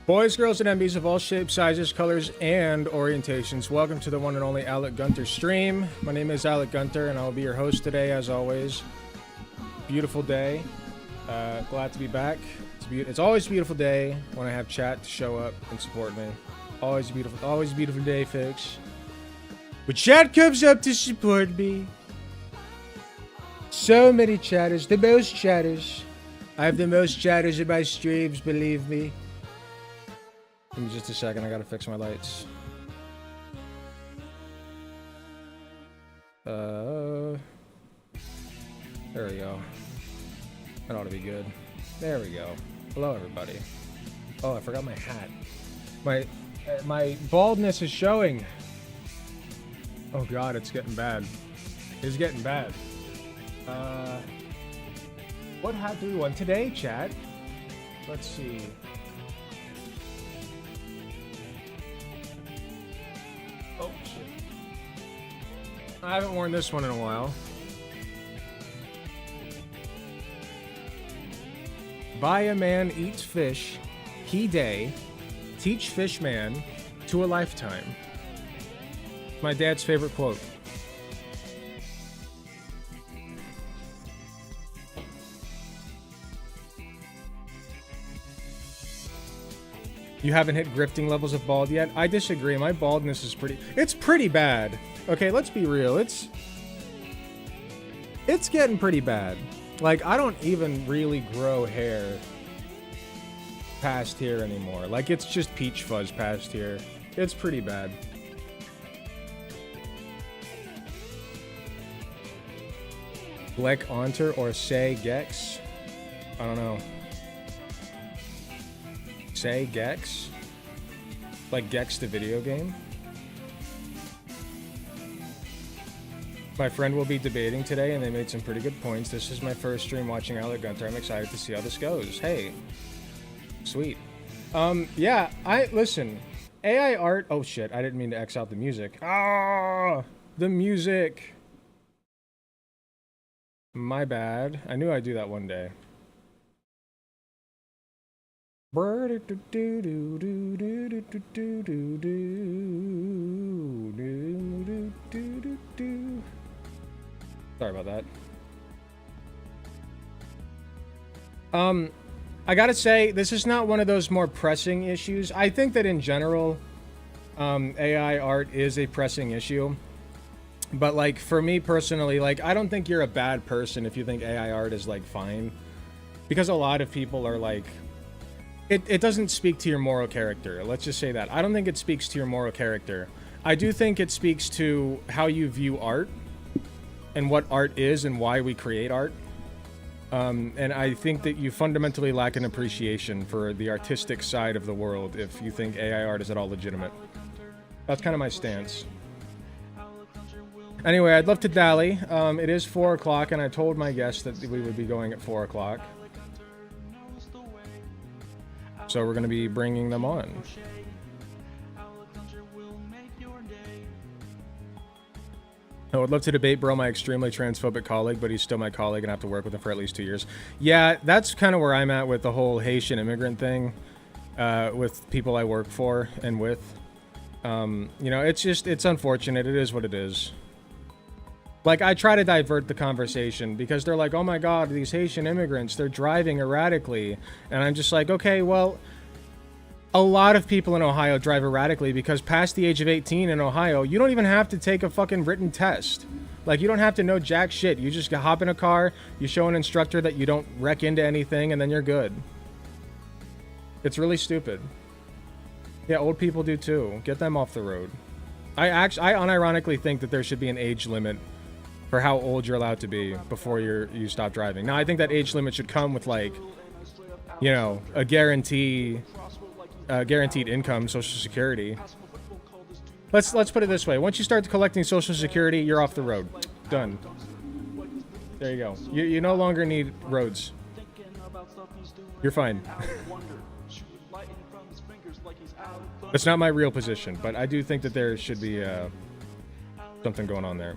Boys, girls, and MBs of all shapes, sizes, colors, and orientations, welcome to the one and only Alec Gunter stream. My name is Alec Gunter, and I'll be your host today, as always. Beautiful day. Glad to be back. It's always a beautiful day when I have chat to show up and support me. Always a beautiful day, folks. But chat comes up to support me. So many chatters, the most chatters. I have the most chatters in my streams, believe me. Give me just a second, I gotta fix my lights. There we go. That ought to be good. There we go. Hello, everybody. Oh, I forgot my hat. My baldness is showing. Oh God, it's getting bad. It's getting bad. What hat do we want today, chat? Let's see. Oh, shit. I haven't worn this one in a while. Buy a man eats fish, he day, teach fish man to a lifetime. My dad's favorite quote. You haven't hit grifting levels of bald yet? I disagree. My baldness is it's pretty bad. Okay, let's be real. It's getting pretty bad. Like, I don't even really grow hair past here anymore. Like, it's just peach fuzz past here. It's pretty bad. Blek Onter or Say Gex? I don't know. Say Gex? Like Gex the video game? My friend will be debating today and they made some pretty good points. This is my first stream watching Alec Gunter. I'm excited to see how this goes. Hey. Sweet. Yeah, listen. AI art, oh shit, I didn't mean to X out the music. Ah, the music. My bad. I knew I'd do that one day. Sorry about that. I gotta say, this is not one of those more pressing issues. I think that in general, AI art is a pressing issue. But, like, for me personally, like, I don't think you're a bad person if you think AI art is, like, fine. Because a lot of people are, like... It doesn't speak to your moral character. Let's just say that. I don't think it speaks to your moral character. I do think it speaks to how you view art and what art is and why we create art. And I think that you fundamentally lack an appreciation for the artistic side of the world if you think AI art is at all legitimate. That's kind of my stance. Anyway, I'd love to dally. It is 4 o'clock, and I told my guests that we would be going at 4 o'clock. So we're going to be bringing them on. I would love to debate bro, my extremely transphobic colleague, but he's still my colleague and I have to work with him for at least 2 years. Yeah, that's kind of where I'm at with the whole Haitian immigrant thing, with people I work for and with. You know, it's unfortunate. It is what it is. Like, I try to divert the conversation because they're like, oh my God, these Haitian immigrants, they're driving erratically. And I'm just like, okay, well, a lot of people in Ohio drive erratically because past the age of 18 in Ohio, you don't even have to take a fucking written test. Like, you don't have to know jack shit. You just hop in a car, you show an instructor that you don't wreck into anything, and then you're good. It's really stupid. Yeah, old people do too. Get them off the road. I unironically think that there should be an age limit for how old you're allowed to be before you stop driving. Now, I think that age limit should come with, like, you know, a guaranteed income, Social Security. Let's put it this way: once you start collecting Social Security, you're off the road. Done. There you go. You no longer need roads. You're fine. That's not my real position, but I do think that there should be something going on there.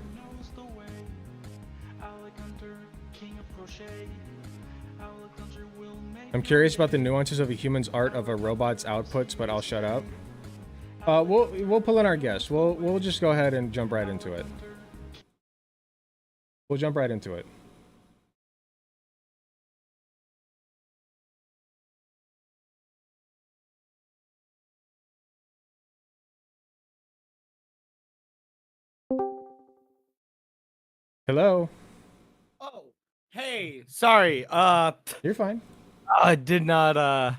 I'm curious about the nuances of a human's art of a robot's outputs, but I'll shut up. We'll pull in our guest. We'll just go ahead and jump right into it. We'll jump right into it. Hello. Oh, hey, sorry. You're fine. I did not. I've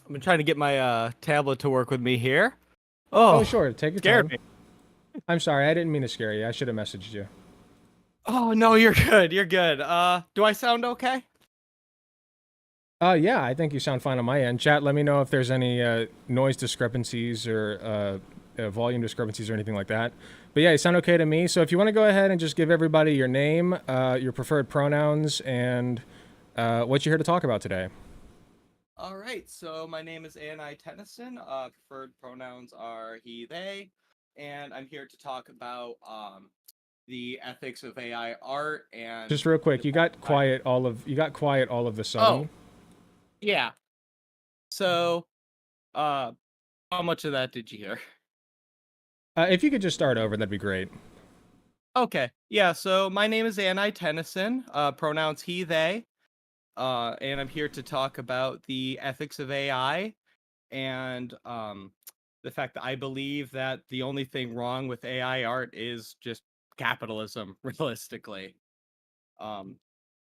been trying to get my tablet to work with me here. Oh, sure. Take your scared time. me. I'm sorry. I didn't mean to scare you. I should have messaged you. Oh no, you're good. You're good. Do I sound okay? Yeah, I think you sound fine on my end. Chat, let me know if there's any noise discrepancies or volume discrepancies or anything like that. But yeah, you sound okay to me. So if you want to go ahead and just give everybody your name, your preferred pronouns, and what you're here to talk about today. All right. So my name is Ani Tennyson. Preferred pronouns are he, they, and I'm here to talk about the ethics of AI art and. Just real quick, you got quiet all of the sudden. Oh. Yeah. So, how much of that did you hear? If you could just start over, that'd be great. Okay. Yeah, so my name is Ani Tennyson, pronouns he, they, and I'm here to talk about the ethics of AI and the fact that I believe that the only thing wrong with AI art is just capitalism, realistically.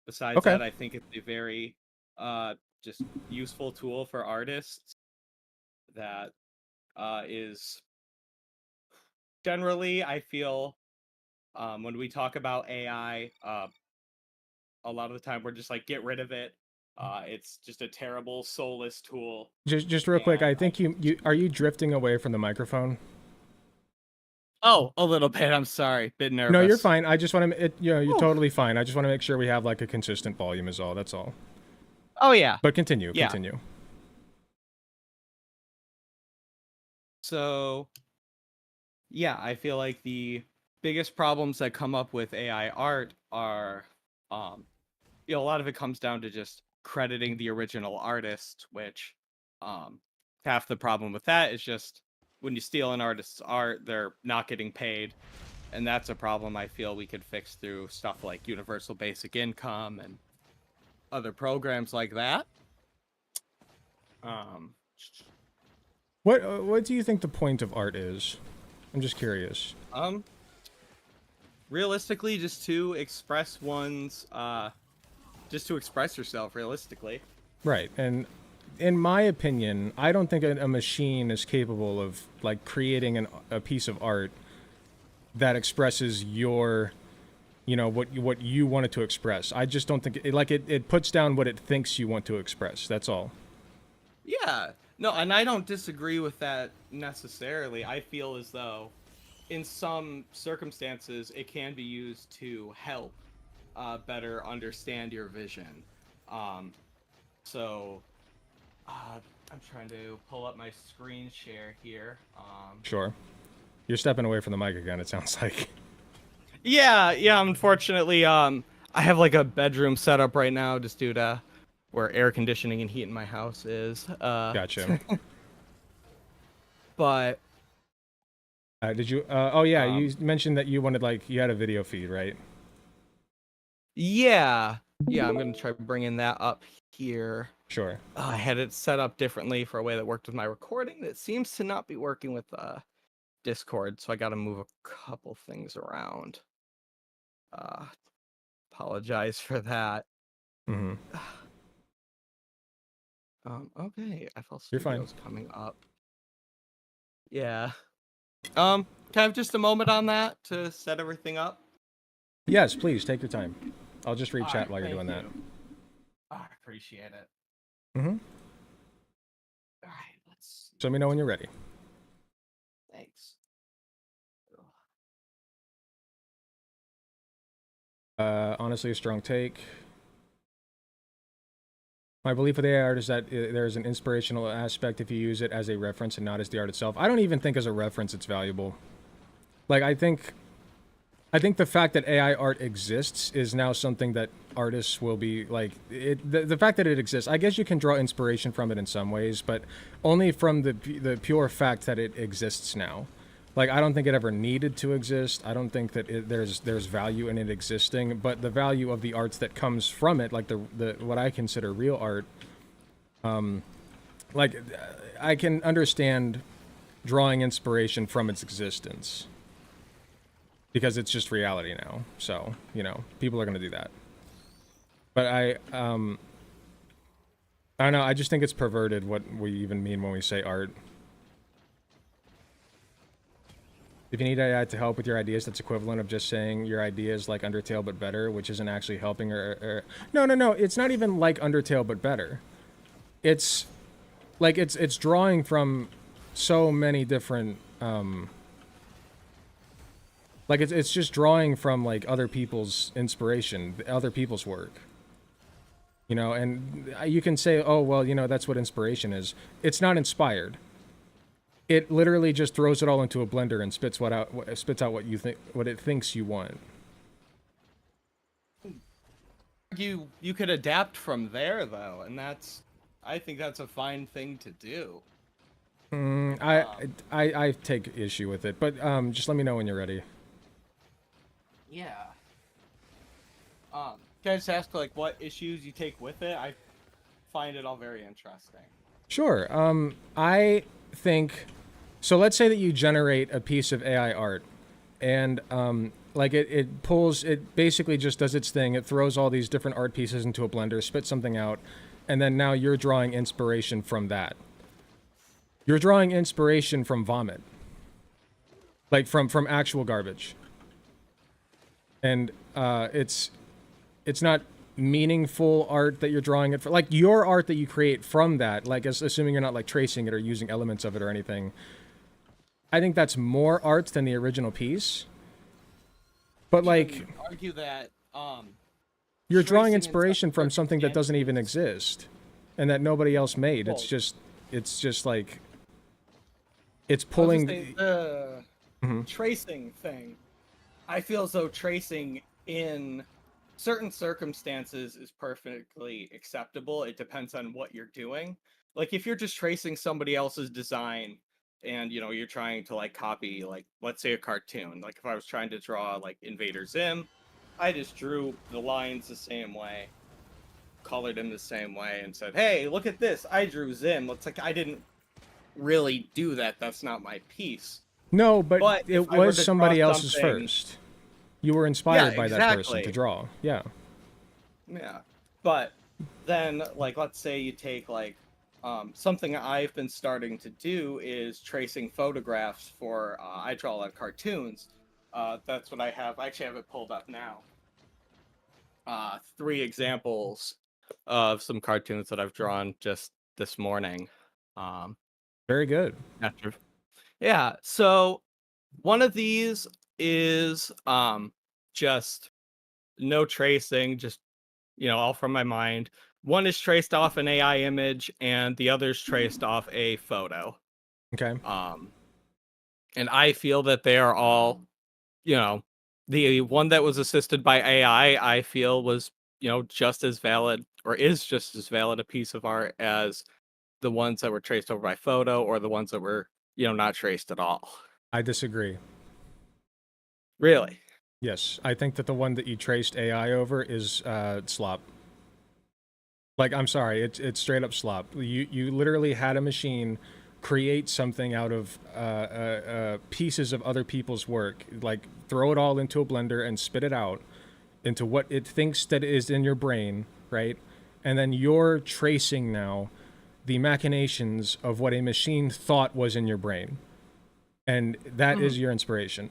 Besides Okay. that, I think it's a very just useful tool for artists that is generally, I feel, when we talk about AI, a lot of the time we're just like, get rid of it. It's just a terrible, soulless tool. Just real quick, I think you are you drifting away from the microphone? Oh, a little bit. I'm sorry. Bit nervous. No, you're fine. I just want to, you're totally fine. I just want to make sure we have like a consistent volume is all. That's all. Oh, yeah. But continue. So, yeah, I feel like the biggest problems that come up with AI art are, a lot of it comes down to just crediting the original artist, which, half the problem with that is just when you steal an artist's art, they're not getting paid. And that's a problem I feel we could fix through stuff like universal basic income and other programs like that. What do you think the point of art is? I'm just curious. Realistically, just to express one's just to express yourself realistically. Right. And in my opinion, I don't think a machine is capable of like creating a piece of art that expresses your, what you want it to express. I just don't think it puts down what it thinks you want to express. That's all. Yeah. No, and I don't disagree with that necessarily. I feel as though in some circumstances it can be used to help better understand your vision. So I'm trying to pull up my screen share here. Sure. You're stepping away from the mic again, it sounds like. Yeah, unfortunately, I have like a bedroom set up right now just due to where air conditioning and heat in my house is. Gotcha. But did you you mentioned that you wanted you had a video feed, right? Yeah, I'm gonna try bringing that up here. Sure. I had it set up differently for a way that worked with my recording. It seems to not be working with Discord, so I got to move a couple things around. Apologize for that. Mm-hmm. Okay, FL You're fine. Studio's coming up. Yeah. Can I have just a moment on that to set everything up? Yes, please take your time. I'll just read chat right, while you're doing that. I appreciate it. Mm-hmm. All right, let's. So let me know when you're ready. Thanks. Honestly, a strong take. My belief with AI art is that there's an inspirational aspect if you use it as a reference and not as the art itself. I don't even think as a reference it's valuable. Like, I think I think the fact that AI art exists is now something that artists will be like it. The fact that it exists, I guess you can draw inspiration from it in some ways, but only from the pure fact that it exists now. Like I don't think it ever needed to exist. I don't think that there's value in it existing, but the value of the arts that comes from it, like the what I consider real art, like I can understand drawing inspiration from its existence because it's just reality now. So, people are going to do that. But I don't know, I just think it's perverted what we even mean when we say art. If you need AI to help with your ideas, that's equivalent of just saying your idea is like Undertale but better, which isn't actually helping or... No, it's not even like Undertale but better. It's like it's drawing from so many different like it's just drawing from like other people's inspiration, other people's work. And you can say, "Oh, well, that's what inspiration is." It's not inspired. It literally just throws it all into a blender and spits out what it thinks you want. You could adapt from there though, and I think that's a fine thing to do. I take issue with it, but just let me know when you're ready. Yeah. Can I just ask like what issues you take with it? I find it all very interesting. Sure. I think so. Let's say that you generate a piece of AI art, and like it basically just does its thing. It throws all these different art pieces into a blender, spits something out, and then now you're drawing inspiration from that. You're drawing inspiration from vomit, like from actual garbage, and it's not meaningful art that you're drawing it for. Like your art that you create from that, like assuming you're not like tracing it or using elements of it or anything. I think that's more art than the original piece. But like, argue that you're drawing inspiration from something that doesn't even exist, and that nobody else made. It's just like it's pulling the tracing thing. I feel as though tracing in certain circumstances is perfectly acceptable. It depends on what you're doing. Like if you're just tracing somebody else's design and you're trying to like copy, like let's say a cartoon. Like if I was trying to draw like Invader Zim, I just drew the lines the same way, colored him the same way, and said, "Hey, look at this! I drew Zim." It's like I didn't really do that. That's not my piece. No, but it was somebody else's first. You were inspired by that person to draw. Yeah. Yeah. But then, like, let's say you take, like, something I've been starting to do is tracing photographs for, I draw a lot of cartoons. That's what I have. I actually have it pulled up now. 3 examples of some cartoons that I've drawn just this morning. Very good. Yeah. So one of these is just no tracing, just all from my mind. One is traced off an AI image and the other's traced off a photo. Okay. And I feel that they are all, the one that was assisted by AI, I feel was, just as valid, or is just as valid a piece of art as the ones that were traced over by photo or the ones that were, not traced at all. I disagree. Really? Yes, I think that the one that you traced AI over is slop. Like, I'm sorry, it's straight up slop. You literally had a machine create something out of pieces of other people's work, like throw it all into a blender and spit it out into what it thinks that is in your brain, right? And then you're tracing now the machinations of what a machine thought was in your brain. And that is your inspiration.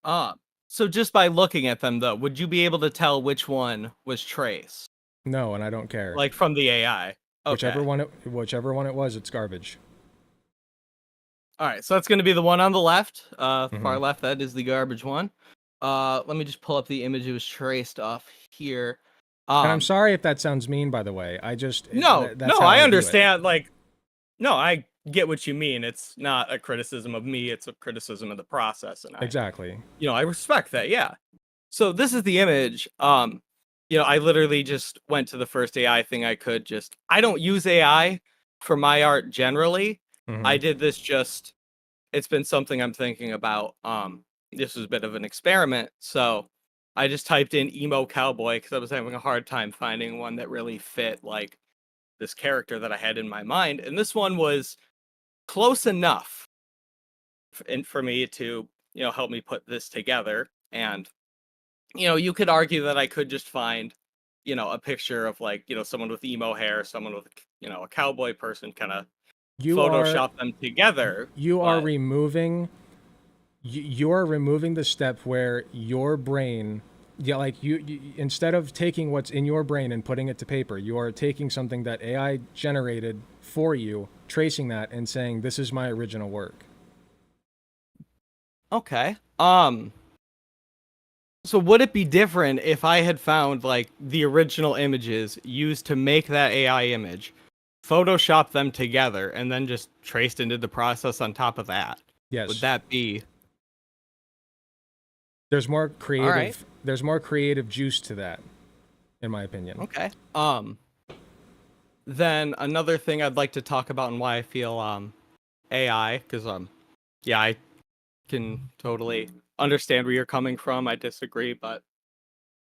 So just by looking at them, though, would you be able to tell which one was traced? No, and I don't care. Like from the AI. Okay. Whichever one it was, it's garbage. All right, so that's going to be the one on the left, far left. That is the garbage one. Let me just pull up the image it was traced off here. And I'm sorry if that sounds mean, by the way. I just I understand. Like, no, I get what you mean. It's not a criticism of me, it's a criticism of the process, and Exactly. I respect that. Yeah. So this is the image. I literally just went to the first AI thing I could. Just I don't use AI for my art generally. I Hmm. did this just it's been something I'm thinking about. This was a bit of an experiment. So I just typed in emo cowboy because I was having a hard time finding one that really fit like this character that I had in my mind. And this one was close enough for me to, help me put this together. And, you could argue that I could just find, a picture of like, someone with emo hair, someone with, a cowboy person, kind of You are Photoshop them together. you are But removing you are removing the step where your brain, yeah, like you instead of taking what's in your brain and putting it to paper, you are taking something that AI generated for you, tracing that and saying this is my original work. okay. So would it be different if I had found like the original images used to make that AI image, Photoshop them together, and then just traced into the process on top of that? Would Yes. that be There's more all right? creative juice to that, in my opinion. Okay. Then another thing I'd like to talk about and why I feel AI, because yeah, I can totally understand where you're coming from. I disagree, but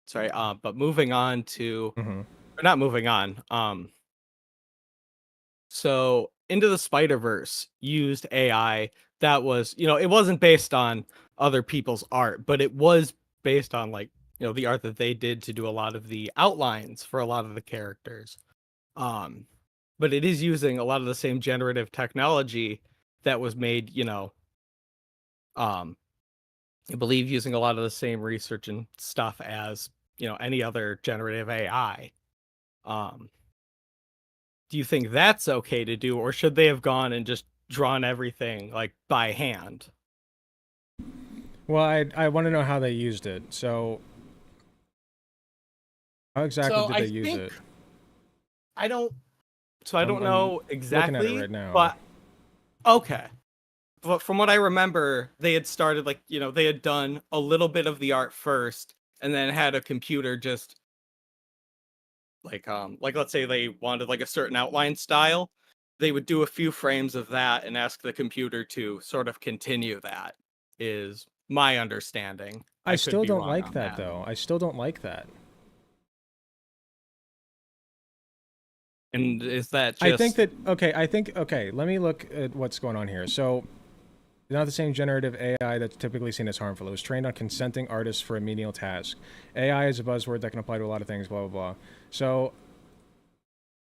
sorry. But moving on to, Hmm. or not moving on. So Into the Spider-Verse used AI that was, it wasn't based on other people's art, but it was based on like, the art that they did to do a lot of the outlines for a lot of the characters. Um, but it is using a lot of the same generative technology that was made, um, I believe using a lot of the same research and stuff as, any other generative AI. Um, do you think that's okay to do, or should they have gone and just drawn everything like by hand? Well, I want to know how they used it. So, how exactly So did I they use think it? I don't I don't I'm know looking at it exactly, right now. but okay. But from what I remember, they had started like, they had done a little bit of the art first and then had a computer just like let's say they wanted like a certain outline style, they would do a few frames of that and ask the computer to sort of continue that is my understanding. I I could still be don't wrong like on that that. though. I still don't like that. And is that I think just that okay, let me look at what's going on here. So, not the same generative AI that's typically seen as harmful. It was trained on consenting artists for a menial task. AI is a buzzword that can apply to a lot of things, blah, blah, blah. So,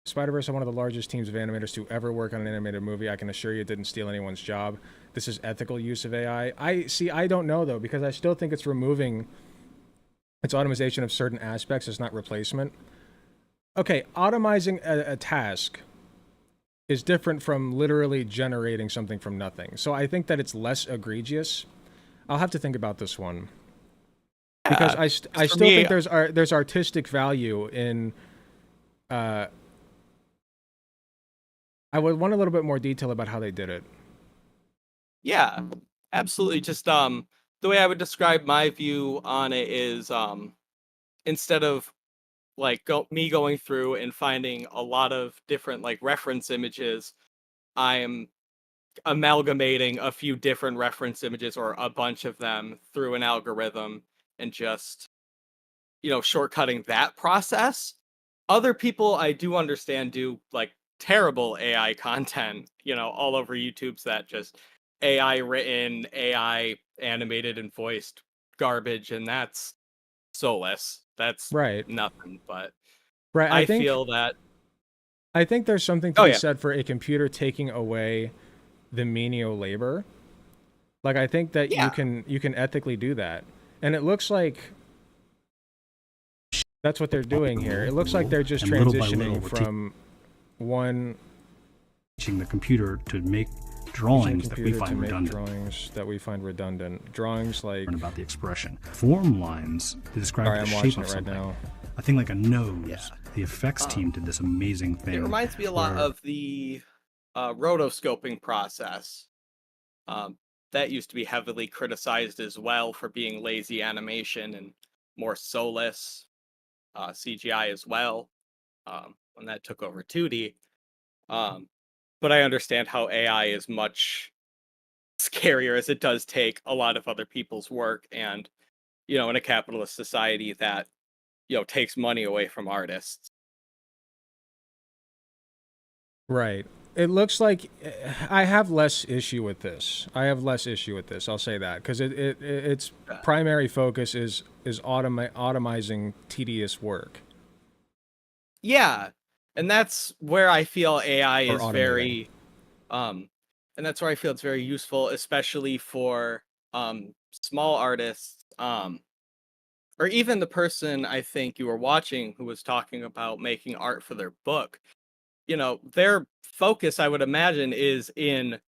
Spider-Verse are one of the largest teams of animators to ever work on an animated movie. I can assure you it didn't steal anyone's job. This is ethical use of AI. I don't know, though, because I still think it's removing its automation of certain aspects. It's not replacement. Okay, automizing a task is different from literally generating something from nothing. So I think that it's less egregious. I'll have to think about this one because yeah, I 'cause for still me, think there's artistic value in. Uh, I would want a little bit more detail about how they did it. yeah, absolutely. Just the way I would describe my view on it is instead of like me going through and finding a lot of different like reference images, I'm amalgamating a few different reference images or a bunch of them through an algorithm and just, shortcutting that process. Other people I do understand do like terrible AI content, all over YouTube's that just AI written, AI animated and voiced garbage, and that's soulless. That's Right, nothing. But right. I feel that I think there's something to oh be yeah. said for a computer taking away the menial labor. Like I think that Yeah. you can ethically do that, and it looks like that's what they're doing here. It looks like they're just And little by little, transitioning we're from one teaching the computer to make using a drawings that we computer to find make redundant. drawings that we find redundant. Drawings like About the expression. Form lines to describe sorry, the I'm shape watching of it right something. now. A thing like a nose. Yeah. The effects team did this amazing thing. It reminds me a lot where of the rotoscoping process. Um, that used to be heavily criticized as well for being lazy animation and more soulless CGI as well, when that took over 2D. Um, but I understand how AI is much scarier, as it does take a lot of other people's work, and in a capitalist society that takes money away from artists. Right. It looks like I have less issue with this. I'll say that because its primary focus is automizing tedious work. Yeah, and that's where I feel AI Or is automating. very, and that's where I feel it's very useful, especially for small artists, or even the person I think you were watching who was talking about making art for their book. Their focus, I would imagine, is in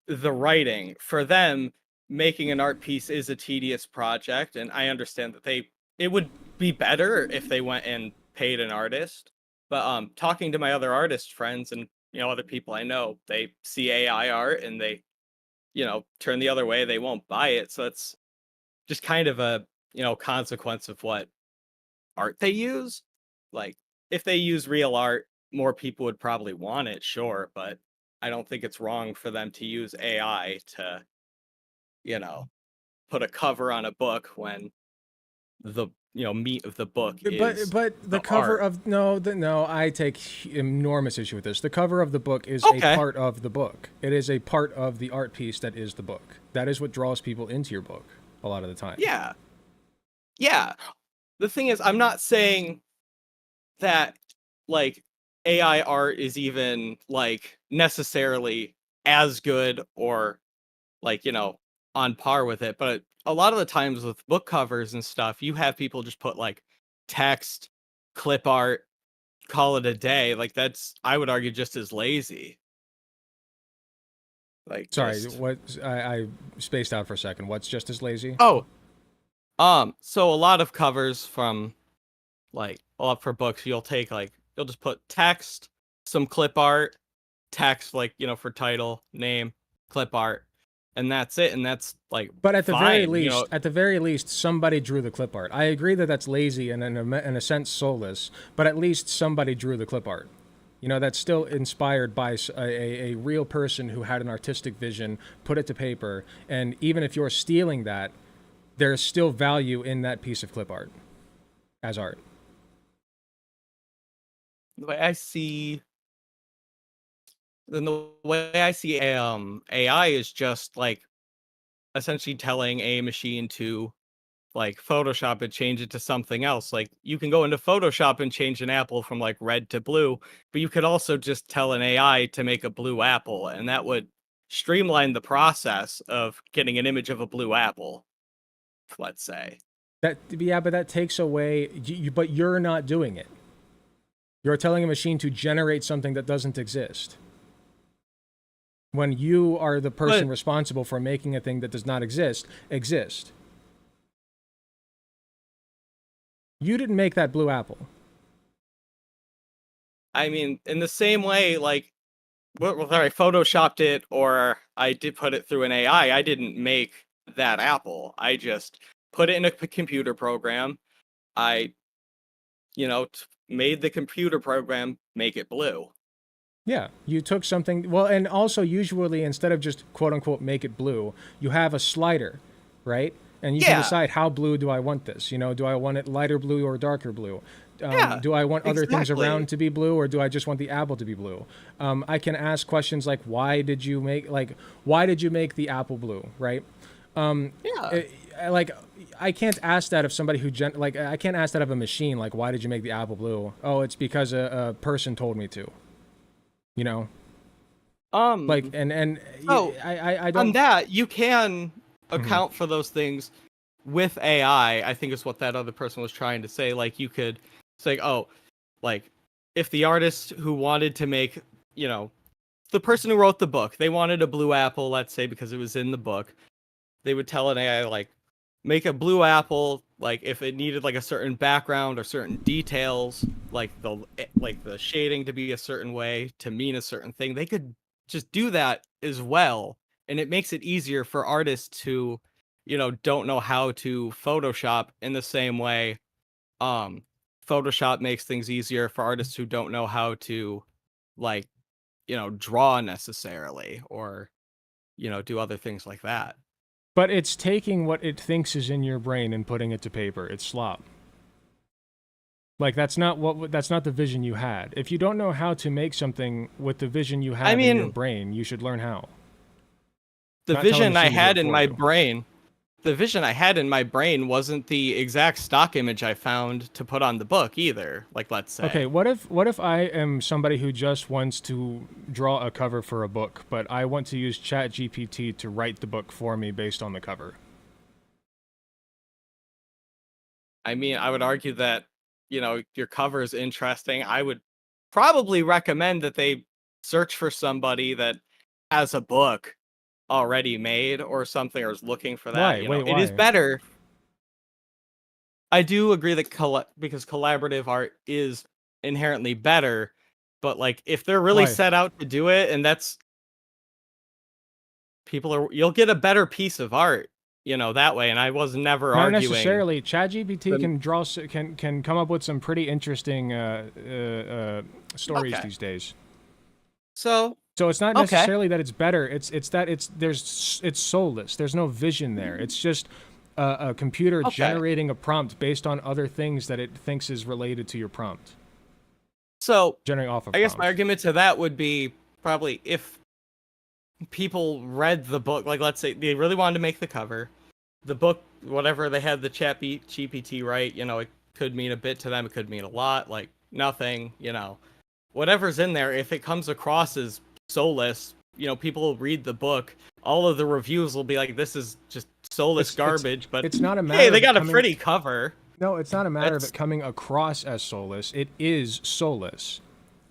the writing. For them, making an art piece is a tedious project, and I understand that it would be better if they went and paid an artist. But talking to my other artist friends and other people I know, they see AI art and they turn the other way. They won't buy it. So it's just kind of a consequence of what art they use. Like, if they use real art, more people would probably want it, sure, but I don't think it's wrong for them to use AI to, you know, put a cover on a book when the meat of the book is But the cover art. of no, I take enormous issue with this. The cover of the book is a Okay. part of the book. It is a part of the art piece that is the book. That is what draws people into your book a lot of the time. Yeah. Yeah. The thing is, I'm not saying that like AI art is even like necessarily as good or like, on par with it. But a lot of the times with book covers and stuff, you have people just put like text, clip art, call it a day. Like, that's, I would argue, just as lazy. Like, Sorry, just what I spaced out for a second. What's just as lazy? oh, so a lot of covers from like a lot for books, you'll just put text, some clip art, text like, for title, name, clip art, and that's it. And that's like But at the very fine, least, somebody drew the clip art. I agree that that's lazy and in a sense soulless, but at least somebody drew the clip art. That's still inspired by a real person who had an artistic vision, put it to paper, and even if you're stealing that, there's still value in that piece of clip art as art. the way I see then the way I see AI is just like essentially telling a machine to like Photoshop it, change it to something else. Like, you can go into Photoshop and change an apple from like red to blue, but you could also just tell an AI to make a blue apple, and that would streamline the process of getting an image of a blue apple, let's say. But that takes away. But you're not doing it. You're telling a machine to generate something that doesn't exist. When you are the person responsible for making a thing that does not exist. You didn't make that blue apple. I mean, in the same way, like, whether I photoshopped it or I did put it through an AI, I didn't make that apple. I just put it in a computer program. I, made the computer program make it blue. Yeah, you took something. Well, and also usually instead of just quote unquote make it blue, you have a slider, right? And you can decide how blue do I want this. Do I want it lighter blue or darker blue? Do I want other things around to be blue, or do I just want the apple to be blue? I can ask questions like, why did you make the apple blue, right? I can't ask that of somebody who I can't ask that of a machine. Like, why did you make the apple blue? Oh, it's because a person told me to. Like, and so I don't. on that, you can account for those things with AI. I think is what that other person was trying to say. Like, you could say, oh, like, if the artist who wanted to make, the person who wrote the book, they wanted a blue apple, let's say, because it was in the book, they would tell an AI, like, make a blue apple, like, if it needed like a certain background or certain details, like the shading to be a certain way to mean a certain thing, they could just do that as well, and it makes it easier for artists who, don't know how to Photoshop in the same way. Um, Photoshop makes things easier for artists who don't know how to, like, draw necessarily, or, do other things like that. But it's taking what it thinks is in your brain and putting it to paper. It's slop. Like that's not the vision you had. If you don't know how to make something with the vision you have in your brain, you should learn how. The vision I had in my brain wasn't the exact stock image I found to put on the book either. Like, let's say. Okay, what if I am somebody who just wants to draw a cover for a book, but I want to use ChatGPT to write the book for me based on the cover? I mean, I would argue that, your cover is interesting. I would probably recommend that they search for somebody that has a book already made or something, or is looking for that. Why? It is better. I do agree that because collaborative art is inherently better, but like if they're really set out to do it, and you'll get a better piece of art, that way. And I was never Not arguing. necessarily. ChatGPT can draw, can come up with some pretty interesting stories these days. So it's not necessarily that it's better. It's that it's soulless. There's no vision there. It's just a computer generating a prompt based on other things that it thinks is related to your prompt. So generating off of. I guess my argument to that would be probably if people read the book, like let's say they really wanted to make the cover, the book, whatever they had the GPT write, it could mean a bit to them. It could mean a lot, like nothing, whatever's in there. If it comes across as soulless, people will read the book. All of the reviews will be like, this is just soulless garbage. But it's not a matter. Hey, they got a pretty cover. No, it's not a matter of it coming across as soulless. It is soulless.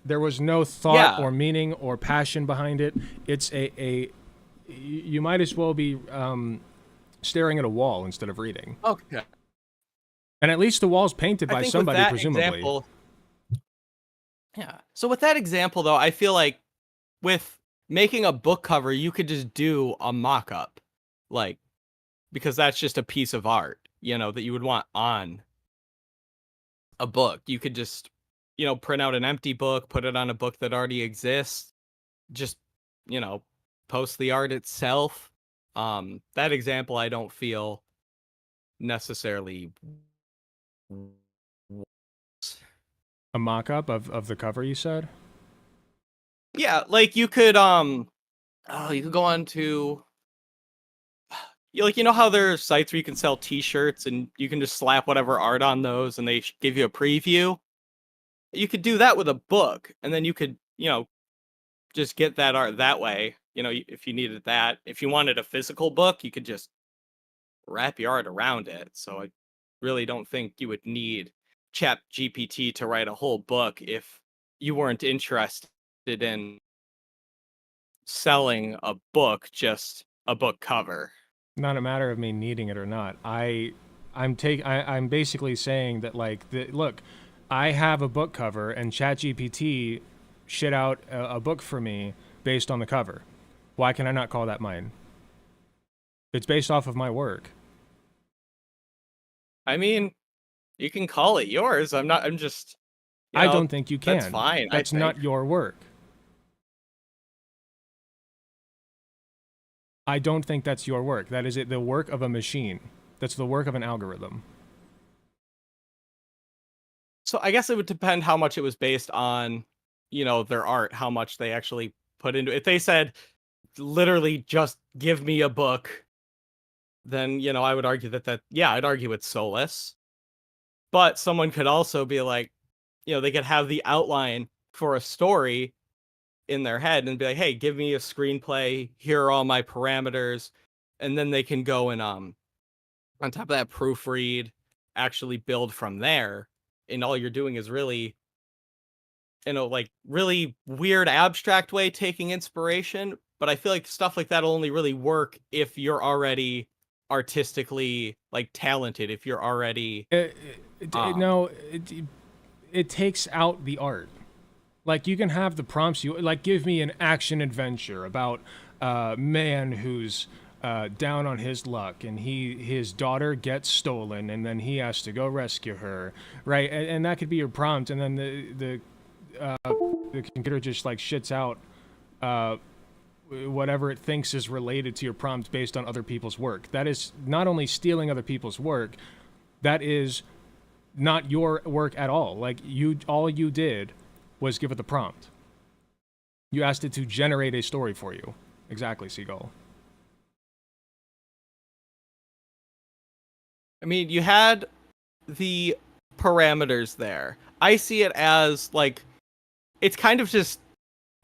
There was no thought or meaning or passion behind it. It's you might as well be staring at a wall instead of reading. Okay. And at least the wall's painted by somebody, presumably. Yeah. So with that example, though, I feel like with making a book cover, you could just do a mock-up, like, because that's just a piece of art, that you would want on a book. You could just, print out an empty book, put it on a book that already exists, just, post the art itself. That example, I don't feel necessarily. A mock-up of the cover, you said? Yeah, like you could you could go on to how there are sites where you can sell t-shirts and you can just slap whatever art on those and they give you a preview. You could do that with a book, and then you could, just get that art that way. If you needed that. If you wanted a physical book, you could just wrap your art around it. So I really don't think you would need ChatGPT to write a whole book if you weren't interested in selling a book, just a book cover. Not a matter of me needing it or not. I'm basically saying that, like, look, I have a book cover and ChatGPT shit out a book for me based on the cover. Why can I not call that mine? It's based off of my work. I mean, you can call it yours. I'm just. I don't think you can. That's fine. That's not your work. I don't think that's your work. That is the work of a machine. That's the work of an algorithm. So I guess it would depend how much it was based on, their art, how much they actually put into it. If they said, literally just give me a book, then, I would argue I'd argue it's soulless. But someone could also be like, they could have the outline for a story in their head and be like, hey, give me a screenplay. Here are all my parameters. And then they can go and, on top of that, proofread, actually build from there. And all you're doing is really, like really weird abstract way taking inspiration. But I feel like stuff like that will only really work if you're already artistically like talented, if you're already it takes out the art. Like, you can have the prompts you like. Give me an action adventure about a man who's down on his luck, and his daughter gets stolen, and then he has to go rescue her, right? And that could be your prompt, and then the computer just like shits out whatever it thinks is related to your prompt based on other people's work. That is not only stealing other people's work, that is not your work at all. Like, all you did was give it the prompt. You asked it to generate a story for you. Exactly, Seagull. I mean, you had the parameters there. I see it as like, it's kind of just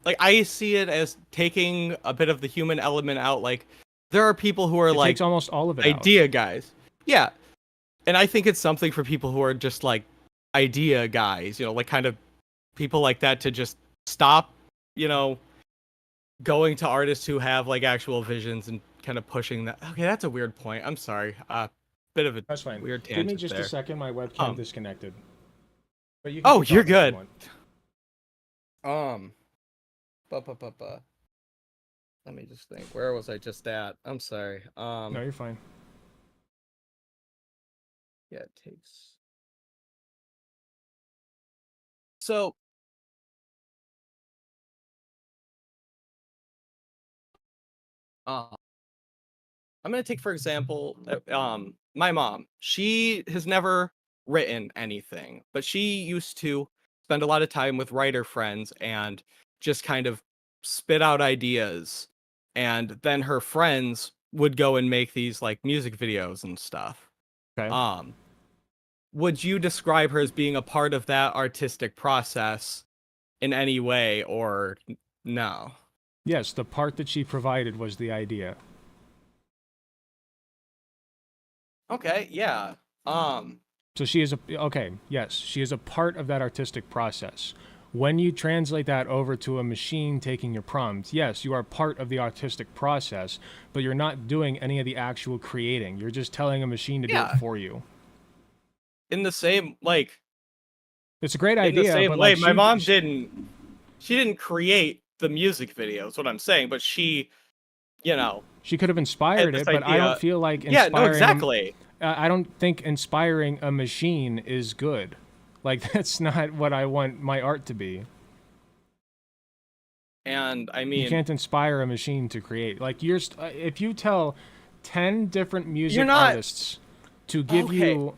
like, I see it as taking a bit of the human element out. Like, there are people who are It like takes almost all of it idea guys. Yeah. And I think it's something for people who are just like idea guys, like kind of people like that, to just stop, going to artists who have like actual visions and kind of pushing that. Okay, that's a weird point. I'm sorry. Bit of a That's fine. weird Give tangent me just there. a second. My webcam disconnected. But you Oh, keep you're talking if you good. want. Let me just think. Where was I just at? I'm sorry. No, you're fine. Yeah, it takes. So I'm going to take, for example, my mom. She has never written anything, but she used to spend a lot of time with writer friends and just kind of spit out ideas. And then her friends would go and make these like music videos and stuff. Okay. Would you describe her as being a part of that artistic process in any way, or no? Yes, the part that she provided was the idea. Okay, yeah. So she is yes, she is a part of that artistic process. When you translate that over to a machine taking your prompt, yes, you are part of the artistic process, but you're not doing any of the actual creating. You're just telling a machine to do it for you. In the same, like, it's a great idea. In the same but way, like my mom didn't. She didn't create the music videos. What I'm saying, but she, she could have inspired it, but I don't feel like inspiring. Yeah, no, exactly. I don't think inspiring a machine is good. Like, that's not what I want my art to be. And I mean, you can't inspire a machine to create. Like, if you tell 10 different music artists to give you.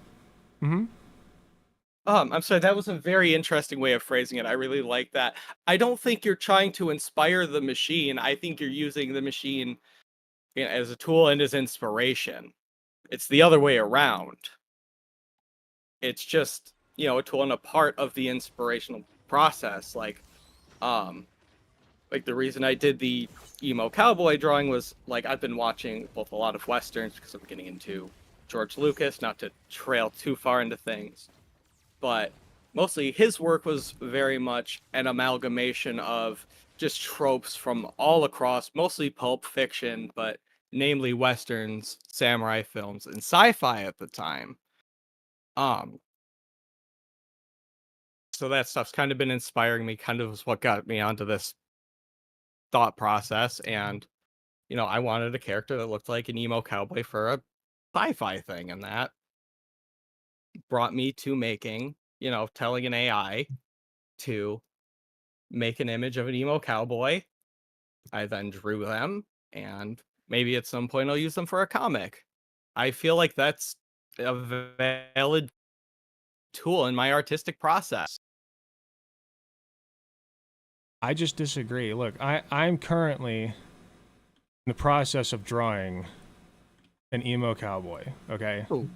I'm sorry, that was a very interesting way of phrasing it. I really like that. I don't think you're trying to inspire the machine. I think you're using the machine as a tool and as inspiration. It's the other way around. It's just, a tool and a part of the inspirational process. Like the reason I did the emo cowboy drawing was, like, I've been watching both a lot of Westerns because I'm getting into George Lucas, not to trail too far into things. But mostly his work was very much an amalgamation of just tropes from all across, mostly pulp fiction, but namely Westerns, samurai films, and sci-fi at the time. So that stuff's kind of been inspiring me, kind of was what got me onto this thought process. And, I wanted a character that looked like an emo cowboy for a sci-fi thing, and that brought me to making, telling an AI to make an image of an emo cowboy. I then drew them, and maybe at some point I'll use them for a comic. I feel like that's a valid tool in my artistic process. I just disagree. Look, I'm currently in the process of drawing an emo cowboy, okay? Ooh.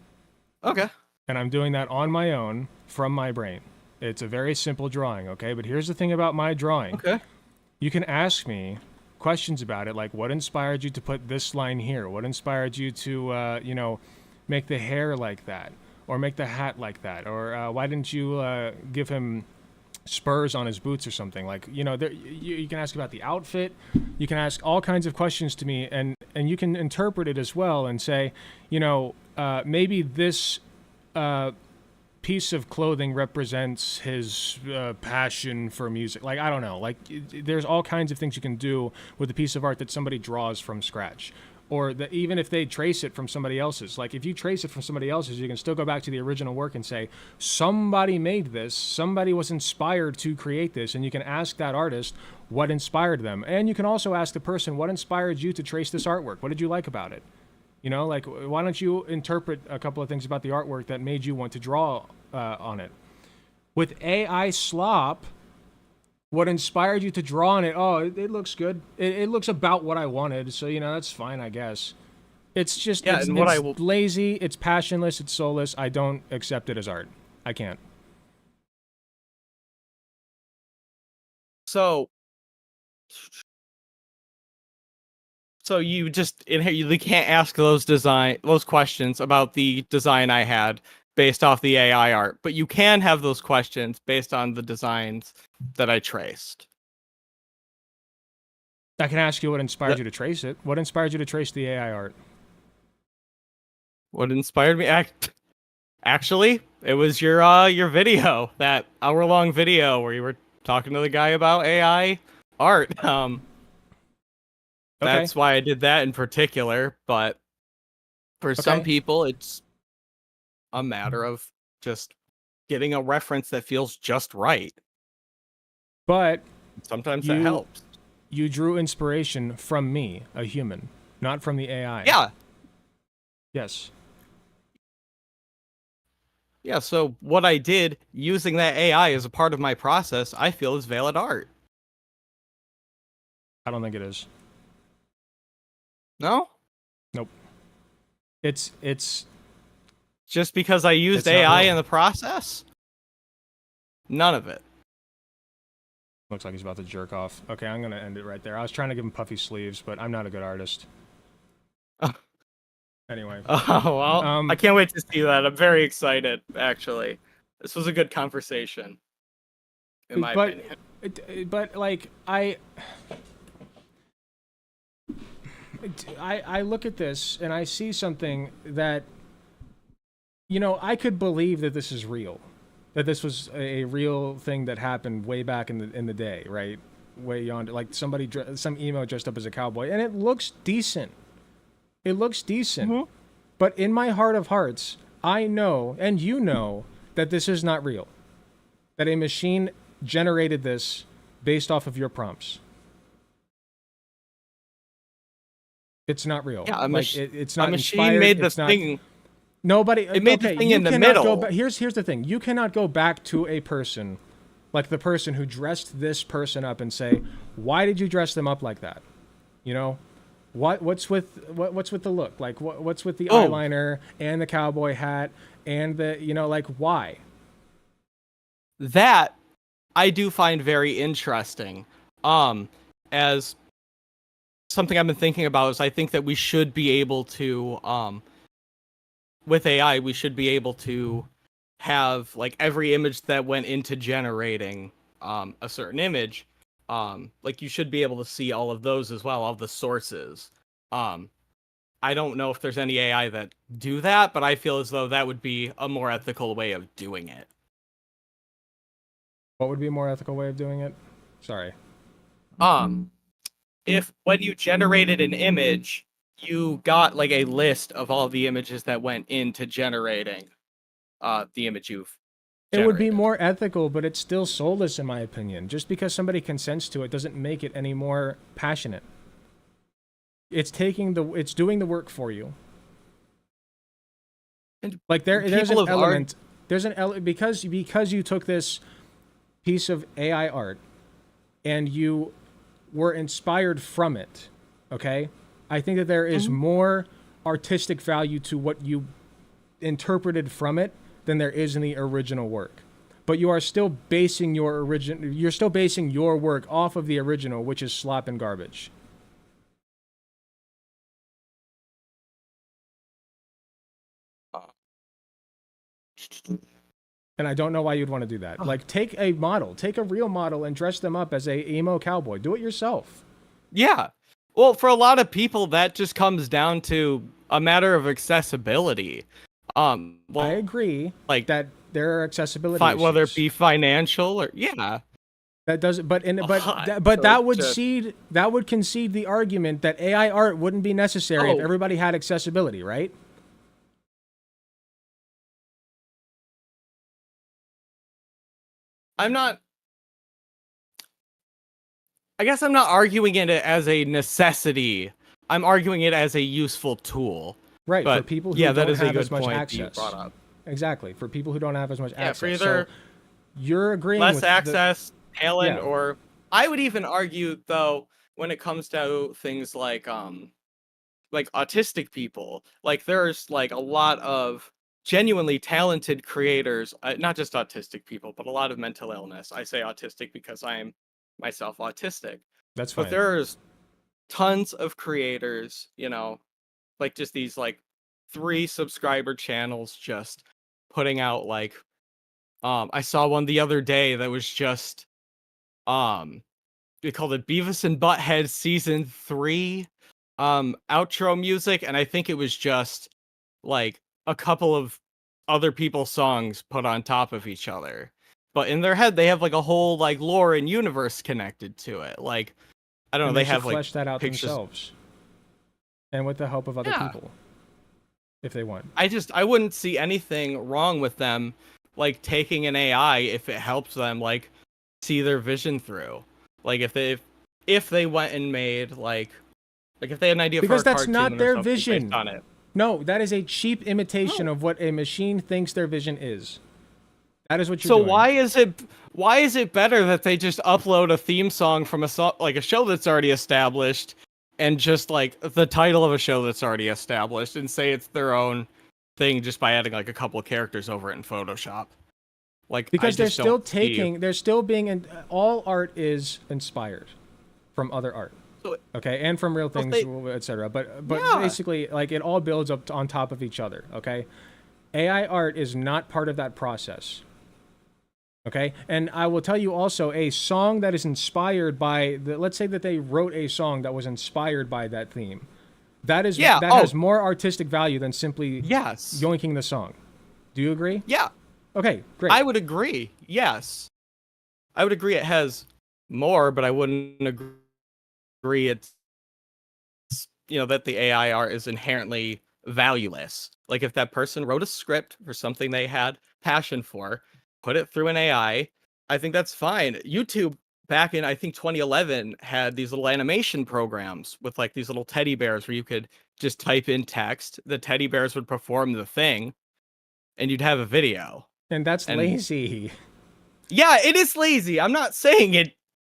Okay. And I'm doing that on my own from my brain. It's a very simple drawing, okay? But here's the thing about my drawing. Okay. You can ask me questions about it, like, what inspired you to put this line here? What inspired you to, make the hair like that? Or make the hat like that? Or why didn't you give him spurs on his boots or something? Like, you can ask about the outfit. You can ask all kinds of questions to me, and you can interpret it as well and say, maybe this piece of clothing represents his passion for music. Like, I don't know. Like, there's all kinds of things you can do with a piece of art that somebody draws from scratch. Or that even if they trace it from somebody else's. Like, if you trace it from somebody else's, you can still go back to the original work and say, somebody made this, somebody was inspired to create this, and you can ask that artist what inspired them. And you can also ask the person, what inspired you to trace this artwork? What did you like about it? You know, like, why don't you interpret a couple of things about the artwork that made you want to draw on it? With AI slop, what inspired you to draw on it? Oh, it looks good. It looks about what I wanted, so, you know, that's fine, I guess. It's just, it's lazy, it's passionless, it's soulless. I don't accept it as art. I can't. So you just inherently can't ask those questions about the design I had based off the AI art, but you can have those questions based on the designs that I traced. I can ask you what inspired you to trace it. What inspired you to trace the AI art? What inspired me? Actually, it was your video, that hour-long video where you were talking to the guy about AI art. That's why I did that in particular, but for some people, it's a matter of just getting a reference that feels just right. But sometimes that helps. You drew inspiration from me, a human, not from the AI. Yeah. Yes. Yeah, so what I did using that AI as a part of my process, I feel is valid art. I don't think it is. No? Nope. It's just because I used AI in the process? None of it. Looks like he's about to jerk off. Okay, I'm gonna end it right there. I was trying to give him puffy sleeves, but I'm not a good artist. Anyway. Oh, well, I can't wait to see that. I'm very excited, actually. This was a good conversation, in my opinion. But, like, I look at this and I see something that, you know, I could believe that this is real, that this was a real thing that happened way back in the day, right? Way yonder, like some emo dressed up as a cowboy, and it looks decent. It looks decent. Mm-hmm. But in my heart of hearts, I know, and you know, that this is not real. That a machine generated this based off of your prompts. It's not real. Yeah, it's not a machine inspired. Made the thing. Nobody. It made the thing in the middle. Here's the thing. You cannot go back to a person, like the person who dressed this person up, and say, "Why did you dress them up like that?" You know, what's with the look? Like what's with the eyeliner and the cowboy hat and the, you know, like, why? That I do find very interesting. As something I've been thinking about is I think that we should be able to with AI, we should be able to have, like, every image that went into generating a certain image, like, you should be able to see all of those as well, all the sources. I don't know if there's any AI that do that, but I feel as though that would be a more ethical way of doing it. What would be a more ethical way of doing it? Sorry. If when you generated an image, you got, like, a list of all the images that went into generating the image you've generated. It would be more ethical, but it's still soulless in my opinion. Just because somebody consents to it doesn't make it any more passionate. It's doing the work for you. And like there's an element. There's an element because you took this piece of AI art and you were inspired from it. Okay? I think that there is more artistic value to what you interpreted from it than there is in the original work. But you are still basing your work off of the original, which is slop and garbage. And I don't know why you'd want to do that. Like, take a real model and dress them up as a emo cowboy. Do it yourself. Yeah. Well, for a lot of people, that just comes down to a matter of accessibility. I agree. Like that there are accessibility issues. Whether it be financial or yeah. That doesn't, but So that would just- concede the argument that AI art wouldn't be necessary if Oh. everybody had accessibility, right? I guess I'm not arguing it as a necessity. I'm arguing it as a useful tool. Right, But for people who yeah, that don't is a have good as much point that access. you brought up. Exactly, for people who don't have as much Yeah, for access. either So you're agreeing less with access, talent, Yeah. or I would even argue though when it comes to things like autistic people, like there's like a lot of genuinely talented creators, not just autistic people, but a lot of mental illness. I say autistic because I am myself autistic. That's But fine. there's tons of creators, like just these like 3 subscriber channels just putting out like I saw one the other day that was just they called it Beavis and Butthead season 3 outro music, and I think it was just like a couple of other people's songs put on top of each other. But in their head they have like a whole like lore and universe connected to it. Like I don't know, And they should have like flesh that out pictures. themselves, and with the help of other Yeah. people, if they want. I wouldn't see anything wrong with them like taking an AI if it helps them like see their vision through. Like if they went and made like if they had an idea Because for a that's cartoon not or their something based vision. on it. No, that is a cheap imitation No. of what a machine thinks their vision is. That is what you're So doing. why is it better that they just upload a theme song from a show that's already established and just like the title of a show that's already established and say it's their own thing just by adding like a couple of characters over it in Photoshop? Like Because I they're just still don't see- they're still being, all art is inspired from other art. So- Okay, and from real things, they- etc. But Yeah. basically, like it all builds up on top of each other. Okay, AI art is not part of that process. Okay, and I will tell you also, a song that is inspired by let's say that they wrote a song that was inspired by that theme. That is Yeah, that has more artistic value than simply Yes. yoinking the song. Do you agree? Yeah. Okay, great. I would agree. Yes. I would agree it has more, but I wouldn't agree it's that the AI art is inherently valueless. Like if that person wrote a script for something they had passion for, put it through an AI, I think that's fine. YouTube back in I think 2011 had these little animation programs with like these little teddy bears where you could just type in text, the teddy bears would perform the thing, and you'd have a video. And that's And- lazy. Yeah, it is lazy. I'm not saying it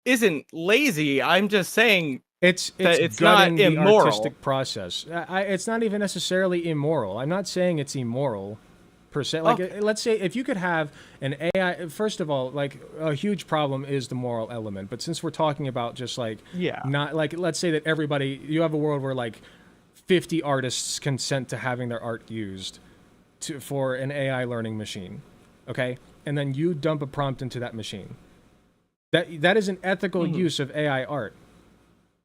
isn't lazy. I'm just saying It's it's not gutting the immoral. artistic process. It's not even necessarily immoral. I'm not saying it's immoral per se. Like, Okay. let's say if you could have an AI. First of all, like a huge problem is the moral element. But since we're talking about just like Yeah. not like let's say that you have a world where like 50 artists consent to having their art used for an AI learning machine, okay, and then you dump a prompt into that machine. That is an ethical use of AI art.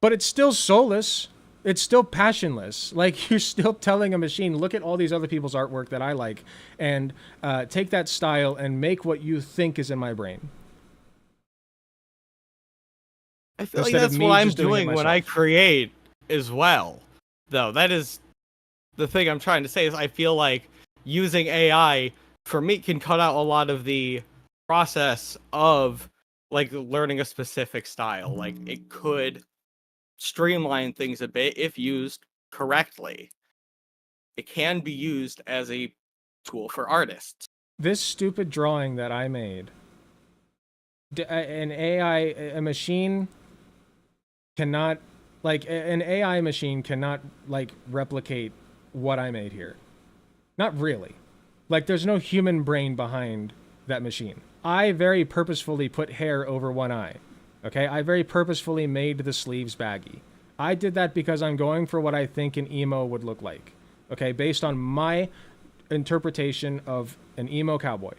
But it's still soulless. It's still passionless. Like, you're still telling a machine, look at all these other people's artwork that I like, and take that style and make what you think is in my brain. I feel like Instead of that's me what I'm just doing it doing when I myself. create as well. Though that is the thing I'm trying to say is I feel like using AI for me can cut out a lot of the process of like learning a specific style. Like it could streamline things a bit if used correctly. It can be used as a tool for artists. This stupid drawing that I made, a machine cannot, an AI machine cannot, replicate what I made here. Not really. Like, there's no human brain behind that machine. I very purposefully put hair over one eye. Okay? I very purposefully made the sleeves baggy. I did that because I'm going for what I think an emo would look like. Okay? Based on my interpretation of an emo cowboy.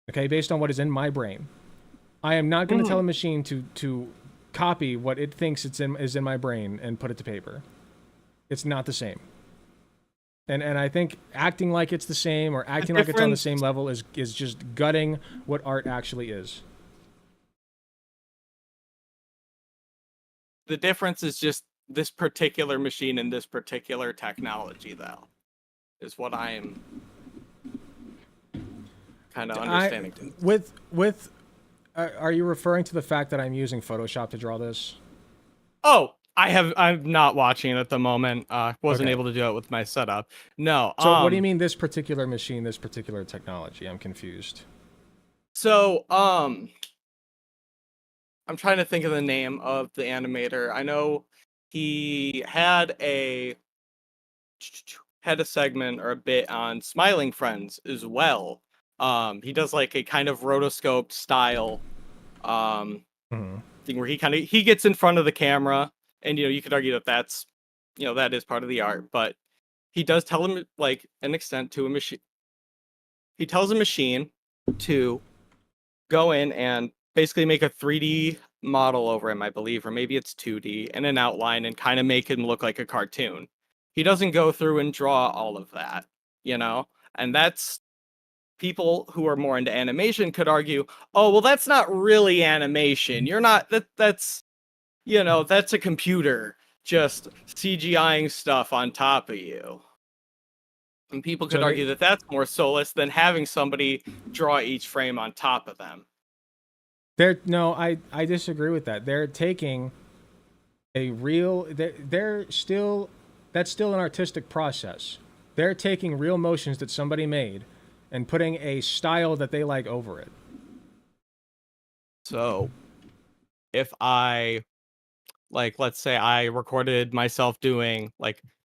Okay? Based on what is in my brain. I am not going to tell a machine to copy what it thinks is in my brain and put it to paper. It's not the same. And I think acting like it's the same or acting like it's on the difference- same level is just gutting what art actually is. The difference is just this particular machine and this particular technology, though, is what I am kind of understanding. Are you referring to the fact that I'm using Photoshop to draw this? Oh, I'm not watching it at the moment. Wasn't Okay. able to do it with my setup. No. So what do you mean this particular machine, this particular technology? I'm confused. So, I'm trying to think of the name of the animator. I know he had a segment or a bit on Smiling Friends as well. He does like a kind of rotoscoped style thing where he gets in front of the camera, and you could argue that that's that is part of the art, but he does tell him like an extent to a machine. He tells a machine to go in and basically make a 3D model over him, I believe, or maybe it's 2D, and an outline, and kind of make him look like a cartoon. He doesn't go through and draw all of that, and that's people who are more into animation could argue, oh, well, that's not really animation. You're not that's that's a computer just CGIing stuff on top of you. And people could argue that that's more soulless than having somebody draw each frame on top of them. I disagree with that. They're taking a real they're still that's still an artistic process. They're taking real motions that somebody made and putting a style that they like over it. So, if I let's say I recorded myself doing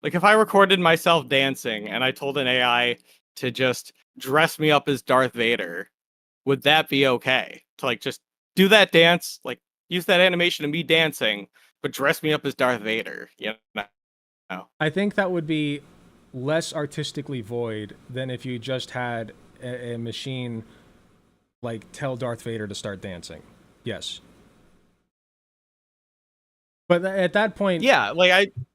if I recorded myself dancing and I told an AI to just dress me up as Darth Vader, would that be okay? To just do that dance, use that animation of me dancing, but dress me up as Darth Vader, I think that would be less artistically void than if you just had a machine tell Darth Vader to start dancing. Yes. But at that point, yeah,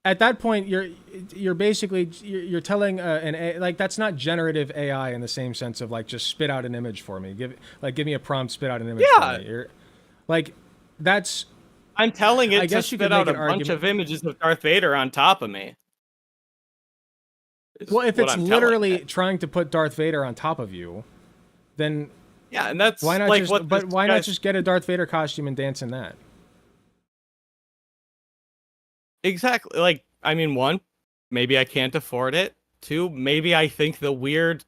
at that point you're basically you're telling that's not generative AI in the same sense of just spit out an image for me. Give me a prompt, spit out an image for me. That's I'm telling it I to guess you could spit out a make an bunch of images of Darth Vader on top of me. Well, if it's literally trying to put Darth Vader on top of you, then yeah, and that's why not just get a Darth Vader costume and dance in that? Exactly. One, maybe I can't afford it. Two, maybe I think the weird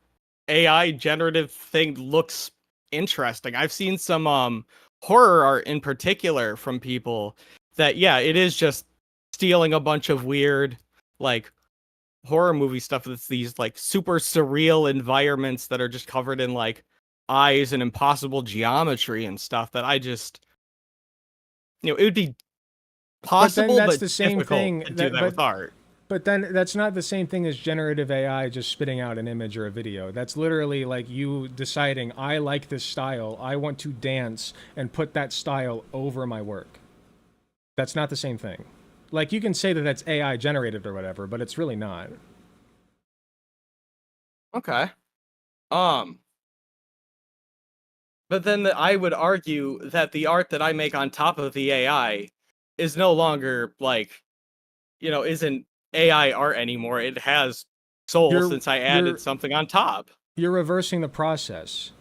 AI generative thing looks interesting. I've seen some horror art in particular from people that, yeah, it is just stealing a bunch of weird horror movie stuff that's these super surreal environments that are just covered in eyes and impossible geometry and stuff that I just it would be possible, but that's but the same difficult thing to do that with art. But then that's not the same thing as generative AI just spitting out an image or a video. That's literally you deciding, I like this style, I want to dance and put that style over my work. That's not the same thing. You can say that that's AI generated or whatever, but it's really not. Okay. But then I would argue that the art that I make on top of the AI is no longer isn't AI art anymore. It has soul since I added something on top. You're reversing the process.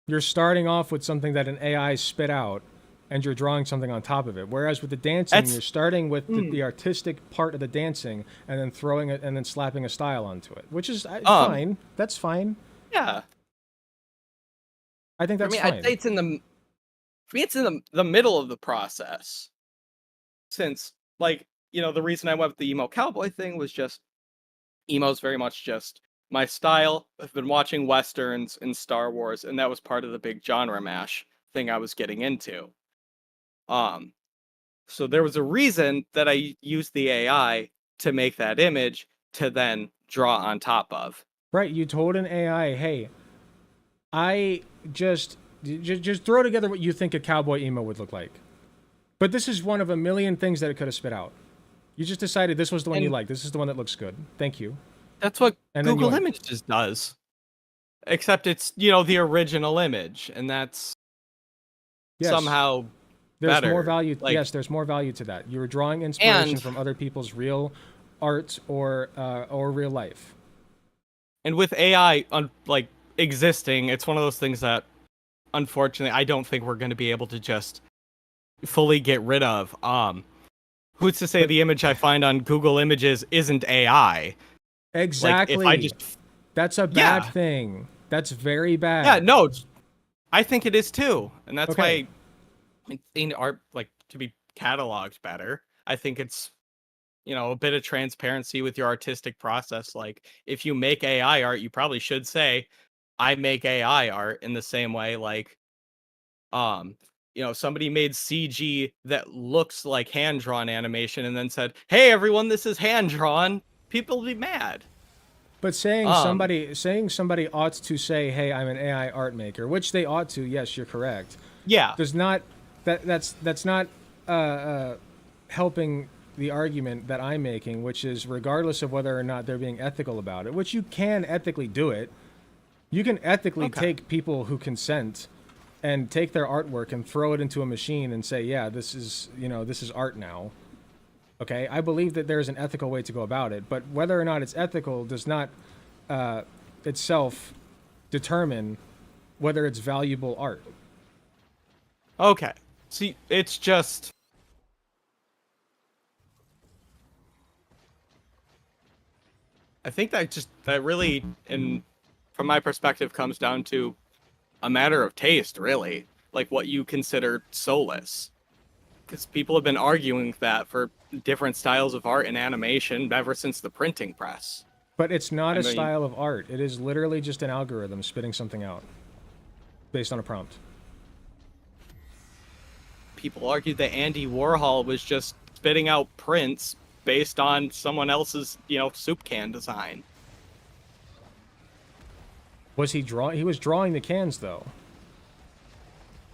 You're starting off with something that an AI spit out, and you're drawing something on top of it. Whereas with the dancing, you're starting with the artistic part of the dancing, and then throwing it, and then slapping a style onto it, which is fine. That's fine. Yeah, I think that's fine. I'd say it's in the. For me, it's in the middle of the process. Since the reason I went with the emo cowboy thing was just emo's very much just my style. I've been watching westerns and Star Wars, and that was part of the big genre mash thing I was getting into. So there was a reason that I used the AI to make that image to then draw on top of. Right, you told an AI, hey, I just throw together what you think a cowboy emo would look like. But this is one of a million things that it could have spit out. You just decided this was the one you And- like. This is the one that looks good. Thank you. That's what And then you Google went- Images does. Except it's, you know, the original image, and that's Yes. somehow There's better. more value. Like- Yes, there's more value to that. You're drawing inspiration And- from other people's real art or real life. And with AI like existing, it's one of those things that unfortunately I don't think we're going to be able to just fully get rid of. Who's to say the image I find on Google Images isn't AI? Exactly. Like, if I just That's a bad Yeah. thing. That's very bad. Yeah, no, I think it is too, and that's Okay. why in art, like, to be cataloged better, I think it's, you know, a bit of transparency with your artistic process. Like, if you make AI art, you probably should say, "I make AI art," in the same way, like, you know, somebody made CG that looks like hand drawn animation, and then said, "Hey, everyone, this is hand drawn." People would be mad. But saying Um, somebody ought to say, "Hey, I'm an AI art maker," which they ought to. Yes, you're correct. Yeah, Does not that's not helping the argument that I'm making, which is regardless of whether or not they're being ethical about it, which you can ethically do it. You can ethically Okay. take people who consent and take their artwork and throw it into a machine and say, "Yeah, this is art now." Okay, I believe that there is an ethical way to go about it, but whether or not it's ethical does not itself determine whether it's valuable art. okay. See, it's just, I think that really, and from my perspective, comes down to a matter of taste, really, like what you consider soulless. Because people have been arguing that for different styles of art and animation ever since the printing press. But it's not I a mean- style of art. It is literally just an algorithm spitting something out based on a prompt. People argued that Andy Warhol was just spitting out prints based on someone else's, you know, soup can design. Was he drawing? He was drawing the cans, though.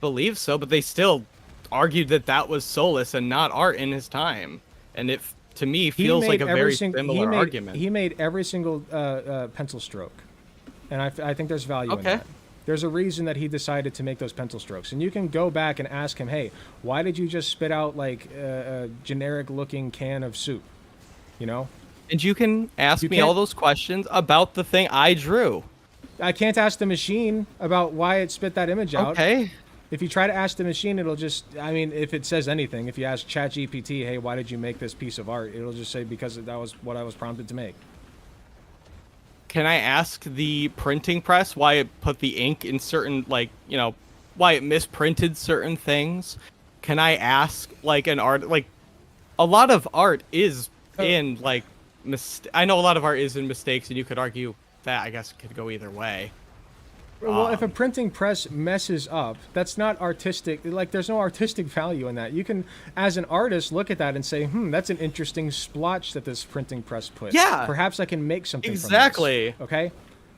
Believe so, but they still argued that that was soulless and not art in his time. And it, to me, feels like a very similar argument. He made every single pencil stroke, and I think there's value in Okay. that. There's a reason that he decided to make those pencil strokes, and you can go back and ask him, "Hey, why did you just spit out like a generic-looking can of soup?" You know, And you can ask You me can't- all those questions about the thing I drew. I can't ask the machine about why it spit that image out. Okay. If you try to ask the machine, it'll just, I mean, if it says anything, if you ask ChatGPT, "Hey, why did you make this piece of art?" It'll just say, "Because that was what I was prompted to make." Can I ask the printing press why it put the ink in certain, like, you know, why it misprinted certain things? Can I ask, like, an art, like, a lot of art is in, like, I know a lot of art is in mistakes, and you could argue that, I guess, could go either way. Well, if a printing press messes up, that's not artistic. Like, there's no artistic value in that. You can, as an artist, look at that and say, that's an interesting splotch that this printing press put. Yeah. Perhaps I can make something Exactly. from this. Okay?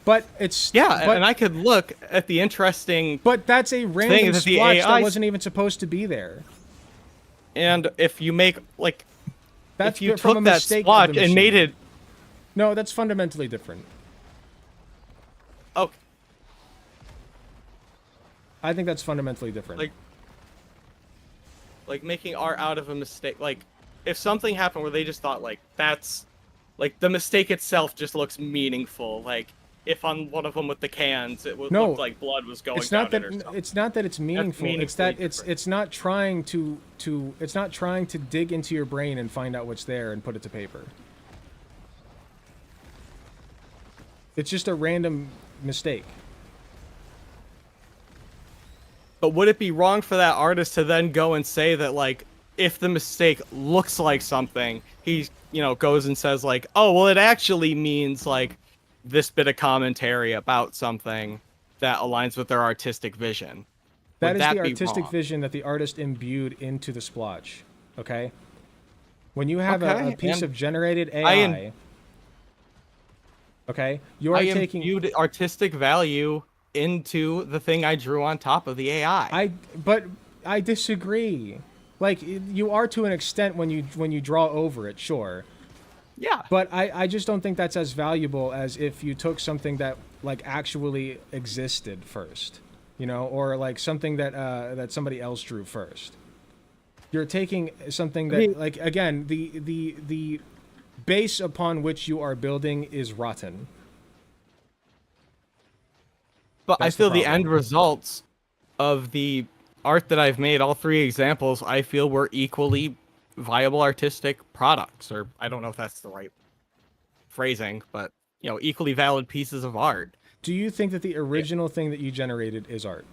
But it's... Yeah, but, and I could look at the interesting, But that's a random that the splotch that AI wasn't even supposed to be there. and if you make, like, That's if you from a took that mistake of splotch the and made machine. it, No, that's fundamentally different. oh, I think that's fundamentally different. like making art out of a mistake, like, if something happened where they just thought, like, that's, like, the mistake itself just looks meaningful, like, if on one of them with the cans it would No, look like blood was going it's not down that it or something. it's not that it's meaningful. It's that meaningfully it's not trying to it's not trying to dig into your brain and find out what's there and put it to paper. It's just a random mistake. But would it be wrong for that artist to then go and say that, like, if the mistake looks like something, he, you know, goes and says, like, oh, well, it actually means, like, this bit of commentary about something that aligns with their artistic vision? That Would is that the be artistic wrong? vision that the artist imbued into the splotch. Okay? When you have a Okay, piece and of generated AI, okay, you are I taking imbued artistic value into the thing I drew on top of the AI. but I disagree. Like you are to an extent when you draw over it, sure. Yeah. But I just don't think that's as valuable as if you took something that like actually existed first, you know, or like something that that somebody else drew first. You're taking something that, I mean, like, again, the base upon which you are building is rotten. but I That's feel the the problem. end results of the art that I've made, all three examples, I feel were equally viable artistic products, or I don't know if that's the right phrasing, but equally valid pieces of art. Do you think that the Yeah. original thing that you generated is art?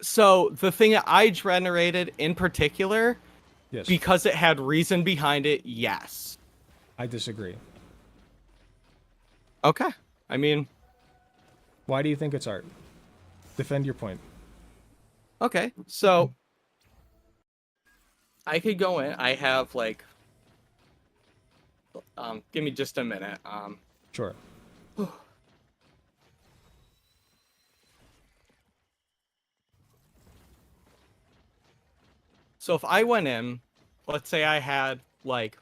So the thing that I generated in particular, Yes. because it had reason behind it, yes. I disagree. Okay. I mean, Why do you think it's art? Defend your point. okay. So I could go in. I have like, give me just a minute. Sure. So if I went in, let's say I had like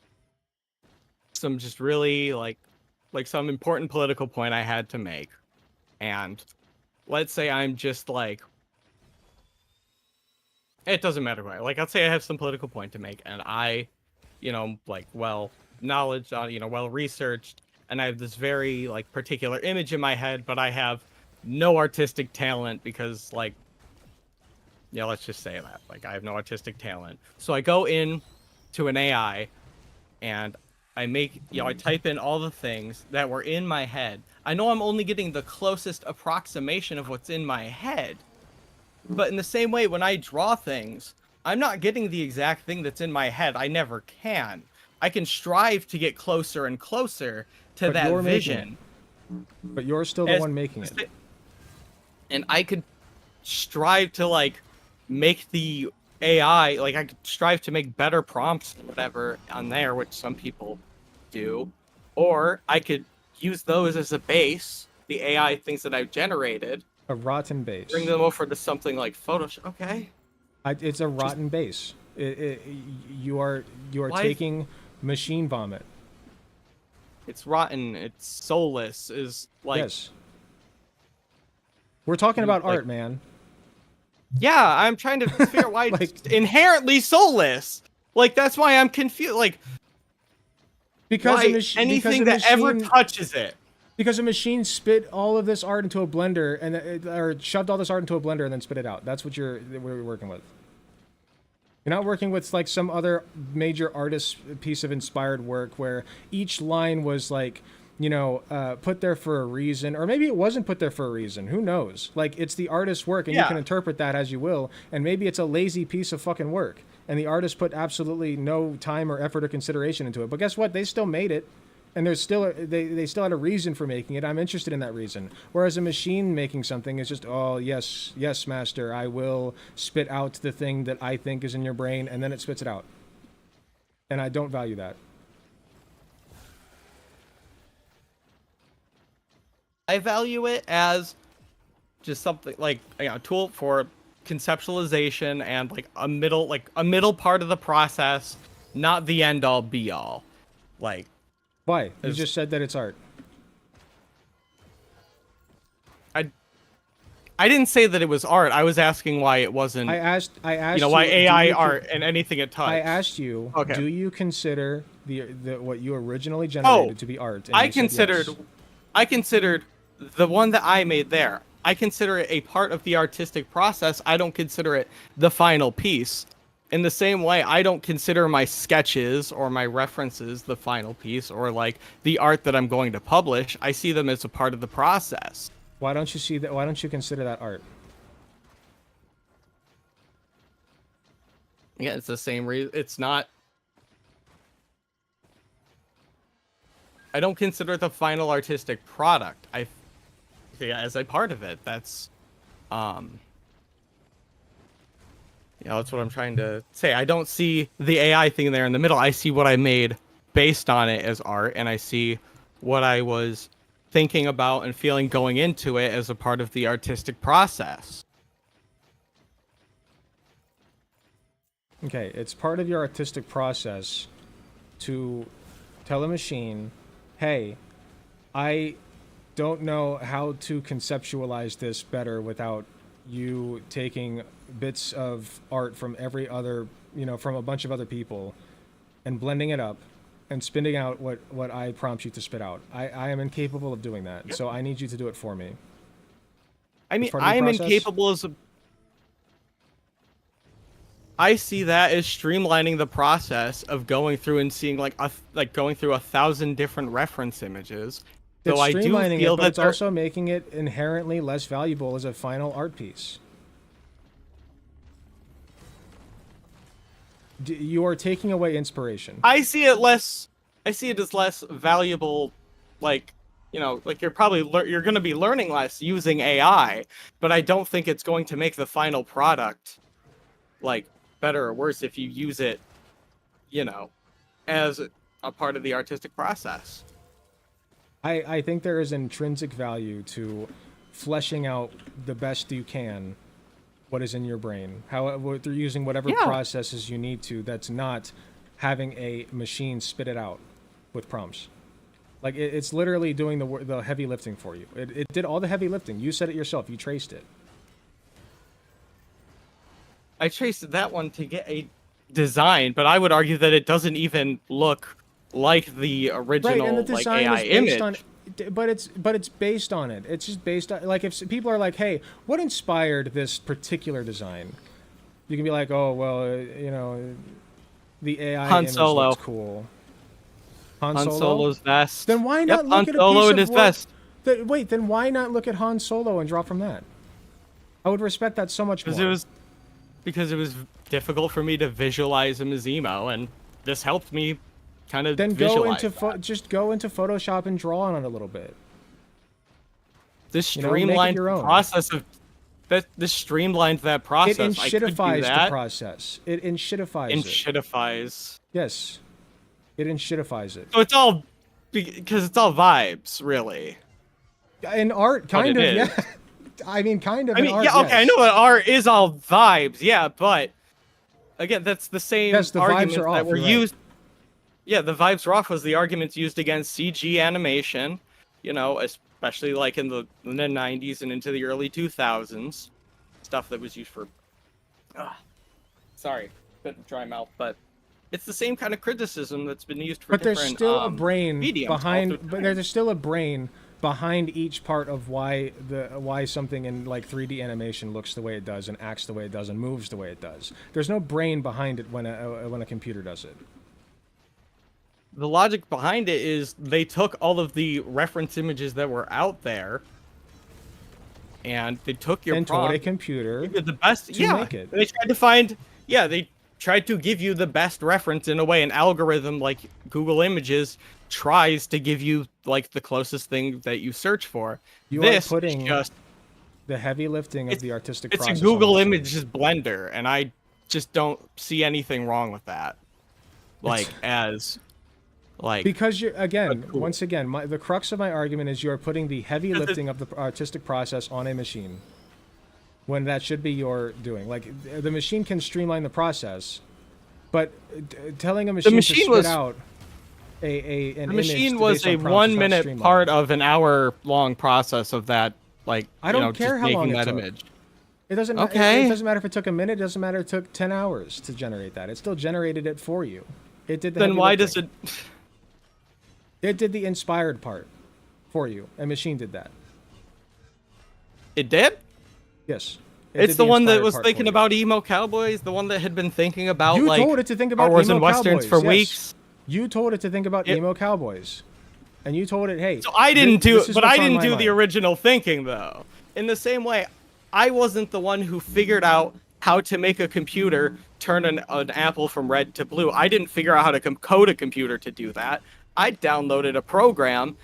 some just really like some important political point I had to make, and let's say I'm just like, it doesn't matter what. Like, let's say I have some political point to make, and I, like well knowledge on, well researched, and I have this very like particular image in my head, but I have no artistic talent because like, yeah, let's just say that. Like, I have no artistic talent. So I go in to an AI and I make, I type in all the things that were in my head. I know I'm only getting the closest approximation of what's in my head. But in the same way, when I draw things, I'm not getting the exact thing that's in my head. I never can. I can strive to get closer and closer to But that you're making vision. But you're still the one making it. And I could strive to like make the AI, like I could strive to make better prompts or whatever on there, which some people do, or I could use those as a base, the AI things that I've generated, A rotten base. bring them over to something like Photoshop. Okay. It's a rotten base. You are Why- taking machine vomit. It's rotten. It's soulless. Is like, Yes. We're talking about like- art, man. yeah, I'm trying to figure out why Like- it's inherently soulless. Like, that's why I'm confused. Like, Because why a machine, anything that ever touches it. because a machine spit all of this art into a blender or shoved all this art into a blender and then spit it out. That's what we're working with. You're not working with like some other major artist piece of inspired work where each line was like, put there for a reason, or maybe it wasn't put there for a reason. Who knows? Like, it's the artist's work, and you Yeah. can interpret that as you will. And maybe it's a lazy piece of fucking work, and the artist put absolutely no time or effort or consideration into it. But guess what? They still made it, and there's still they still had a reason for making it. I'm interested in that reason. Whereas a machine making something is just, oh yes, yes, master, I will spit out the thing that I think is in your brain, and then it spits it out. And I don't value that. I value it as just something like a tool for conceptualization and like a middle part of the process, not the end all be all. Like, Why? You It's- just said that it's art. I didn't say that it was art. I was asking why it wasn't. I asked why you, AI do you art and anything it touched. I asked you, Okay. do you consider the what you originally generated to be art? And I you said considered, yes. I considered the one that I made there. I consider it a part of the artistic process. I don't consider it the final piece. In the same way, I don't consider my sketches or my references the final piece or like the art that I'm going to publish. I see them as a part of the process. Why don't you see that? Why don't you consider that art? Yeah, it's the same reason. It's not. I don't consider it the final artistic product. I see it as a part of it. That's, that's what I'm trying to say. I don't see the AI thing there in the middle. I see what I made based on it as art, and I see what I was thinking about and feeling going into it as a part of the artistic process. Okay, it's part of your artistic process to tell a machine, hey, I don't know how to conceptualize this better without you taking bits of art from every other, from a bunch of other people and blending it up and spitting out what I prompt you to spit out. I am incapable of doing that, so I need you to do it for me. I mean, part of the I am process? incapable as a... I see that as streamlining the process of going through and seeing like going through 1,000 different reference images. It's So I do streamlining feel it, but that it's also making it inherently less valuable as a final art piece. You are taking away inspiration. I see it as less valuable, like, like you're probably you're going to be learning less using AI, but I don't think it's going to make the final product like better or worse if you use it, as a part of the artistic process. I think there is intrinsic value to fleshing out the best you can what is in your brain. How they're using whatever processes you need to. That's not having a machine spit it out with prompts. Like it's literally doing the heavy lifting for you. It did all the heavy lifting. You said it yourself. You traced it. I traced that one to get a design, but I would argue that it doesn't even look like the original right, and the design AI was based image. on but it's based on it. It's just based on, like, if people are like, hey, what inspired this particular design? You can be like, oh, well, the AI Han image Solo. looks cool. Han Solo's vest. Then why not look Han at a Solo piece in of his work? vest. Then why not look at Han Solo and draw from that? I would respect that so much more. Because it was difficult for me to visualize him as emo, and this helped me kind of then visualize just go into Photoshop and draw on it a little bit. This make it streamlined your own. process of that. This streamlined that process. It enshittifies the process. It enshittifies it. Enshittifies. Yes. It enshittifies it. So it's all because it's all vibes, really. In art, kind of, it yeah. I mean, kind of. I mean, in art, yeah, okay, yes. I know that art is all vibes, yeah, but again, that's the same Yes, the vibes arguments are off, that were you're right. used. Yeah, the vibes were off was the arguments used against CG animation, especially like in the 90s and into the early 2000s, stuff that was used for. Sorry, bit of dry mouth, but it's the same kind of criticism that's been used for But different. there's still a brain mediums behind. all through But there's still a brain behind each part of why something in like 3D animation looks the way it does and acts the way it does and moves the way it does. There's no brain behind it when a computer does it. The logic behind it is they took all of the reference images that were out there, and they took your and told a prompt, computer give you the best. to make it. They tried to find. Yeah, they tried to give you the best reference in a way. An algorithm like Google Images tries to give you like the closest thing that you search for. You this are putting is just the heavy lifting of the artistic it's process. a Google on the machine. Images blender, and I just don't see anything wrong with that. Because you're again, cool. once again, the crux of my argument is you're putting the heavy lifting of the artistic process on a machine, when that should be your doing. Like the machine can streamline the process, but telling a machine to spit out an the image machine was based a on prompts is not 1 minute streamlined. part of an hour long process of that. Like I don't care just how long making it that took. image. It doesn't. Okay. It doesn't matter if it took a minute. It doesn't matter if it took 10 hours to generate that. It still generated it for you. It did the Then heavy why lifting. does it? It did the inspired part for you. A machine did that. It did? Yes. It's the one that inspired was part thinking for you. about emo cowboys. The one that had been thinking about You like told it to think Star about Wars emo and westerns cowboys, for yes. weeks. You told it to think about emo cowboys, and you told it, "Hey." So I didn't do this it, is but what's I on didn't my do mind. the original thinking though. In the same way, I wasn't the one who figured out how to make a computer turn an apple from red to blue. I didn't figure out how to code a computer to do that. I downloaded a program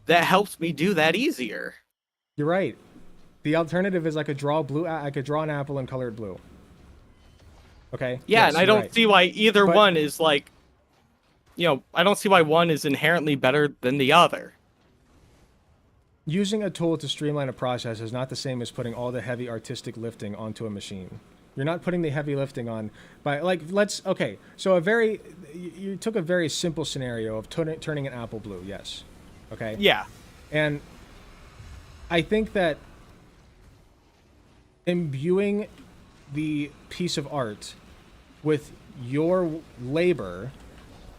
that helps me do that easier. You're right. The alternative is I could draw an apple and color it blue. Okay. Yeah, Yes, and I you're don't right. see why either But- one is like I don't see why one is inherently better than the other. Using a tool to streamline a process is not the same as putting all the heavy artistic lifting onto a machine. You're not putting the heavy lifting on by okay. So you took a very simple scenario of turning an apple blue. Yes. Okay. Yeah. And I think that imbuing the piece of art with your labor,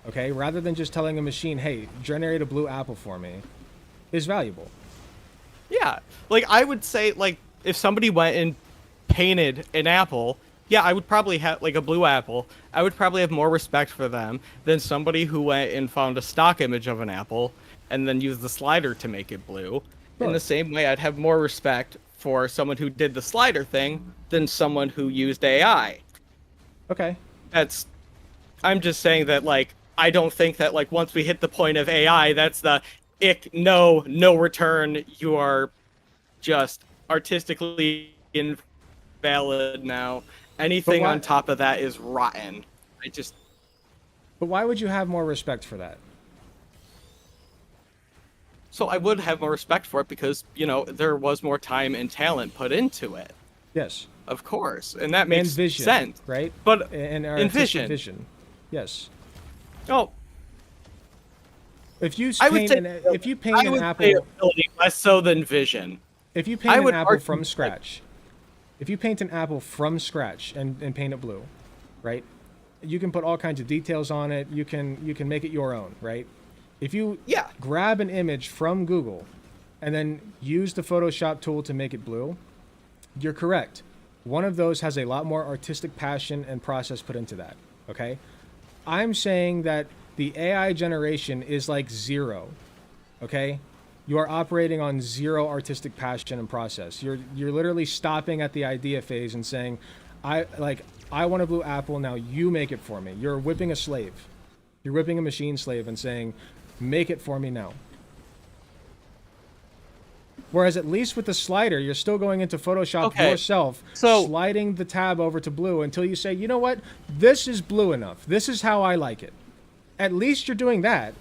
okay, rather than just telling a machine, hey, generate a blue apple for me, is valuable. Yeah. Like, I would say, like, if somebody went and painted an apple, yeah, I would probably have, like, a blue apple. I would probably have more respect for them than somebody who went and found a stock image of an apple and then used the slider to make it blue. Sure. In the same way, I'd have more respect for someone who did the slider thing than someone who used AI. Okay. I'm just saying that, like, I don't think that, like, once we hit the point of AI, that's the no return, you are just artistically invalid now. Anything on top of that is rotten. But why would you have more respect for that? So I would have more respect for it because, there was more time and talent put into it. Yes. Of course. And that makes vision, sense. Right? But and in vision. Yes. Oh, if you paint an apple, less so than vision. If you paint an apple from scratch, and paint it blue, right? You can put all kinds of details on it. You can make it your own, right? If you grab an image from Google and then use the Photoshop tool to make it blue, you're correct. One of those has a lot more artistic passion and process put into that, okay? I'm saying that the AI generation is like zero, okay? You are operating on zero artistic passion and process. You're literally stopping at the idea phase and saying, I want a blue apple, now you make it for me. You're whipping a slave. You're whipping a machine slave and saying, make it for me now. Whereas at least with the slider, you're still going into Photoshop yourself, sliding the tab over to blue until you say, you know what? This is blue enough. This is how I like it. At least you're doing that.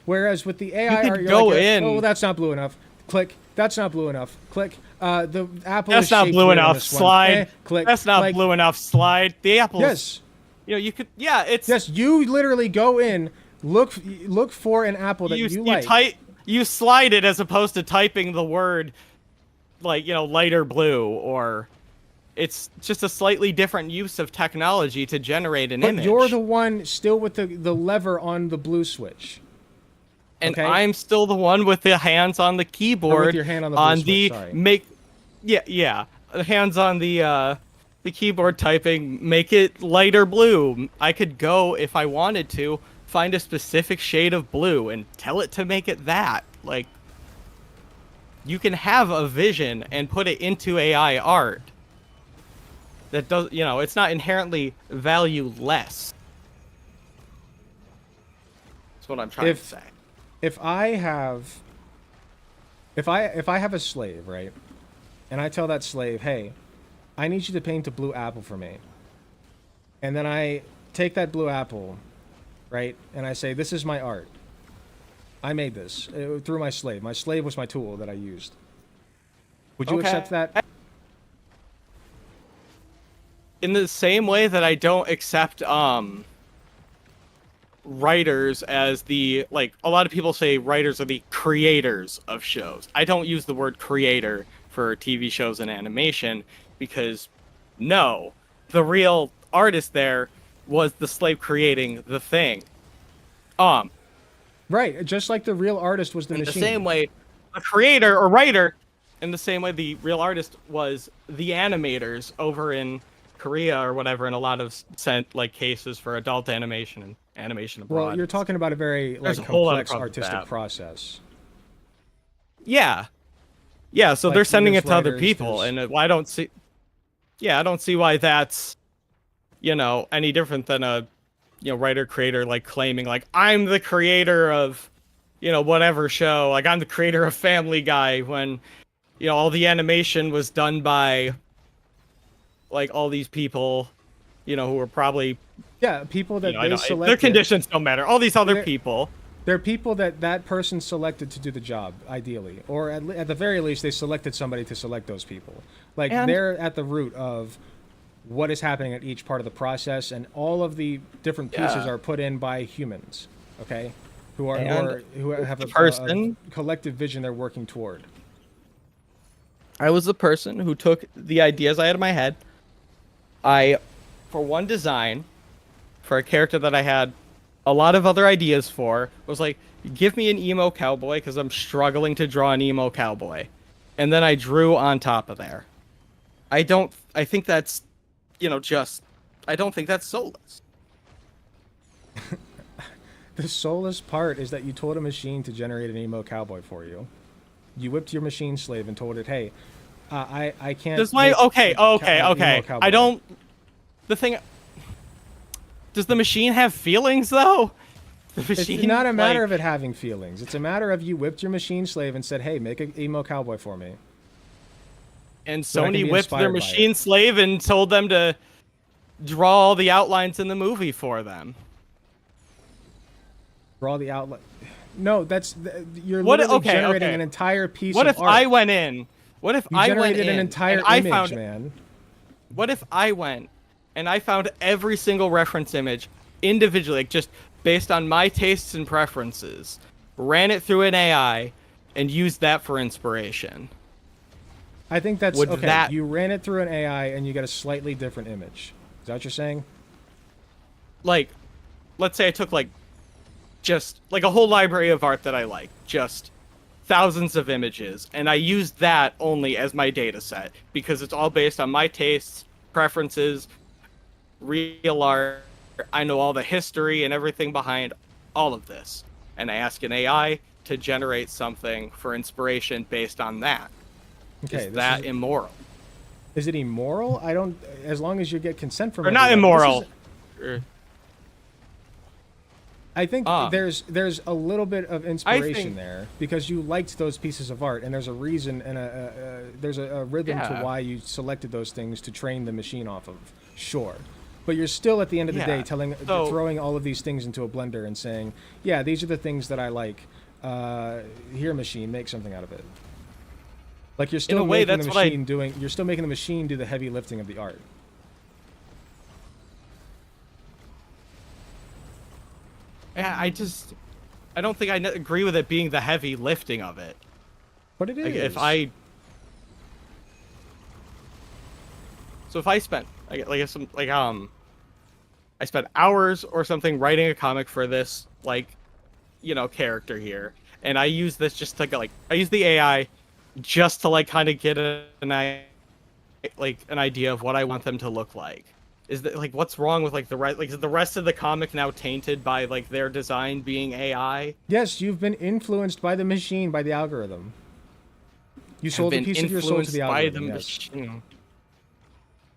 Whereas with the AI, you could go in. Oh, that's not blue enough. Click. That's not blue enough. Click. The apple that's is not blue enough. Slide. Click. That's not blue enough. Slide. The apple. Yes. You could. Yeah. It's. Yes. You literally go in, look for an apple that you like. You slide it as opposed to typing the word, lighter blue, or it's just a slightly different use of technology to generate an image. But you're the one still with the lever on the blue switch. And okay? I'm still the one with the hands on the keyboard. Or with your hand on the blue switch, sorry. The hands on the keyboard typing, make it lighter blue. I could go, if I wanted to, find a specific shade of blue and tell it to make it that. Like, you can have a vision and put it into AI art that does, it's not inherently valueless. That's what I'm trying to say. If I have a slave, right, and I tell that slave, hey, I need you to paint a blue apple for me, and then I take that blue apple, right, and I say, this is my art. I made this through my slave. My slave was my tool that I used. Would you accept that? In the same way that I don't accept writers as a lot of people say writers are the creators of shows. I don't use the word creator for TV shows and animation because no, the real artist there was the slave creating the thing. Right, just like the real artist was the machine. In the same way, a creator or writer, in the same way the real artist was the animators over in Korea or whatever in a lot of cases for adult animation and animation abroad. Well, you're talking about a very complex artistic process. Yeah. So they're sending it to other people, and I don't see why that's any different than a writer creator claiming I'm the creator of whatever show, I'm the creator of Family Guy, when all the animation was done by all these people who were probably Yeah, people that I they know, selected. their conditions don't matter. All these other They're- people. They're people that that person selected to do the job, ideally, or at the very least, they selected somebody to select those people. Like And- they're at the root of what is happening at each part of the process, and all of the different pieces Yeah. are put in by humans. Okay, who And who have the person- a collective vision they're working toward. I was the person who took the ideas I had in my head. For one design, for a character that I had a lot of other ideas for, was like, give me an emo cowboy because I'm struggling to draw an emo cowboy. And then I drew on top of there. I think that's, I don't think that's soulless. The soulless part is that you told a machine to generate an emo cowboy for you. You whipped your machine slave and told it, "Hey, I can't." Does my make okay. emo I cowboy." don't. The thing. Does the machine have feelings though? The It's machine, not a matter like- of it having feelings. It's a matter of you whipped your machine slave and said, "Hey, make an emo cowboy for me." And so I can Sony be whipped their inspired by machine slave and told them to draw all the outlines in the movie for them. Draw the outlet. No, you're What- literally okay, generating okay. an entire piece What of if art. I went in? What if You I went generated in an entire and I image, found? man. What if I went and I found every single reference image individually, like just based on my tastes and preferences, ran it through an AI, and used that for inspiration? I think that's Would okay. that- You ran it through an AI and you got a slightly different image. Is that what you're saying? Like, let's say I took just like a whole library of art that I like, just thousands of images, and I used that only as my data set because it's all based on my tastes, preferences, real art. I know all the history and everything behind all of this, and I ask an AI to generate something for inspiration based on that. Okay. Is that immoral? Is it immoral? I don't. As long as you get consent from. Or not everyone. This immoral? is- I think there's a little bit of inspiration there because you liked those pieces of art, and there's a reason and there's a rhythm to Yeah. why you selected those things to train the machine off of. Sure, but you're still at the end of the day throwing all of these things into a blender and saying, yeah, these are the things that I like. Here, machine, make something out of it. Like you're still In a way, making the that's what I- machine doing. You're still making the machine do the heavy lifting of the art. Yeah, I don't think I agree with it being the heavy lifting of it. But it is. Like, so if I spent I spent hours or something writing a comic for this character here, and I use this just to I use the AI just to kind of get an idea of what I want them to look like. Is that what's wrong with the rest? Is the rest of the comic now tainted by their design being AI? Yes, you've been influenced by the machine, by the algorithm. You sold a piece of your soul to the algorithm. Yes.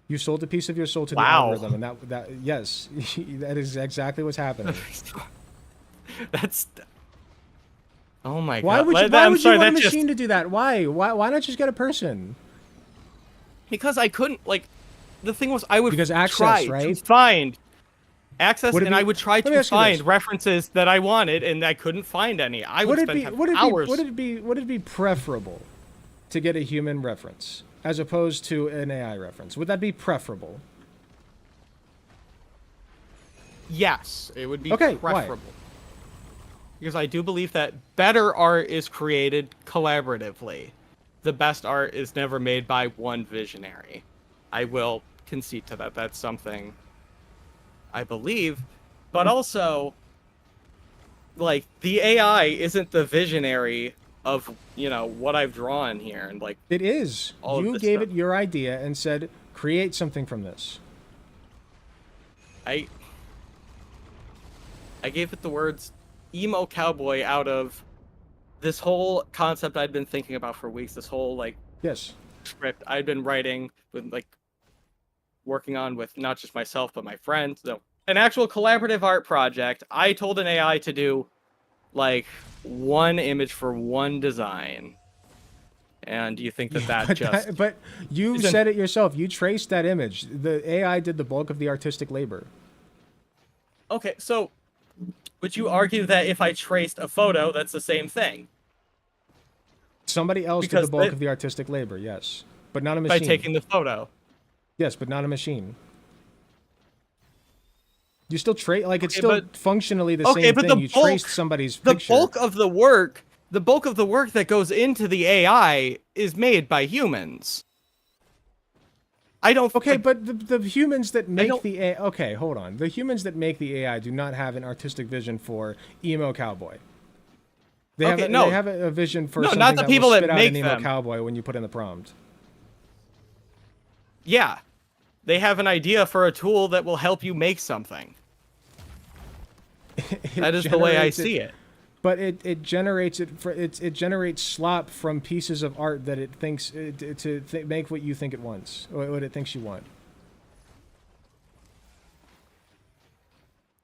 You sold a piece of your soul to the Wow. algorithm, and that yes, that is exactly what's happening. That's. Oh my Why god! would you? I'm Why would you sorry, want a that machine to do that? Why? Why not just get a person? Because I couldn't the thing was I would Because access, try right? to find access, Would it and be- I would try let me to ask you this. find references that I wanted, and I couldn't find any. I would spend hours. Would it be preferable to get a human reference as opposed to an AI reference? Would that be preferable? Yes, it would be Okay, why? preferable. Because I do believe that better art is created collaboratively. The best art is never made by one visionary. I will concede to that. That's something I believe. But also, the AI isn't the visionary of, what I've drawn here. And, It is. all of You this gave stuff. it your idea and said, create something from this. I gave it the words emo cowboy out of this whole concept I'd been thinking about for weeks. This whole Yes. script I'd been writing with working on with not just myself but my friends. So an actual collaborative art project. I told an AI to do one image for one design. And do you think that But you isn't- said it yourself. You traced that image. The AI did the bulk of the artistic labor. Okay, so would you argue that if I traced a photo, that's the same thing? Somebody else did the Because bulk of the artistic labor, yes, but not a by machine. taking the photo. Yes, but not a machine. You still trace, like, it's Okay, still but- functionally the Okay, same but thing. the You bulk- traced somebody's The picture. bulk of the work that goes into the AI is made by humans. I don't. Okay, like, but the humans that make don't- the AI... Okay, hold on. The humans that make the AI do not have an artistic vision for emo cowboy. They Okay, have no. they have a vision for No, something not the that people will that spit out make an emo them. cowboy when you put in the prompt. Yeah, they have an idea for a tool that will help you make something. That is the way I see it. But it generates it generates slop from pieces of art that it thinks make what you think it wants, or what it thinks you want.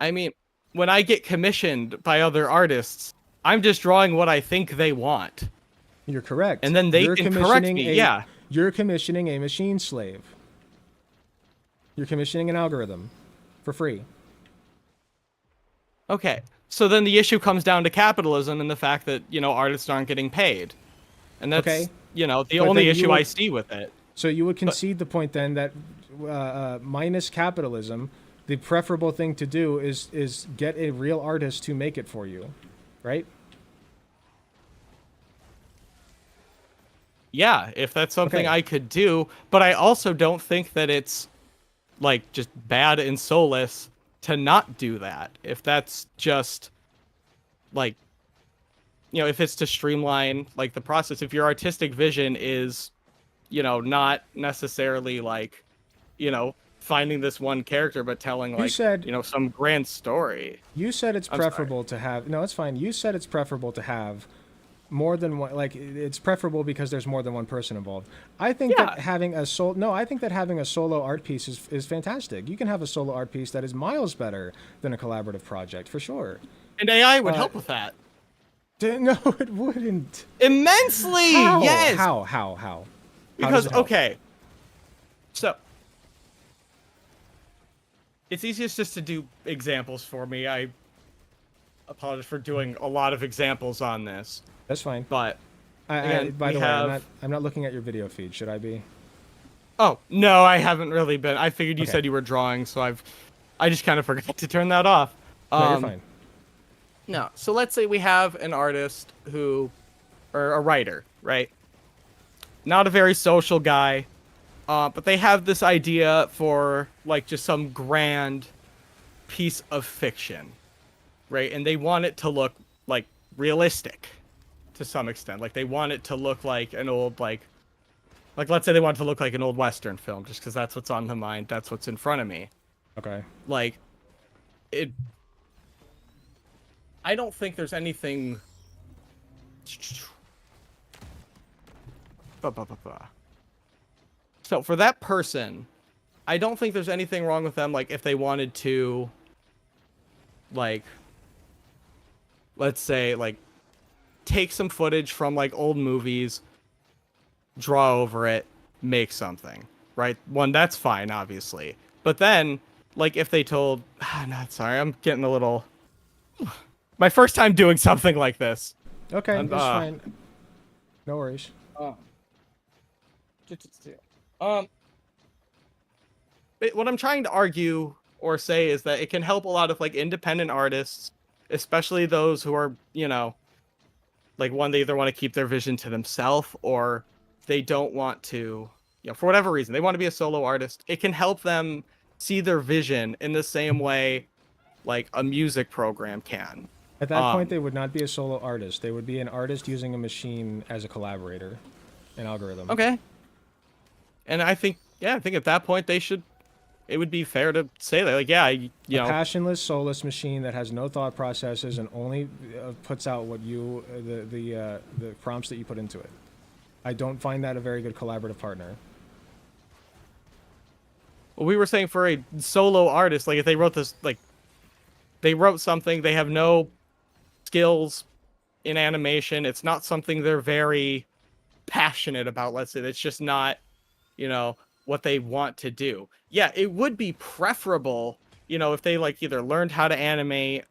I mean, when I get commissioned by other artists, I'm just drawing what I think they want. You're correct. And then they You're can correct commissioning me, yeah. You're commissioning a machine slave. You're commissioning an algorithm for free. Okay, so then the issue comes down to capitalism and the fact that, artists aren't getting paid. And that's, Okay. the But only then you issue would- I see with it. So you would concede the point then that minus capitalism, the preferable thing to do is get a real artist to make it for you, right? Yeah, if that's something Okay. I could do, but I also don't think that it's like just bad and soulless to not do that. If that's just like if it's to streamline like the process, if your artistic vision is not necessarily like finding this one character but telling You like said- some grand story. You said it's I'm sorry. preferable to have... No, it's fine. You said it's preferable to have more than one... Like, it's preferable because there's more than one person involved. I think that Yeah. having a solo... No, I think that having a solo art piece is fantastic. You can have a solo art piece that is miles better than a collaborative project, for sure. And AI would help with that. No, it wouldn't. Immensely. How? Yes. How? How does Because it help? okay, so it's easiest just to do examples for me. I apologize for doing a lot of examples on this, That's fine. but By we the way, have- I'm not looking at your video feed. Should I be? oh no, I haven't really been. I figured you Okay. said you were drawing, so I just kind of forgot to turn that off. No, you're fine. No, so let's say we have an artist or a writer, right? Not a very social guy, but they have this idea for like just some grand piece of fiction, right? And they want it to look like realistic to some extent. Like they want it to look like an old like let's say they want it to look like an old Western film, just because that's what's on the mind, that's what's in front of me. Okay. Like it. I don't think there's anything. So for that person, I don't think there's anything wrong with them. Like if they wanted to, like, let's say, like, take some footage from like old movies, draw over it, make something, right? One, that's fine, obviously. But then, like, if they told, no, sorry, I'm getting a little. My first time doing something like this. Okay, And, that's fine. No worries. What I'm trying to argue or say is that it can help a lot of like independent artists, especially those who are, like one, they either want to keep their vision to themselves or they don't want to, for whatever reason, they want to be a solo artist. It can help them see their vision in the same way like a music program can. At that point, they would not be a solo artist. They would be an artist using a machine as a collaborator, an algorithm. Okay. And I think at that point it would be fair to say that, like, yeah, A passionless, soulless machine that has no thought processes and only puts out what you the prompts that you put into it. I don't find that a very good collaborative partner. Well, we were saying for a solo artist, like if they wrote this, like they wrote something, they have no skills in animation. It's not something they're very passionate about. Let's say it's just not, what they want to do. Yeah, it would be preferable if they like either learned how to animate,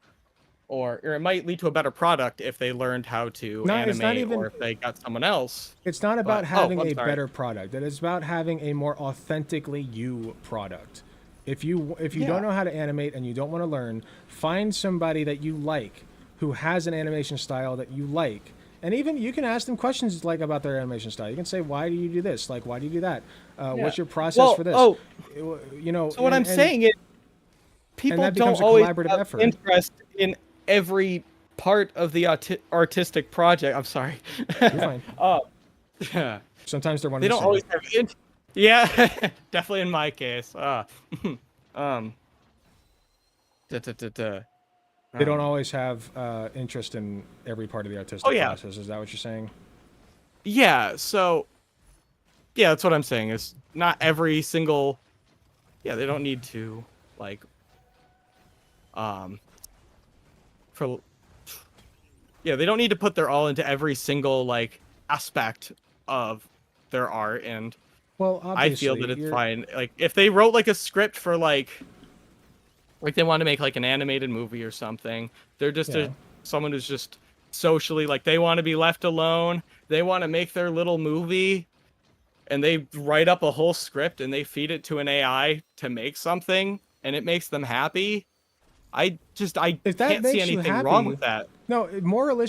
or it might lead to a better product if they learned how to No, animate, it's not even, or if they got someone else. it's not about But having I'm a sorry. better product. It is about having a more authentically you product. If you Yeah. don't know how to animate and you don't want to learn, find somebody that you like who has an animation style that you like. And even you can ask them questions like about their animation style. You can say, "Why do you do this? Like, why do you do that? What's your process Well, for this?" oh, You know. so what I'm saying is, people that don't becomes a always collaborative have effort. interest in every part of the artistic project. I'm sorry. You're fine. Yeah. Sometimes they're one They and the don't same. always have Yeah, definitely in my case. Um. Da, da, da, da. They don't always have interest in every part of the artistic yeah. process. Is that what you're saying? Yeah. So. Yeah, that's what I'm saying. Is not every single. Yeah, they don't need to like. For. Yeah, they don't need to put their all into every single like aspect of their art, and Well, I feel obviously, that it's fine. Like if they wrote like a script for like they want to make like an animated movie or something, they're just Yeah. someone who's just socially like they want to be left alone. They want to make their little movie, and they write up a whole script and they feed it to an AI to make something, and it makes them happy. I If that can't see makes you anything wrong happy, with that. no, morally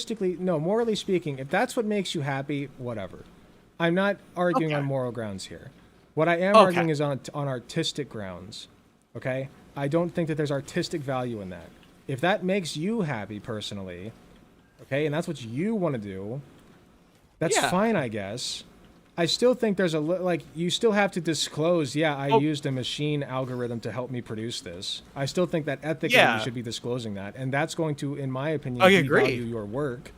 speaking, if that's what makes you happy, whatever. I'm not arguing Okay. on moral grounds here. What I am Okay. arguing is on artistic grounds. Okay? I don't think that there's artistic value in that. If that makes you happy personally, okay, and that's what you want to do, that's Yeah. fine, I guess. I still think there's like you still have to disclose. Yeah, I used a machine algorithm to help me produce this. I still think that ethically Yeah. you should be disclosing that, and that's going to, in my opinion, I agree. devalue your work.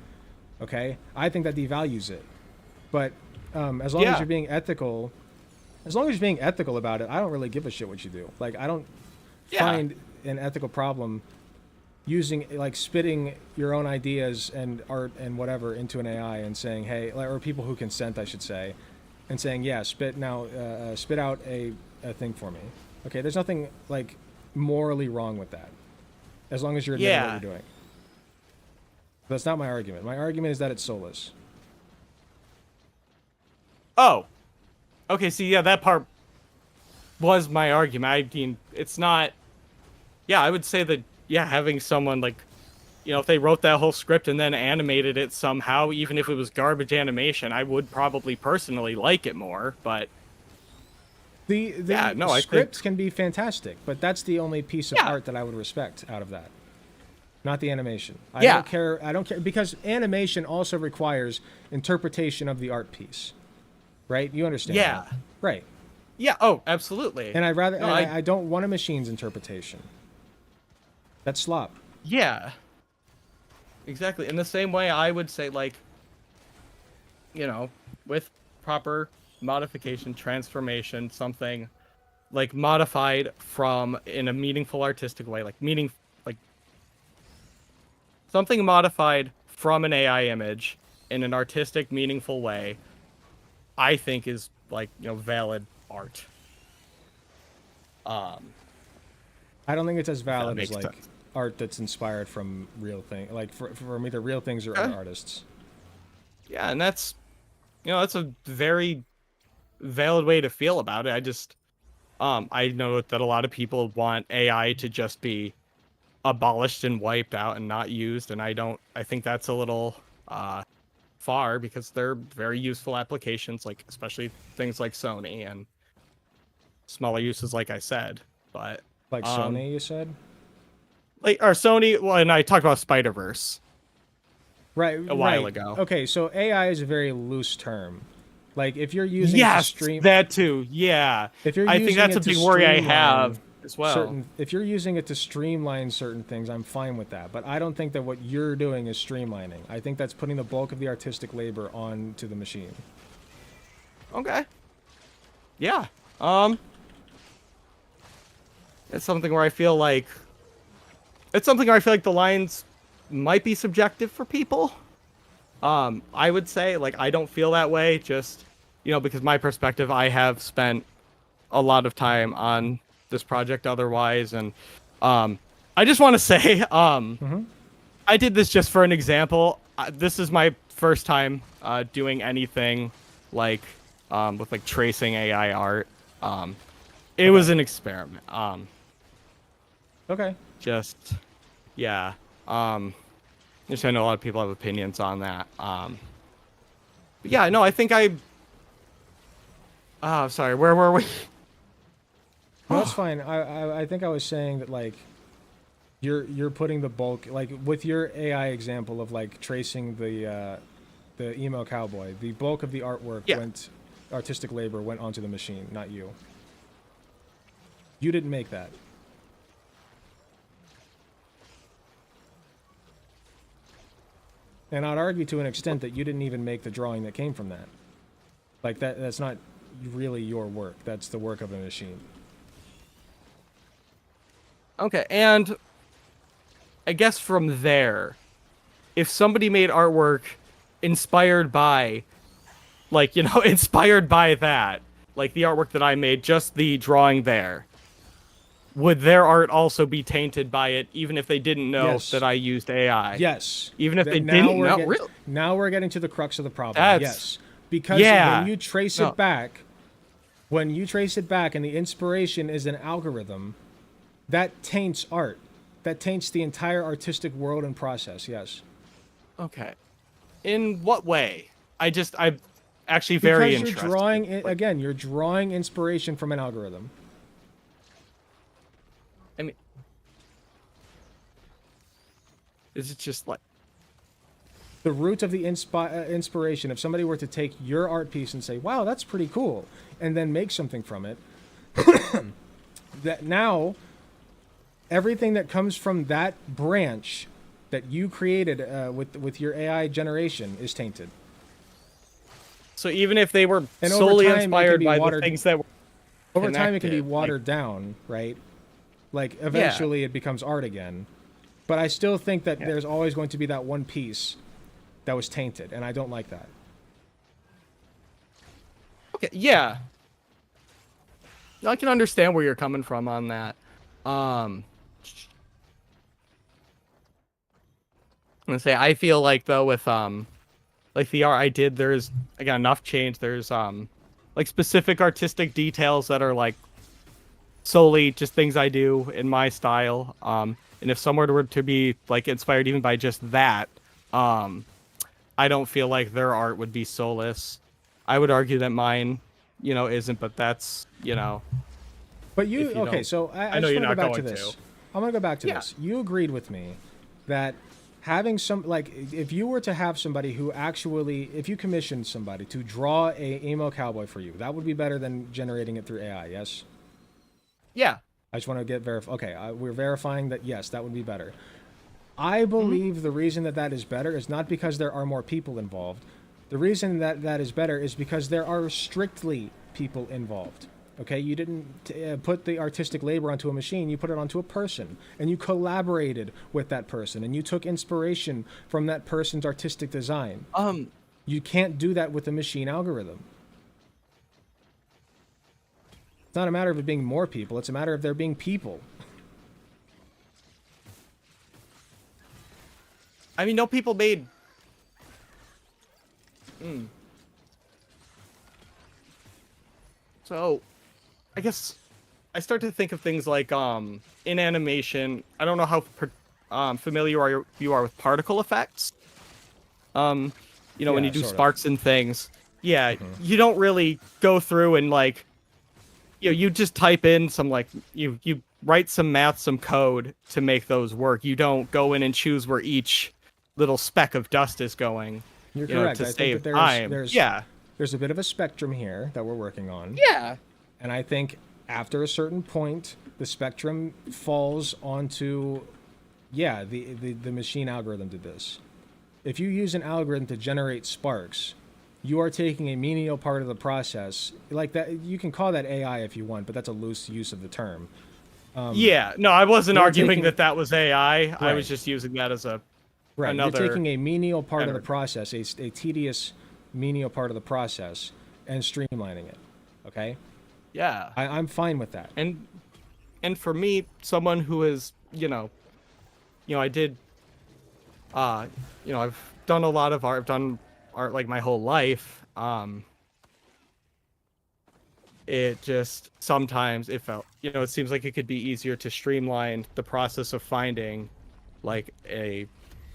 Okay, I think that devalues it. But as long as Yeah. you're being ethical, about it, I don't really give a shit what you do. Like I don't Yeah. find an ethical problem using like spitting your own ideas and art and whatever into an AI and saying, hey, or people who consent, I should say, and saying, yeah, spit out a thing for me. Okay, there's nothing like morally wrong with that, as long as you're admitting what you're doing. That's not my argument. My argument is that it's soulless. Oh. Okay, see, yeah, that part was my argument. I mean, it's not... Yeah, I would say that, yeah, having someone, like, if they wrote that whole script and then animated it somehow, even if it was garbage animation, I would probably personally like it more, but... The scripts can be fantastic, but that's the only piece of art that I would respect out of that. Not the animation. I don't care because animation also requires interpretation of the art piece. Right? You understand? Yeah. That? Right. Yeah, oh, absolutely. And I don't want a machine's interpretation. That's slop. Yeah. Exactly. In the same way, I would say, like, with proper modification, transformation, something like modified from in a meaningful artistic way, like something modified from an AI image in an artistic, meaningful way, I think is like, valid art. I don't think it's as valid as like sense. art that's inspired from real things, like from either real things or other artists. Yeah, and that's that's a very valid way to feel about it. I just I know that a lot of people want AI to just be abolished and wiped out and not used, and I think that's a little far, because they're very useful applications, like especially things like Sony and smaller uses, like I said. But like Sony, you said, like or Sony. Well, and I talked about Spider-Verse right, a while ago. Okay, so AI is a very loose term. Like if you're using yes, it to stream that too. Yeah, if you're I think that's a big worry I have as well. If you're using it to streamline certain things, I'm fine with that. But I don't think that what you're doing is streamlining. I think that's putting the bulk of the artistic labor onto the machine. Okay. Yeah. It's something where I feel like the lines might be subjective for people. I would say, like, I don't feel that way, just, because my perspective, I have spent a lot of time on this project otherwise, and I just want to say, I did this just for an example. This is my first time doing anything like with like tracing AI art. It was an experiment. Okay. Just yeah. Just I know a lot of people have opinions on that. But yeah, no, I think I. Sorry, where were we? No, that's fine. I think I was saying that like you're putting the bulk like with your AI example of like tracing the emo cowboy. The bulk of the artwork artistic labor went onto the machine, not you. You didn't make that. And I'd argue to an extent that you didn't even make the drawing that came from that. Like that's not really your work. That's the work of a machine. Okay, and I guess from there, if somebody made artwork inspired by, like, you know, inspired by that, like the artwork that I made, just the drawing there, would their art also be tainted by it, even if they didn't know that I used AI? Yes. Even if they didn't know? Really? Now we're getting to the crux of the problem. Yes. Because when you trace it back, and the inspiration is an algorithm, that taints art. That taints the entire artistic world and process, yes. Okay. In what way? I'm actually very interested. Because you're drawing, again, you're drawing inspiration from an algorithm. I mean, is it just like... The root of the inspiration, if somebody were to take your art piece and say, wow, that's pretty cool, and then make something from it, that now... everything that comes from that branch that you created with your AI generation is tainted. So even if they were solely inspired by the things that were over time, it can be watered down, right? Like eventually it becomes art again. But I still think that there's always going to be that one piece that was tainted, and I don't like that. Okay, yeah. I can understand where you're coming from on that. I'm gonna say I feel like though with like the art I did, there's again enough change. There's like specific artistic details that are like solely just things I do in my style. And if someone were to be like inspired even by just that, I don't feel like their art would be soulless. I would argue that mine, you know, isn't, but that's, you know. But you okay, so I know you're not going to. I'm gonna go back to this. You agreed with me that having some, like, if you were to have somebody who actually, if you commissioned somebody to draw a emo cowboy for you, that would be better than generating it through AI, yes? Yeah. I just want to get okay, we're verifying that, yes, that would be better. I believe the reason that that is better is not because there are more people involved. The reason that that is better is because there are strictly people involved. Okay, you didn't put the artistic labor onto a machine, you put it onto a person, and you collaborated with that person, and you took inspiration from that person's artistic design. You can't do that with a machine algorithm. It's not a matter of it being more people, it's a matter of there being people. I mean, no people made... So... I guess I start to think of things like in animation. I don't know how familiar you are with particle effects. You know, when you do sparks and things. Yeah, you don't really go through and like, you know, you just type in some like you write some math, some code to make those work. You don't go in and choose where each little speck of dust is going. You're correct. To I save think time. There's a bit of a spectrum here that we're working on. Yeah. And I think after a certain point, the spectrum falls onto, the machine algorithm did this. If you use an algorithm to generate sparks, you are taking a menial part of the process. Like that, you can call that AI if you want, but that's a loose use of the term. No, I wasn't arguing that was AI. Right. I was just using that as a another. You're taking a menial part of the process, a tedious menial part of the process, and streamlining it. Okay. Yeah, I'm fine with that. And and for me, someone who is, I did, I've done a lot of art. I've done art like my whole life. It just sometimes it felt, it seems like it could be easier to streamline the process of finding like a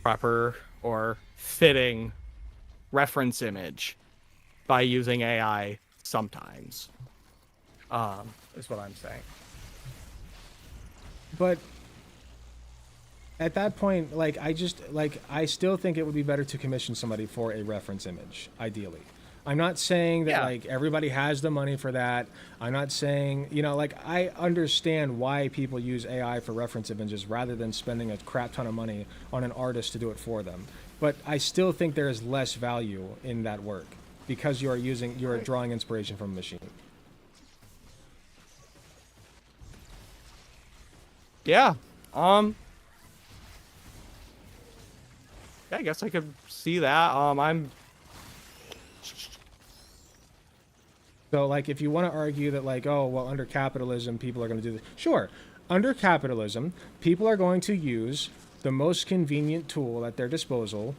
proper or fitting reference image by using AI sometimes. Is what I'm saying. But at that point, like, I still think it would be better to commission somebody for a reference image, ideally. I'm not saying that like everybody has the money for that. I'm not saying, like, I understand why people use AI for reference images rather than spending a crap ton of money on an artist to do it for them. But I still think there is less value in that work because you are drawing inspiration from a machine. Yeah. Yeah, I guess I could see that. So, like, if you want to argue that, like, oh, well, under capitalism, people are going to do this. Sure. Under capitalism, people are going to use the most convenient tool at their disposal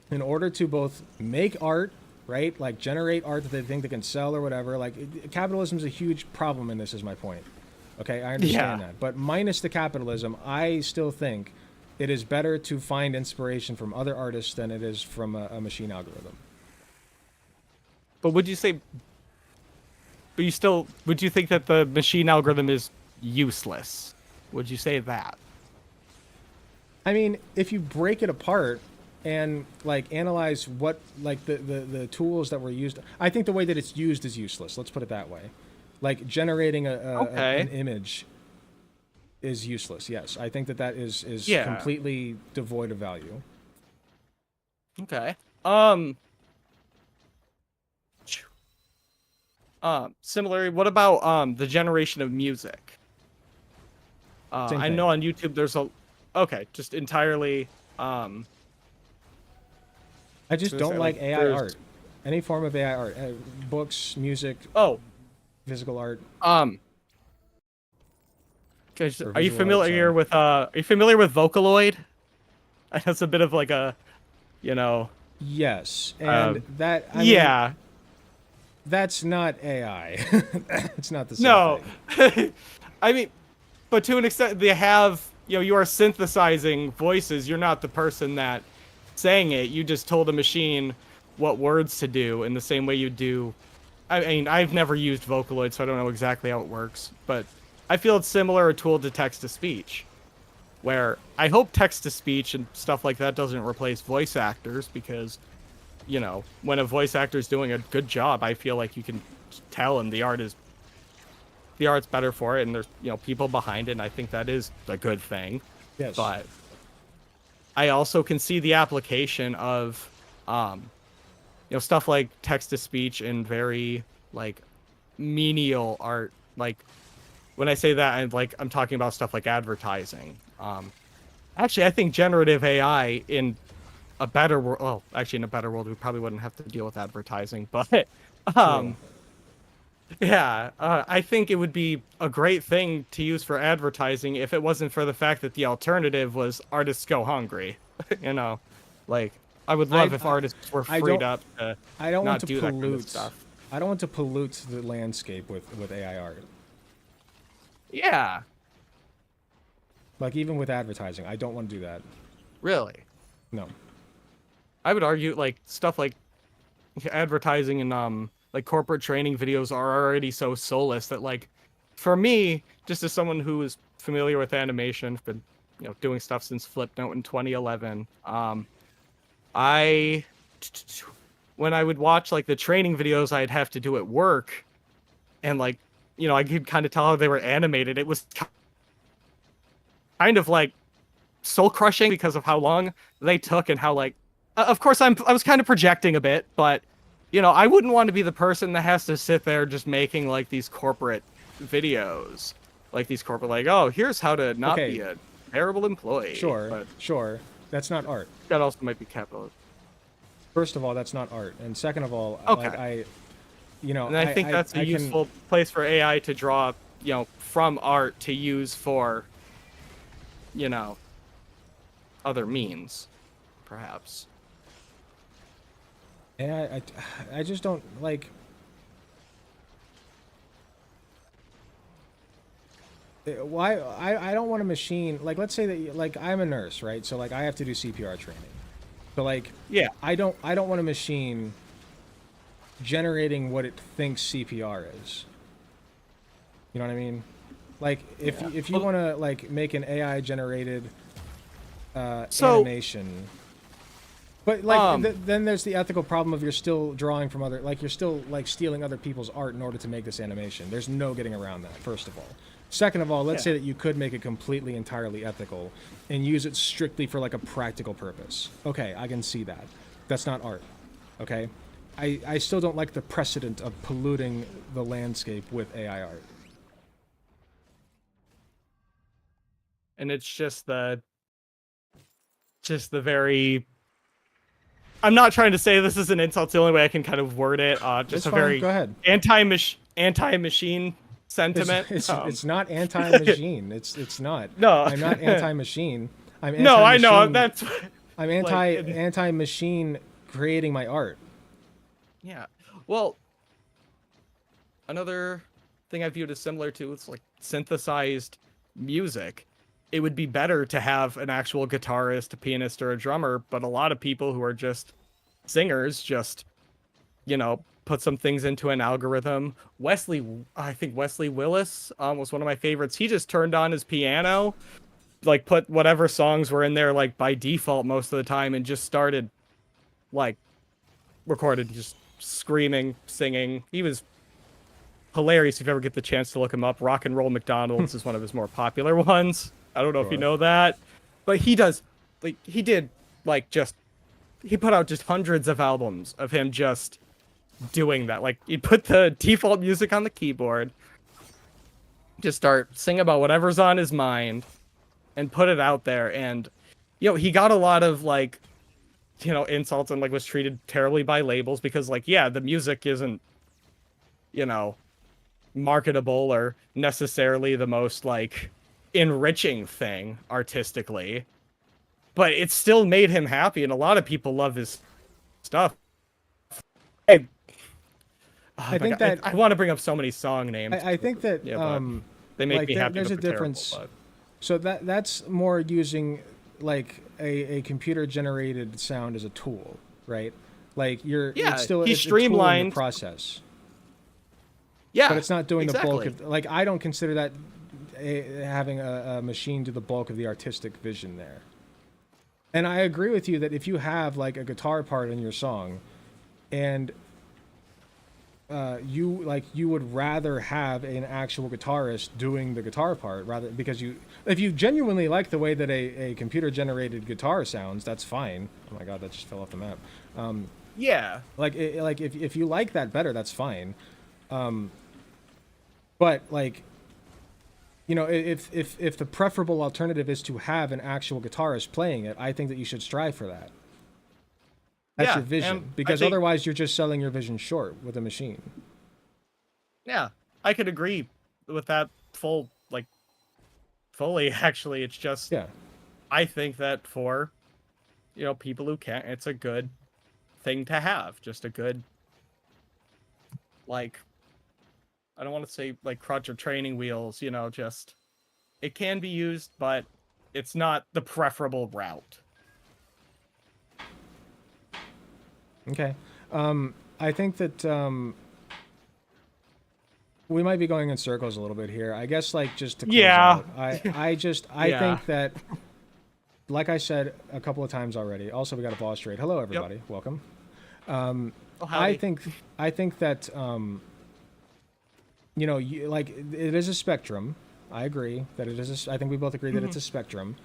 in order to both make art, right? Like, generate art that they think they can sell or whatever. Like, capitalism is a huge problem in this, is my point. Okay, I understand that. But minus the capitalism, I still think it is better to find inspiration from other artists than it is from a machine algorithm. But would you think that the machine algorithm is useless? Would you say that? I mean, if you break it apart and like analyze what like the tools that were used, I think the way that it's used is useless. Let's put it that way. Like generating an image is useless. Yes, I think that is completely devoid of value. Okay. Similarly, what about the generation of music? I know on YouTube there's just entirely I just don't like AI art. Any form of AI art, books, music, physical art. Are you familiar with Vocaloid? That's a bit of like a, Yes, and that's not AI. It's not the same thing. I mean, but to an extent, they have, you are synthesizing voices. You're not the person that saying it. You just told a machine what words to do in the same way you do. I mean, I've never used Vocaloid, so I don't know exactly how it works, but I feel it's similar a tool to text-to-speech, where I hope text-to-speech and stuff like that doesn't replace voice actors, because, when a voice actor is doing a good job, I feel like you can tell, and the art's better for it, and there's, people behind it, and I think that is a good thing. Yes. But I also can see the application of, stuff like text-to-speech and very, like, menial art. Like, when I say that, I'm talking about stuff like advertising. Actually, I think generative AI in a better world... Well, actually, in a better world, we probably wouldn't have to deal with advertising. But, I think it would be a great thing to use for advertising if it wasn't for the fact that the alternative was artists go hungry. Like... I would love if artists were freed up to not do that kind of stuff. I don't want to pollute the landscape with AI art. Yeah. Like, even with advertising, I don't want to do that. Really? No. I would argue, like, stuff like advertising and, like, corporate training videos are already so soulless that, like, for me, just as someone who is familiar with animation, been, doing stuff since Flipnote in 2011, when I would watch, like, the training videos I'd have to do at work, and, like, I could kind of tell how they were animated. It was kind of, like, soul-crushing because of how long they took and how, like... of course, I was kind of projecting a bit, but, I wouldn't want to be the person that has to sit there just making, like, these corporate videos. Like, these corporate, like, oh, here's how to not be a terrible employee. Sure. That's not art. That also might be capitalist. First of all, that's not art, and second of all, okay. like, and I think that's a useful place for AI to draw from art to use for, other means, perhaps. And I just don't like. Why I don't want a machine like, let's say that, like, I'm a nurse, right? So like I have to do CPR training. So like, Yeah. I don't want a machine generating what it thinks CPR is. You know what I mean? Like if you want to like make an AI generated animation, but like then there's the ethical problem of you're still drawing from other, like you're still like stealing other people's art in order to make this animation. There's no getting around that, first of all. Second of all, let's say that you could make it completely entirely ethical and use it strictly for like a practical purpose. Okay, I can see that. That's not art. Okay? I still don't like the precedent of polluting the landscape with AI art. And it's just the very, I'm not trying to say this is an insult, it's the only way I can kind of word it. Just It's a fine. very Go ahead. anti-machine sentiment. It's not anti-machine. It's not. No. I'm not anti-machine. I'm anti-machine. No, I know that's. I'm anti-machine creating my art. Yeah. Well, another thing I viewed as similar to, it's like synthesized music. It would be better to have an actual guitarist, a pianist, or a drummer, but a lot of people who are just singers just, put some things into an algorithm. I think Wesley Willis was one of my favorites. He just turned on his piano, like put whatever songs were in there like by default most of the time, and just started like recorded just screaming, singing. He was hilarious if you ever get the chance to look him up. Rock and Roll McDonald's is one of his more popular ones. I don't know if you know that, but he put out just hundreds of albums of him just doing that. Like, he'd put the default music on the keyboard, just start singing about whatever's on his mind, and put it out there. And he got a lot of like insults and like was treated terribly by labels because like, yeah, the music isn't marketable or necessarily the most like enriching thing artistically, but it still made him happy, and a lot of people love his stuff. I think that I want to bring up so many song names. I think that they make like, me happy. There's a but they're difference. terrible, So that's more using like a computer generated sound as a tool, right? Like it's still he it's a tool in streamlined the process. Yeah, But it's not doing exactly. the bulk of, like, I don't consider that having a machine do the bulk of the artistic vision there. And I agree with you that if you have like a guitar part in your song, and you would rather have an actual guitarist doing the guitar part rather, because if you genuinely like the way that a computer generated guitar sounds, that's fine. Oh my god, that just fell off the map. Yeah, like if you like that better, that's fine. But like, if the preferable alternative is to have an actual guitarist playing it, I think that you should strive for that. That's your vision, because otherwise you're just selling your vision short with a machine. Yeah, I could agree with that fully. Actually, it's just I think that for people who can't, it's a good thing to have. Just a good, like, I don't want to say like crutch or training wheels, just it can be used, but it's not the preferable route. Okay. I think that we might be going in circles a little bit here. I guess, like, just to close out, I think that, like I said a couple of times already, also we got a boss trade. Hello, everybody. Yep. Welcome. I think that, like, it is a spectrum. I agree that it is. I think we both agree that it's a spectrum.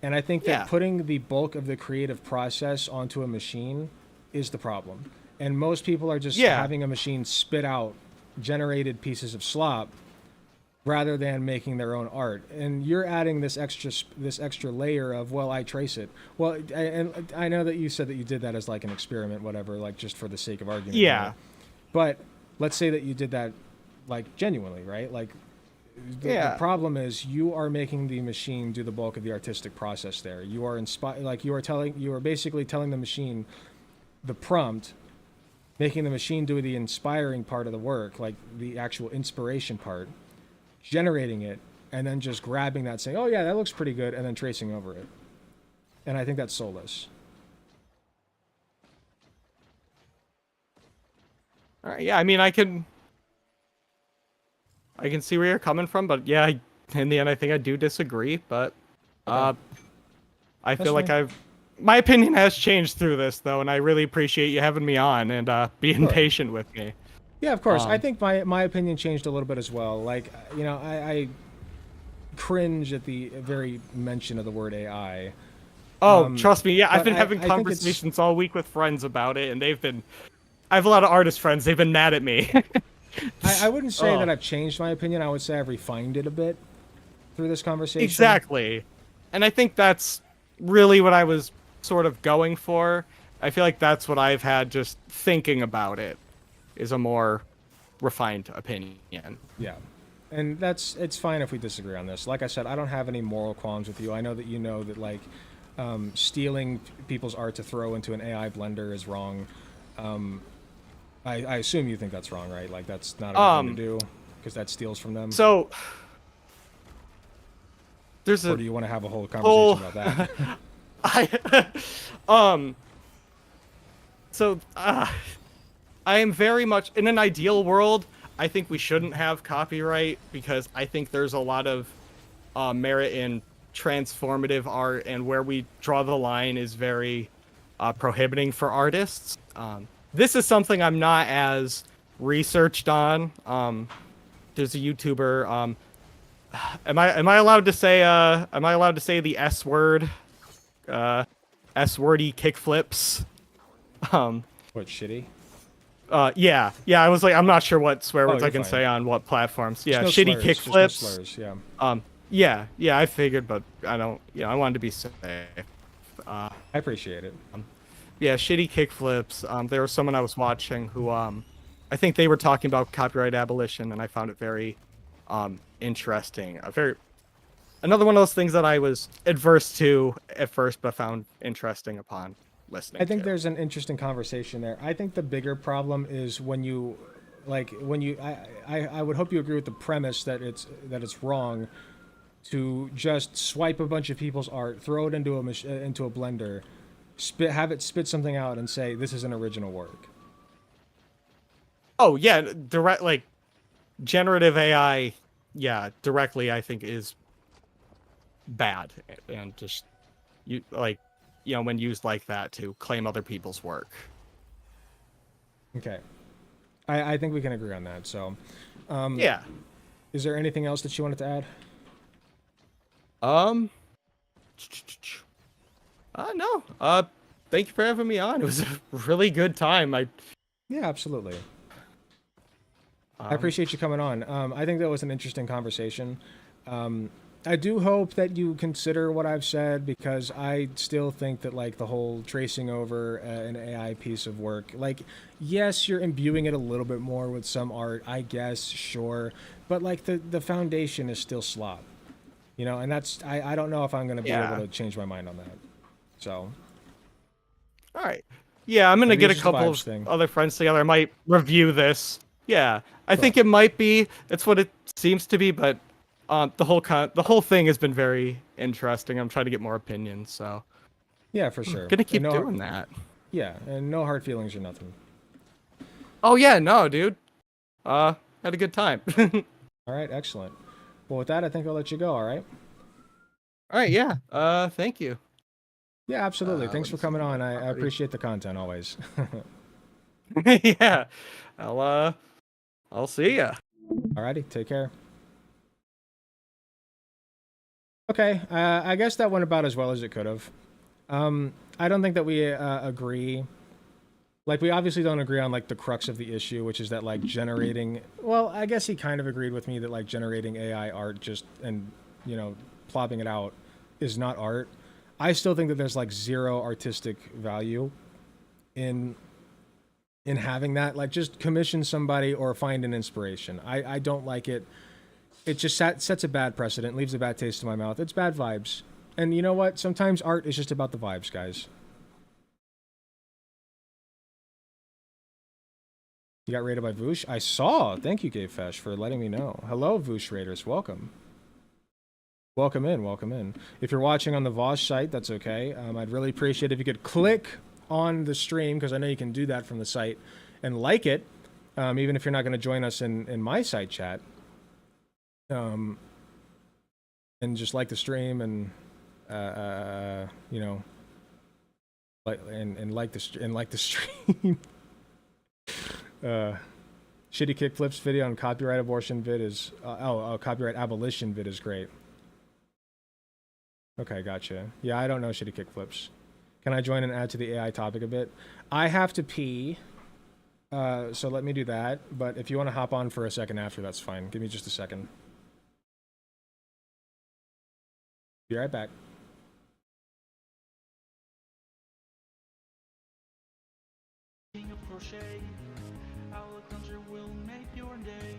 And I think that putting the bulk of the creative process onto a machine is the problem. And most people are just having a machine spit out generated pieces of slop rather than making their own art. And you're adding this extra layer of, well, I trace it. Well, and I know that you said that you did that as like an experiment, whatever, like just for the sake of argument. Yeah. But let's say that you did that like genuinely, right? Like The problem is you are making the machine do the bulk of the artistic process there. You are you are basically telling the machine the prompt, making the machine do the inspiring part of the work, like the actual inspiration part, generating it, and then just grabbing that, saying, "Oh yeah, that looks pretty good," and then tracing over it. And I think that's soulless. All right, yeah, I mean, I can see where you're coming from, but yeah, in the end, I think I do disagree. But I feel like my opinion has changed through this, though, and I really appreciate you having me on and being patient with me. Yeah, of course. I think my opinion changed a little bit as well. Like, you know, I cringe at the very mention of the word AI. Oh, trust me. Yeah, I've been I having think conversations all week with friends about it, and I have a lot of artist friends. They've been mad at me. I wouldn't say that I've changed my opinion. I would say I've refined it a bit through this conversation. Exactly. And I think that's really what I was sort of going for. I feel like that's what I've had just thinking about it, is a more refined opinion. Yeah. And it's fine if we disagree on this. Like I said, I don't have any moral qualms with you. I know that you know that, like, stealing people's art to throw into an AI blender is wrong. I assume you think that's wrong, right? Like, that's not a good thing to do because that steals from them. So or do you want to have a whole conversation about that? I am very much in an ideal world. I think we shouldn't have copyright because I think there's a lot of merit in transformative art, and where we draw the line is very prohibiting for artists. This is something I'm not as researched on. There's a YouTuber. Am I allowed to say the S word? S-wordy kickflips. What, shitty? Yeah. I was like, I'm not sure what swear words I can fine. say on what platforms. Yeah, No shitty slurs, kickflips. just no slurs, yeah. Yeah, I figured, but I don't. I wanted to be safe. I appreciate it. Yeah, shitty kickflips. There was someone I was watching who, I think they were talking about copyright abolition, and I found it very, interesting. Another one of those things that I was adverse to at first, but found interesting upon listening. I think there's an interesting conversation there. I think the bigger problem is when you, I would hope you agree with the premise that it's wrong to just swipe a bunch of people's art, throw it into a blender, have it spit something out, and say this is an original work. Oh yeah, generative AI, yeah, directly I think is bad, and just when used like that to claim other people's work. Okay, I think we can agree on that. So, yeah. Is there anything else that you wanted to add? No. Thank you for having me on. It was a really good time. Yeah, absolutely. I appreciate you coming on. I think that was an interesting conversation. I do hope that you consider what I've said, because I still think that, like, the whole tracing over an AI piece of work, like, yes, you're imbuing it a little bit more with some art, I guess, sure, but, like, the foundation is still slop, you know, and that's, I don't know if I'm going to be able to change my mind on that. So. All right. Yeah, I'm going to get a couple of thing. other friends together. I might review this. Yeah, I think it might be. It's what it seems to be, but the whole thing has been very interesting. I'm trying to get more opinions, so. Yeah, for sure. Gonna keep doing that. Yeah, and no hard feelings or nothing. Oh yeah, no, dude. Had a good time. All right, excellent. Well, with that, I think I'll let you go. All right. All right. Yeah. Thank you. Yeah, absolutely. Thanks for coming on. I appreciate the content always. Yeah. I'll see ya. Alrighty, take care. Okay, I guess that went about as well as it could have. I don't think that we agree. Like, we obviously don't agree on, like, the crux of the issue, which is that, like, generating... Well, I guess he kind of agreed with me that, like, generating AI art and, you know, plopping it out is not art. I still think that there's, like, zero artistic value in having that. Like, just commission somebody or find an inspiration. I don't like it it just sets a bad precedent, leaves a bad taste in my mouth. It's bad vibes. And you know what? Sometimes art is just about the vibes, guys. You got raided by Voosh? I saw. Thank you, Gabe Fesh, for letting me know. Hello, Voosh Raiders. Welcome. Welcome in. Welcome in. If you're watching on the Vosh site, that's okay. I'd really appreciate if you could click on the stream, because I know you can do that from the site, and like it, even if you're not going to join us in my site chat. And just like the stream and you know, like the stream. Shitty kickflips video on copyright abortion vid is copyright abolition vid is great. Okay, gotcha. Yeah, I don't know shitty kickflips. Can I join and add to the AI topic a bit? I have to pee, so let me do that. But if you want to hop on for a second after, that's fine. Give me just a second. Be right back. King of crochet, our cleanser will make your day.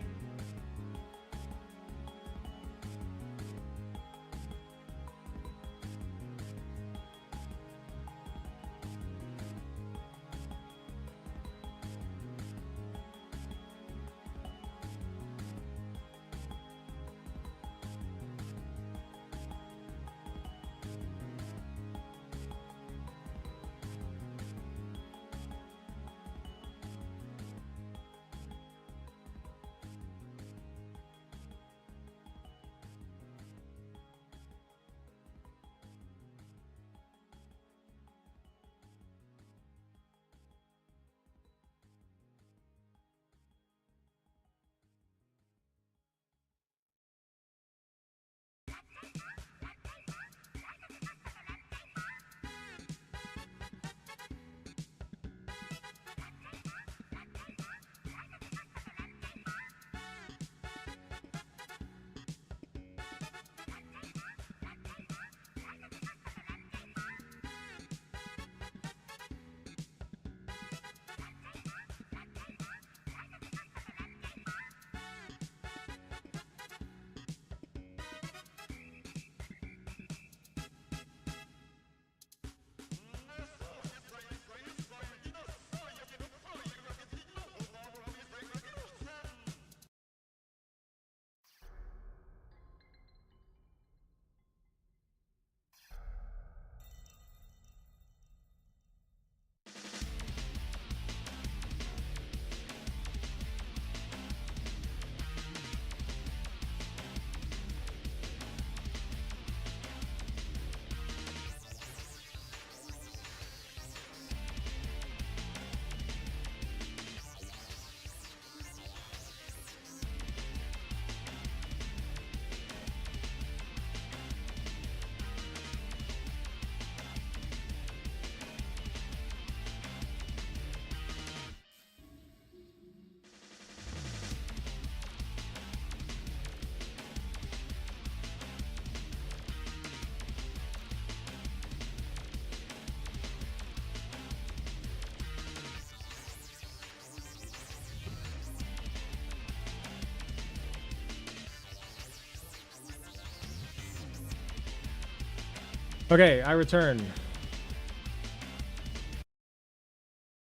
Okay, I return.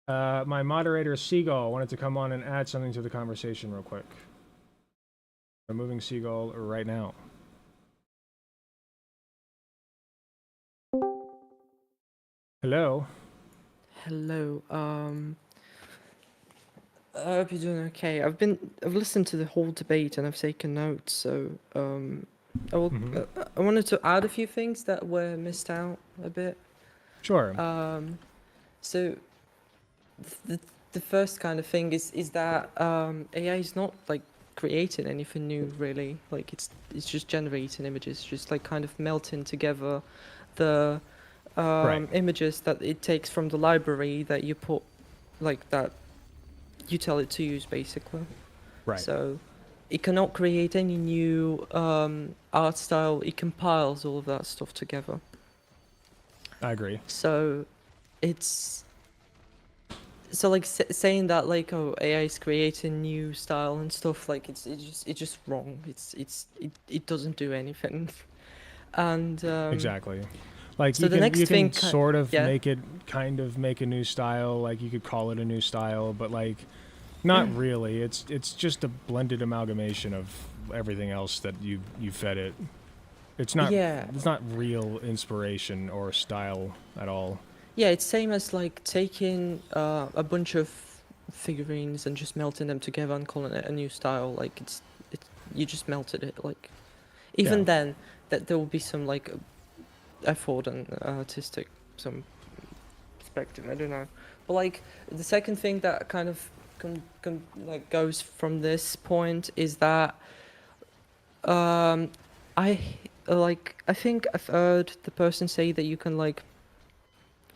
My moderator, Seagull, wanted to come on and add something to the conversation real quick. Removing Seagull right now. Hello. Hello. I hope you're doing okay. I've listened to the whole debate and I've taken notes. So I will. I wanted to add a few things that were missed out a bit. Sure. So the first kind of thing is that AI is not like creating anything new really. Like it's just generating images, just like kind of melting together the Right. images that it takes from the library that you put, like that you tell it to use basically. Right. So it cannot create any new art style. It compiles all of that stuff together. I agree. So it's so like saying that like, oh, AI is creating new style and stuff, like it's just wrong. It doesn't do anything. And Exactly. Like so the next you thing can sort of yeah. make it kind of make a new style, like you could call it a new style, but like not really. It's just a blended amalgamation of everything else that you fed it. It's not Yeah. it's not real inspiration or style at all. Yeah, it's same as like taking a bunch of figurines and just melting them together and calling it a new style. Like it's you just melted it. Like even Yeah. then, that there will be some like effort and artistic some perspective. I don't know, but like the second thing that kind of like goes from this point is that I I think I've heard the person say that you can like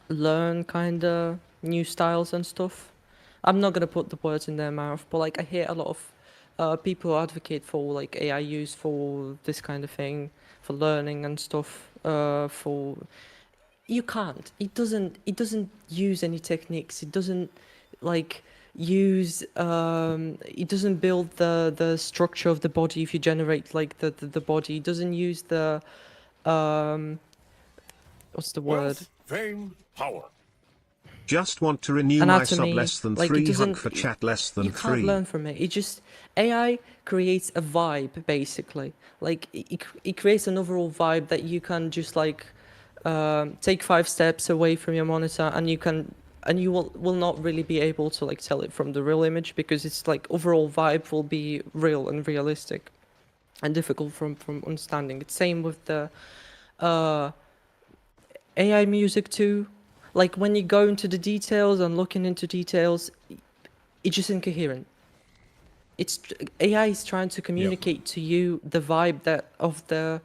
learn kind of new styles and stuff. I'm not gonna put the words in their mouth, but like I hear a lot of people who advocate for like AI use for this kind of thing, for learning and stuff. For you can't. It doesn't use any techniques. It doesn't like use. It doesn't build the structure of the body if you generate like the body. It doesn't use the what's the word? Wealth, fame, power. Just want to renew my sub Anatomy. less than Like it 3 hug doesn't. for chat less You than can't 3. learn from it. It just AI creates a vibe basically. Like it creates an overall vibe that you can just like take 5 steps away from your monitor and you will not really be able to like tell it from the real image because it's like overall vibe will be real and realistic and difficult from understanding. It's same with the AI music too. Like when you go into the details and looking into details, it's just incoherent. It's AI is trying to communicate to you the vibe that of the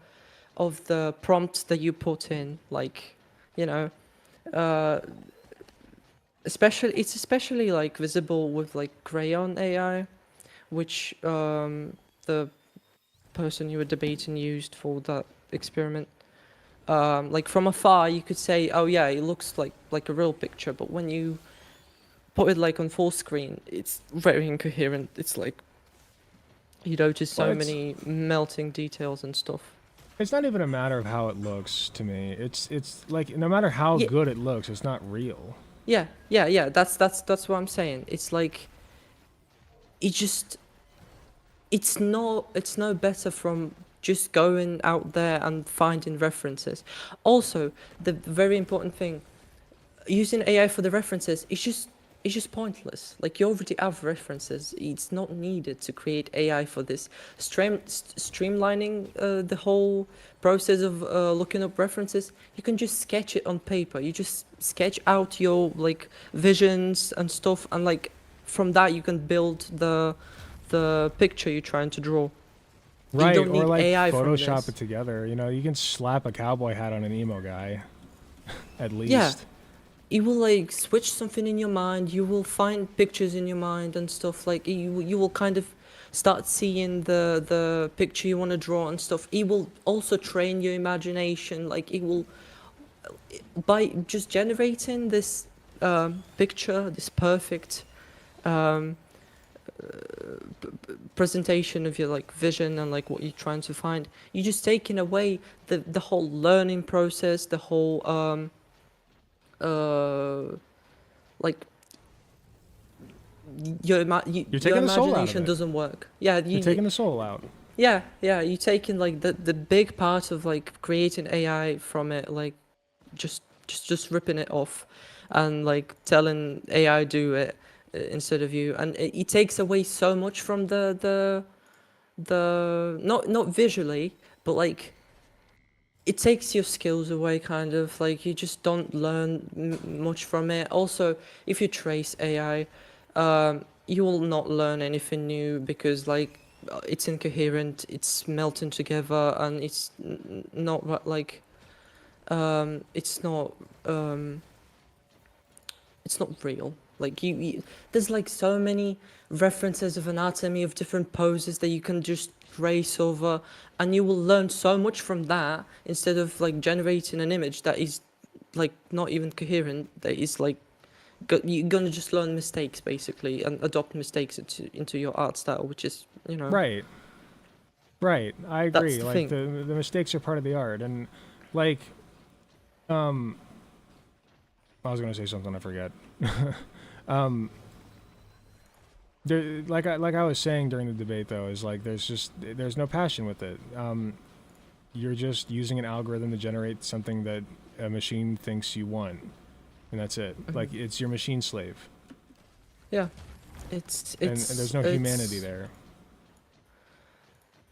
prompt that you put in, like, you know, especially like visible with like crayon AI, which the person you were debating used for that experiment. Like from afar, you could say, "Oh yeah, it looks like a real picture," but when you put it like on full screen, it's very incoherent. It's like you notice so Well, many melting details and stuff. it's not even a matter of how it looks to me. It's like no matter how Yeah. good it looks, it's not real. Yeah. That's what I'm saying. It's like it just it's no better from just going out there and finding references. Also, the very important thing, using AI for the references, it's just pointless. Like you already have references. It's not needed to create AI for this. Streamlining the whole process of looking up references, you can just sketch it on paper. You just sketch out your like visions and stuff, and like from that you can build the picture you're trying to draw. Right, don't or need like AI from Photoshop this. it together. You know, you can slap a cowboy hat on an emo guy, at least. Yeah. It will like switch something in your mind. You will find pictures in your mind and stuff. Like you will kind of start seeing the picture you want to draw and stuff. It will also train your imagination. Like it will, by just generating this picture, this perfect presentation of your like vision and like what you're trying to find. You're just taking away the whole learning process, the whole like your You're your taking the soul out of imagination it. doesn't work. Yeah, You're taking the soul out. yeah, you're taking like the big part of like creating AI from it, like just ripping it off and like telling AI do it instead of you, and it takes away so much from the not visually, but like it takes your skills away, kind of like you just don't learn much from it. Also, if you trace AI, you will not learn anything new because like it's incoherent, it's melting together, and it's not like um, it's not real. Like there's like so many references of anatomy of different poses that you can just trace over, and you will learn so much from that instead of like generating an image that is like not even coherent, that is like you're gonna just learn mistakes basically and adopt mistakes into your art style, which is, you know, Right. Right. I that's agree. the Like thing. the mistakes are part of the art, and like um, I was gonna say something I forget. um, there, like I was saying during the debate though, is like there's no passion with it. You're just using an algorithm to generate something that a machine thinks you want, and that's it. Like it's your machine slave, Yeah, it's and there's no humanity there.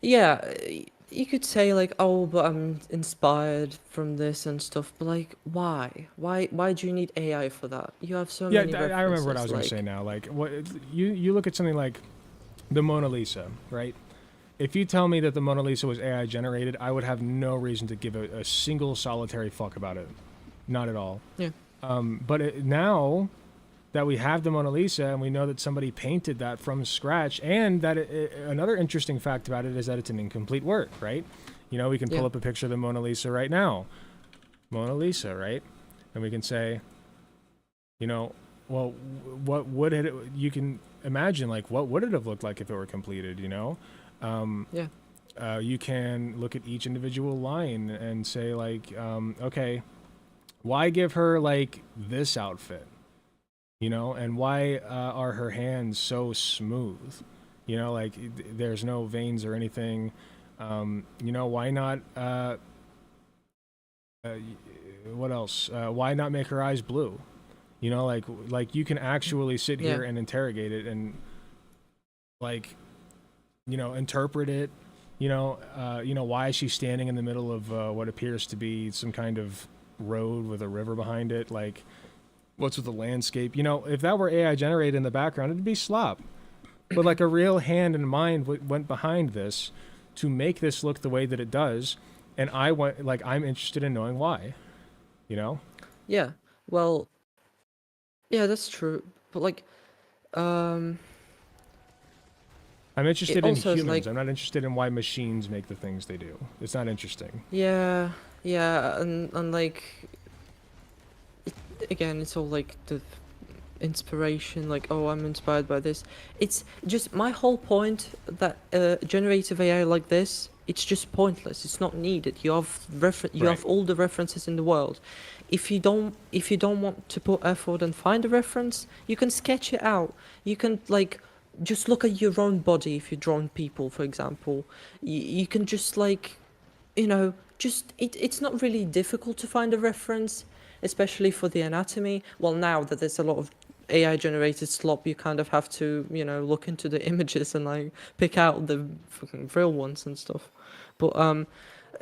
Yeah, you could say like, oh, but I'm inspired from this and stuff, but like, why? Why do you need AI for that? You have so Yeah, many I remember what I was references, gonna say like, now. Like, what you look at something like the Mona Lisa, right? If you tell me that the Mona Lisa was AI generated, I would have no reason to give a single solitary fuck about it. Not at all. yeah, But now that we have the Mona Lisa and we know that somebody painted that from scratch, and that another interesting fact about it is that it's an incomplete work, right? You know, we can pull yeah, up a picture of the Mona Lisa right now. Mona Lisa, right? And we can say, you know, well, what would it, you can imagine, like, what would it have looked like if it were completed, you know? yeah, You can look at each individual line and say, like, okay, why give her, like, this outfit? You know, and why are her hands so smooth? You know, like, there's no veins or anything. You know, why not, what else? Why not make her eyes blue? You know, like you can actually sit yeah, here and interrogate it and, like, you know, interpret it. You know, why is she standing in the middle of what appears to be some kind of road with a river behind it? Like, what's with the landscape? You know, if that were AI generated in the background, it'd be slop. But like a real hand and mind went behind this to make this look the way that it does, and I'm interested in knowing why. You know? yeah. Well, yeah, that's true. But like, um, I'm it interested in also is humans. like, I'm not interested in why machines make the things they do. It's not interesting. yeah, yeah, and like, again, it's all like the inspiration, like, oh, I'm inspired by this. It's just my whole point that generative AI like this, it's just pointless. It's not needed. You Right. have all the references in the world. If you don't want to put effort and find a reference, you can sketch it out. You can like just look at your own body if you're drawing people, for example. You can just like, you know, just it's not really difficult to find a reference, especially for the anatomy. Well, now that there's a lot of AI generated slop, you kind of have to, you know, look into the images and like pick out the fucking real ones and stuff. But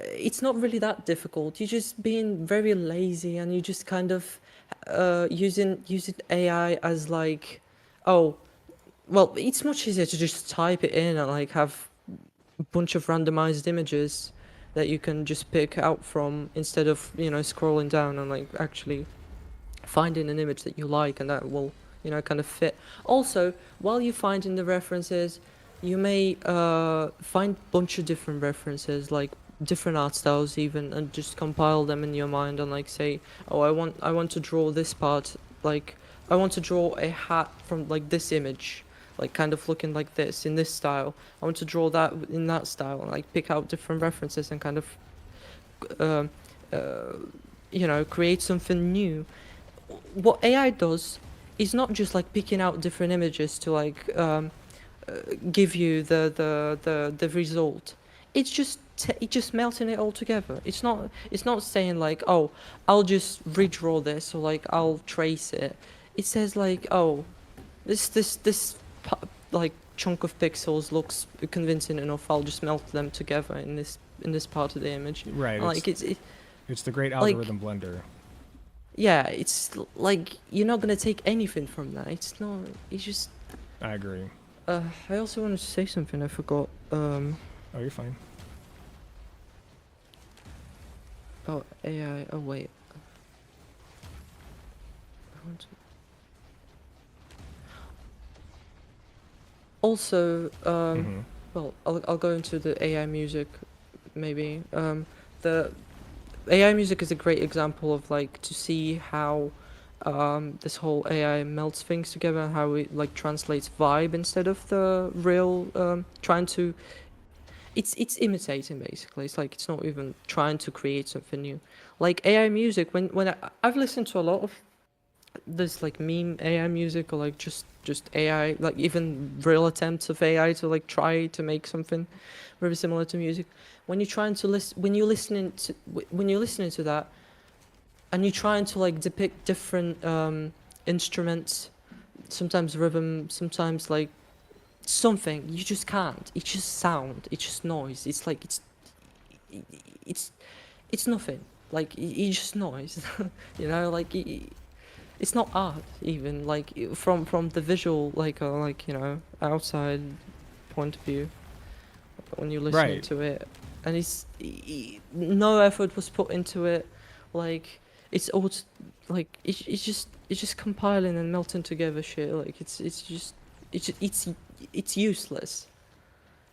it's not really that difficult. You're just being very lazy and you just kind of using AI as like, oh, well, it's much easier to just type it in and like have a bunch of randomized images that you can just pick out from instead of, you know, scrolling down and like actually finding an image that you like and that will, you know, kind of fit. Also, while you're finding the references, you may find a bunch of different references, like different art styles even, and just compile them in your mind and like say, oh, I want to draw this part, like I want to draw a hat from like this image, like kind of looking like this in this style. I want to draw that in that style, and like pick out different references and kind of um, uh, you know, create something new. What AI does is not just like picking out different images to like give you the result. It's just it's just melting it all together. It's not saying like, oh, I'll just redraw this or like I'll trace it. It says like, oh, like chunk of pixels looks convincing enough. I'll just melt them together in this part of the image. Right. And, like It's the great like algorithm blender. yeah, like you're not gonna take anything from that. It's not. It's just. I agree. I also wanted to say something. I forgot. Oh, you're fine. About AI. Oh wait. I want to... Also, Mhm. well, I'll go into the AI music, maybe. The AI music is a great example of like to see how this whole AI melts things together and how it like translates vibe instead of the real trying to it's imitating basically. It's like it's not even trying to create something new. Like AI music, when I've listened to a lot of this like meme AI music or like just AI, like even real attempts of AI to like try to make something very similar to music. When you're trying to listen, when you're listening to that, and you're trying to like depict different instruments, sometimes rhythm, sometimes like something, you just can't. It's just sound. It's just noise. It's like it's it's nothing. Like it's just noise. You know, like it's not art even. Like from the visual, like you know, outside point of view, when you're listening Right. to it, and no effort was put into it. Like it's all like it's just compiling and melting together shit. Like it's useless.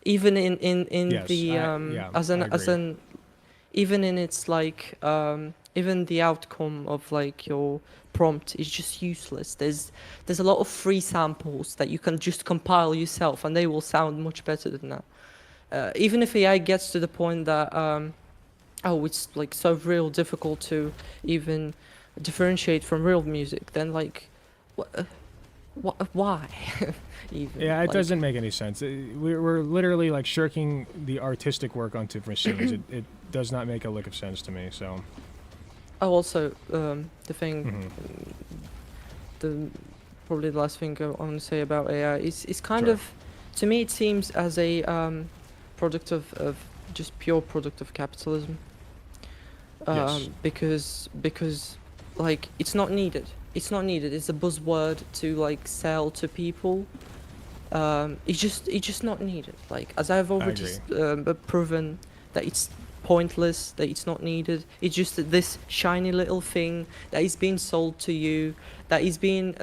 Even in Yes. the Yeah. as I an agree. even in its like even the outcome of like your prompt is just useless. There's a lot of free samples that you can just compile yourself and they will sound much better than that. Even if AI gets to the point that oh, it's like so real difficult to even differentiate from real music, then like why even Yeah, it like doesn't make any sense. We're literally like shirking the artistic work onto machines. It does not make a lick of sense to me. So. oh also the thing Mhm. the probably the last thing I want to say about AI is kind Sure. of, to me, it seems as a product of just pure product of capitalism. Yes. Because like it's not needed. It's not needed. It's a buzzword to like sell to people. It's just not needed. Like as I've I already agree. proven that it's pointless, that it's not needed. It's just that this shiny little thing that is being sold to you, that is being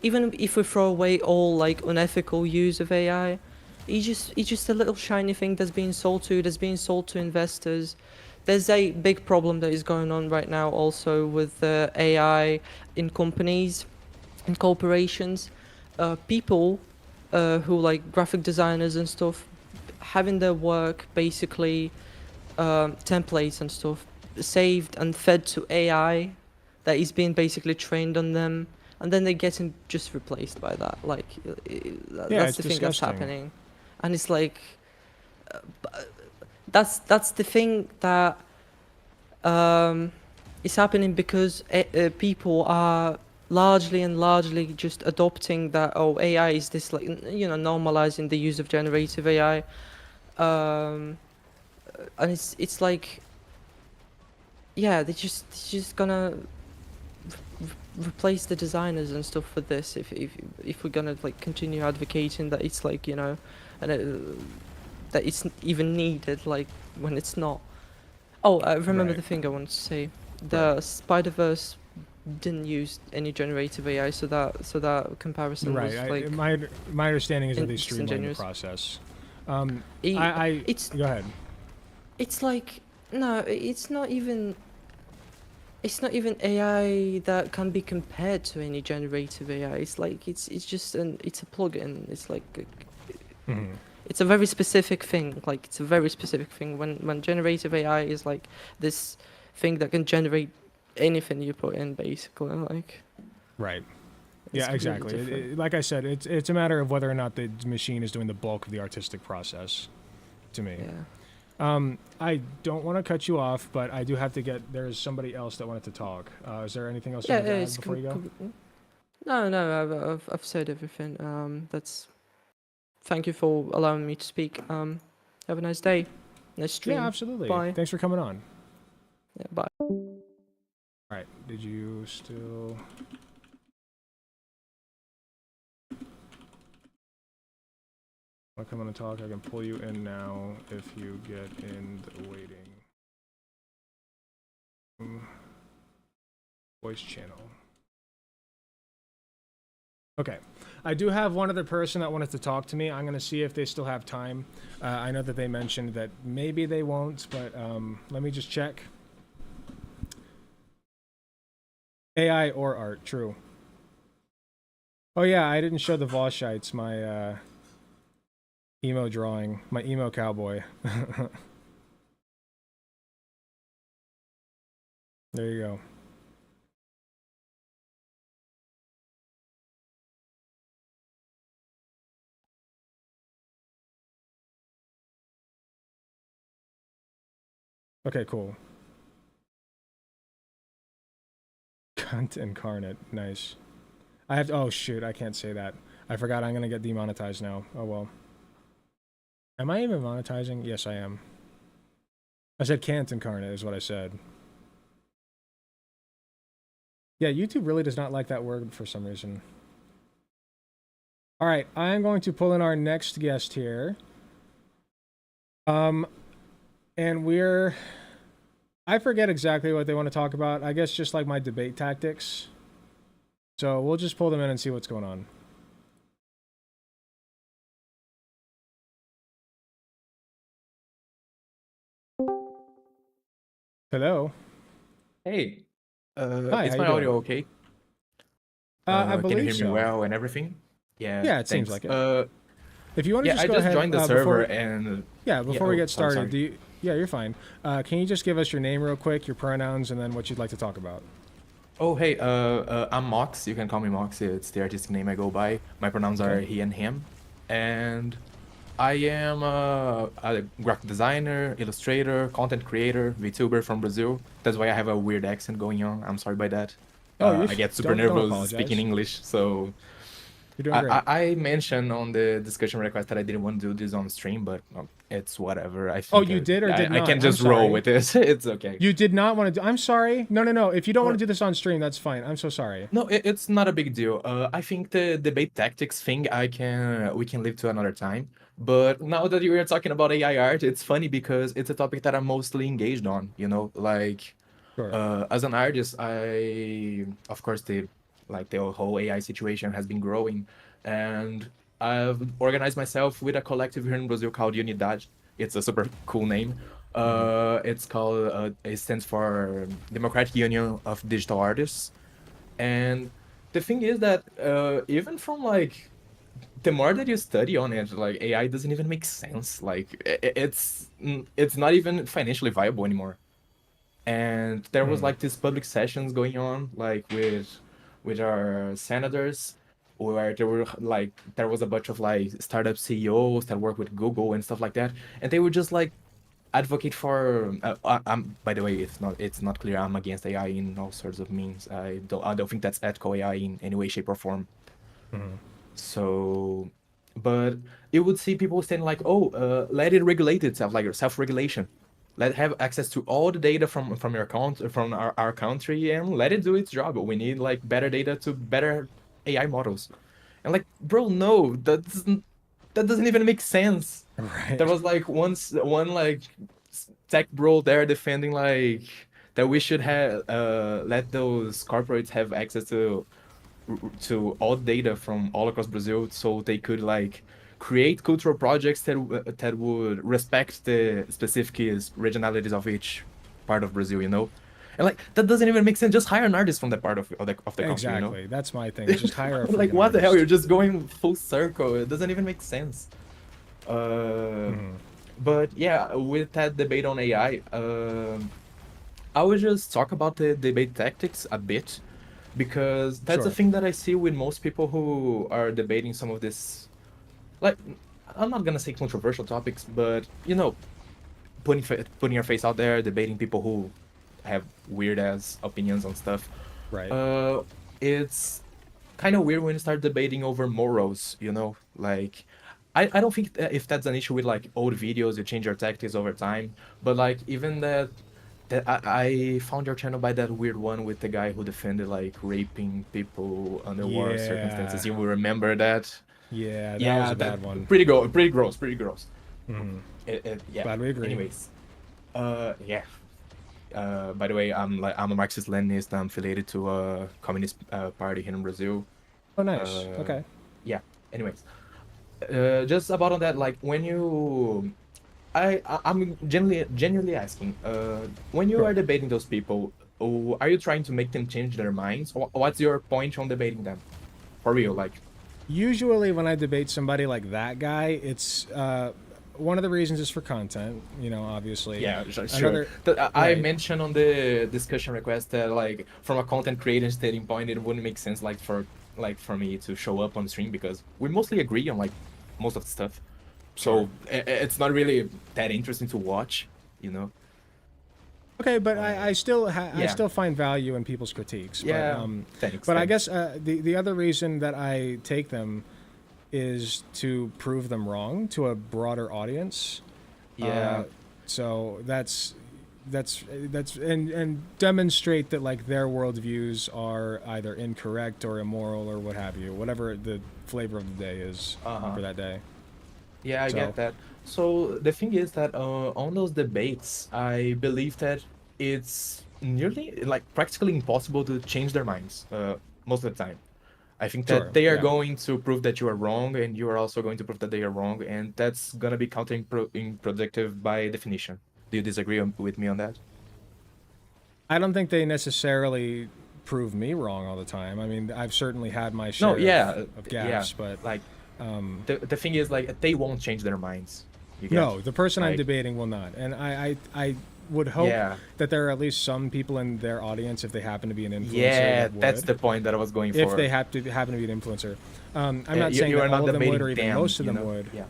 even if we throw away all like unethical use of AI, it's just a little shiny thing that's being sold to you, that's being sold to investors. There's a big problem that is going on right now also with AI in companies, in corporations. People who like graphic designers and stuff having their work basically templates and stuff saved and fed to AI that is being basically trained on them, and then they're getting just replaced by that. Like Yeah, that's it's the thing that's disgusting. happening, and it's like that's the thing that is happening because people are largely just adopting that, oh, AI is this, like you know, normalizing the use of generative AI, um, and it's like, yeah, they're just gonna replace the designers and stuff with this if we're gonna like continue advocating that it's like, you know, and that it's even needed, like when it's not. Oh, I remember Right. the thing I wanted to say. Right. The Spider-Verse didn't use any generative AI, so that comparison Right. was like My understanding is that they streamlined the disingenuous. process. I- I It's go ahead. it's like no, it's not even AI that can be compared to any generative AI. It's like it's just it's a plugin. It's like Mhm. it's a very specific thing. Like it's a very specific thing. When generative AI is like this thing that can generate anything you put in, basically. Like Right. it's Yeah, completely exactly. different. Like I said, it's a matter of whether or not the machine is doing the bulk of the artistic process. To me, Yeah. I don't want to cut you off, but I do have to get. There's somebody else that wanted to talk. Is there anything else you Yeah, wanted to add it's before you go? no, I've said everything. That's thank you for allowing me to speak. Have a nice day. Nice Yeah, stream. absolutely. Bye. Thanks for coming on. Yeah, bye. All right. Did you still? Want to come on and talk? I can pull you in now if you get in the waiting voice channel. Okay. I do have one other person that wanted to talk to me. I'm going to see if they still have time. I know that they mentioned that maybe they won't, but let me just check. AI or art, true. Oh yeah, I didn't show the Voshites my emo drawing, my emo cowboy. There you go. Okay, cool. Cunt incarnate, nice. I have to, oh shoot, I can't say that. I forgot I'm gonna get demonetized now. Oh well. Am I even monetizing? Yes, I am. I said can't incarnate is what I said. Yeah, YouTube really does not like that word for some reason. All right, I am going to pull in our next guest here. And I forget exactly what they want to talk about. I guess just like my debate tactics. So we'll just pull them in and see what's going on. Hello. Hey, Hi, is how my you audio doing? okay? I Can you believe hear me so. well and everything? Yeah, Yeah, it seems thanks. like it. If you want to Yeah, just I go just ahead joined the before server we, and yeah, before we oh, get started, sorry. yeah, you're fine. Can you just give us your name real quick, your pronouns, and then what you'd like to talk about? Oh, hey, I'm Mox. You can call me Mox. It's the artistic name I go by. My pronouns are Okay. he and him, and I am a graphic designer, illustrator, content creator, VTuber from Brazil. That's why I have a weird accent going on. I'm sorry by that. Oh, you I get super don't nervous speaking apologize. English, so You're doing great. I mentioned on the discussion request that I didn't want to do this on stream, but it's whatever. I Oh, think you did or did I not? can I'm just roll sorry. with this. It's okay. You did not want to do. I'm sorry. No, no, no. If you don't want Or- to do this on stream, that's fine. I'm so sorry. No, it's not a big deal. I think the debate tactics thing we can leave to another time. But now that you were talking about AI art, it's funny because it's a topic that I'm mostly engaged on. You know, like Sure. as an artist, of course the whole AI situation has been growing, and I've organized myself with a collective here in Brazil called Unidade. It's a super cool name. It's called it stands for Democratic Union of Digital Artists, and the thing is that even from like the more that you study on it, like AI doesn't even make sense. Like it's not even financially viable anymore. And there was like these public sessions going on, like with our senators, where there was a bunch of like startup CEOs that work with Google and stuff like that, and they would just like advocate for. I'm by the way, it's not clear. I'm against AI in all sorts of means. I don't think that's ethical AI in any way, shape, or form. So, but it would see people saying like, "Oh, let it regulate itself, like self-regulation. Let it have access to all the data from your account from our country, and let it do its job. We need like better data to better AI models." And like, bro, no, that doesn't even make sense. Right. There was like one like tech bro there defending like that we should have let those corporates have access to all data from all across Brazil, so they could like create cultural projects that would respect the specific regionalities of each part of Brazil, you know. And like that doesn't even make sense. Just hire an artist from that part of the country, you know. Exactly. That's my thing. Just hire a Like freaking what the hell? You're artist. just going full circle. It doesn't even make sense. But yeah, with that debate on AI, I would just talk about the debate tactics a bit because that's a Sure. thing that I see with most people who are debating some of this. Like, I'm not gonna say controversial topics, but you know, putting your face out there, debating people who have weird ass opinions on stuff. Right. It's kind of weird when you start debating over morals, you know? Like, I don't think if that's an issue with like old videos, you change your tactics over time, but like even that I found your channel by that weird one with the guy who defended like raping people under war circumstances. Yeah. You will remember that? Yeah, that was Yeah, a bad one. pretty gross, pretty gross. Yeah. Glad we agree. Anyways, yeah. By the way, I'm a Marxist-Leninist. I'm affiliated to a communist party here in Brazil. Oh, nice. Uh, Okay. Yeah. Anyways, just about on that, like when you, I'm genuinely asking, when you Sure. are debating those people, are you trying to make them change their minds? What's your point on debating them? For real, like. Usually, when I debate somebody like that guy, it's one of the reasons is for content. You know, obviously. Yeah, sure. Another- I right. mentioned on the discussion request that like from a content creator standing point, it wouldn't make sense for me to show up on stream because we mostly agree on like most of the stuff. So it's not really that interesting to watch, you know. Okay, but I still I yeah. still find value in people's critiques. Yeah, But, thanks. But I thanks. guess the other reason that I take them is to prove them wrong to a broader audience. Yeah. So that's and demonstrate that like their worldviews are either incorrect or immoral or what have you, whatever the flavor of the day is for that day. Yeah, I So- get that. So the thing is that on those debates, I believe that it's nearly like practically impossible to change their minds most of the time. I think that Sure, they are yeah. going to prove that you are wrong, and you are also going to prove that they are wrong, and that's gonna be counterproductive by definition. Do you disagree with me on that? I don't think they necessarily prove me wrong all the time. I mean, I've certainly had my share No, yeah, of gaffes, but like the thing is like they won't change their minds. You get? no, the person I'm Like- debating will not. And I would hope Yeah. that there are at least some people in their audience, if they happen to be an influencer, Yeah, that that's would, the point that I was going for. if they happen to be an influencer. I'm not You- saying you that are not all of them would debating or even them, most of you them know? would. Yeah.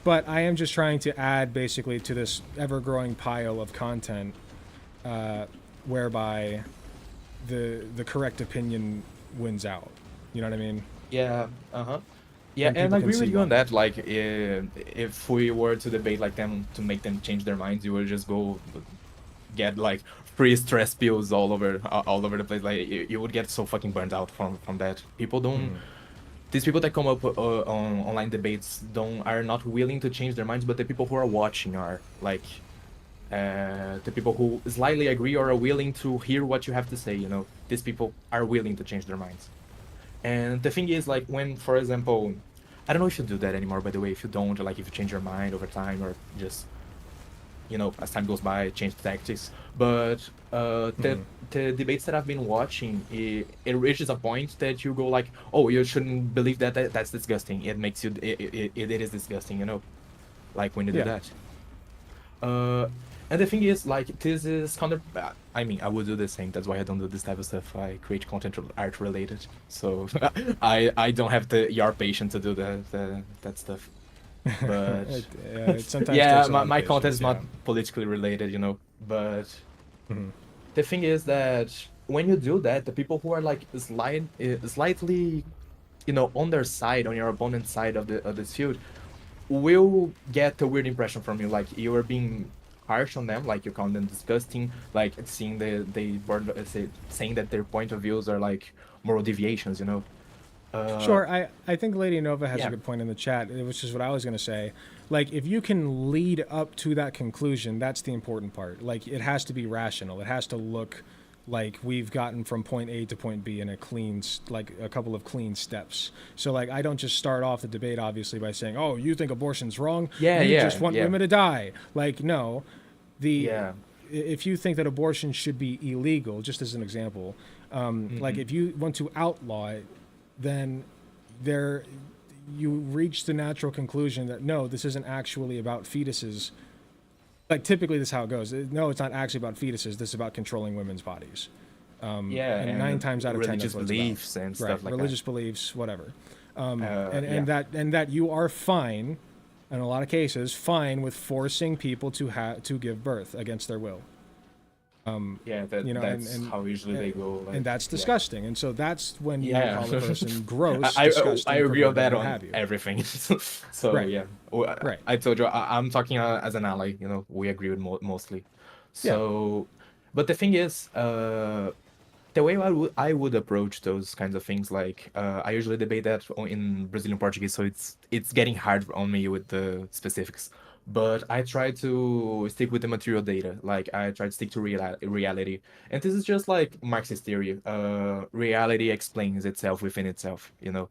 But I am just trying to add basically to this ever-growing pile of content, whereby the correct opinion wins out. You know what I mean? Yeah, uh-huh. Yeah, And and people I can agree with see you on why. that. Like, if we were to debate like them to make them change their minds, you would just go get like free stress pills all over the place. Like, you would get so fucking burned out from that. People don't. These people that come up on online debates are not willing to change their minds, but the people who are watching are like. The people who slightly agree or are willing to hear what you have to say, you know, these people are willing to change their minds. And the thing is, like, when, for example, I don't know if you do that anymore, by the way, if you don't, like, if you change your mind over time or just, you know, as time goes by, change tactics. But the debates that I've been watching, it reaches a point that you go like, oh, you shouldn't believe that's disgusting. It makes you, it is disgusting, you know, like when you do Yeah. that. And the thing is, like, this is counter. I mean, I would do the same. That's why I don't do this type of stuff. I create content art related, so I don't have your patience to do that stuff. But It sometimes yeah, takes a lot of my content is patience, not politically related, you know. But Mhm. the thing is that when you do that, the people who are like slightly, you know, on their side, on your opponent's side of this field, will get a weird impression from you. Like you are being harsh on them, like you call them disgusting, like seeing saying that their point of views are like moral deviations, you know. Sure, I think Lady Nova has yeah. a good point in the chat, which is what I was going to say. Like, if you can lead up to that conclusion, that's the important part. Like, it has to be rational. It has to look like we've gotten from point A to point B in a like a couple of clean steps. So, like, I don't just start off the debate, obviously, by saying, oh, you think abortion's wrong? Yeah, you yeah, just want yeah. women to die. Like, no. Yeah. If you think that abortion should be illegal, just as an example, like if you want to outlaw it, then you reach the natural conclusion that no, this isn't actually about fetuses. Like typically this is how it goes. No, it's not actually about fetuses. This is about controlling women's bodies. Yeah, and 9 times out of 10 religious that's what it's beliefs about. and stuff Right, like religious beliefs, whatever. And yeah. that you are fine, in a lot of cases, fine with forcing people to give birth against their will. Yeah, You know, that's and- how usually they go. Like, And that's yeah. disgusting. And so that's when you Yeah. call a person gross, I disgusting, agree on perverted, that what on have you. everything. So Right. yeah, Right. I told you I'm talking as an ally. You know, we agree with mostly. So, but the thing is, the way I would approach those kinds of things, like I usually debate that in Brazilian Portuguese, so it's getting hard on me with the specifics. But I try to stick with the material data. Like I try to stick to reality, and this is just like Marxist theory. Reality explains itself within itself. You know.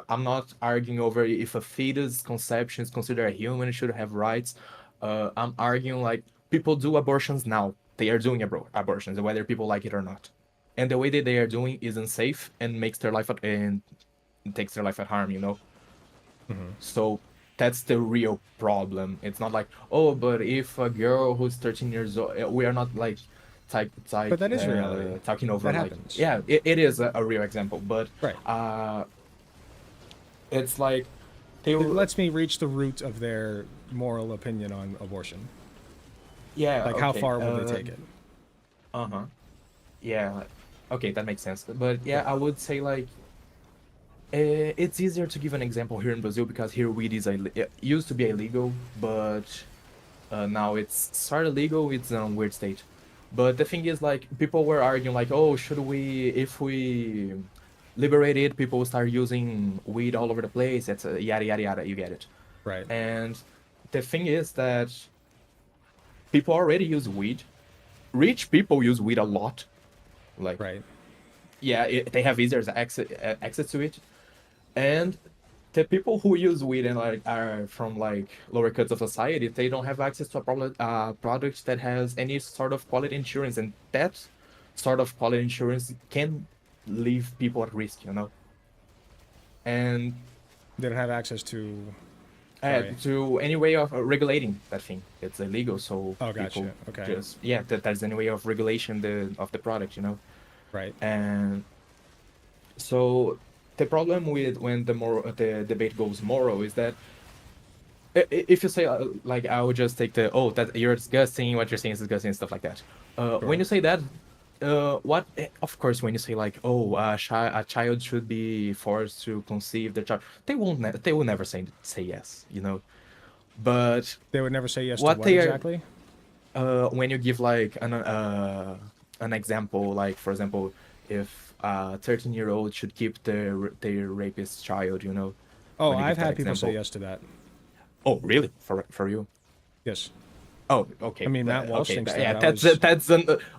I'm not arguing over if a fetus conception is considered a human should have rights. I'm arguing like people do abortions now. they are doing abortions, whether people like it or not. And the way that they are doing is unsafe and makes their life and takes their life at harm, you know. So that's the real problem. It's not like, oh, but if a girl who's 13 years old, we are not like But that is reality. talking over That like happens. yeah, it is a real example, but Right. it's like they It lets me reach the root of their moral opinion on abortion. yeah, Like, how okay, far will they take it? Uh-huh. Yeah. Okay, that makes sense. But yeah, I would say like it's easier to give an example here in Brazil because here weed is it used to be illegal, but now it's sort of legal. It's in a weird state. But the thing is, like, people were arguing like, oh, should we, if we liberate it, people will start using weed all over the place. It's a yada yada yada. You get it. Right. And the thing is that people already use weed. Rich people use weed a lot. Like, Right. yeah, they have easier access to it, and the people who use weed and like are from like lower cuts of society, they don't have access to a product that has any sort of quality insurance, and that sort of quality insurance can leave people at risk, you know. And They don't have access to. Sorry. to any way of regulating that thing, it's illegal. So Oh, gotcha. people Okay. just that there's any way of regulation of the product, you know. Right. And so the problem with when the debate goes moral is that if you say like I would just take the that you're disgusting, what you're saying is disgusting and stuff like that. When you say that, what of course when you say like a child should be forced to conceive the child, they will never say yes, you know. But They would never say yes to what what they are- exactly? when you give like an example, like for example, if a 13-year-old should keep their rapist child, you know. Oh, when you give I've that had people say example. yes to that. Oh, really? For you? Yes. Oh, okay. I mean, Matt Walsh okay, thinks yeah, that. that's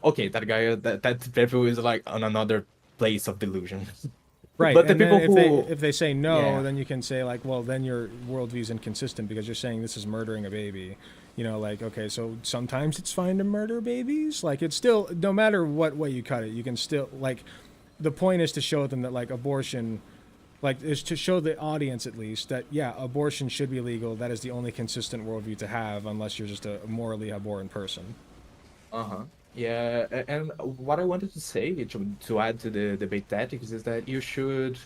okay. That guy, that people is like on another place of delusion. Right. But the and then people who if they say no, Yeah. then you can say like, well, then your worldview's inconsistent because you're saying this is murdering a baby. You know, like, okay, so sometimes it's fine to murder babies. Like, it's still, no matter what way you cut it, you can still, like, the point is to show them that, like, abortion, like, is to show the audience at least that, yeah, abortion should be legal. That is the only consistent worldview to have unless you're just a morally abhorrent person. Uh-huh. Yeah, and what I wanted to say to add to the debate tactics is that you should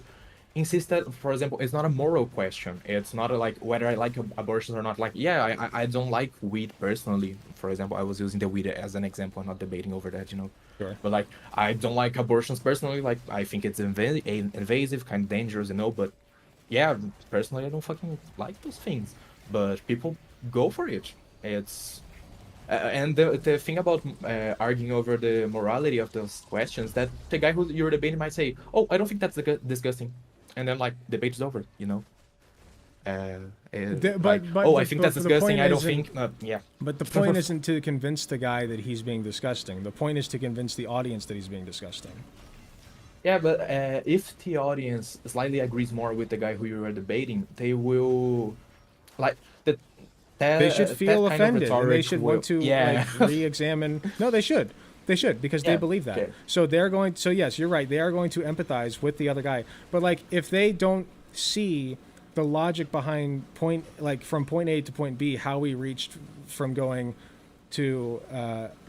insist that, for example, it's not a moral question. It's not like whether I like abortions or not. Like, yeah, I don't like weed personally. For example, I was using the weed as an example. I'm not debating over that, you know. Sure. But like, I don't like abortions personally. Like, I think it's invasive, kind of dangerous, you know. But yeah, personally, I don't fucking like those things. But people go for it. It's and the thing about arguing over the morality of those questions, that the guy who you're debating might say, "Oh, I don't think that's disgusting," and then like debate is over, you know. Like, I think that's disgusting. I don't think. Yeah. But the point isn't to convince the guy that he's being disgusting. The point is to convince the audience that he's being disgusting. Yeah, but if the audience slightly agrees more with the guy who you are debating, they will like that. They should feel that kind of offended, and they rhetoric should will- want to yeah. like re-examine. No, they should. They should because they Yeah, believe that. okay. So they're going. So yes, you're right. They are going to empathize with the other guy. But like, if they don't see the logic behind from point A to point B, how we reached from going to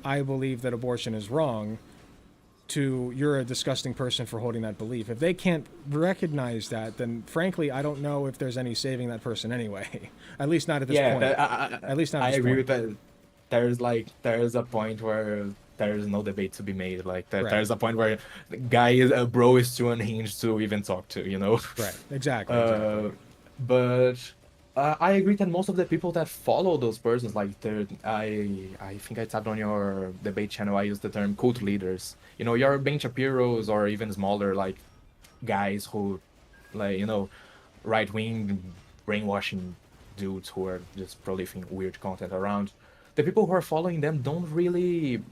I believe that abortion is wrong to you're a disgusting person for holding that belief. If they can't recognize that, then frankly, I don't know if there's any saving that person anyway. At least not at this point. At least not at I this agree point. with that. There's a point where there's no debate to be made. Like Right. there's a point where the guy is a bro is too unhinged to even talk to, you know. Right. Exactly. But I agree that most of the people that follow those persons, like I think I tapped on your debate channel. I used the term cult leaders. You know, your Ben Shapiro's or even smaller like guys who, like, you know, right wing brainwashing dudes who are just proliferating weird content around. The people who are following them don't really.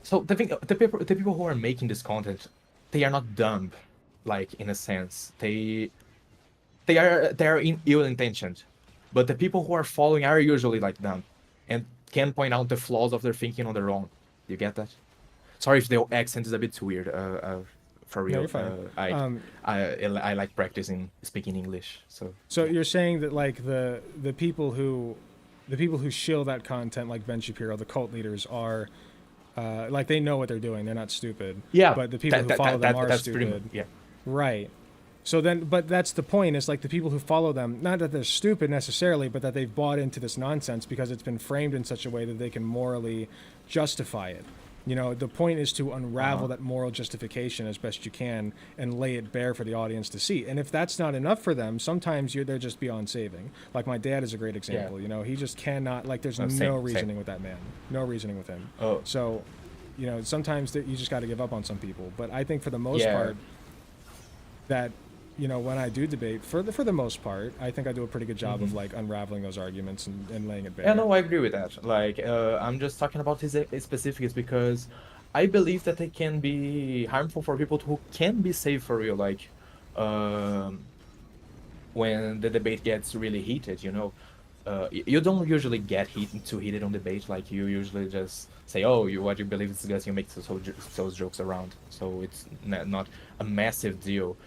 So the people who are making this content, they are not dumb, like in a sense. They are ill intentioned, but the people who are following are usually like dumb, and can point out the flaws of their thinking on their own. You get that? Sorry if the accent is a bit weird. For real, you're fine. I like practicing speaking English. So So you're saying that like the people who shill that content, like Ben Shapiro, the cult leaders, are like they know what they're doing. They're not stupid. yeah, But the people who follow them are that's pretty stupid. much, yeah. Right. So then, but that's the point. Is like the people who follow them, not that they're stupid necessarily, but that they've bought into this nonsense because it's been framed in such a way that they can morally justify it. You know, the point is to unravel that moral justification as best you can and lay it bare for the audience to see. And if that's not enough for them, sometimes they're just beyond saving. Like my dad is a great example. You know, he just cannot, like, there's no reasoning with that man. No reasoning with him. Oh. So, you know, sometimes you just got to give up on some people. But I think for the most part, that, you know, when I do debate, for the most part, I think I do a pretty good job of like unraveling those arguments and laying it bare. Yeah, no, I agree with that. Like, I'm just talking about his specifics because I believe that they can be harmful for people who can be safe for real. Like, when the debate gets really heated, you know, you don't usually get too heated on debate. Like, you usually just say, "Oh, what you believe is disgusting," you make those jokes around. So it's not a massive deal.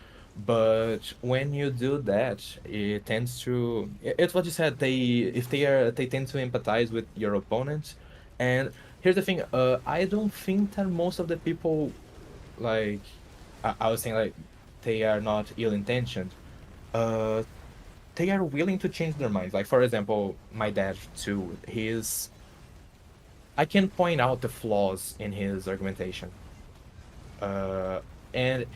But when you do that, it tends to, it's what you said, they tend to empathize with your opponent. And here's the thing, I don't think that most of the people, like, I was saying, like, they are not ill-intentioned. They are willing to change their minds. Like, for example, my dad too, I can point out the flaws in his argumentation. And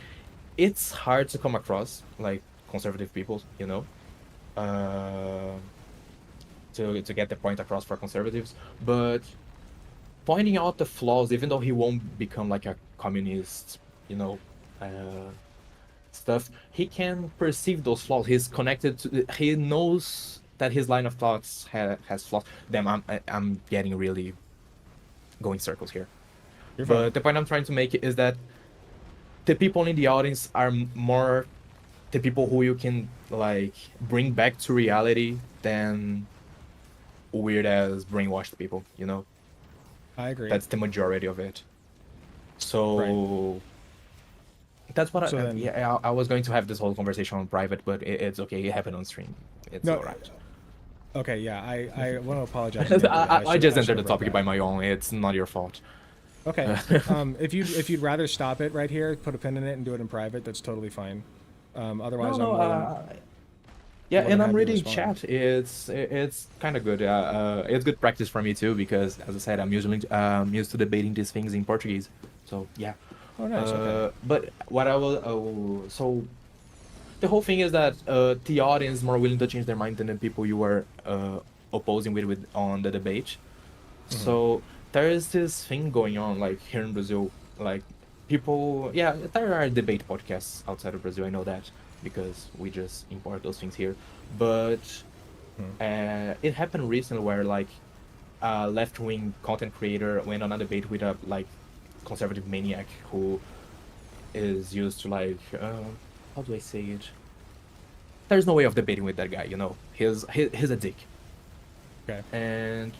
it's hard to come across like conservative people, you know, to get the point across for conservatives. But pointing out the flaws, even though he won't become like a communist, you know, stuff, he can perceive those flaws. He's connected to. He knows that his line of thoughts has flaws. Damn, I'm getting really going circles here. But the point I'm trying to make is that the people in the audience are more the people who you can like bring back to reality than weird as brainwashed people, you know. I agree. That's the majority of it. So that's what I was going to have this whole conversation on private, but it's okay. It happened on stream. It's all right. Okay, yeah, I want to apologize. I just entered the topic by my own. It's not your fault. Okay. If you'd rather stop it right here, put a pin in it, and do it in private, that's totally fine. Otherwise, yeah, and I'm reading chat. It's kind of good. It's good practice for me too because, as I said, I'm usually used to debating these things in Portuguese. So yeah. Oh, nice. Okay. But what I will so the whole thing is that the audience is more willing to change their mind than the people you are opposing with on the debate. Mm-hmm. So there is this thing going on, like here in Brazil, like people, yeah, there are debate podcasts outside of Brazil. I know that because we just import those things here. But it happened recently where like a left-wing content creator went on a debate with a like conservative maniac who is used to like how do I say it? There's no way of debating with that guy, you know. He's a dick. Okay. And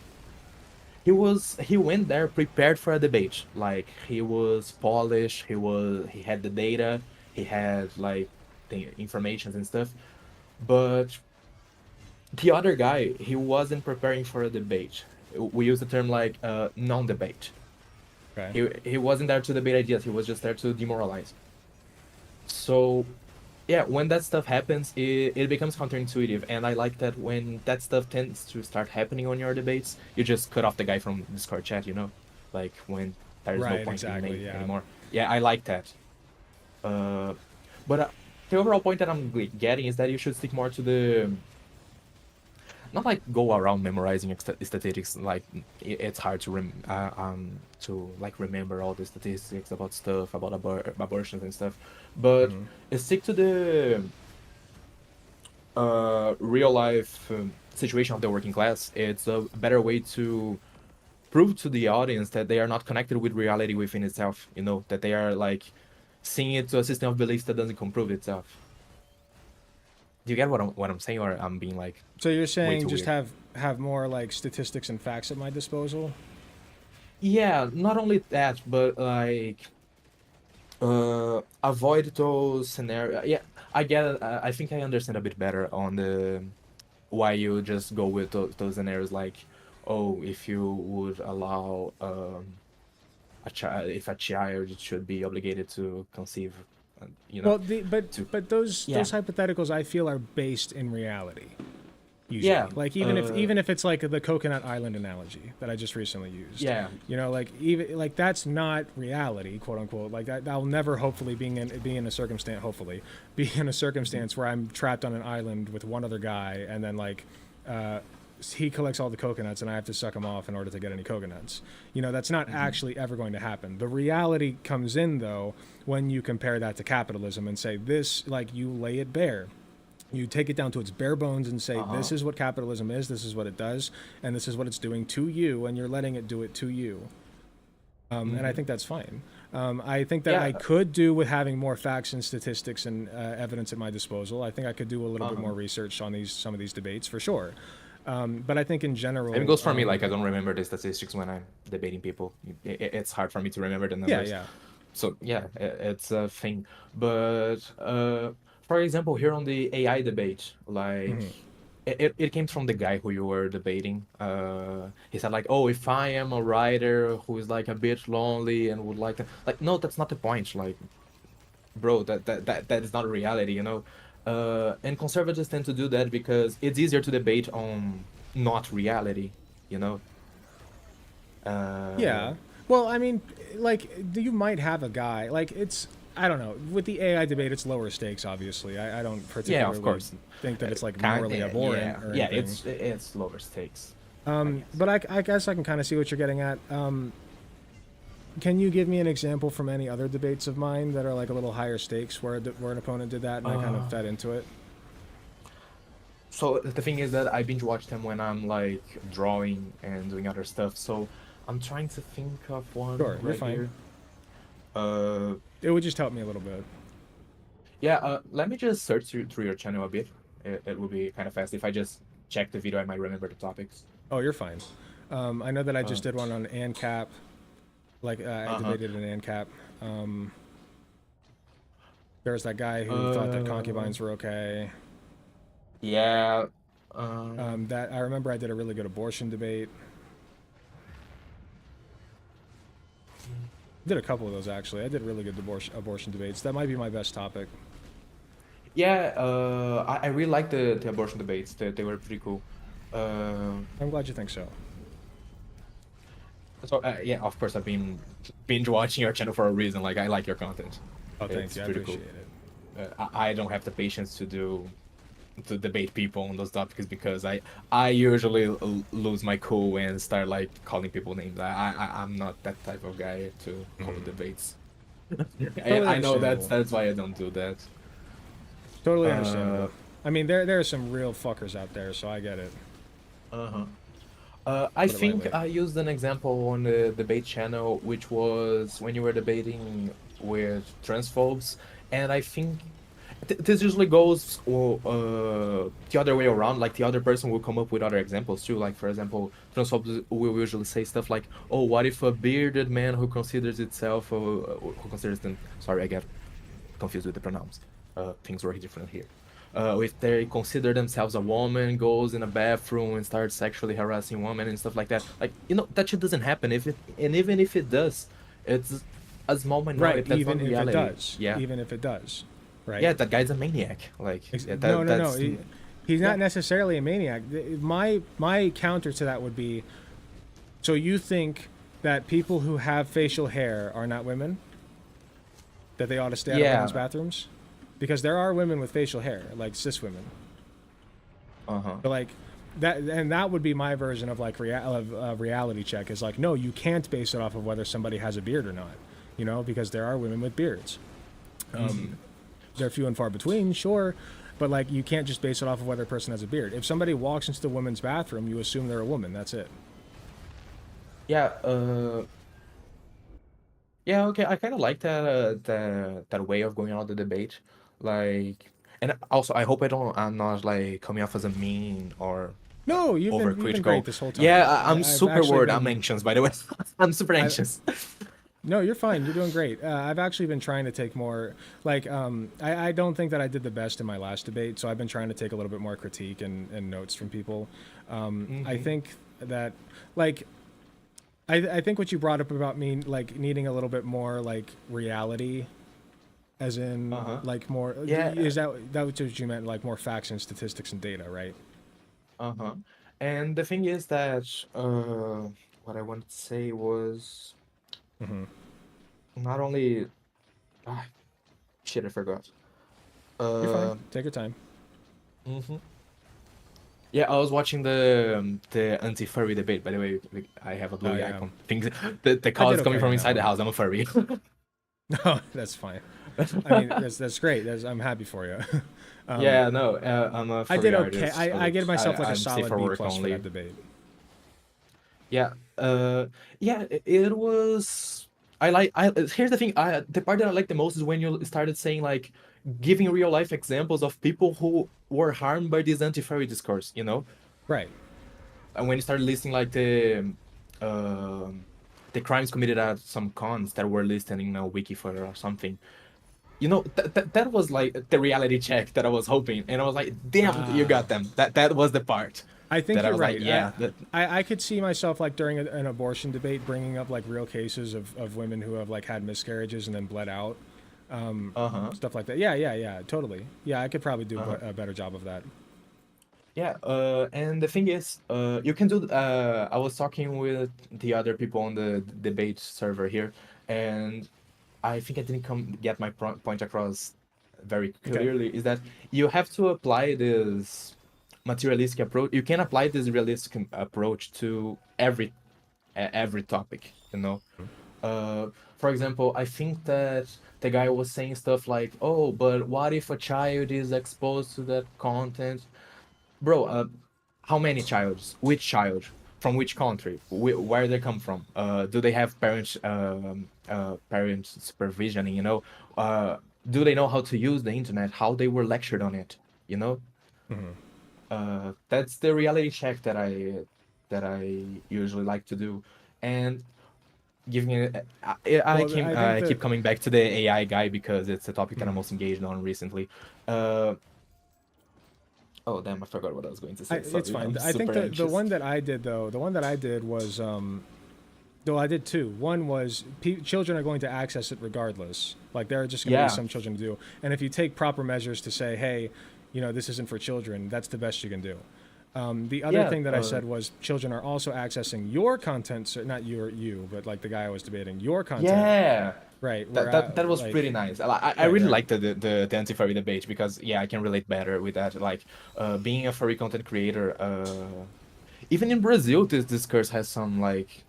he went there prepared for a debate. Like he was polished, he had the data, he had like the information and stuff. But the other guy, he wasn't preparing for a debate. We use the term like non-debate. Okay. He wasn't there to debate ideas, he was just there to demoralize. So yeah, when that stuff happens, it becomes counterintuitive, and I like that when that stuff tends to start happening on your debates, you just cut off the guy from Discord chat, you know? Like, when there's no point in making anymore. Yeah, I like that. But the overall point that I'm getting is that you should stick more to the... Not like go around memorizing statistics, like it's hard to remember all the statistics about stuff, about abortions and stuff, but stick to the real life situation of the working class. It's a better way to prove to the audience that they are not connected with reality within itself, you know, that they are like seeing it to a system of beliefs that doesn't comprove itself. Do you get what I'm saying, or I'm being like So you're way saying too just weird? have more like statistics and facts at my disposal? Yeah, not only that, but like avoid those scenarios. Yeah, I get it. I think I understand a bit better on the why you just go with those scenarios like, oh, if you would allow a child, if a child should be obligated to conceive, you know, Well, to but those yeah, hypotheticals I feel are based in reality. yeah, Usually, like even if it's like the Coconut Island analogy that I just recently used, yeah. you know, like even like that's not reality, quote unquote. Like that, I'll never hopefully be in a circumstance, hopefully be in a Mhm, circumstance where I'm trapped on an island with one other guy, and then like uh, he collects all the coconuts, and I have to suck him off in order to get any coconuts. You know, that's not mhm, actually ever going to happen. The reality comes in though when you compare that to capitalism and say this, like you lay it bare, you take it down to its bare bones and say uh-huh. this is what capitalism is, this is what it does, and this is what it's doing to you, and you're letting it do it to you. And I Mhm. think that's fine. I think that I Yeah, could do with having more facts and statistics and evidence at my disposal. I think I could do a little bit uh-huh. more research on some of these debates for sure. But I think in Same general, goes for me. Like I don't remember the statistics when I'm debating people. It's hard for me to remember the yeah, numbers. yeah. So yeah, it's a thing. But for example, here on the AI debate, like Hmm. it came from the guy who you were debating. He said like, "Oh, if I am a writer who is like a bit lonely and would like to like, no, that's not the point. Like, bro, that is not a reality, you know." And conservatives tend to do that because it's easier to debate on not reality, you know. Uh, Yeah. Well, I mean, like you might have a guy like it's. I don't know. With the AI debate, it's lower stakes. Obviously, I don't yeah, of particularly course. think that it's like Kind, morally abhorrent yeah, or yeah. anything. It's lower stakes, I guess. But I guess I can kind of see what you're getting at. Can you give me an example from any other debates of mine that are like a little higher stakes where an opponent did that and I kind of Uh, fed into it? so the thing is that I binge watch them when I'm like drawing and doing other stuff. So I'm trying to think of one Sure, you're right fine. here. Uh, It would just help me a little bit. yeah. Let me just search through your channel a bit. It will be kind of fast if I just check the video. I might remember the topics. Oh, you're fine. I know that I Uh, just did one on ANCAP. Like I uh-huh. debated an ANCAP. Um, there was that guy who thought that Uh, concubines were okay. yeah. That I remember I did a really good abortion debate. Did a couple of those actually. I did really good abortion debates. That might be my best topic. Yeah, I really like the abortion debates. They were pretty cool. Uh, I'm glad you think so. so yeah, of course I've been binge watching your channel for a reason. Like I like your content. Oh, thank It's you. I pretty cool. appreciate it. I don't have the patience to debate people on those topics because I usually lose my cool and start like calling people names. I'm not that type of guy to hold debates. Totally I know understandable. that's why I don't do that. Totally Uh, understandable. I mean, there are some real fuckers out there, so I get it. uh-huh. I Put it think lightly. I used an example on the debate channel, which was when you were debating with transphobes, and I think this usually goes the other way around. Like the other person will come up with other examples too. Like for example, transphobes will usually say stuff like, "Oh, what if a bearded man who considers itself, who considers them?" Sorry, I get confused with the pronouns. Things work different here. If they consider themselves a woman, goes in a bathroom and starts sexually harassing women and stuff like that. Like, you know, that shit doesn't happen. And even if it does, it's a small minority. Right, That's not even if it reality. does. Yeah. Even if it does. Right? Yeah, that guy's a maniac. Like, yeah, No, no, no. that's He's yeah. not necessarily a maniac. My counter to that would be, so you think that people who have facial hair are not women? That they ought to stay out of women's Yeah. bathrooms? Because there are women with facial hair, like cis women. Uh-huh. But like that, and that would be my version of like reality check is like, no, you can't base it off of whether somebody has a beard or not, you know, because there are women with beards. Mhm. They're few and far between, sure, but like you can't just base it off of whether a person has a beard. If somebody walks into the women's bathroom, you assume they're a woman. That's it. Yeah, yeah, okay. I kind of like that way of going on the debate. Like, And also, I hope I'm not like coming off as a mean or No, you've been great overcritical. this whole time. Yeah, I'm I've super actually worried. I'm been. anxious, by the way. I'm super I, anxious. No, you're fine. You're doing great. I've actually been trying to take more, like, I don't think that I did the best in my last debate, so I've been trying to take a little bit more critique and notes from people. I Hmm. think that, like, I think what you brought up about me, like, needing a little bit more, like, reality, as in, Uh-huh. like, more, Yeah. is that what you meant, like, more facts and statistics and data, right? Uh-huh. And the thing is that what I wanted to say was Hmm. not only ah, shit, I forgot. You're fine. Uh, Take your time. mhm. Yeah, I was watching the anti-furry debate. By the way, like, I have a Oh, glowy yeah. icon. Things the I call did is coming okay from in that inside the one. house. I'm a furry. No, that's fine. I mean, that's great. I'm happy for you. Yeah, no, I'm a I furry did okay. artist. I give myself like a I'm safe solid for B work plus for that only. debate. Yeah, yeah, it was. Here's the thing. The part that I like the most is when you started saying like giving real life examples of people who were harmed by this anti-furry discourse. Right. And when you started listing like um the crimes committed at some cons that were listed in a wiki for or something. That was like the reality check that I was hoping, and I was like, damn, you got them. That was the part I think that I you're was like, right. yeah, that. I could see myself like during an abortion debate bringing up like real cases of women who have like had miscarriages and then bled out, Uh-huh. stuff like that. Yeah, totally. Yeah, I could probably do Uh-huh. a better job of that. Yeah, and the thing is, you can do. I was talking with the other people on the debate server here, and I think I didn't get my point across very Okay. clearly. Is that you have to apply this materialistic approach. You can apply this realistic approach to every topic. Uh, for example, I think that the guy was saying stuff like, "Oh, but what if a child is exposed to that content?" Bro, how many childs? Which child? From which country? Where they come from? Do they have parent supervisioning? Do they know how to use the internet? How they were lectured on it? You know, that's the reality check that I usually like to do, and giving it. Well, I think I keep that coming back to the AI guy because it's a topic that I'm mhm. most engaged on recently. Uh, oh damn, I forgot what I was going to say. It's Sorry, fine. I'm I think super the anxious. one that I did though, the one that I did was though I did two. One was children are going to access it regardless. Like there are just going to be Yeah. some children who do. And if you take proper measures to say, hey, this isn't for children, that's the best you can do. The other Yeah, thing that I said was children are also accessing your content, so not you, but like the guy I was debating, your content, yeah. right? That Where that that was like, pretty nice. I right, really right. liked the anti-furry debate because yeah, I can relate better with that. Like, being a furry content creator, even in Brazil, this discourse has some like,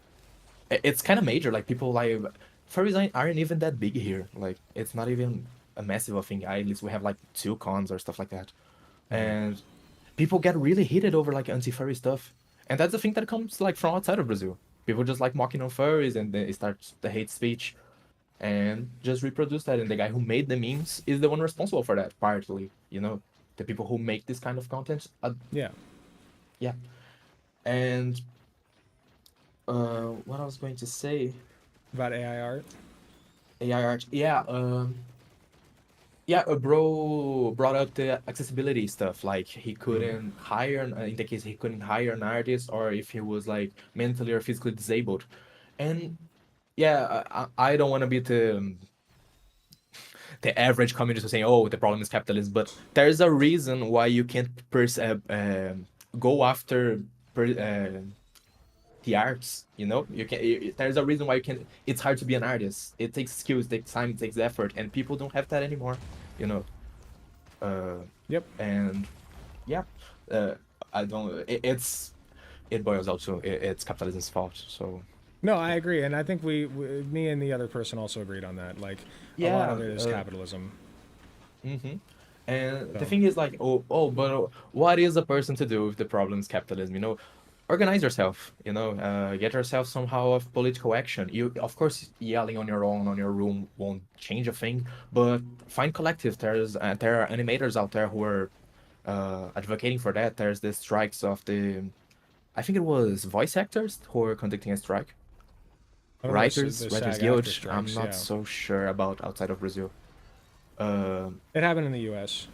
it's kind of major. Like people like furries aren't even that big here. Like it's not even a massive of thing. At least we have like two cons or stuff like that, and people get really heated over like anti-furry stuff, and that's the thing that comes like from outside of Brazil. People just like mocking on furries, and they start the hate speech, and just reproduce that. And the guy who made the memes is the one responsible for that, partly. The people who make this kind of content. Yeah. Yeah, and what I was going to say, About AI art. AI art. Yeah, yeah, a bro brought up the accessibility stuff. Like he couldn't hire, in the case he couldn't hire an artist, or if he was like mentally or physically disabled. And yeah, I don't want to be the average communist saying, "Oh, the problem is capitalism," but there's a reason why you can't go after the arts. You can. There's a reason why you can. It's hard to be an artist. It takes skills, it takes time, it takes effort, and people don't have that anymore. You know. Uh, Yep. and yeah, uh, I don't. It boils down to it's capitalism's fault. So No, I agree, and I think me and the other person also agreed on that. Like, a lot yeah. of it is capitalism. Mm-hmm. And the So, thing is like, but what is a person to do if the problem is capitalism? organize yourself, get yourself somehow of political action. You, of course, yelling on your own on your room won't change a thing, but find collectives. There are animators out there who are advocating for that. There's the strikes of the, I think it was voice actors who are conducting a strike. I don't know Writers, the Writers SAG Guild. after I'm strikes. not Yeah, so sure about outside of Brazil. it happened in the U.S.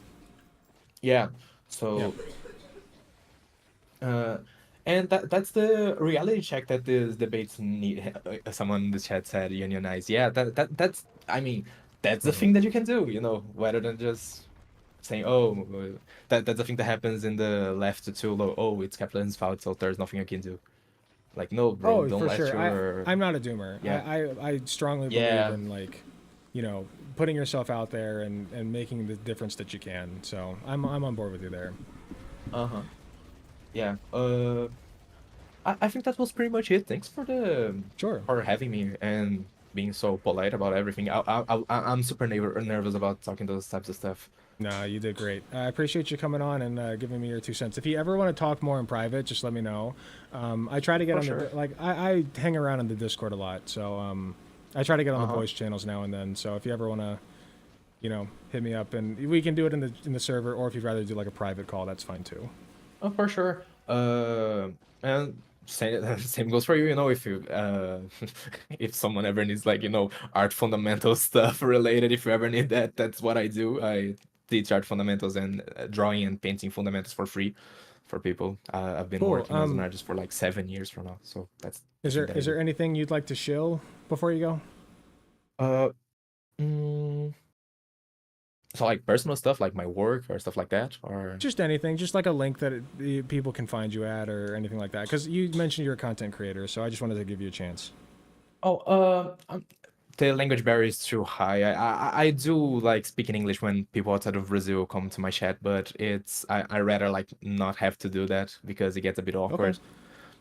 Yeah. Yeah. So Uh, and that's the reality check that these debates need. Someone in the chat said unionize. Yeah, that's I mean that's the thing that you can do, rather than just saying, oh, that's the thing that happens in the left too. Oh, it's capitalism's fault, so there's nothing I can do. Like, no, bro, Oh, don't for let sure. your I'm not a doomer. yeah I strongly believe yeah in like, putting yourself out there and making the difference that you can. So I'm on board with you there. uh-huh yeah. I think that was pretty much it. Thanks Sure. for having me and being so polite about everything. I'm super nervous about talking those types of stuff. No, you did great. I appreciate you coming on and giving me your 2 cents. If you ever want to talk more in private, just let me know. I try to get For on sure. the I hang around in the Discord a lot, so I try to get on the Uh-huh. voice channels now and then. So if you ever want to, hit me up and we can do it in the server, or if you'd rather do like a private call, that's fine too. Oh, for sure. And same goes for you. If you if someone ever needs like art fundamental stuff related, if you ever need that, that's what I do. I teach art fundamentals and drawing and painting fundamentals for free for people. I've been Cool. working as an artist for like 7 years from now, so that's the Is thing there that I is do. there anything you'd like to shill before you go? Uh, mm, so like personal stuff, like my work or stuff like that, or Just anything, just like a link that people can find you at or anything like that. Because you mentioned you're a content creator, so I just wanted to give you a chance. oh, the language barrier is too high. I do like speaking English when people outside of Brazil come to my chat, but I rather like not have to do that because it gets a bit Okay. awkward.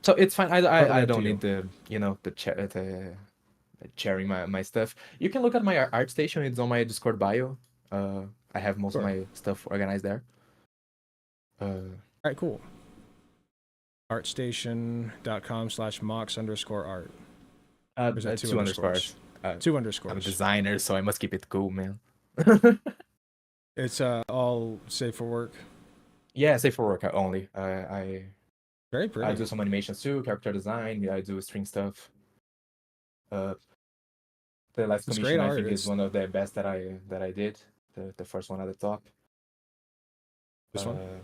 So it's fine. Totally I up to don't you. need the sharing my stuff. You can look at my art station. It's on my Discord bio. I have most of Sure. my stuff organized there. Uh, All right, cool. Artstation.com/mox_art. Or is that two two underscores? underscores. Two I'm a underscores. designer, so I must keep it cool, man. It's all safe for work. Yeah, safe for work only. Very I pretty. do some animations too, character design. I do string stuff. Uh, the last It's great commission I art. think is It's one of the best that I did. The first one at the top. this one.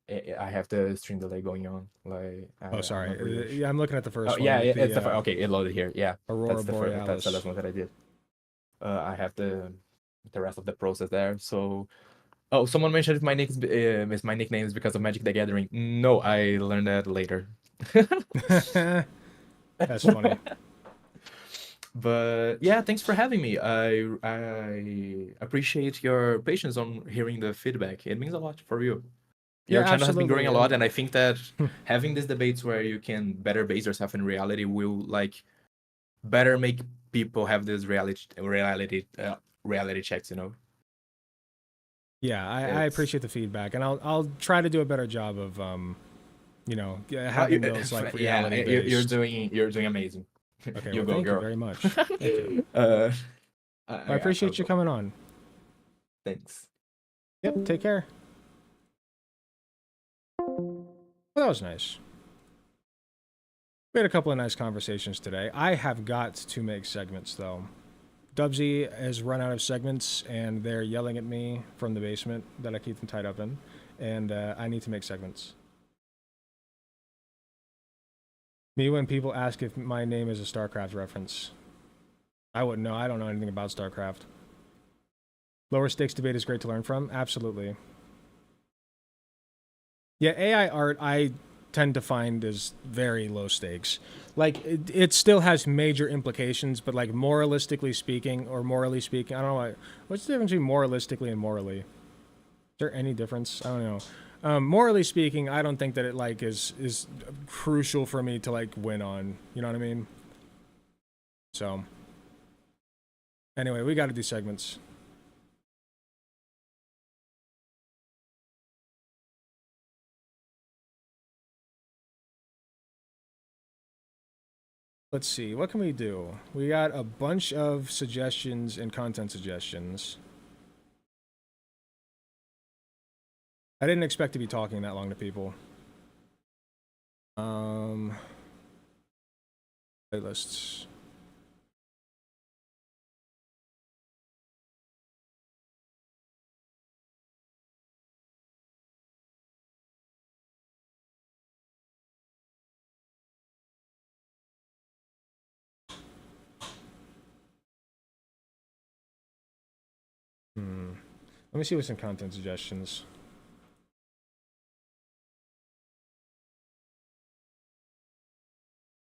I have the string delay going on. Like, Oh, I'm not really sorry. Yeah, I'm looking at the Oh first yeah, one with it's the the okay. It loaded here. Yeah, Aurora that's the first. That's the Borealis. last one that I did. I have the rest of the process there. So, oh, someone mentioned if my nick is my nickname is because of Magic the Gathering. No, I learned that later. That's funny. But yeah, thanks for having me. I appreciate your patience on hearing the feedback. It means a lot for you. Yeah, Your channel has been growing absolutely. a lot, and I think that having these debates where you can better base yourself in reality will like better make people have this reality checks. Yeah, I It's appreciate the feedback, and I'll try to do a better job of having those like yeah, reality you're based. doing amazing. Okay, You well, go, thank you girl. very much. Thank you. Uh, I I'll appreciate you go. coming on. Thanks. Yep, take care. Well, that was nice. We had a couple of nice conversations today. I have got to make segments though. Dubsy has run out of segments, and they're yelling at me from the basement that I keep them tied up in, and I need to make segments. Me when people ask if my name is a StarCraft reference. I wouldn't know. I don't know anything about StarCraft. Lower stakes debate is great to learn from. Absolutely. Yeah, AI art I tend to find is very low stakes. Like it still has major implications, but like moralistically speaking, or morally speaking, I don't know what's the difference between moralistically and morally. Is there any difference? I don't know. Morally speaking, I don't think that it like is crucial for me to like win on. You know what I mean? So anyway, we got to do segments. Let's see, what can we do? We got a bunch of suggestions and content suggestions. I didn't expect to be talking that long to people. Playlists. Let me see what's some content suggestions.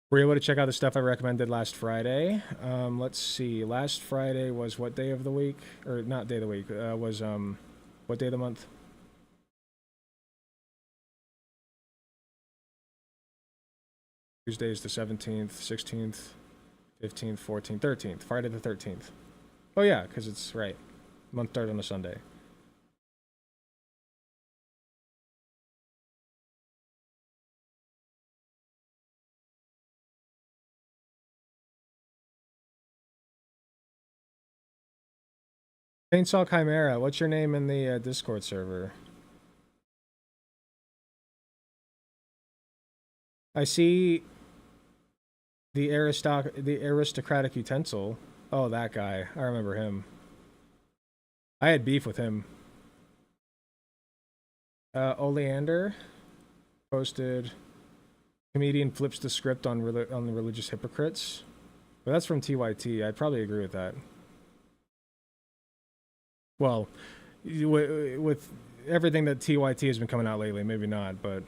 Were you able to check out the stuff I recommended last Friday? Let's see. Last Friday was what day of the week? Or not day of the week. Was what day of the month? Tuesday is the 17th, 16th, 15th, 14th, 13th. Friday the 13th. Oh yeah, because it's right. Month started on a Sunday. Chainsaw Chimera, what's your name in the Discord server? I see the aristocratic utensil. Oh, that guy. I remember him. I had beef with him. Oleander posted comedian flips the script on the religious hypocrites. But that's from TYT. I'd probably agree with that. Well, with everything that TYT has been coming out lately, maybe not, but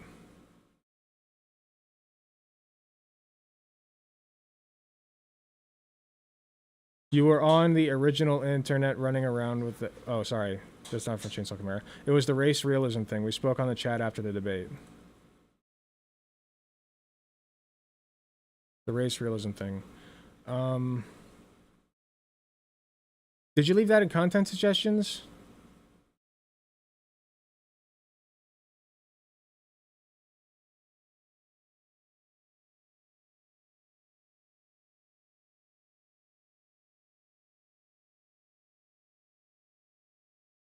you were on the original internet running around with the... Oh, sorry. That's not from Chainsaw Chimera. It was the race realism thing. We spoke on the chat after the debate. The race realism thing. Did you leave that in content suggestions?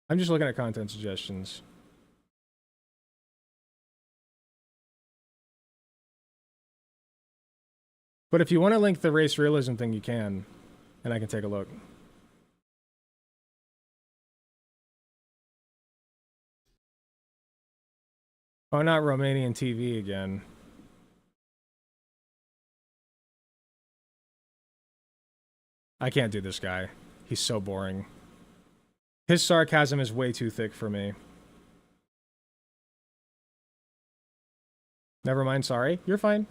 I'm just looking at content suggestions. But if you want to link the race realism thing, you can. And I can take a look. Oh, not Romanian TV again. I can't do this guy. He's so boring. His sarcasm is way too thick for me. Never mind, sorry. You're fine.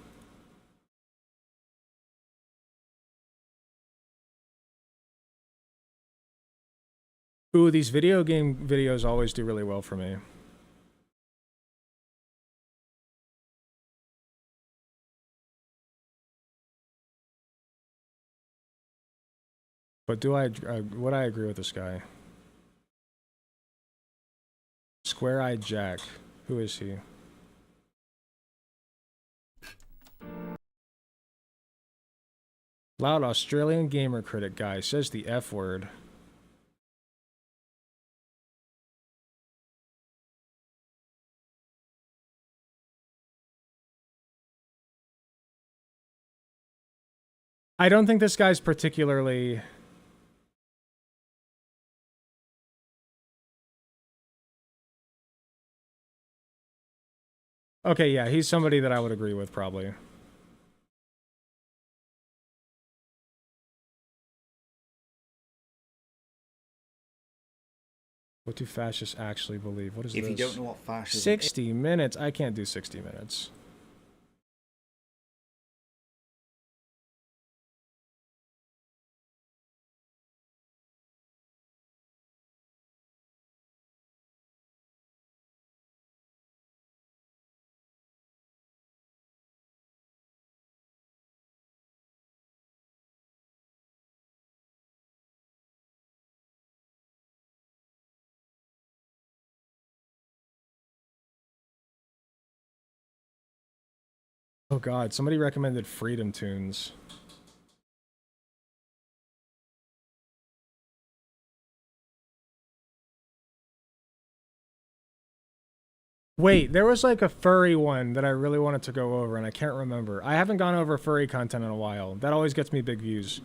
Ooh, these video game videos always do really well for me. But would I agree with this guy? Square-eyed Jack. Who is he? Loud Australian gamer critic guy says the F word. I don't think this guy's particularly... Okay, yeah, he's somebody that I would agree with, probably. What do fascists actually believe? What is this? If you don't know what fascism 60 minutes? I can't do 60 minutes. Oh god, somebody recommended Freedom Tunes. Wait, there was like a furry one that I really wanted to go over, and I can't remember. I haven't gone over furry content in a while. That always gets me big views.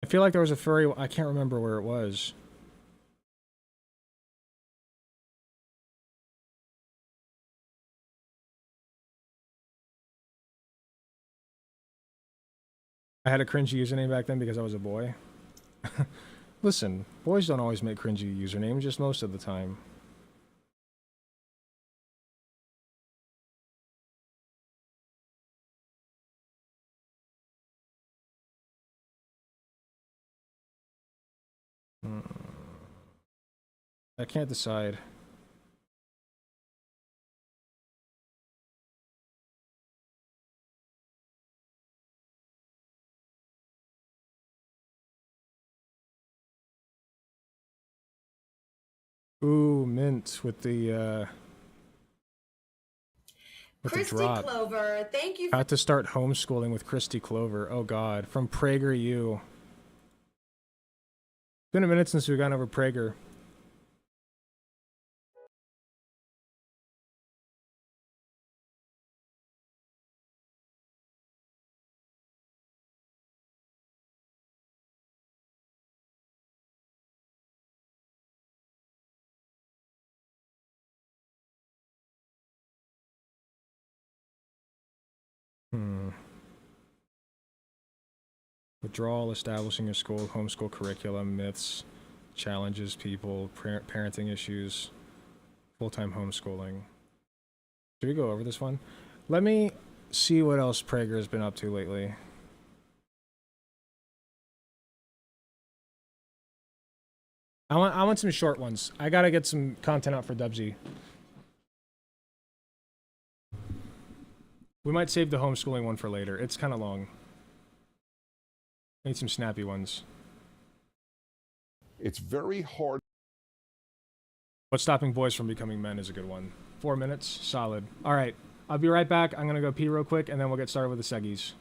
I feel like there was a furry. I can't remember where it was. I had a cringy username back then because I was a boy. Listen, boys don't always make cringy usernames, just most of the time. I can't decide. Ooh, mint with the Christy drop. Clover, thank you. How to start homeschooling with Christy Clover. Oh God, from PragerU. It's been a minute since we've gone over Prager. Withdrawal, establishing a school, homeschool curriculum, myths, challenges, people, parenting issues, full-time homeschooling. Should we go over this one? Let me see what else Prager has been up to lately. I want some short ones. I gotta get some content out for Dubsy. We might save the homeschooling one for later. It's kind of long. I need some snappy ones. It's very hard. What's stopping boys from becoming men is a good one. 4 minutes, solid. All right, I'll be right back. I'm gonna go pee real quick, and then we'll get started with the seggies.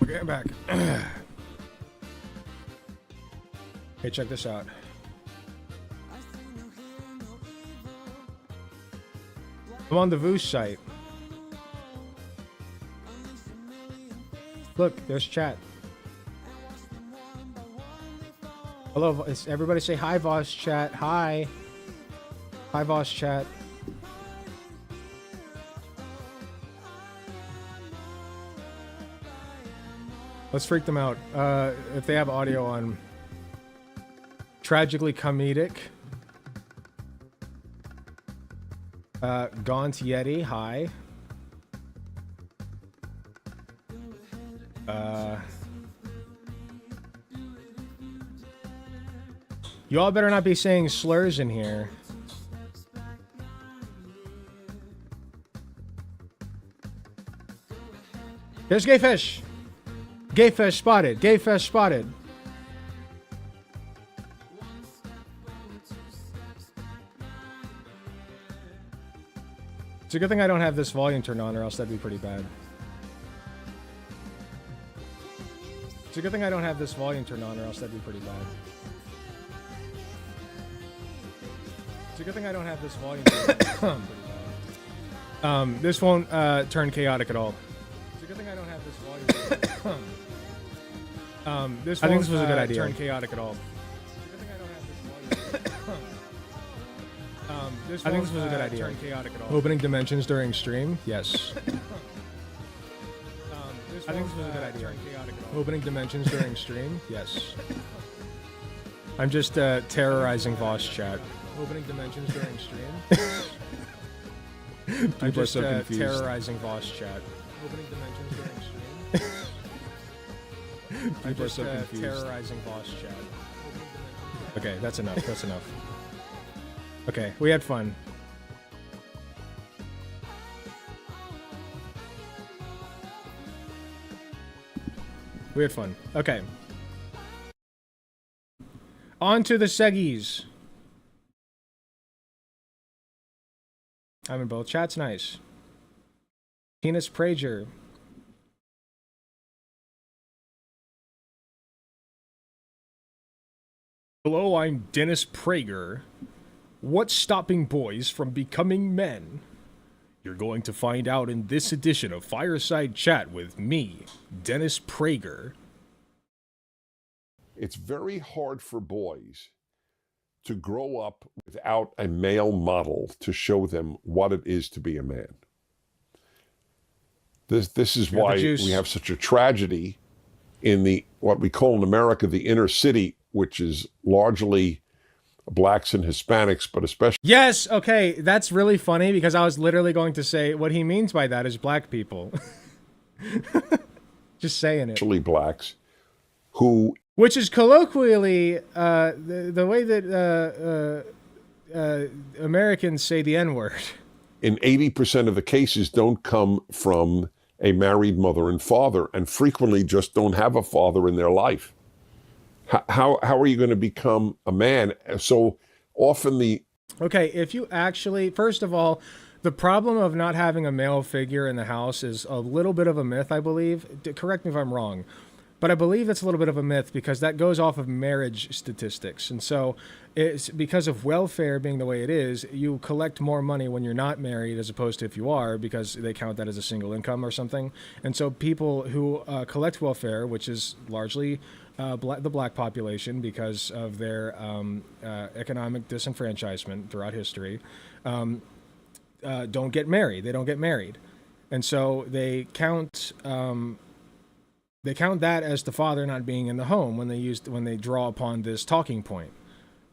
Okay, I'm back. Hey, check this out. I'm on the Voosh site. Look, there's chat. Hello, everybody say hi, Voss chat. Hi. Hi, Voss chat. Let's freak them out. If they have audio on. Tragically comedic. Gaunt Yeti, hi. You all better not be saying slurs in here. There's gay fish. Gay fish spotted. Gay fish spotted. It's a good thing I don't have this volume turned on, or else that'd be pretty bad. It's a good thing I don't have this volume turned on, or else that'd be pretty bad. It's a good thing I don't have this volume turned on. This won't turn chaotic at all. It's a good thing I don't have this volume turned on. This I think this was a good idea. Turn chaotic at all. I think this was a good idea. Turn chaotic at all. Opening dimensions during stream? Yes. I think this was a good idea. Turn chaotic at all. Opening dimensions during stream? Yes. I'm just terrorizing Voss chat. Opening dimensions during stream? I'm just so terrorizing Voss chat. Opening dimensions during stream? People are so confused. Terrorizing Voss chat. Okay, that's enough. That's enough. Okay, we had fun. We had fun. Okay. On to the Seggies. I'm in both chats. Nice. Penis Prager. Hello, I'm Dennis Prager. What's stopping boys from becoming men? You're going to find out in this edition of Fireside Chat with me, Dennis Prager. It's very hard for boys to grow up without a male model to show them what it is to be a man. This is why we have such a tragedy in the what we call in America the inner city, which is largely blacks and Hispanics, but especially... Yes, okay, that's really funny because I was literally going to say what he means by that is black people. Just saying it. Especially blacks who... Which is colloquially the way that Americans say the N-word. In 80% of the cases don't come from a married mother and father, and frequently just don't have a father in their life. How are you going to become a man? So often the... Okay, if you actually... First of all, the problem of not having a male figure in the house is a little bit of a myth, I believe. Correct me if I'm wrong. But I believe it's a little bit of a myth because that goes off of marriage statistics. And so it's because of welfare being the way it is, you collect more money when you're not married as opposed to if you are, because they count that as a single income or something. And so people who collect welfare, which is largely the black population because of their economic disenfranchisement throughout history, don't get married. They don't get married. And so they count... They count that as the father not being in the home when they draw upon this talking point.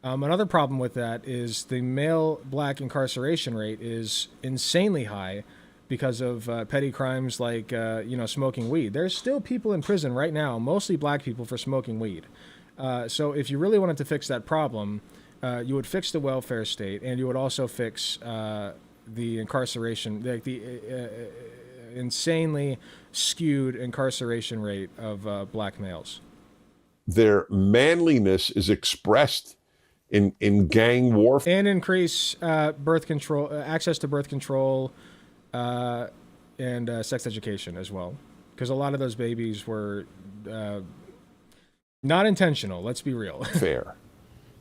Another problem with that is the male black incarceration rate is insanely high because of petty crimes like smoking weed. There's still people in prison right now, mostly black people, for smoking weed. So if you really wanted to fix that problem, you would fix the welfare state, and you would also fix the incarceration, the insanely skewed incarceration rate of black males. Their manliness is expressed in gang warfare. And increase birth control, access to birth control, and sex education as well. because a lot of those babies were not intentional. Let's be real. fair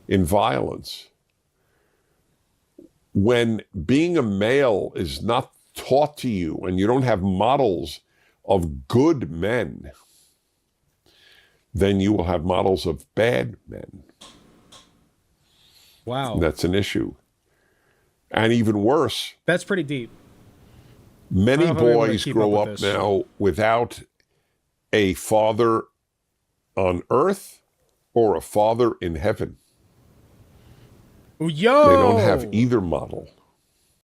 in violence. When being a male is not taught to you and you don't have models of good men, then you will have models of bad men. Wow. That's an issue. And even worse, That's pretty deep. many I don't know if I'm able to boys keep grow up up with this. now without a father on earth or a father in heaven. Yo! They don't have either model.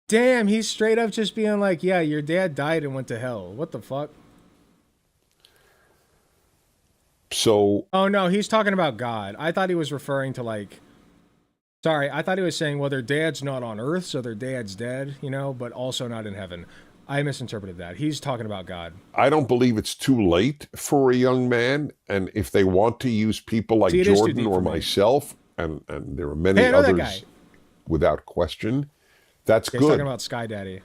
Damn, he's straight up just being like, yeah, your dad died and went to hell. What the fuck? So Oh, no, he's talking about God. I thought he was referring to, like... Sorry, I thought he was saying, well, their dad's not on Earth, so their dad's dead, you know, but also not in heaven. I misinterpreted that. He's talking about God. I don't believe it's too late for a young man. And if they want to use people like See, it is too Jordan deep or for me. myself, and there are many Hey, I know that others guy. without question, that's Yeah, he's good. talking about Sky Daddy.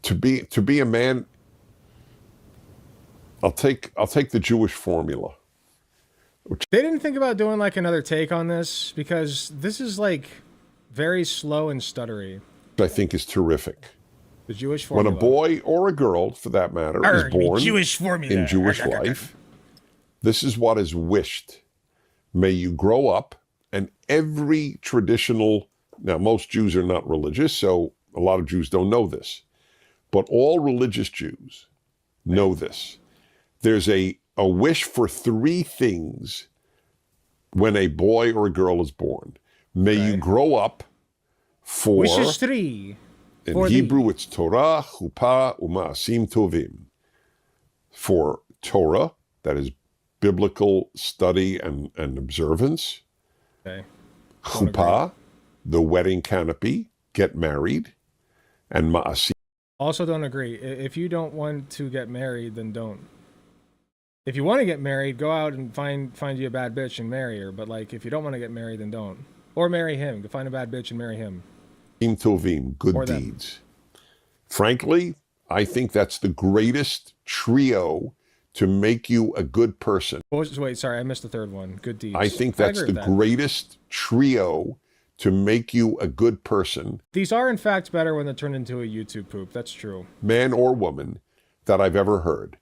To be a man, I'll take the Jewish formula. They didn't think about doing, like, another take on this, because this is, like, very slow and stuttery. I think is terrific. The Jewish When formula. a boy or a girl, for that matter, is born Jewish formula. in Jewish life, this is what is wished. May you grow up, and every traditional, now most Jews are not religious, so a lot of Jews don't know this, but all religious Jews know this. There's a wish for three things when a boy or a girl is born. May you grow up for, Wishes 3. in for Hebrew it's Torah, Chuppah, Uma'asim Tovim. For Torah, that is biblical study and observance. Okay. Chuppah, the wedding canopy, get married. And Ma'asim, Also don't agree. If you don't want to get married, then don't. If you want to get married, go out and find you a bad bitch and marry her. But, like, if you don't want to get married, then don't. Or marry him. Go find a bad bitch and marry him. Tovim, good Or them. deeds. Frankly, I think that's the greatest trio to make you a good person. Wait, sorry, I missed the third one. Good deeds. I think that's agree the with that. greatest trio to make you a good person, These are, in fact, better when they're turned into a YouTube poop. That's true. man or woman, that I've ever heard.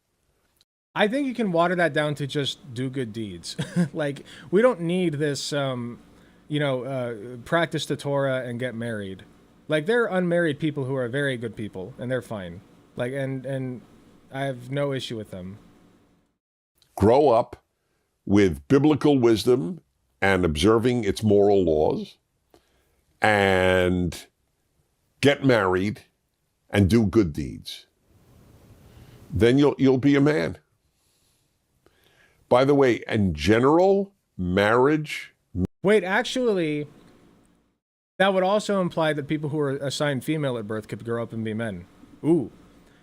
I think you can water that down to just do good deeds. Like, we don't need this, practice the Torah and get married. Like, there are unmarried people who are very good people, and they're fine. Like, and I have no issue with them. Grow up with biblical wisdom and observing its moral laws, and get married and do good deeds. Then you'll be a man. By the way, in general, marriage, Wait, actually, that would also imply that people who are assigned female at birth could grow up and be men. Ooh.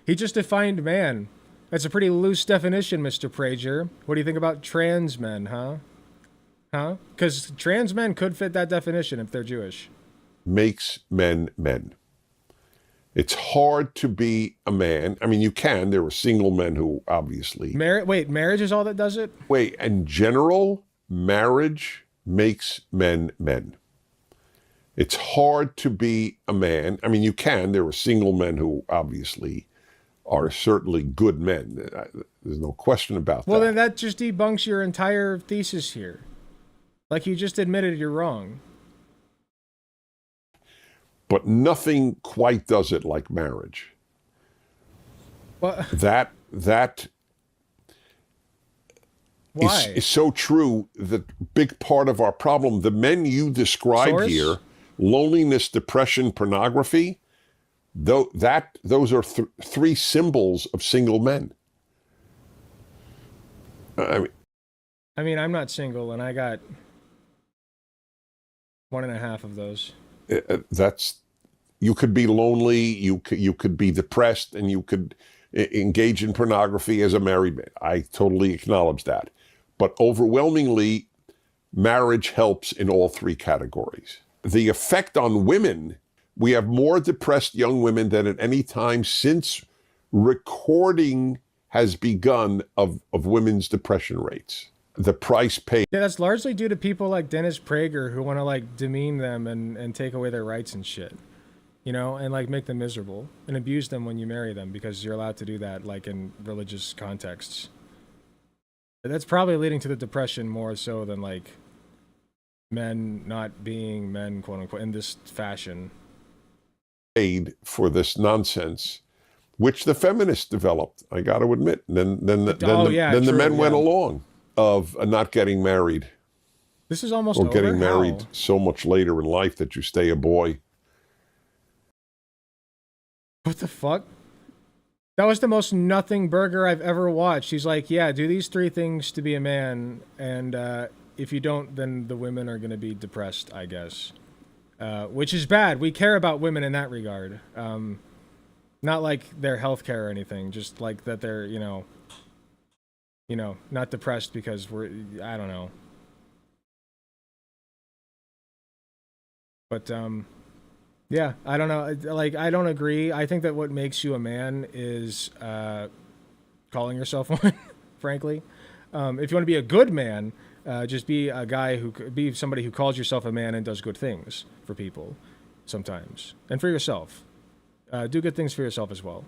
He just defined man. That's a pretty loose definition, Mr. Prager. What do you think about trans men, huh? Huh? Because trans men could fit that definition if they're Jewish. makes men men. It's hard to be a man. I mean, you can. There are single men who obviously... Marriage is all that does it? Wait, in general, marriage makes men men. It's hard to be a man. I mean, you can. There are single men who obviously are certainly good men. There's no question about that. Well, then that just debunks your entire thesis here. Like, you just admitted you're wrong. But nothing quite does it like marriage. Well, That why? is so true. The big part of our problem, the men you described Source? here, loneliness, depression, pornography, those are three symbols of single men. I mean, I'm not single, and I got 1.5 of those. that's, you could be lonely, you could be depressed, and you could engage in pornography as a married man. I totally acknowledge that. But overwhelmingly, marriage helps in all three categories. The effect on women, we have more depressed young women than at any time since recording has begun of women's depression rates. The price paid. Yeah, that's largely due to people like Dennis Prager who want to like demean them and take away their rights and shit. You know, and like make them miserable and abuse them when you marry them because you're allowed to do that like in religious contexts. That's probably leading to the depression more so than like men not being men, quote unquote, in this fashion. Paid for this nonsense, which the feminists developed. I got to admit. Then the men went along of not getting married. This is almost or over? getting married How? so much later in life that you stay a boy. What the fuck? That was the most nothing burger I've ever watched. He's like, yeah, do these 3 things to be a man, and if you don't, then the women are going to be depressed, I guess. Which is bad. We care about women in that regard. Not like their health care or anything, just like that they're, you know, not depressed because I don't know. But, yeah, I don't know. Like, I don't agree. I think that what makes you a man is calling yourself one, frankly. If you want to be a good man, just be a guy be somebody who calls yourself a man and does good things for people sometimes. And for yourself. Do good things for yourself as well.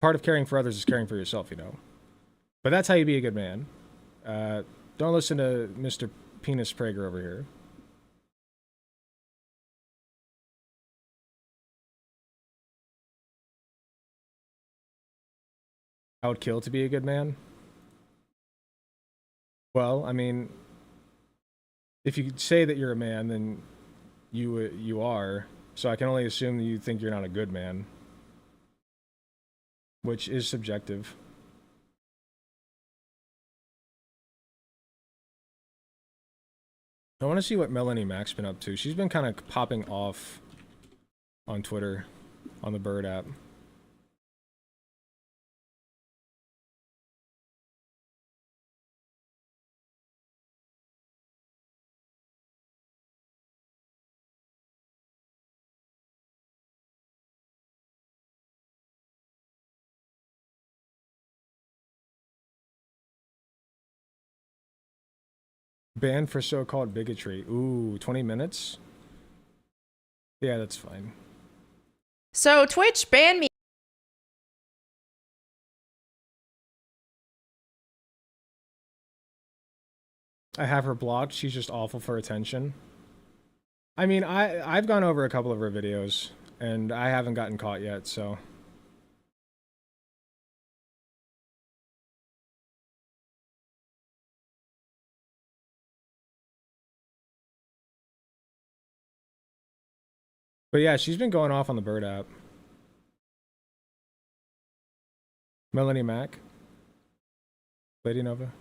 Part of caring for others is caring for yourself, you know. But that's how you be a good man. Don't listen to Mr. Penis Prager over here. I would kill to be a good man. Well, I mean, if you say that you're a man, then you are. So I can only assume that you think you're not a good man, which is subjective. I want to see what Melanie Mack's been up to. She's been kind of popping off on Twitter, on the Bird app. Banned for so-called bigotry. Ooh, 20 minutes? Yeah, that's fine. So Twitch banned me. I have her blocked. She's just awful for attention. I mean, I've gone over a couple of her videos, and I haven't gotten caught yet, so... But yeah, she's been going off on the Bird app. Melanie Mack. Lady Nova.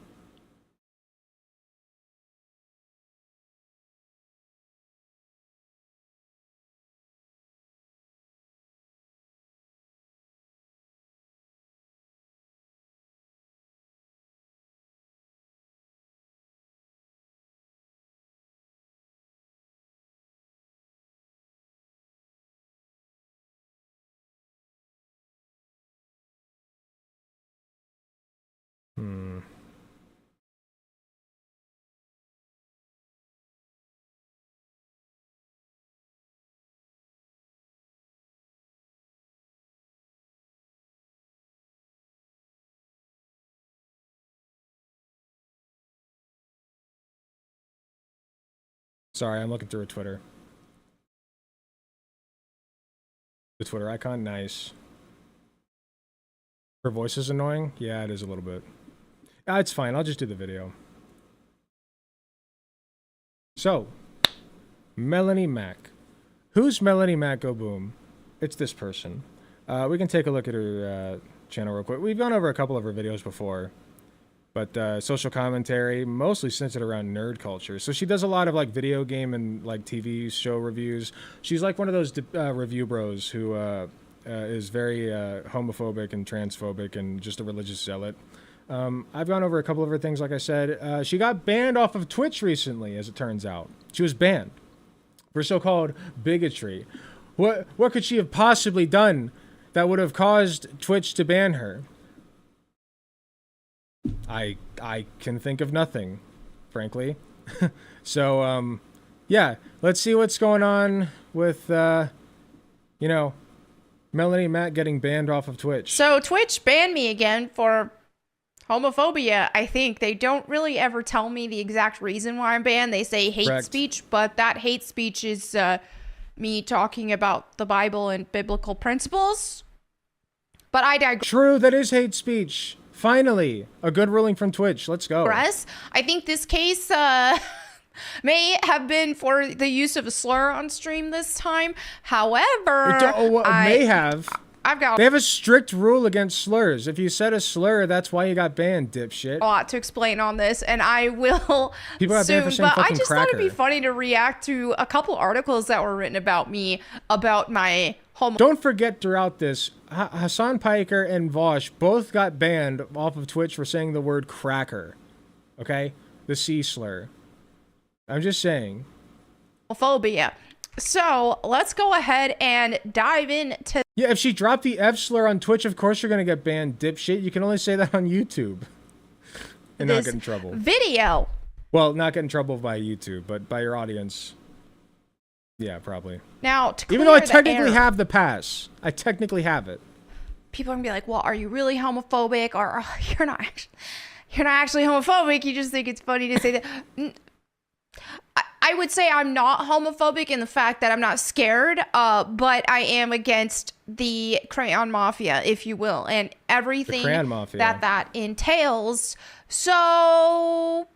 Sorry, I'm looking through her Twitter. The Twitter icon, nice. Her voice is annoying? Yeah, it is a little bit. It's fine, I'll just do the video. So, Melanie Mack. Who's Melanie Mack Go Boom? It's this person. We can take a look at her channel real quick. We've gone over a couple of her videos before. But social commentary, mostly centered around nerd culture. So she does a lot of like video game and like TV show reviews. She's like one of those review bros who is very homophobic and transphobic and just a religious zealot. I've gone over a couple of her things, like I said. She got banned off of Twitch recently, as it turns out. She was banned for so-called bigotry. What could she have possibly done that would have caused Twitch to ban her? I can think of nothing, frankly. So, yeah, let's see what's going on with, you know, Melanie and Matt getting banned off of Twitch. So Twitch banned me again for homophobia, I think. They don't really ever tell me the exact reason why I'm banned. They say hate Correct. speech, but that hate speech is me talking about the Bible and biblical principles. But I digress. True, that is hate speech. Finally, a good ruling from Twitch. Let's go. I think this case may have been for the use of a slur on stream this time. However, may have. I've got They have a strict rule against slurs. If you said a slur, that's why you got banned, dipshit. a lot to explain on this, and I will People got banned for soon. saying But I fucking just thought it'd be cracker. funny to react to a couple articles that were written about me, about my Don't forget throughout this, Hassan Piker and Vosh both got banned off of Twitch for saying the word cracker. Okay? The C slur. I'm just saying. homophobia. So let's go ahead and dive into Yeah, if she dropped the F slur on Twitch, of course you're gonna get banned, dipshit. You can only say that on YouTube. And not this get in trouble. video. Well, not get in trouble by YouTube, but by your audience. Yeah, probably. Now, to Even though I clear the technically air, have the pass. I technically have it. people are gonna be like, "Well, are you really homophobic?" Or "Oh, you're not actually homophobic. You just think it's funny to say that." I would say I'm not homophobic in the fact that I'm not scared, but I am against the crayon mafia, if you will, and everything crayon mafia. that entails. So,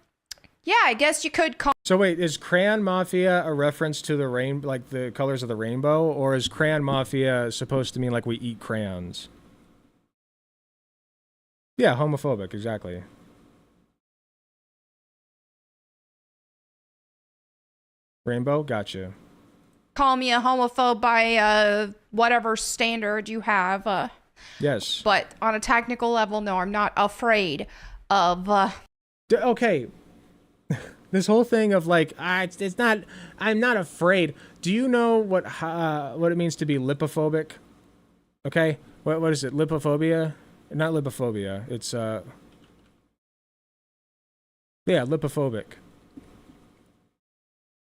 yeah, I guess you could call So wait, is Crayon Mafia a reference to the like the colors of the rainbow, or is Crayon Mafia supposed to mean like we eat crayons? Yeah, homophobic, exactly. Rainbow, gotcha. call me a homophobe by whatever standard you have. Yes. But on a technical level, no, I'm not afraid of. Okay. This whole thing of like, it's not. I'm not afraid. Do you know what it means to be lipophobic? Okay. What is it? Lipophobia? Not lipophobia. It's yeah, lipophobic.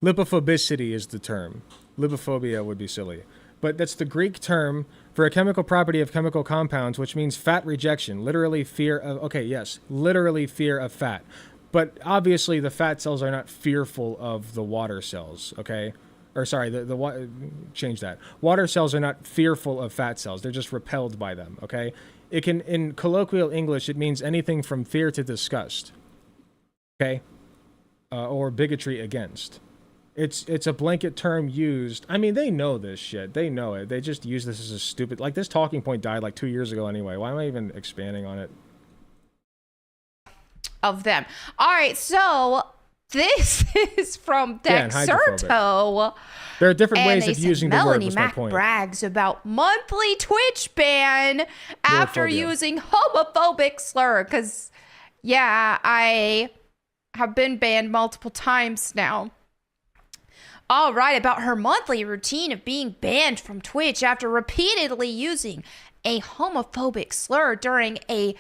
Lipophobicity is the term. Lipophobia would be silly. But that's the Greek term for a chemical property of chemical compounds, which means fat rejection, literally fear of, okay, yes, literally fear of fat. But obviously the fat cells are not fearful of the water cells, okay? Or sorry, change that. Water cells are not fearful of fat cells. They're just repelled by them, okay? It can, in colloquial English, it means anything from fear to disgust, okay? Or bigotry against. It's a blanket term used. I mean, they know this shit. They know it. They just use this as a stupid... Like, this talking point died like 2 years ago anyway. Why am I even expanding on it? Of them. All right, so this is from Yeah, and Dexerto. There are different And ways they of said using the word, Melanie was my Mac point. brags about monthly Twitch ban after Europhobia. using homophobic slur. Because, yeah, I have been banned multiple times now. All right, about her monthly routine of being banned from Twitch after repeatedly using a homophobic slur during a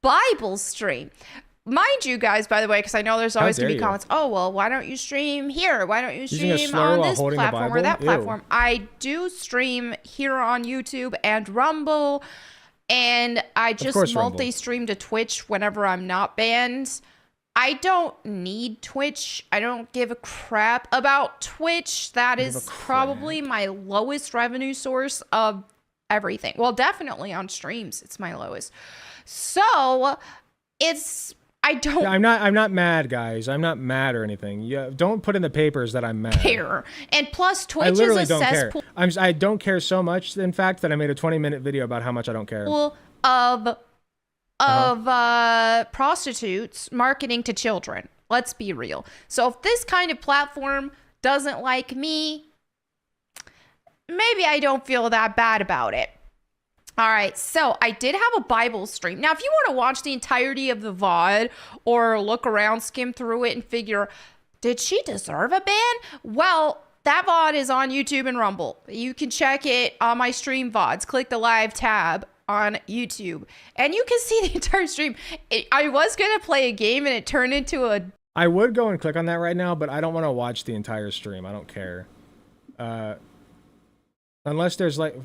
Bible stream. Mind you guys, by the way, because I know there's always going to be dare you. comments, oh, well, why don't you stream here? Why don't you Using a stream slur on while this holding the platform or Bible? that Ew. platform? I do stream here on YouTube and Rumble, and I course, just Rumble. multi-stream to Twitch whenever I'm not banned. I don't need Twitch. I don't give a crap about Twitch. That Give a is probably my lowest revenue source of everything. Well, definitely on streams, it's my lowest. So, I don't Yeah, I'm not mad, guys. I'm not mad or anything. Yeah, don't put in the papers that I'm mad. care. And plus, I Twitch literally is a don't care. cesspool I don't care so much, in fact, that I made a 20-minute video about how much I don't care. of prostitutes marketing to children. Let's be real. So if this kind of platform doesn't like me, maybe I don't feel that bad about it. All right, so I did have a Bible stream. Now, if you want to watch the entirety of the VOD or look around, skim through it, and figure, did she deserve a ban? Well, that VOD is on YouTube and Rumble. You can check it on my stream VODs. Click the live tab on YouTube and you can see the entire stream. I was going to play a game and it turned into a... I would go and click on that right now, but I don't want to watch the entire stream. I don't care. Unless there's like...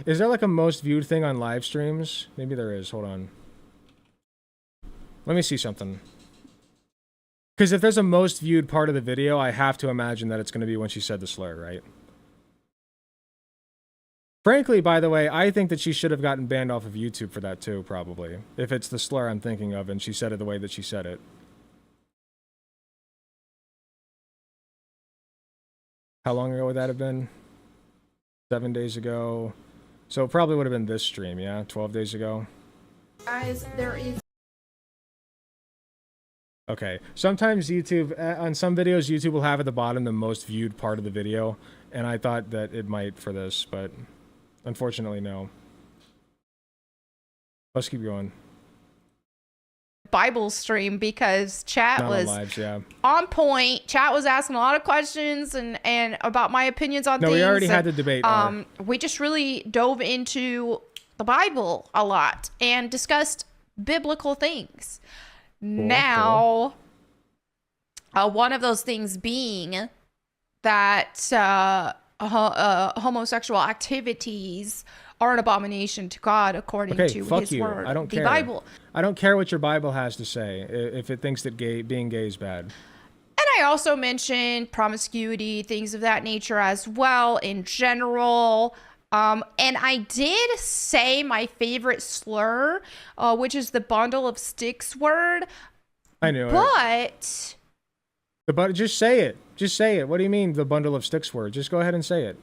Is there like a most viewed thing on live streams? Maybe there is. Hold on. Let me see something. Because if there's a most viewed part of the video, I have to imagine that it's going to be when she said the slur, right? Frankly, by the way, I think that she should have gotten banned off of YouTube for that too, probably. If it's the slur I'm thinking of and she said it the way that she said it. How long ago would that have been? 7 days ago. So it probably would have been this stream, yeah? 12 days ago. Guys, there is... Okay, sometimes YouTube, on some videos, YouTube will have at the bottom the most viewed part of the video, and I thought that it might for this, but unfortunately, no. Let's keep going. Bible stream because chat Not was on lives, yeah. on point. Chat was asking a lot of questions and about my opinions on No, things. we already had the debate. We just really dove into the Bible a lot and discussed biblical things. Now, one of those things being that homosexual activities are an abomination to God according to his word. I don't care. The Bible. I don't care what your Bible has to say if it thinks that being gay is bad. And I also mentioned promiscuity, things of that nature as well in general. And I did say my favorite slur, which is the bundle of sticks word. I knew it. But just say it. Just say it. What do you mean the bundle of sticks word? Just go ahead and say it.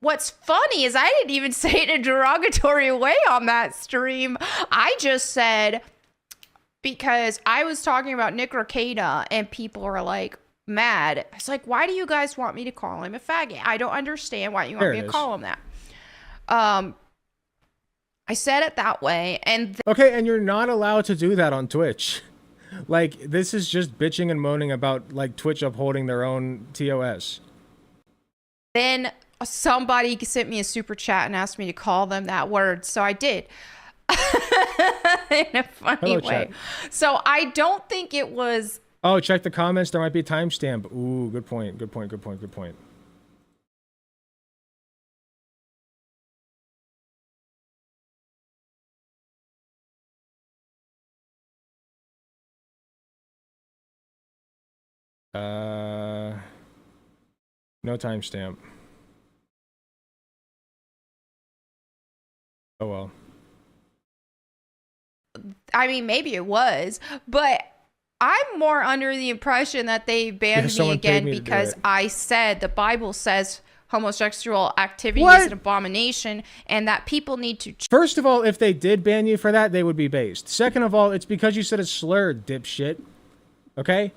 What's funny is I didn't even say it in a derogatory way on that stream. I just said, because I was talking about Nick Ricada and people are like mad. It's like, why do you guys want me to call him a faggot? I don't understand why you want me to call him that. I said it that way. And okay, and you're not allowed to do that on Twitch. Like, this is just bitching and moaning about like Twitch upholding their own TOS. Then somebody sent me a super chat and asked me to call them that word, so I did. In a funny way. Chat. So I don't think it was... Oh, check the comments. There might be a timestamp. Ooh, good point. Good point. Good point. Good point. No timestamp. Oh well. I mean, maybe it was, but I'm more under the impression that they banned me again because I said the Bible says homosexual activity is an abomination and that people need to... First of all, if they did ban you for that, they would be based. Second of all, it's because you said a slur, dipshit. Okay?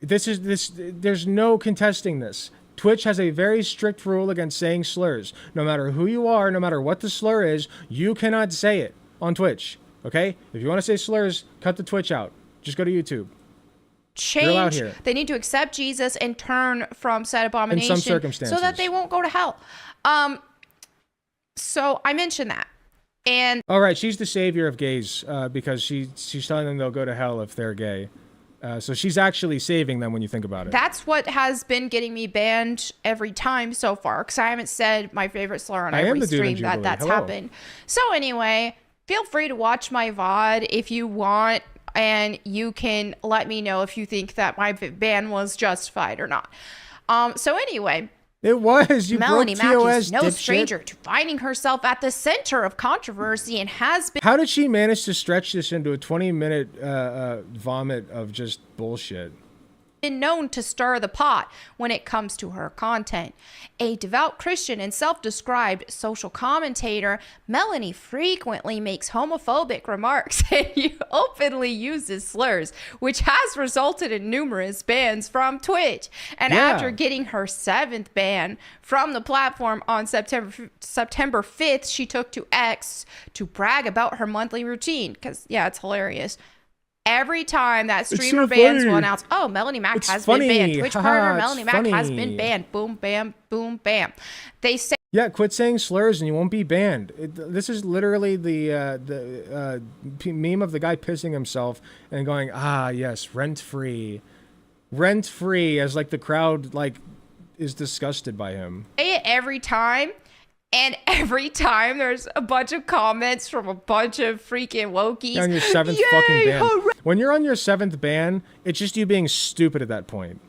There's no contesting this. Twitch has a very strict rule against saying slurs. No matter who you are, no matter what the slur is, you cannot say it on Twitch. Okay? If you want to say slurs, cut the Twitch out. Just go to YouTube. You're allowed here. They need to accept Jesus and turn from said abomination in some circumstances, so that they won't go to hell. So I mentioned that. And all right, she's the savior of gays because she's telling them they'll go to hell if they're gay. So she's actually saving them when you think about it. That's what has been getting me banned every time so far, because I haven't said my favorite slur on every stream that's happened. So anyway, feel free to watch my VOD if you want, and you can let me know if you think that my ban was justified or not. So anyway... It was. You Melanie broke TOS, Matthews, no dipshit. stranger to finding herself at the center of controversy and has been... How did she manage to stretch this into a 20-minute vomit of just bullshit? Been known to stir the pot when it comes to her content. A devout Christian and self-described social commentator, Melanie frequently makes homophobic remarks and openly uses slurs, which has resulted in numerous bans from Twitch. And after getting her 7th ban from the platform on September 5th, she took to X to brag about her monthly routine, because, yeah, it's hilarious. every time that It's streamer so bans funny. will announce, oh, Melanie Mac It's has funny. been banned. Twitch Haha, partner it's Melanie Mac has funny. been banned. Boom, bam, boom, bam. They say Yeah, quit saying slurs and you won't be banned. This is literally the meme of the guy pissing himself and going, ah, yes, rent free, as like the crowd like is disgusted by him. it every time. And every time there's a bunch of comments from a bunch of freaking wokies. You're on your 7th Yay, fucking ban. hooray! When you're on your 7th ban, it's just you being stupid at that point.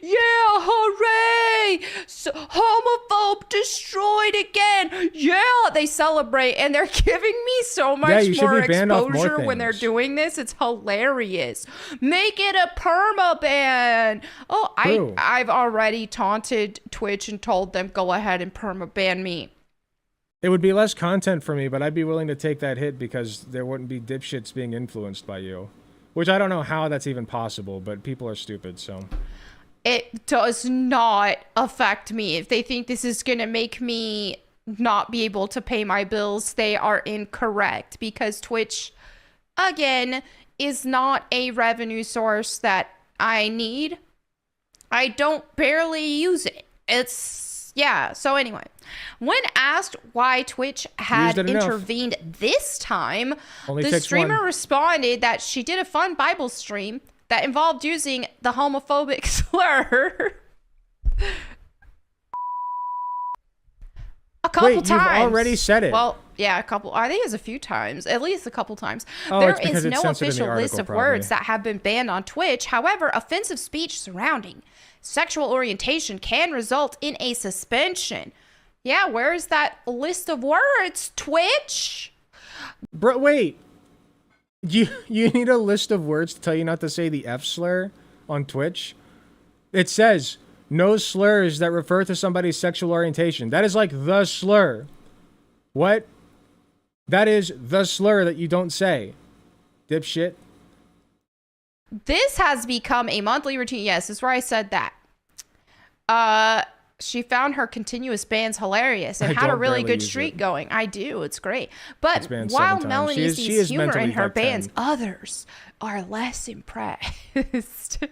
Yeah, hooray! So, homophobe destroyed again. Yeah, they celebrate and they're giving me so much you should more be banned off more exposure when they're things. doing this. It's hilarious. Make it a perma ban. Oh, True. I've already taunted Twitch and told them go ahead and perma ban me. It would be less content for me, but I'd be willing to take that hit because there wouldn't be dipshits being influenced by you. Which I don't know how that's even possible, but people are stupid, so... It does not affect me. If they think this is going to make me not be able to pay my bills, they are incorrect because Twitch, again, is not a revenue source that I need. I don't barely use it. Yeah, so anyway, when asked why Twitch had Used it enough. intervened this time, Only the takes streamer one. responded that she did a fun Bible stream that involved using the homophobic slur a couple Wait, times. you've already said it. Well, yeah, a couple. I think it's a few times, at least a couple times. Oh, There it's because is it's no censored in the official list article, of probably. words that have been banned on Twitch. However, offensive speech surrounding sexual orientation can result in a suspension. Yeah, where's that list of words, Twitch? Bro, wait. You need a list of words to tell you not to say the F slur on Twitch? It says, no slurs that refer to somebody's sexual orientation. That is like the slur. What? That is the slur that you don't say. Dipshit. This has become a monthly routine. Yes, this is where I said that. She found her continuous bans hilarious and I had a don't really barely good use streak it. going. I do. It's great. But It's banned while 7 times. Melanie She sees is humor in mentally her like bans, 10. others are less impressed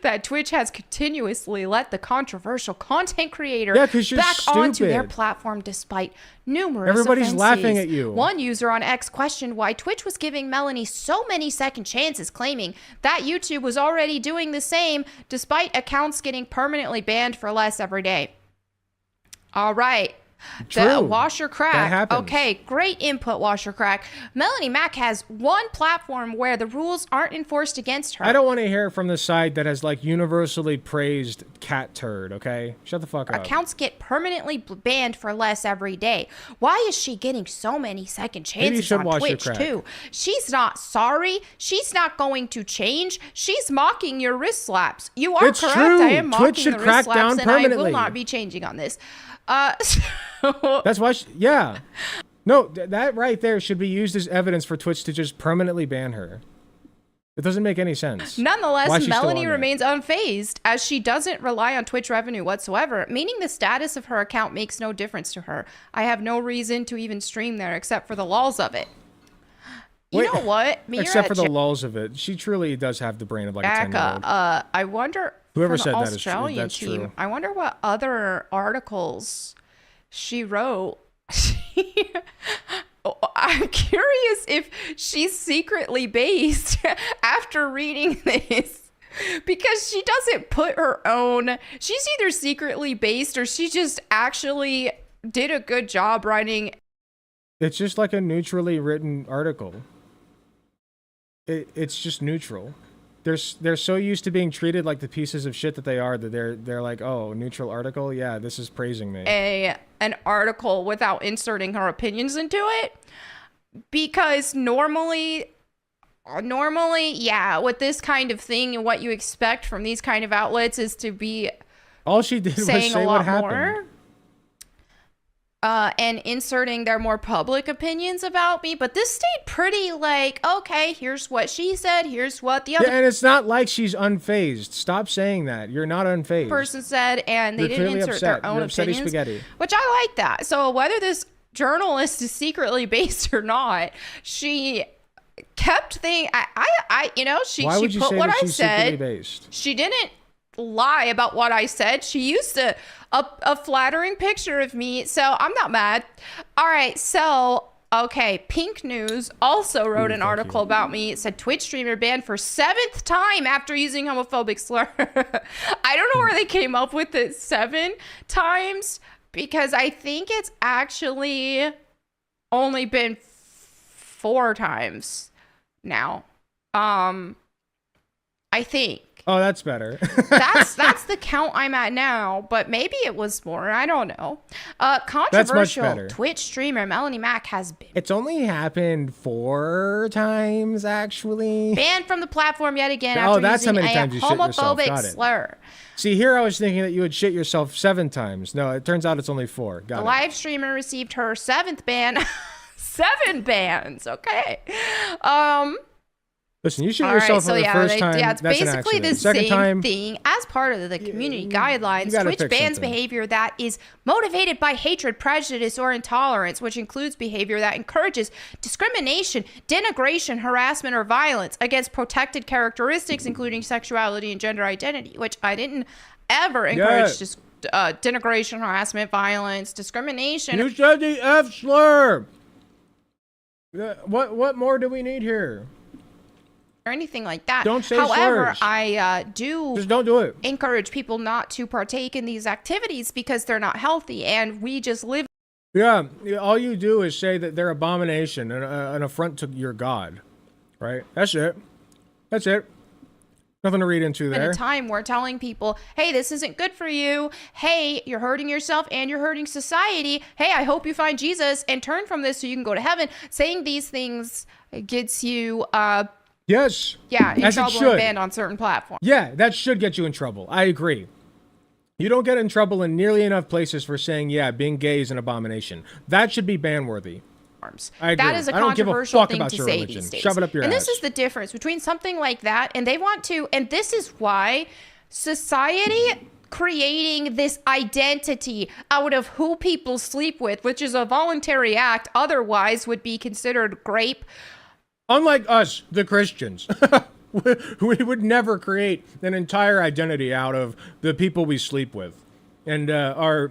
that Twitch has continuously let the controversial content creator Yeah, 'cause you're back onto their stupid. platform despite numerous Everybody's laughing offenses. at you. One user on X questioned why Twitch was giving Melanie so many second chances, claiming that YouTube was already doing the same despite accounts getting permanently banned for less every day. All right. True. Washer That Crack. happens. Okay, great input, Washer Crack. Melanie Mac has one platform where the rules aren't enforced against her. I don't want to hear from the side that has like universally praised cat turd, okay? Shut the fuck up. Accounts get permanently banned for less every day. Why is she getting so many second Maybe you chances should on wash your Twitch crack. too? She's not sorry. She's not going to change. She's mocking your wrist slaps. You are It's correct. true. I am Twitch mocking should the crack wrist slaps, down and I will permanently. not be changing on this. So That's why, yeah. No, that right there should be used as evidence for Twitch to just permanently ban her. It doesn't make any sense. Why is nonetheless, she still Melanie on there? remains unfazed as she doesn't rely on Twitch revenue whatsoever, meaning the status of her account makes no difference to her. I have no reason to even stream there except for the lulls of it. You Wait, know what? Except for the lulls of it. She truly does have the brain of like a 10-year-old. I wonder Whoever from said the that is true, Australian that's team, true. I wonder what other articles she wrote. I'm curious if she's secretly based after reading this, because she doesn't put her own. She's either secretly based or she just actually did a good job writing. It's just like a neutrally written article. It's just neutral. They're so used to being treated like the pieces of shit that they are that they're like, oh, neutral article, yeah, this is praising me. An article without inserting her opinions into it, because normally, yeah, with this kind of thing and what you expect from these kind of outlets is to be All she did was saying say a what lot happened. more. And inserting their more public opinions about me, but this stayed pretty like, okay, here's what she said, here's what the other Yeah, and it's not like she's unfazed. Stop saying that. You're not unfazed. person said, and they You're didn't clearly insert upset. their own You're upsetty opinions, spaghetti. which I like that. So whether this journalist is secretly based or not, she kept thing. You know, Why she would you put say what that I she's secretly said. based? She didn't lie about what I said. She used a flattering picture of me, so I'm not mad. All right, so okay, Pink News also wrote an article about me. It said Twitch streamer banned for 7th time after using homophobic slur. I don't know where they came up with it 7 times, because I think it's actually only been 4 times now. I think. Oh, that's better. that's the count I'm at now, but maybe it was more. I don't know. Controversial better. Twitch streamer Melanie Mack has been It's only happened 4 times, actually. banned from the platform yet again Oh, after that's how using many a times you shit yourself. homophobic Got it. slur. See, here I was thinking that you would shit yourself 7 times. No, it turns out it's only 4. Got The it. live streamer received her 7th ban. 7 bans. Okay. Listen, you shoot All yourself right, so for the yeah, first time. yeah, it's that's an basically the accident. Second same time, thing. As part of the community guidelines, you gotta Twitch pick bans something. behavior that is motivated by hatred, prejudice, or intolerance, which includes behavior that encourages discrimination, denigration, harassment, or violence against protected characteristics, including sexuality and gender identity, which I didn't ever encourage. Just denigration, harassment, violence, discrimination. You said the F slur. What more do we need here? Or anything like that. Don't say However, slurs. I do Just don't do it. encourage people not to partake in these activities because they're not healthy, and we just live. Yeah, all you do is say that they're abomination and an affront to your God, right? That's it. That's it. Nothing to read into In there. a time where telling people, hey, this isn't good for you. Hey, you're hurting yourself and you're hurting society. Hey, I hope you find Jesus and turn from this so you can go to heaven. Saying these things gets you, Yes. in As it trouble should. and banned on certain platforms. Yeah, that should get you in trouble. I agree. You don't get in trouble in nearly enough places for saying, yeah, being gay is an abomination. That should be ban-worthy. I agree. That is a I don't give a controversial fuck thing about to your say religion. these days. Shove it up your and ass. this is the difference between something like that, and they want to, and this is why society creating this identity out of who people sleep with, which is a voluntary act, otherwise would be considered rape. Unlike us, the Christians, we would never create an entire identity out of the people we sleep with. And our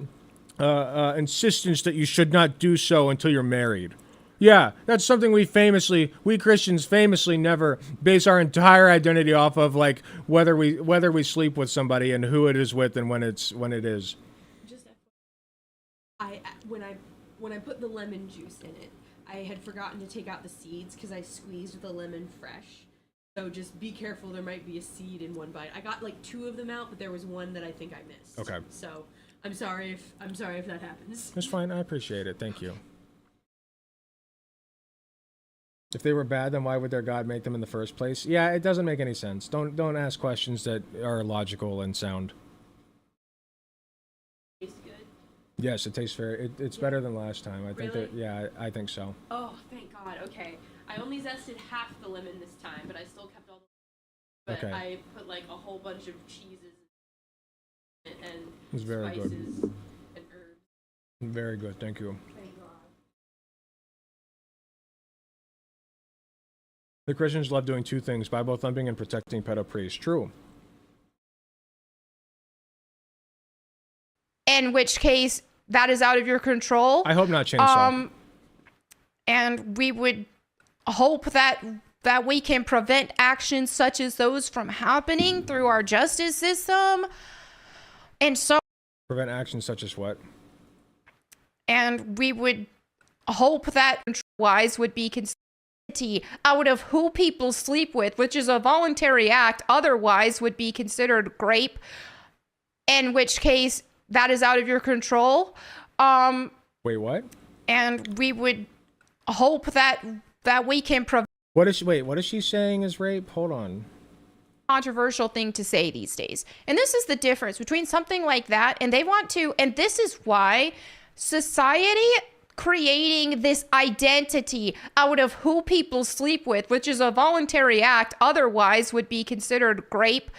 insistence that you should not do so until you're married. Yeah, that's something we Christians famously never base our entire identity off of, like whether we sleep with somebody and who it is with and when it is. Just when I put the lemon juice in it, I had forgotten to take out the seeds because I squeezed the lemon fresh. So just be careful, there might be a seed in one bite. I got like 2 of them out, but there was one that I think I missed. Okay. So I'm sorry if that happens. That's fine. I appreciate it. Thank you. If they were bad, then why would their God make them in the first place? Yeah, it doesn't make any sense. Don't ask questions that are logical and sound. Tastes good. Yes, it tastes fair. It's better than last time. I think Really? that. Yeah, I think so. Oh, thank God. Okay. I only zested half the lemon this time, but I still kept all the But Okay. I put like a whole bunch of cheeses and It's very good. spices and herbs. Very good. Thank you. Thank God. The Christians love doing 2 things: Bible thumping and protecting pedo priests. True. In which case, that is out of your control. I hope not, Chainsaw. And we would hope that we can prevent actions such as those from happening through our justice system. And so Prevent actions such as what? and we would hope that wise would be considered out of who people sleep with, which is a voluntary act, otherwise would be considered rape, in which case that is out of your control. Wait, what? And we would hope that we can prevent What is she saying is rape? Hold on. controversial thing to say these days. And this is the difference between something like that, and they want to, and this is why society creating this identity out of who people sleep with, which is a voluntary act, otherwise would be considered rape,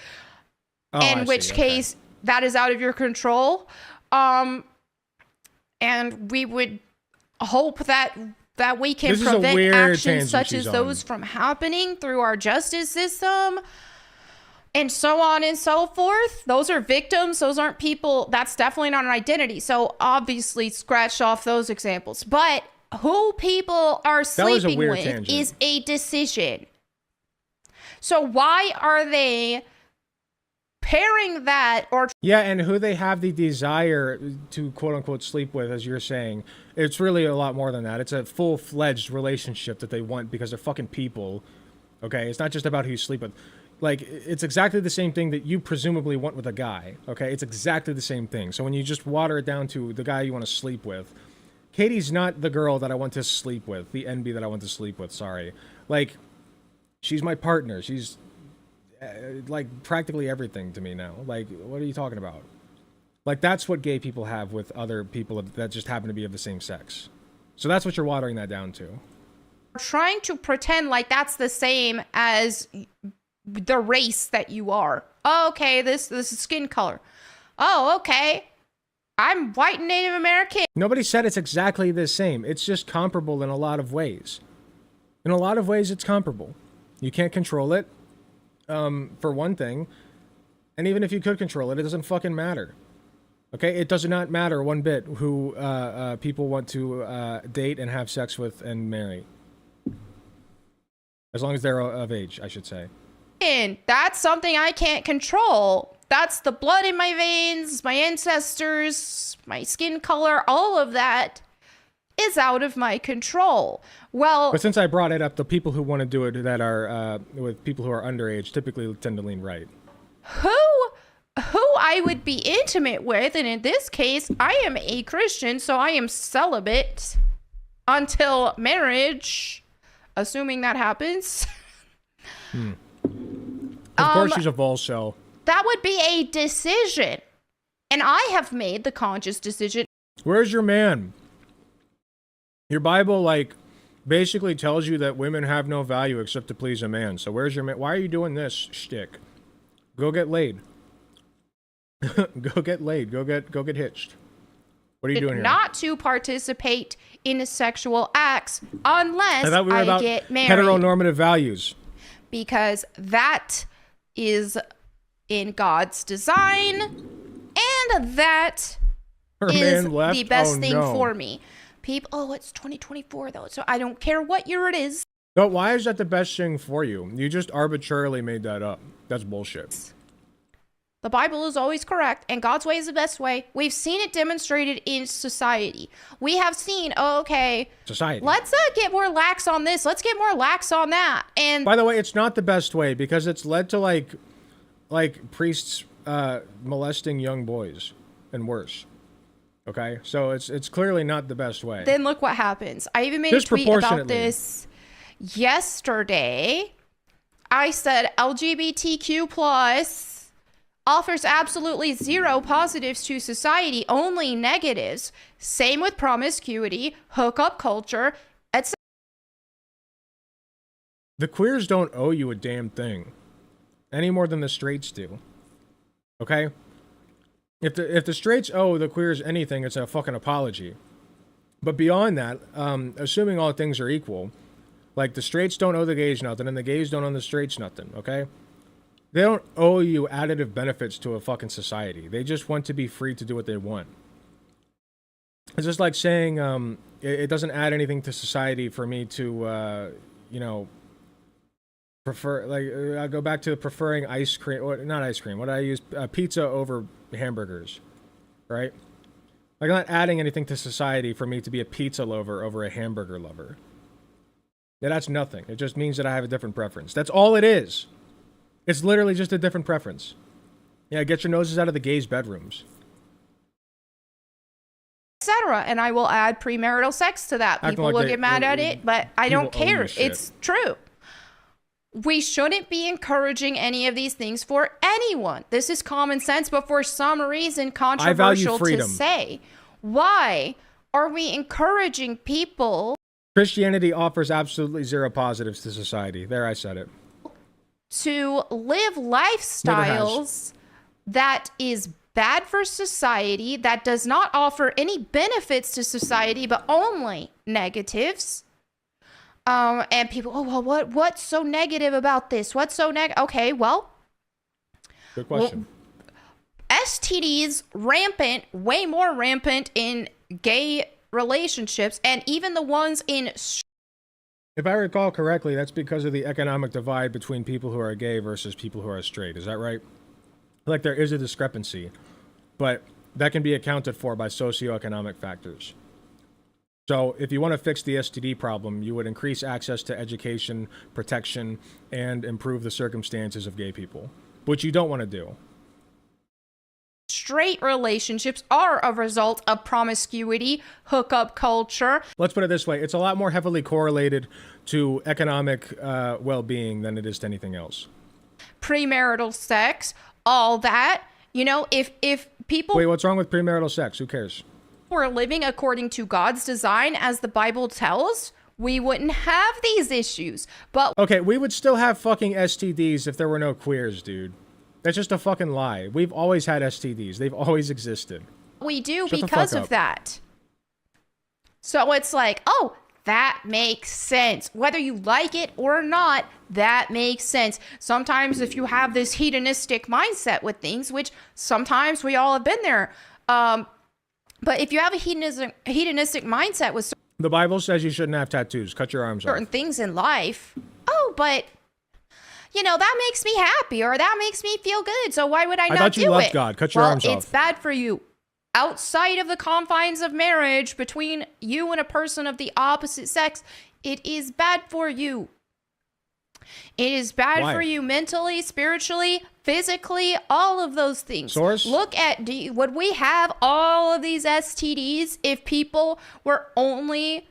Oh, I in which see. Okay. case that is out of your control. And we would hope that that we can This is a prevent weird actions tangent such as she's those on. from happening through our justice system and so on and so forth. Those are victims. Those aren't people. That's definitely not an identity. So obviously scratch off those examples. But who people are That was a sleeping weird with tangent. is a decision. So why are they pairing that or Yeah, and who they have the desire to quote unquote sleep with, as you're saying, it's really a lot more than that. It's a full-fledged relationship that they want because they're fucking people. Okay, it's not just about who you sleep with. Like, it's exactly the same thing that you presumably want with a guy. Okay, it's exactly the same thing. So when you just water it down to the guy you want to sleep with, Katie's not the girl that I want to sleep with, the NB that I want to sleep with. Sorry, like, she's my partner. She's like practically everything to me now. Like, what are you talking about? Like, that's what gay people have with other people that just happen to be of the same sex. So that's what you're watering that down to. trying to pretend like that's the same as the race that you are. Oh, okay, this is skin color. Oh, okay. I'm white and Native American. Nobody said it's exactly the same. It's just comparable in a lot of ways. In a lot of ways, it's comparable. You can't control it, for one thing. And even if you could control it, it doesn't fucking matter. Okay? It does not matter one bit who people want to date and have sex with and marry. As long as they're of age, I should say. And that's something I can't control. That's the blood in my veins, my ancestors, my skin color, all of that is out of my control. Well, But since I brought it up, the people who want to do it that are with people who are underage typically tend to lean right. who I would be intimate with, and in this case, I am a Christian, so I am celibate until marriage, assuming that happens. Of course, she's a vol shell. That would be a decision. And I have made the conscious decision. Where's your man? Your Bible, like, basically tells you that women have no value except to please a man. So where's your man? Why are you doing this shtick? Go get laid. Go get laid. Go get hitched. What are you doing here? Not to participate in sexual acts unless I thought we were about get married. heteronormative values. Because that is in God's design, and that Her is man left? the best Oh, thing no. for me. People, oh, it's 2024 though, so I don't care what year it is. But why is that the best thing for you? You just arbitrarily made that up. That's bullshit. The Bible is always correct, and God's way is the best way. We've seen it demonstrated in society. We have seen, oh, okay, Society. let's get more lax on this. Let's get more lax on that. And By the way, it's not the best way because it's led to like priests molesting young boys and worse. Okay, so it's clearly not the best way. then look what happens. I even made a tweet about this yesterday. I said LGBTQ plus offers absolutely zero positives to society, only negatives. Same with promiscuity, hookup culture, etc. The queers don't owe you a damn thing, any more than the straights do. Okay? If the straights owe the queers anything, it's a fucking apology. But beyond that, assuming all things are equal, like the straights don't owe the gays nothing, and the gays don't owe the straights nothing. Okay? They don't owe you additive benefits to a fucking society. They just want to be free to do what they want. It's just like saying it doesn't add anything to society for me to, prefer, like, I go back to preferring ice cream, or not ice cream, what do I use? Pizza over hamburgers, right? Like, I'm not adding anything to society for me to be a pizza lover over a hamburger lover. Yeah, that's nothing. It just means that I have a different preference. That's all it is. It's literally just a different preference. Yeah, get your noses out of the gays' bedrooms. etc. And I will add premarital sex to that. Acting People like will they- get mad at it, but I don't people owe you care. shit. It's true. We shouldn't be encouraging any of these things for anyone. This is common sense, but for some reason controversial to freedom. say. Why are we encouraging people Christianity offers absolutely zero positives to society. There, I said it. to live lifestyles that is bad for society, that does not offer any benefits to society, but only negatives? And people, oh, well, what's so negative about this? What's so Okay, well, Good question. STDs rampant, way more rampant in gay relationships, and even the ones in. If I recall correctly, that's because of the economic divide between people who are gay versus people who are straight. Is that right? Like, there is a discrepancy, but that can be accounted for by socioeconomic factors. So if you want to fix the STD problem, you would increase access to education, protection, and improve the circumstances of gay people, which you don't want to do. Straight relationships are a result of promiscuity, hookup culture. Let's put it this way. It's a lot more heavily correlated to economic well-being than it is to anything else. Premarital sex, all that. You know, if people Wait, what's wrong with premarital sex? Who cares? were living according to God's design, as the Bible tells, we wouldn't have these issues. But Okay, we would still have fucking STDs if there were no queers, dude. That's just a fucking lie. We've always had STDs. They've always existed. we do Shut the because fuck of up. that. So it's like, oh, that makes sense. Whether you like it or not, that makes sense. Sometimes if you have this hedonistic mindset with things, which sometimes we all have been there, but if you have a hedonistic mindset with The Bible says you shouldn't have tattoos. Cut your arms certain off. things in life, oh, but you know, that makes me happy or that makes me feel good. So why would I not thought you do loved it? God. Cut your well, arms it's off. bad for you. Outside of the confines of marriage between you and a person of the opposite sex, it is bad for you. It is bad Why? for you mentally, spiritually, physically, all of those things. Source? Look at, would we have all of these STDs if people were only,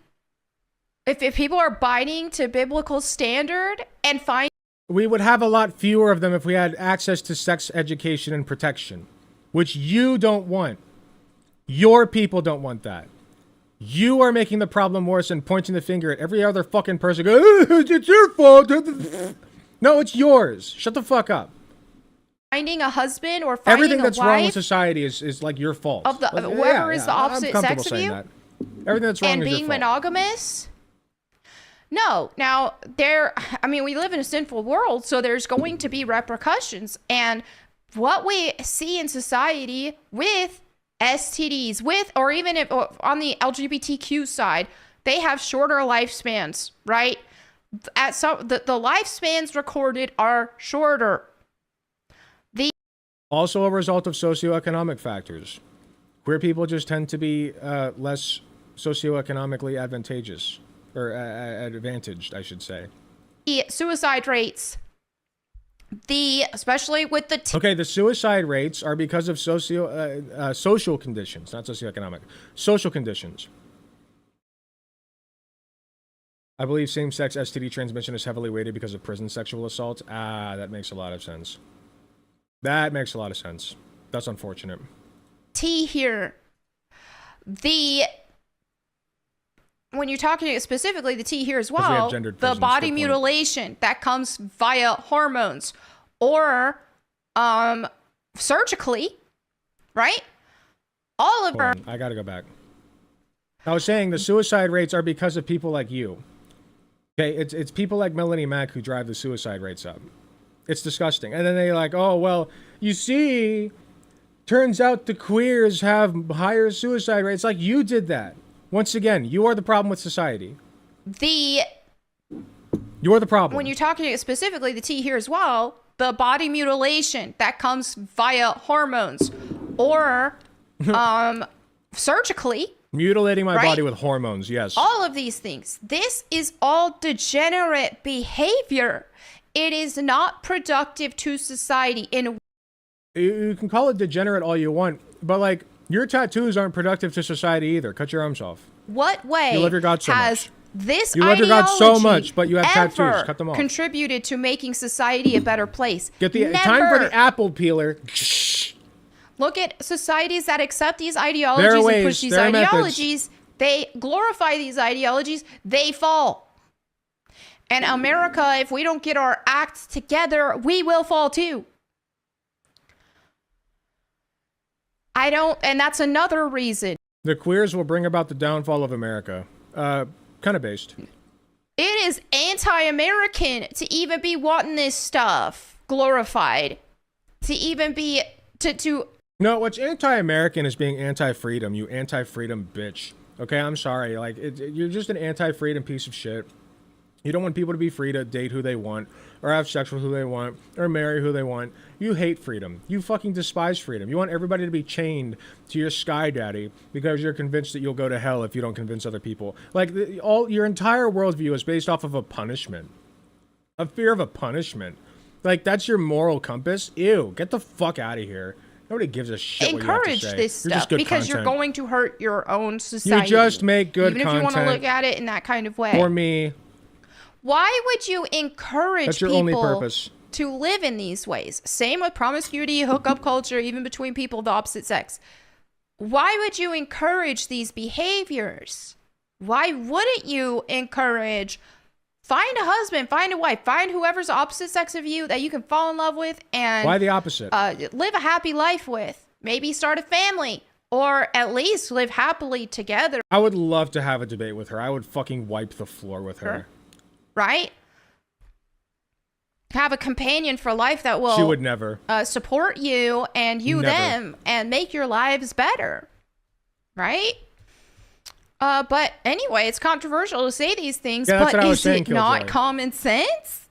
if people are abiding to biblical standard and find We would have a lot fewer of them if we had access to sex education and protection, which you don't want. Your people don't want that. You are making the problem worse and pointing the finger at every other fucking person. Go, it's your fault. No, it's yours. Shut the fuck up. finding a husband or finding Everything a that's wife wrong with society is like your fault. of the whoever is the opposite I'm sex comfortable of saying you that. Everything that's wrong and is being your fault. monogamous. No, now I mean, we live in a sinful world, so there's going to be repercussions. And what we see in society with STDs, or even if on the LGBTQ side, they have shorter lifespans, right? At some the lifespans recorded are shorter. Also a result of socioeconomic factors. Queer people just tend to be less socioeconomically advantageous, or advantaged, I should say. The suicide rates, especially with the Okay, the suicide rates are because of social conditions, not socioeconomic. Social conditions. I believe same-sex STD transmission is heavily weighted because of prison sexual assault. Ah, that makes a lot of sense. That makes a lot of sense. That's unfortunate. T here. When you're talking specifically the T here as we have well, gendered the prisons, body good point. mutilation that comes via hormones or surgically, right? All of Hold our on, I gotta go back. I was saying the suicide rates are because of people like you. Okay, it's people like Melanie Mack who drive the suicide rates up. It's disgusting. And then they're like, oh, well, you see, turns out the queers have higher suicide rates. Like, you did that. Once again, you are the problem with society. You're the problem. When you're talking specifically the T here as well, the body mutilation that comes via hormones or surgically. Mutilating my right? body with hormones, yes. All of these things. This is all degenerate behavior. It is not productive to society. You can call it degenerate all you want, but like, your tattoos aren't productive to society either. Cut your arms off. What way You love your God so has much. this You love your God so ideology much, but you have tattoos. ever Cut them off. contributed to making society a better place? Get the Never. time for the apple peeler. Look at societies that accept these There are ideologies and ways, push these there are methods. ideologies. They glorify these ideologies. They fall. And America, if we don't get our acts together, we will fall too. And that's another reason. The queers will bring about the downfall of America. Kind of based. It is anti-American to even be wanting this stuff glorified, to even be to No, what's anti-American is being anti-freedom, you anti-freedom bitch. Okay, I'm sorry. Like, you're just an anti-freedom piece of shit. You don't want people to be free to date who they want, or have sex with who they want, or marry who they want. You hate freedom. You fucking despise freedom. You want everybody to be chained to your sky daddy because you're convinced that you'll go to hell if you don't convince other people. Like, your entire worldview is based off of a punishment. A fear of a punishment. Like, that's your moral compass? Ew, get the fuck out of here. Nobody gives a shit what you have to encourage say. this You're just stuff good because you're content. going to hurt your own society. You just make good even content. if you want to look at it in that kind of way. For me. Why would you encourage That's your people only purpose. to live in these ways? Same with promiscuity, hookup culture, even between people of the opposite sex. Why would you encourage these behaviors? Why wouldn't you encourage, find a husband, find a wife, find whoever's the opposite sex of you that you can fall in love with and Why the opposite? Live a happy life with. Maybe start a family, or at least live happily together. I would love to have a debate with her. I would fucking wipe the floor with her. Right? Have a companion for life that will She would never. Support you and you Never. them and make your lives better. Right? But anyway, it's controversial to say these things, Yeah, that's but what I was is saying, it not Killjoy. common sense?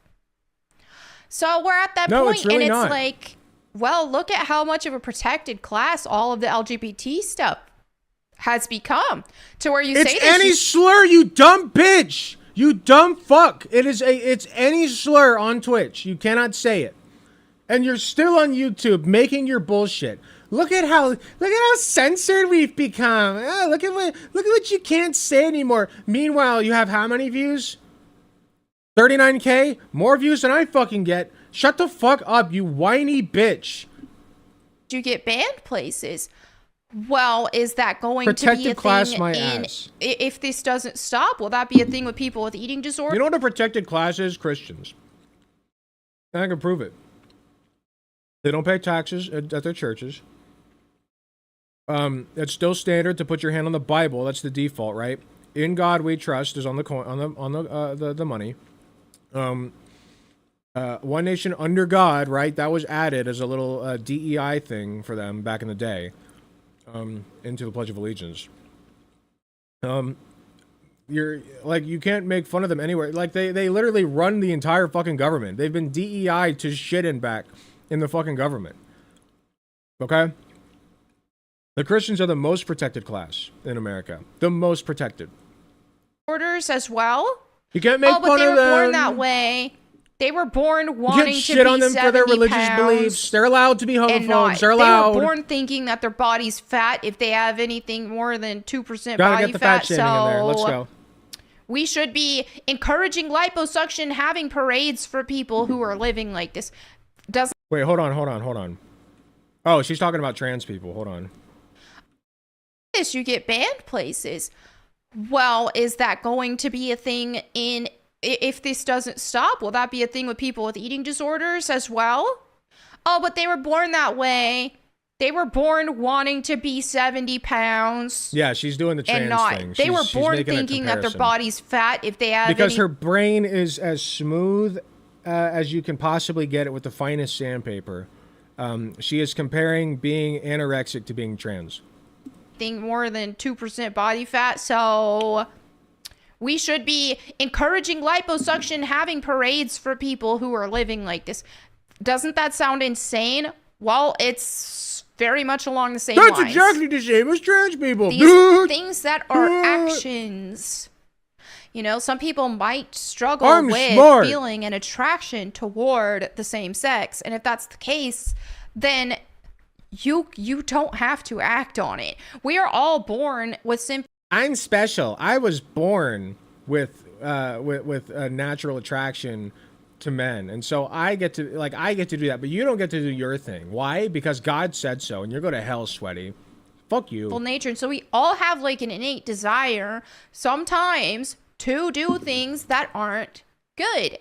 So we're at that No, point, it's really and it's not. like, well, look at how much of a protected class all of the LGBT stuff has become. To where you It's say any this, slur, you dumb bitch. You dumb fuck. It's any slur on Twitch. You cannot say it. And you're still on YouTube making your bullshit. Look at how censored we've become. Ah, look at what you can't say anymore. Meanwhile, you have how many views? 39K? More views than I fucking get. Shut the fuck up, you whiny bitch. you get banned places. Well, is that going to be Protected a class thing my in ass. if this doesn't stop? Will that be a thing with people with eating disorders? You know what a protected class is? Christians. And I can prove it. They don't pay taxes at their churches. It's still standard to put your hand on the Bible. That's the default, right? In God we trust is on the coin, on the money. One nation under God, right? That was added as a little DEI thing for them back in the day. Into the Pledge of Allegiance. You're like, you can't make fun of them anywhere. Like they literally run the entire fucking government. They've been DEI to shit and back in the fucking government. Okay? The Christians are the most protected class in America. The most protected. Orders as well. You can't make but fun they of were them. born that way. They were born You wanting can't to shit be on them for their 70 religious pounds beliefs. They're allowed to be and homophobes. not. They're allowed. They were born thinking that their body's fat if they have anything more than 2% Gotta body get the fat fat. shaming in there. Let's So go. we should be encouraging liposuction, having parades for people who are living like this. Doesn't Wait, hold on. Oh, she's talking about trans people. Hold on. this you get banned places? Well, is that going to be a thing in if this doesn't stop? Will that be a thing with people with eating disorders as well? Oh, but they were born that way. They were born wanting to be 70 pounds. Yeah, she's doing the trans And not. thing. They were She's born making a thinking that their comparison. body's fat if they have Because any. her brain is as smooth as you can possibly get it with the finest sandpaper. She is comparing being anorexic to being trans. Thing more than 2% body fat. So we should be encouraging liposuction, having parades for people who are living like this. Doesn't that sound insane? Well, it's very much along the same That's lines. exactly the same as trans people. These things that are actions. You know, some people might struggle I'm with smart. feeling an attraction toward the same sex. And if that's the case, then you don't have to act on it. We are all born with simple. I'm special. I was born with a natural attraction to men, and so I get to do that, but you don't get to do your thing. Why? Because God said so, and you're going to hell, sweaty. Fuck you. Nature, and so we all have like an innate desire sometimes to do things that aren't good.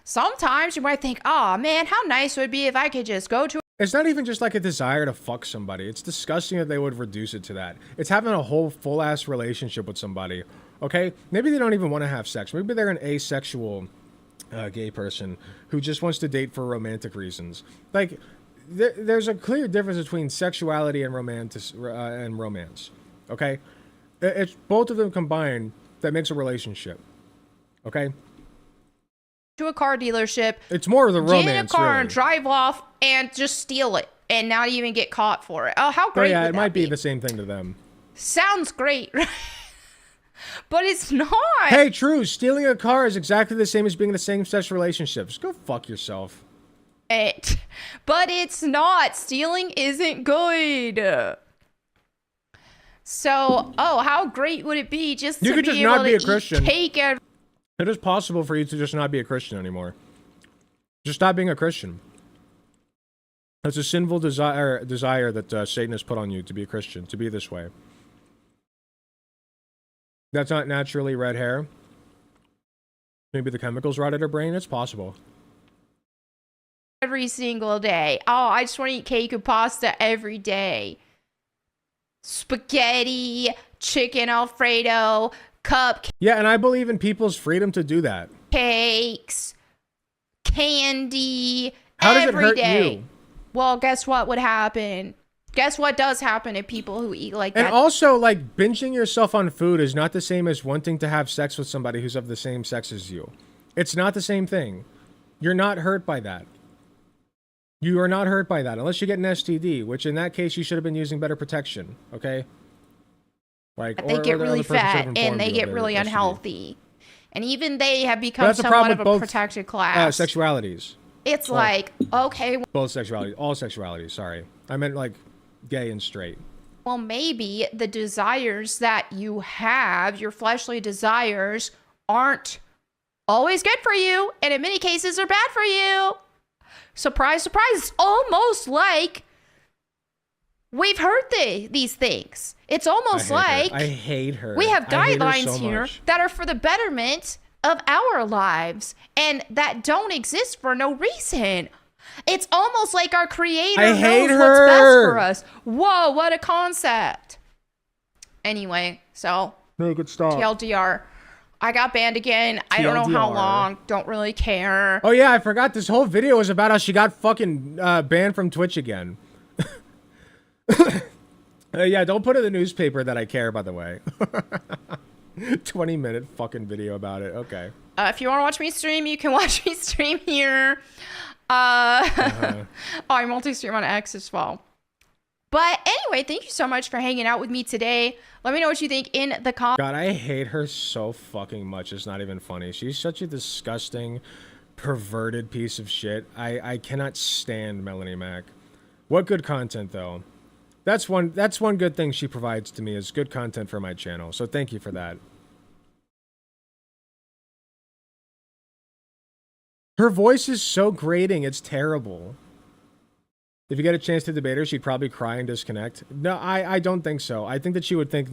Sometimes you might think, oh man, how nice it would be if I could just go to. It's not even just like a desire to fuck somebody. It's disgusting that they would reduce it to that. It's having a whole full-ass relationship with somebody, okay? Maybe they don't even want to have sex. Maybe they're an asexual gay person who just wants to date for romantic reasons. Like, there's a clear difference between sexuality and romance. Okay, it's both of them combined that makes a relationship. Okay. To a car dealership. It's more of the romance. Get in a car really. and drive off and just steal it and not even get caught for it. Oh, how great! Oh, yeah, would it that might be the same thing to them. Sounds great, right? But it's not. Hey, true. Stealing a car is exactly the same as being in the same sex relationship. Just go fuck yourself. But it's not. Stealing isn't good. So, how great would it be just You to could be just able not be to a Christian. eat cake and It is possible for you to just not be a Christian anymore. Just stop being a Christian. It's a sinful desire that Satan has put on you to be a Christian, to be this way. That's not naturally red hair. Maybe the chemicals rotted her brain. It's possible. every single day. Oh, I just want to eat cake and pasta every day. Spaghetti, chicken Alfredo, cupcakes. Yeah, and I believe in people's freedom to do that. Candy. How does it every hurt day. you? Well, guess what would happen? Guess what does happen to people who eat like And that? also, like, binging yourself on food is not the same as wanting to have sex with somebody who's of the same sex as you. It's not the same thing. You're not hurt by that. You are not hurt by that, unless you get an STD, which in that case, you should have been using better protection, okay? Like, They get the really other person should have fat informed and they you of get their really STD. unhealthy. And even they have But become that's the somewhat problem of with a both protected class. sexualities. It's Well, like, okay, Both sexualities. All sexualities, sorry. I meant, like, gay and straight. well, maybe the desires that you have, your fleshly desires, aren't always good for you, and in many cases are bad for you. Surprise, surprise. It's almost like we've heard these things. It's almost like I hate her. we have I hate her guidelines so here much. that are for the betterment of our lives and that don't exist for no reason. It's almost like our creator I knows hate what's best her. for us. Whoa, what a concept. Anyway, so No, good stop. TLDR. I got banned again. I don't know how TLDR. long. Don't really care. Oh yeah, I forgot. This whole video was about how she got fucking banned from Twitch again. Yeah, don't put in the newspaper that I care, by the way. 20-minute fucking video about it. Okay. If you want to watch me stream, you can watch me stream here. Uh-huh. Oh, I multi-stream on X as well. But anyway, thank you so much for hanging out with me today. Let me know what you think in the comments. God, I hate her so fucking much. It's not even funny. She's such a disgusting, perverted piece of shit. I cannot stand Melanie Mac. What good content, though. That's one good thing she provides to me is good content for my channel. So thank you for that. Her voice is so grating. It's terrible. If you get a chance to debate her, she'd probably cry and disconnect. No, I don't think so. I think that she would think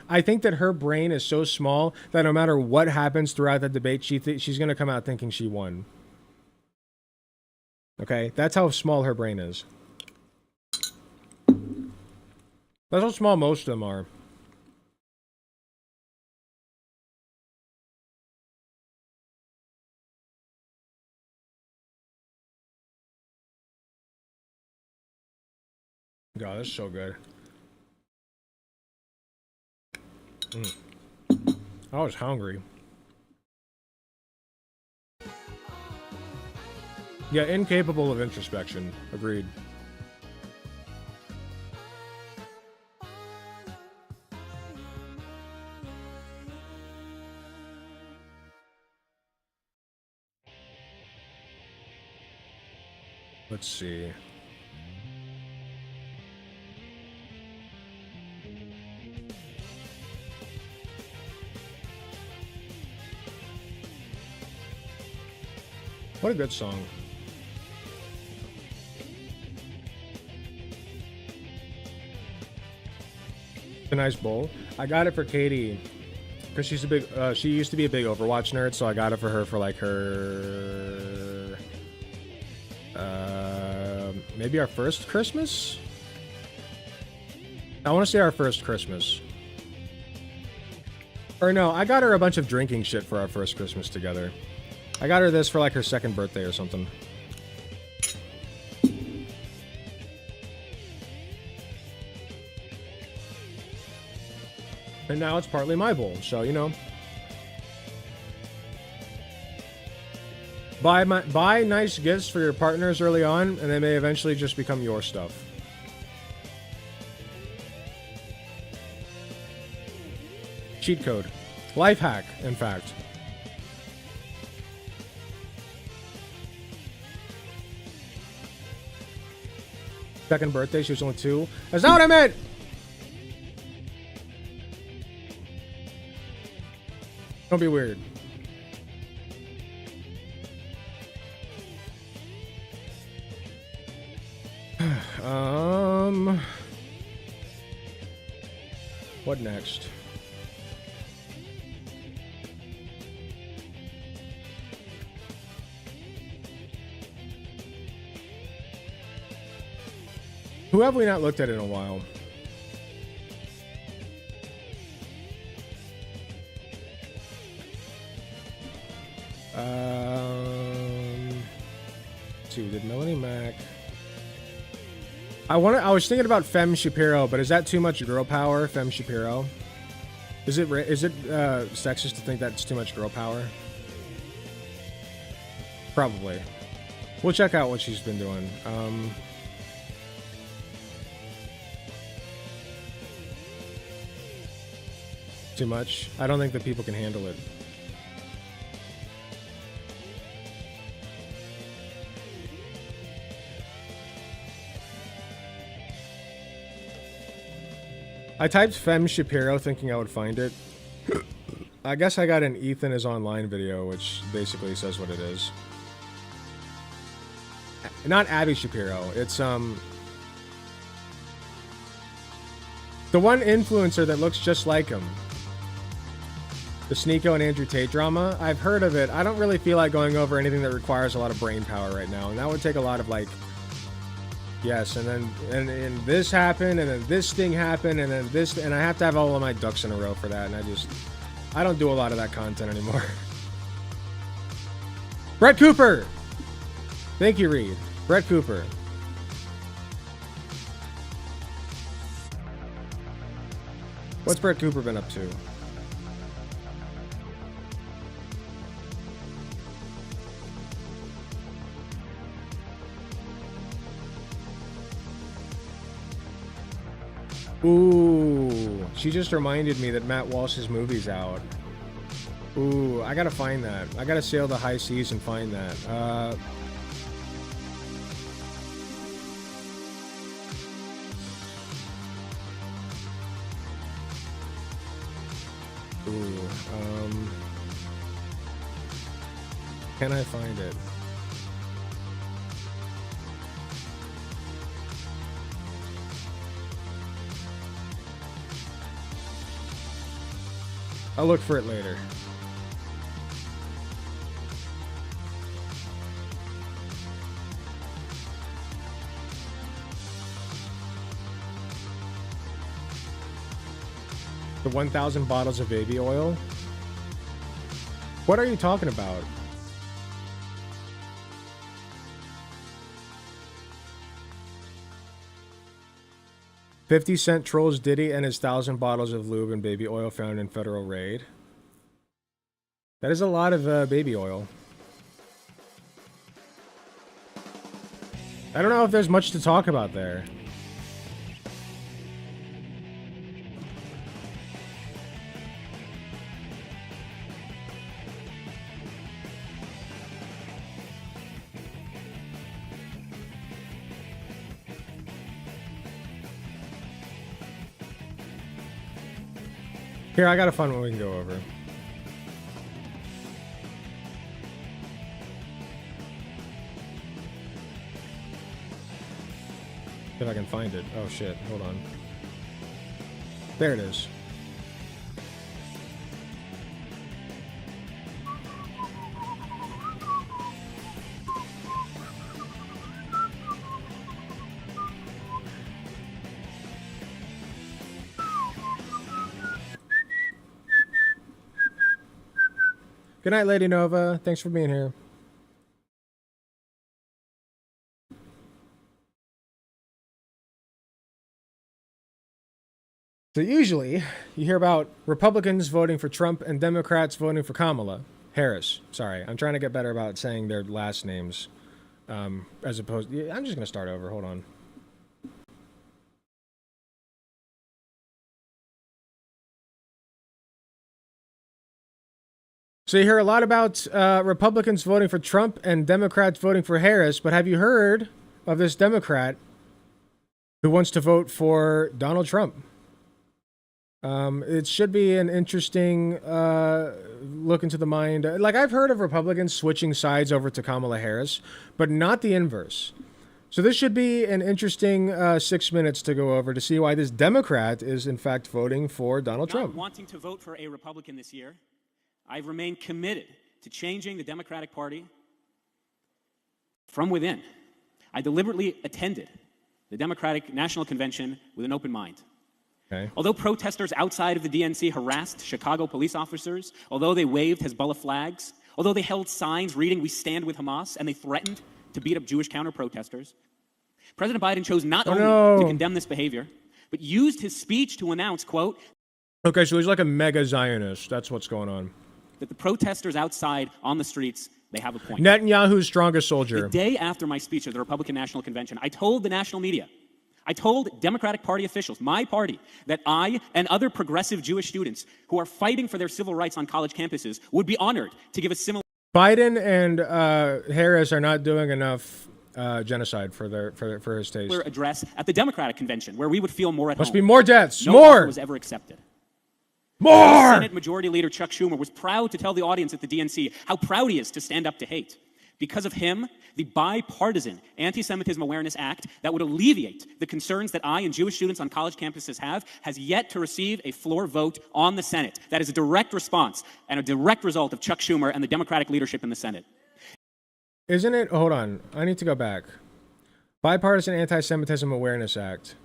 I think that her brain is so small that no matter what happens throughout the debate, she's going to come out thinking she won. Okay? That's how small her brain is. That's how small most of them are. God, that's so good. I was hungry. Yeah, incapable of introspection. Agreed. Let's see. What a good song. A nice bowl. I got it for Katie because she's a big. She used to be a big Overwatch nerd, so I got it for her for like her. Maybe our first Christmas. I want to say our first Christmas. Or no, I got her a bunch of drinking shit for our first Christmas together. I got her this for like her second birthday or something. And now it's partly my bowl, so you know. Buy nice gifts for your partners early on, and they may eventually just become your stuff. Cheat code. Life hack, in fact. Second birthday, she was only 2. That's not what I meant! Don't be weird. What next? Who have we not looked at in a while? Did Melanie Mac? I was thinking about Femme Shapiro, but is that too much girl power, Femme Shapiro? Is it sexist to think that's too much girl power? Probably. We'll check out what she's been doing. Too much? I don't think that people can handle it. I typed Femme Shapiro thinking I would find it. I guess I got an Ethan is online video, which basically says what it is. Not Abby Shapiro. It's, the one influencer that looks just like him. The Sneeko and Andrew Tate drama. I've heard of it. I don't really feel like going over anything that requires a lot of brain power right now. And that would take a lot of, like... Yes, and then and this happened, and then this thing happened, and then this... And I have to have all of my ducks in a row for that, and I don't do a lot of that content anymore. Brett Cooper! Thank you, Reed. Brett Cooper. What's Brett Cooper been up to? Ooh, she just reminded me that Matt Walsh's movie's out. Ooh, I gotta find that. I gotta sail the high seas and find that. Can I find it? I'll look for it later. The 1,000 bottles of baby oil? What are you talking about? $50 trolls Diddy and his 1,000 bottles of lube and baby oil found in federal raid. That is a lot of baby oil. I don't know if there's much to talk about there. Here, I gotta find what we can go over. If I can find it. Oh shit, hold on. There it is. Good night, Lady Nova. Thanks for being here. So usually, you hear about Republicans voting for Trump and Democrats voting for Kamala Harris. Sorry, I'm trying to get better about saying their last names, as opposed. I'm just gonna start over. Hold on. So you hear a lot about Republicans voting for Trump and Democrats voting for Harris, but have you heard of this Democrat who wants to vote for Donald Trump? It should be an interesting look into the mind. Like, I've heard of Republicans switching sides over to Kamala Harris, but not the inverse. So this should be an interesting 6 minutes to go over to see why this Democrat is, in fact, voting for Donald Trump. Wanting to vote for a Republican this year, I've remained committed to changing the Democratic Party from within. I deliberately attended the Democratic National Convention with an open mind. Okay. Although protesters outside of the DNC harassed Chicago police officers, although they waved Hezbollah flags, although they held signs reading "We stand with Hamas," and they threatened to beat up Jewish counter-protesters, President Biden chose not only to condemn this behavior, but used his speech to announce, quote, okay, so he's like a mega Zionist. That's what's going on. That the protesters outside on the streets, they have a point. Netanyahu's strongest soldier. The day after my speech at the Republican National Convention, I told the national media, I told Democratic Party officials, my party, that I and other progressive Jewish students who are fighting for their civil rights on college campuses would be honored to give a similar... Biden and Harris are not doing enough genocide for his taste. ...address at the Democratic Convention, where we would feel more at home. Must be more deaths. No more! offer was ever accepted. More! Senate Majority Leader Chuck Schumer was proud to tell the audience at the DNC how proud he is to stand up to hate. Because of him, the bipartisan Anti-Semitism Awareness Act that would alleviate the concerns that I and Jewish students on college campuses have has yet to receive a floor vote on the Senate. That is a direct response and a direct result of Chuck Schumer and the Democratic leadership in the Senate. Isn't it? Hold on. I need to go back. Bipartisan Anti-Semitism Awareness Act.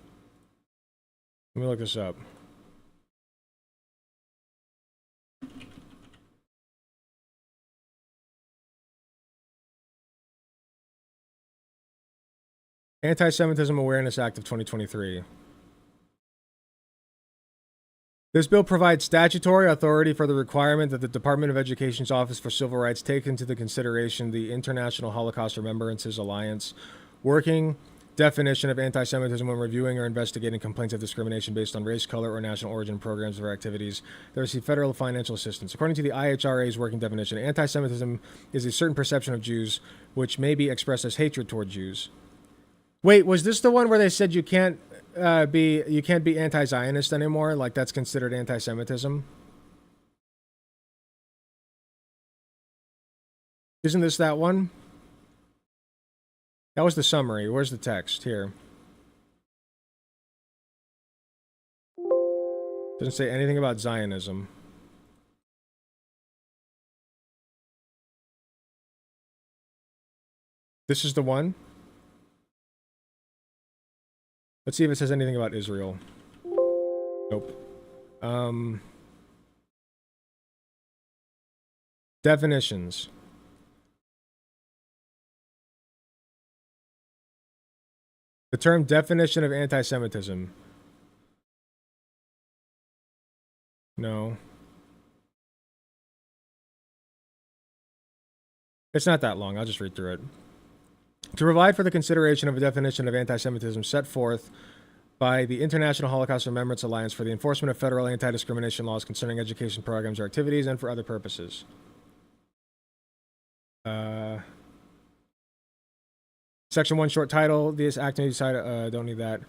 Let me look this up. Anti-Semitism Awareness Act of 2023. This bill provides statutory authority for the requirement that the Department of Education's Office for Civil Rights take into consideration the International Holocaust Remembrances Alliance working definition of anti-Semitism when reviewing or investigating complaints of discrimination based on race, color, or national origin programs or activities that receive federal financial assistance. According to the IHRA's working definition, anti-Semitism is a certain perception of Jews which may be expressed as hatred toward Jews. Wait, was this the one where they said you can't be anti-Zionist anymore? Like that's considered anti-Semitism? Isn't this that one? That was the summary. Where's the text? Here. Doesn't say anything about Zionism. This is the one? Let's see if it says anything about Israel. Nope. Definitions. The term definition of anti-Semitism. No. It's not that long. I'll just read through it. To provide for the consideration of a definition of anti-Semitism set forth by the International Holocaust Remembrance Alliance for the enforcement of federal anti-discrimination laws concerning education programs or activities and for other purposes. Section 1 short title. This act may decide, don't need that.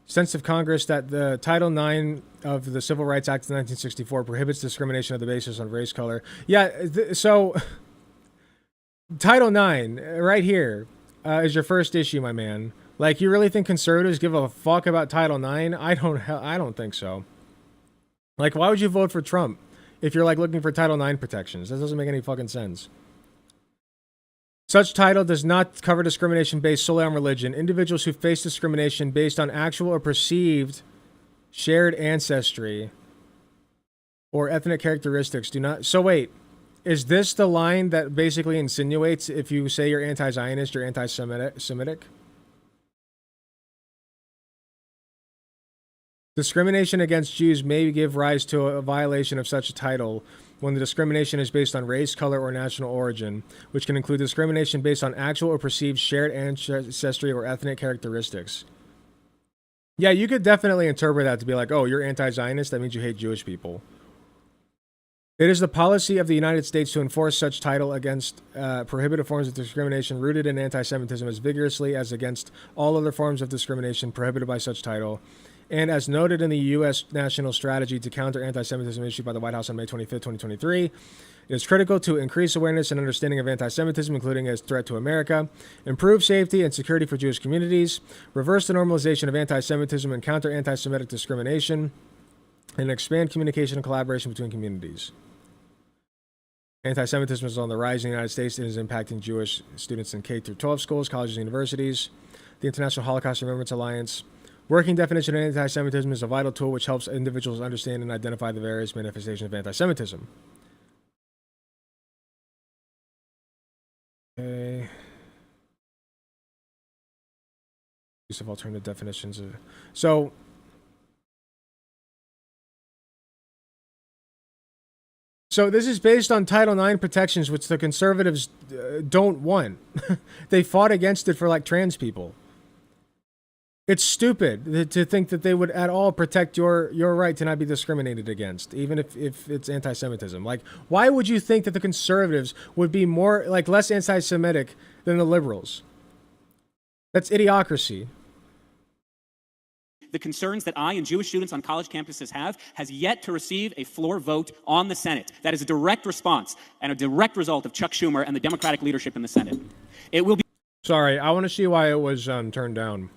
Sense of Congress that the Title IX of the Civil Rights Act of 1964 prohibits discrimination on the basis of race, color. Yeah, so Title IX, right here, is your first issue, my man. Like, you really think conservatives give a fuck about Title IX? I don't think so. Like, why would you vote for Trump if you're, like, looking for Title IX protections? That doesn't make any fucking sense. Such title does not cover discrimination based solely on religion. Individuals who face discrimination based on actual or perceived shared ancestry or ethnic characteristics do not... So wait, Is this the line that basically insinuates if you say you're anti-Zionist, you're anti-Semitic? Discrimination against Jews may give rise to a violation of such a title when the discrimination is based on race, color, or national origin, which can include discrimination based on actual or perceived shared ancestry or ethnic characteristics. Yeah, you could definitely interpret that to be like, oh, you're anti-Zionist, that means you hate Jewish people. It is the policy of the United States to enforce such title against prohibited forms of discrimination rooted in anti-Semitism as vigorously as against all other forms of discrimination prohibited by such title. And as noted in the U.S. National Strategy to Counter Anti-Semitism issued by the White House on May 25, 2023, it is critical to increase awareness and understanding of anti-Semitism, including as a threat to America, improve safety and security for Jewish communities, reverse the normalization of anti-Semitism and counter anti-Semitic discrimination, and expand communication and collaboration between communities. Anti-Semitism is on the rise in the United States and is impacting Jewish students in K-12 schools, colleges, and universities. The International Holocaust Remembrance Alliance. Working definition of anti-Semitism is a vital tool which helps individuals understand and identify the various manifestations of anti-Semitism. Okay. Use of alternative definitions. So this is based on Title IX protections, which the conservatives don't want. They fought against it for like trans people. It's stupid to think that they would at all protect your right to not be discriminated against, even if it's anti-Semitism. Like, why would you think that the conservatives would be more, like, less anti-Semitic than the liberals? That's idiocracy. The concerns that I and Jewish students on college campuses have has yet to receive a floor vote on the Senate. That is a direct response and a direct result of Chuck Schumer and the Democratic leadership in the Senate. It will be... Sorry, I want to see why it was turned down.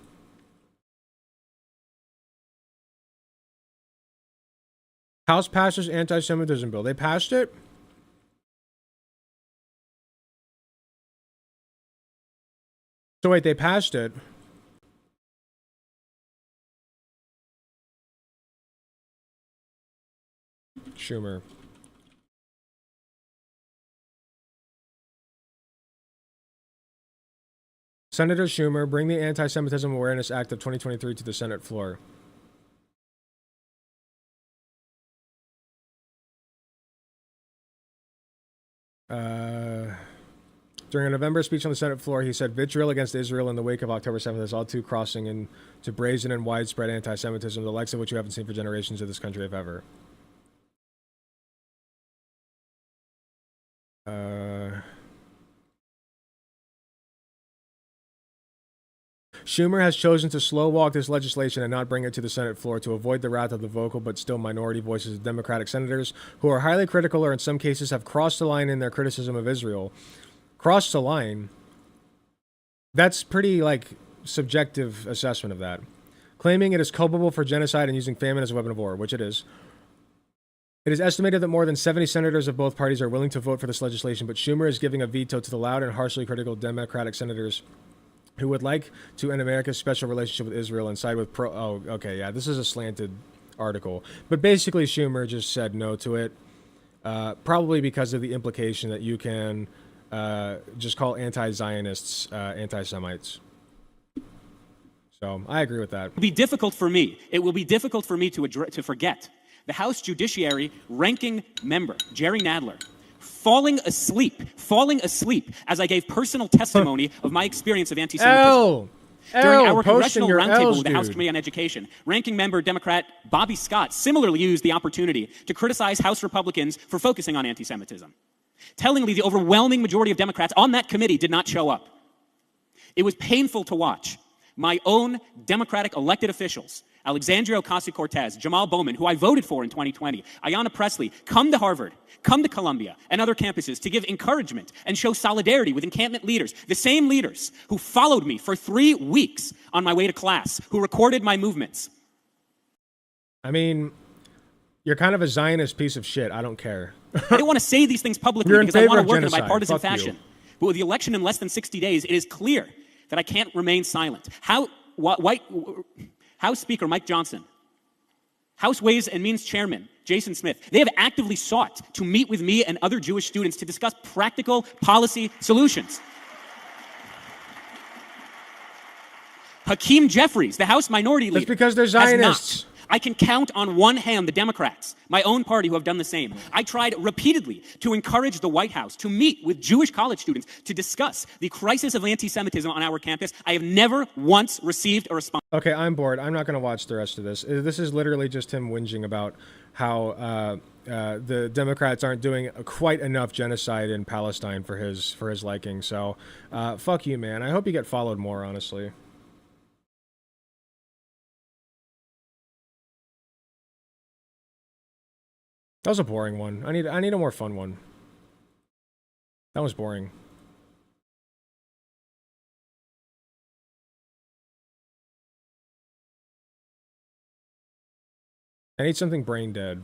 House passes anti-Semitism bill. They passed it? So wait, they passed it. Schumer. Senator Schumer, bring the Anti-Semitism Awareness Act of 2023 to the Senate floor. During a November speech on the Senate floor, he said vitriol against Israel in the wake of October 7th is all too crossing into brazen and widespread anti-Semitism, the likes of which you haven't seen for generations of this country, if ever. Schumer has chosen to slow walk this legislation and not bring it to the Senate floor to avoid the wrath of the vocal but still minority voices of Democratic senators who are highly critical or in some cases have crossed the line in their criticism of Israel. Crossed the line? That's pretty, like, subjective assessment of that. Claiming it is culpable for genocide and using famine as a weapon of war, which it is. It is estimated that more than 70 senators of both parties are willing to vote for this legislation, but Schumer is giving a veto to the loud and harshly critical Democratic senators who would like to end America's special relationship with Israel and side with Oh, okay, yeah, this is a slanted article. But basically, Schumer just said no to it, probably because of the implication that you can just call anti-Zionists anti-Semites. So I agree with that. It will be difficult for me. It will be difficult for me to forget the House Judiciary ranking member, Jerry Nadler, falling asleep as I gave personal testimony of my experience of anti-Semitism. During our congressional roundtable with the House Committee on Education, ranking member Democrat Bobby Scott similarly used the opportunity to criticize House Republicans for focusing on anti-Semitism. Tellingly, the overwhelming majority of Democrats on that committee did not show up. It was painful to watch my own Democratic elected officials, Alexandria Ocasio-Cortez, Jamal Bowman, who I voted for in 2020, Ayanna Pressley, come to Harvard, come to Columbia, and other campuses to give encouragement and show solidarity with encampment leaders, the same leaders who followed me for 3 weeks on my way to class, who recorded my movements. I mean, you're kind of a Zionist piece of shit. I don't care. I don't want to say these things publicly because I want to work in a bipartisan fashion. But with the election in less than 60 days, it is clear that I can't remain silent. House Speaker Mike Johnson House Ways and Means Chairman Jason Smith, they have actively sought to meet with me and other Jewish students to discuss practical policy solutions. Hakeem Jeffries, the House Minority Leader, That's because they're has not. Zionists. I can count on one hand the Democrats, my own party, who have done the same. I tried repeatedly to encourage the White House to meet with Jewish college students to discuss the crisis of anti-Semitism on our campus. I have never once received a response. Okay, I'm bored. I'm not going to watch the rest of this. This is literally just him whinging about how the Democrats aren't doing quite enough genocide in Palestine for his liking. So, fuck you, man. I hope you get followed more, honestly. That was a boring one. I need a more fun one. That was boring. I need something brain dead.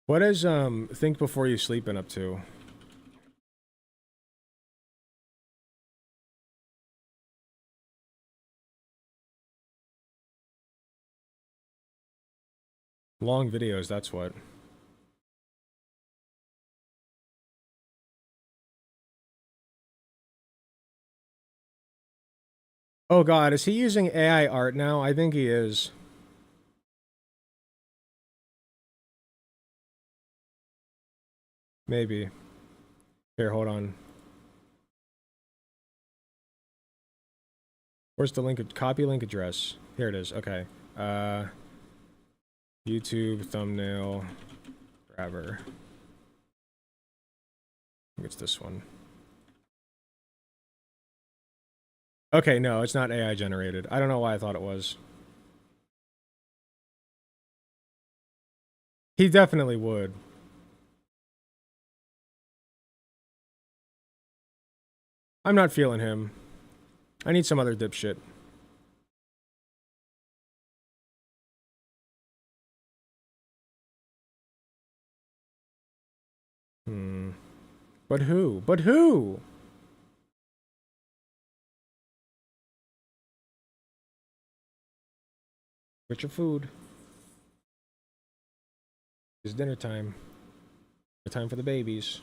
What is Think Before You Sleep been up to? Long videos, that's what. Oh god, is he using AI art now? I think he is. Maybe. Here, hold on. Where's the link? Copy link address. Here it is. Okay. YouTube thumbnail grabber. I think it's this one. Okay, no, it's not AI generated. I don't know why I thought it was. He definitely would. I'm not feeling him. I need some other dipshit. But who? But who? Get your food. It's dinner time. Time for the babies.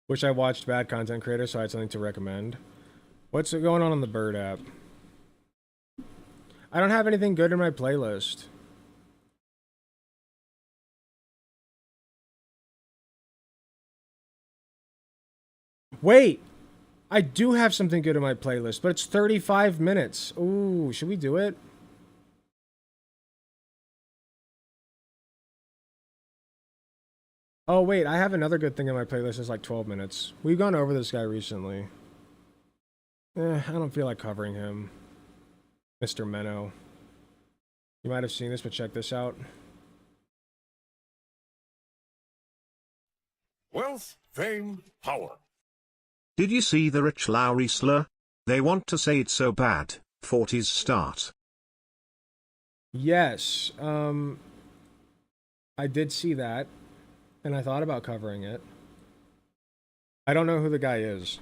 Wish I watched Bad Content Creator so I had something to recommend. What's going on the Bird app? I don't have anything good in my playlist. Wait! I do have something good in my playlist, but it's 35 minutes. Ooh, should we do it? Oh, wait, I have another good thing in my playlist. It's like 12 minutes. We've gone over this guy recently. I don't feel like covering him. Mr. Menno. You might have seen this, but check this out. Wealth, fame, power. Did you see the Rich Lowry slur? They want to say it so bad. 40s start. Yes, I did see that, and I thought about covering it. I don't know who the guy is.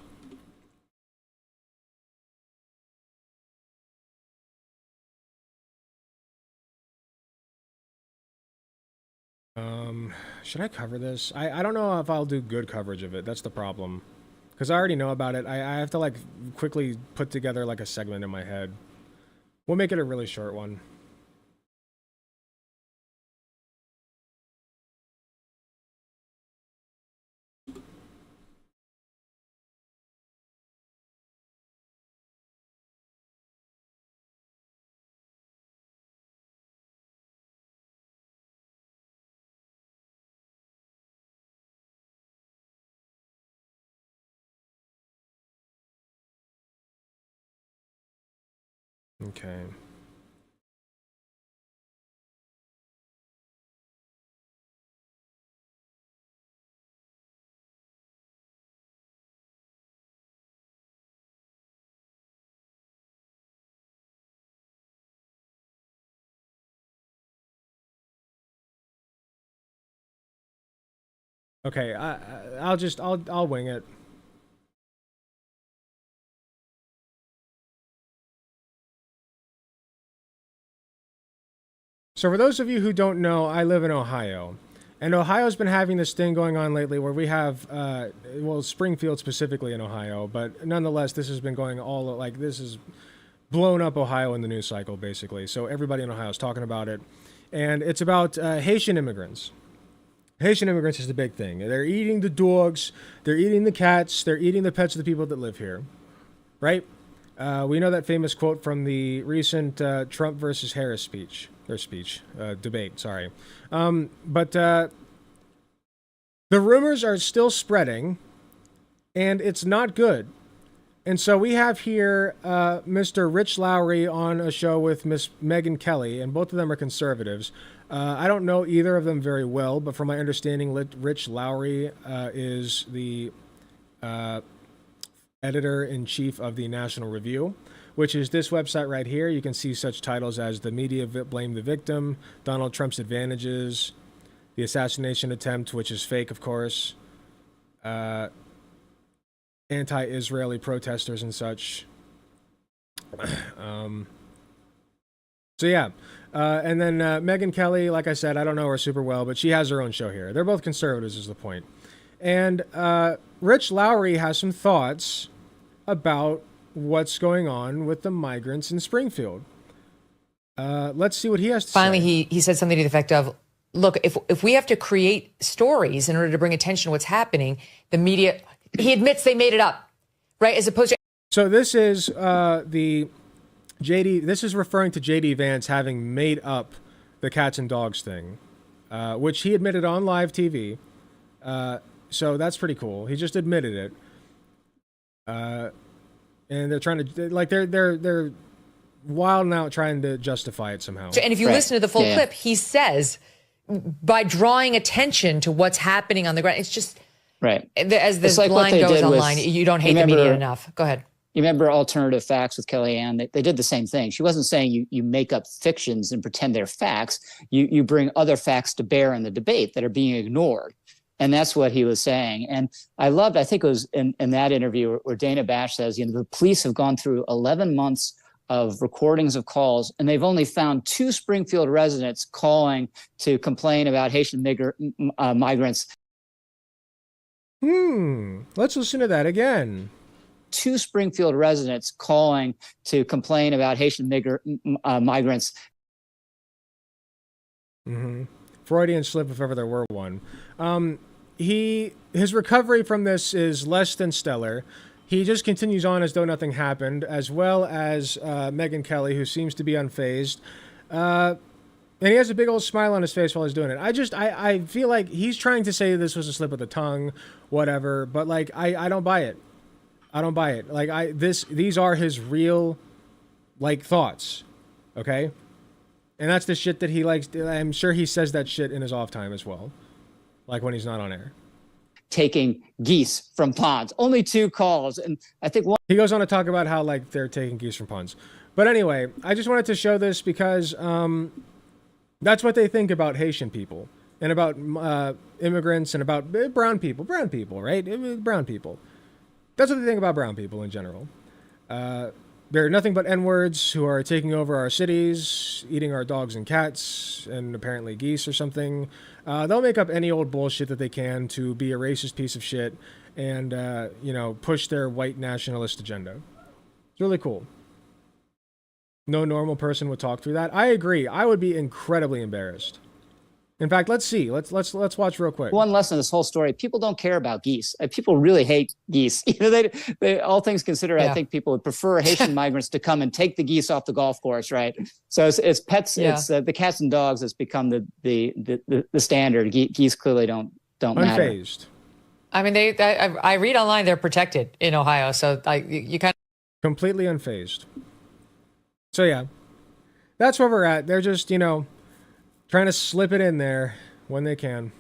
Should I cover this? I don't know if I'll do good coverage of it. That's the problem. Because I already know about it. I have to, like, quickly put together, like, a segment in my head. We'll make it a really short one. Okay. Okay, I'll wing it. So for those of you who don't know, I live in Ohio. And Ohio's been having this thing going on lately where we have, well, Springfield specifically in Ohio, but nonetheless, this has been going all, like, this is blown up Ohio in the news cycle, basically. So everybody in Ohio is talking about it. And it's about Haitian immigrants. Haitian immigrants is the big thing. They're eating the dogs, they're eating the cats, they're eating the pets of the people that live here, right? We know that famous quote from the recent Trump versus Harris debate, sorry. But the rumors are still spreading, and it's not good. And so we have here Mr. Rich Lowry on a show with Miss Megyn Kelly, and both of them are conservatives. I don't know either of them very well, but from my understanding, Rich Lowry is the editor-in-chief of the National Review, which is this website right here. You can see such titles as The Media Blame the Victim, Donald Trump's Advantages, The Assassination Attempt, which is fake, of course, anti-Israeli protesters and such. So yeah, and then Megyn Kelly, like I said, I don't know her super well, but she has her own show here. They're both conservatives is the point. And Rich Lowry has some thoughts about what's going on with the migrants in Springfield. Let's see what he has to say. Finally, he said something to the effect of, look, if we have to create stories in order to bring attention to what's happening, the media, he admits they made it up, right? As opposed to... So this is this is referring to JD Vance having made up the cats and dogs thing, which he admitted on live TV. So that's pretty cool. He just admitted it. And they're trying to, like, they're wild out trying to justify it somehow. And if you listen to the full clip, he says, by drawing attention to what's happening on the ground, it's just, as this like line goes online, you don't hate the media enough. Go ahead. You remember Alternative Facts with Kellyanne? They did the same thing. She wasn't saying you make up fictions and pretend they're facts. You bring other facts to bear in the debate that are being ignored. And that's what he was saying. And I think it was in that interview where Dana Bash says, the police have gone through 11 months of recordings of calls, and they've only found 2 Springfield residents calling to complain about Haitian migrants. Let's listen to that again. 2 Springfield residents calling to complain about Haitian migrants. Freudian slip if ever there were one. His recovery from this is less than stellar. He just continues on as though nothing happened, as well as Megyn Kelly, who seems to be unfazed. And he has a big old smile on his face while he's doing it. I feel like he's trying to say this was a slip of the tongue, whatever, but like I don't buy it. I don't buy it. Like these are his real like thoughts. Okay? And that's the shit that he likes. I'm sure he says that shit in his off time as well. Like when he's not on air. Taking geese from ponds. Only 2 calls. And I think he goes on to talk about how like they're taking geese from ponds. But anyway, I just wanted to show this because that's what they think about Haitian people and about immigrants and about brown people, right? Brown people. That's what they think about brown people in general. They're nothing but N-words who are taking over our cities, eating our dogs and cats, and apparently geese or something. They'll make up any old bullshit that they can to be a racist piece of shit and, push their white nationalist agenda. It's really cool. No normal person would talk through that. I agree. I would be incredibly embarrassed. In fact, let's see. Let's watch real quick. One lesson in this whole story: people don't care about geese. People really hate geese. They all things considered, I think people would prefer Haitian migrants to come and take the geese off the golf course, right? So it's pets. Yeah. It's the cats and dogs that's become the standard. Geese clearly don't matter. Unfazed. I mean, I read online they're protected in Ohio, so you kind of completely unfazed. So yeah, that's where we're at. They're just, you know, trying to slip it in there when they can.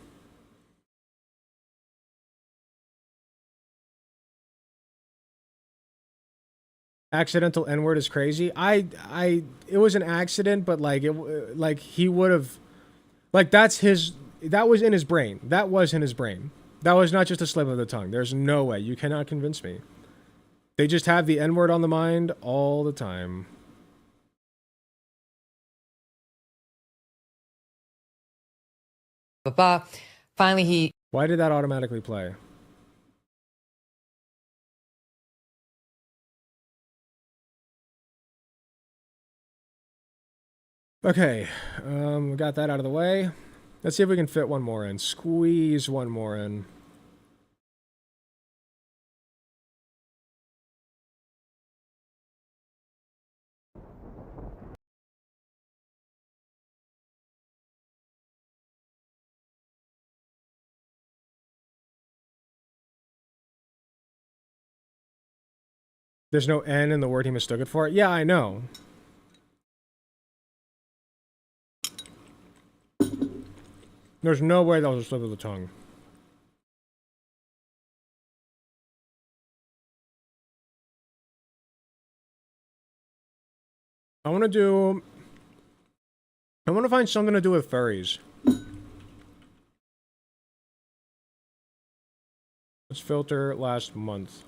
Accidental N-word is crazy. It was an accident, but like like he would have, like that was in his brain. That was in his brain. That was not just a slip of the tongue. There's no way. You cannot convince me. They just have the N-word on the mind all the time. Finally, he. Why did that automatically play? Okay, we got that out of the way. Let's see if we can fit one more in. Squeeze one more in. There's no N in the word he mistook it for? Yeah, I know. There's no way that was a slip of the tongue. I want to find something to do with furries. Let's filter last month.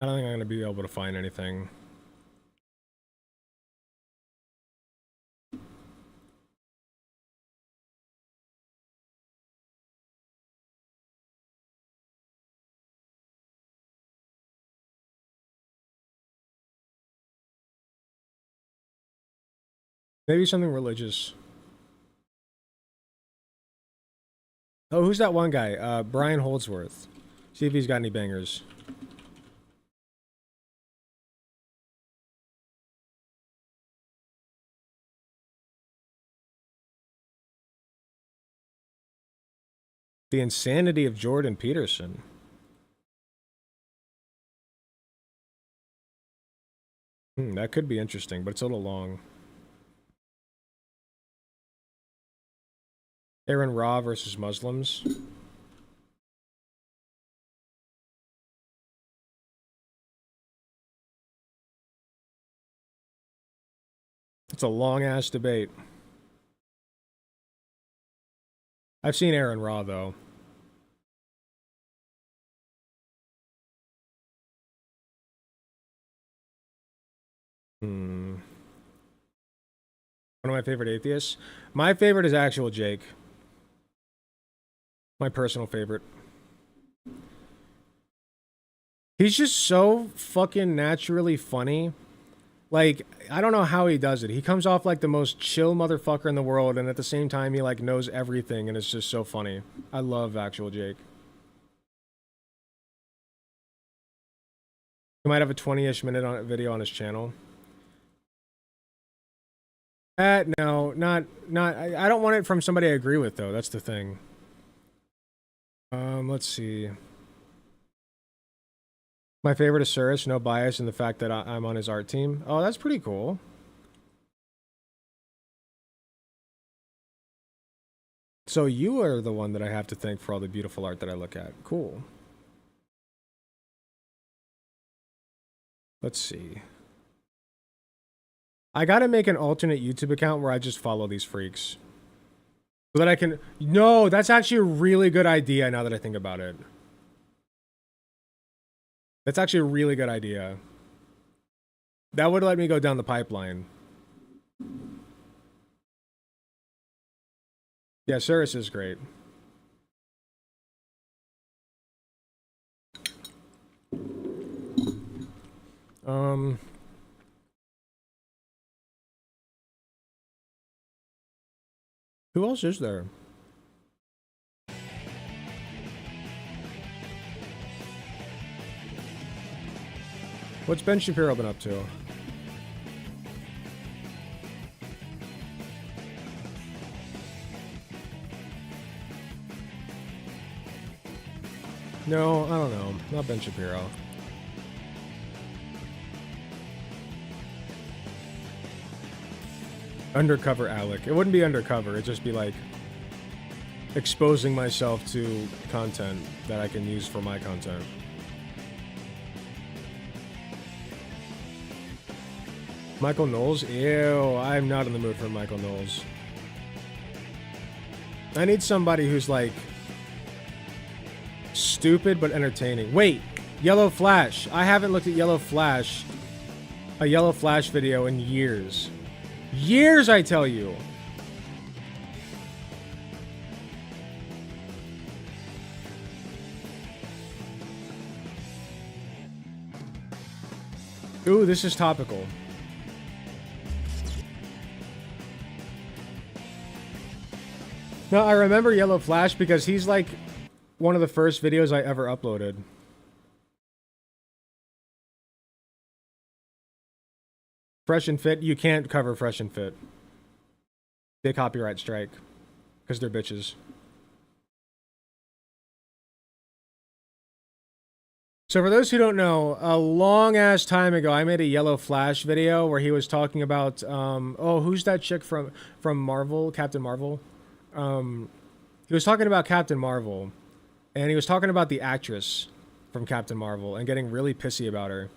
I don't think I'm going to be able to find anything. Maybe something religious. Oh, who's that one guy? Brian Holdsworth. See if he's got any bangers. The Insanity of Jordan Peterson. That could be interesting, but it's a little long. Aaron Ra versus Muslims. It's a long-ass debate. I've seen Aaron Ra, though. One of my favorite atheists? My favorite is Actual Jake. My personal favorite. He's just so fucking naturally funny. Like, I don't know how he does it. He comes off like the most chill motherfucker in the world, and at the same time, he like knows everything, and it's just so funny. I love Actual Jake. He might have a 20-ish minute video on his channel. No, not. I don't want it from somebody I agree with, though. That's the thing. Let's see. My favorite is Surus, no bias in the fact that I'm on his art team. Oh, that's pretty cool. So you are the one that I have to thank for all the beautiful art that I look at. Cool. Let's see. I gotta make an alternate YouTube account where I just follow these freaks. So that I can... No, that's actually a really good idea now that I think about it. That's actually a really good idea. That would let me go down the pipeline. Yeah, Surus is great. Who else is there? What's Ben Shapiro been up to? No, I don't know. Not Ben Shapiro. Undercover Alec. It wouldn't be undercover. It'd just be like exposing myself to content that I can use for my content. Michael Knowles? Ew, I'm not in the mood for Michael Knowles. I need somebody who's like stupid but entertaining. Wait, Yellow Flash. I haven't looked at Yellow Flash, a Yellow Flash video in years. Years, I tell you. Ooh, this is topical. No, I remember Yellow Flash because he's like one of the first videos I ever uploaded. Fresh and Fit, you can't cover Fresh and Fit. They copyright strike because they're bitches. So for those who don't know, a long ass time ago, I made a Yellow Flash video where he was talking about, oh, who's that chick from Marvel, Captain Marvel? He was talking about Captain Marvel, and he was talking about the actress from Captain Marvel and getting really pissy about her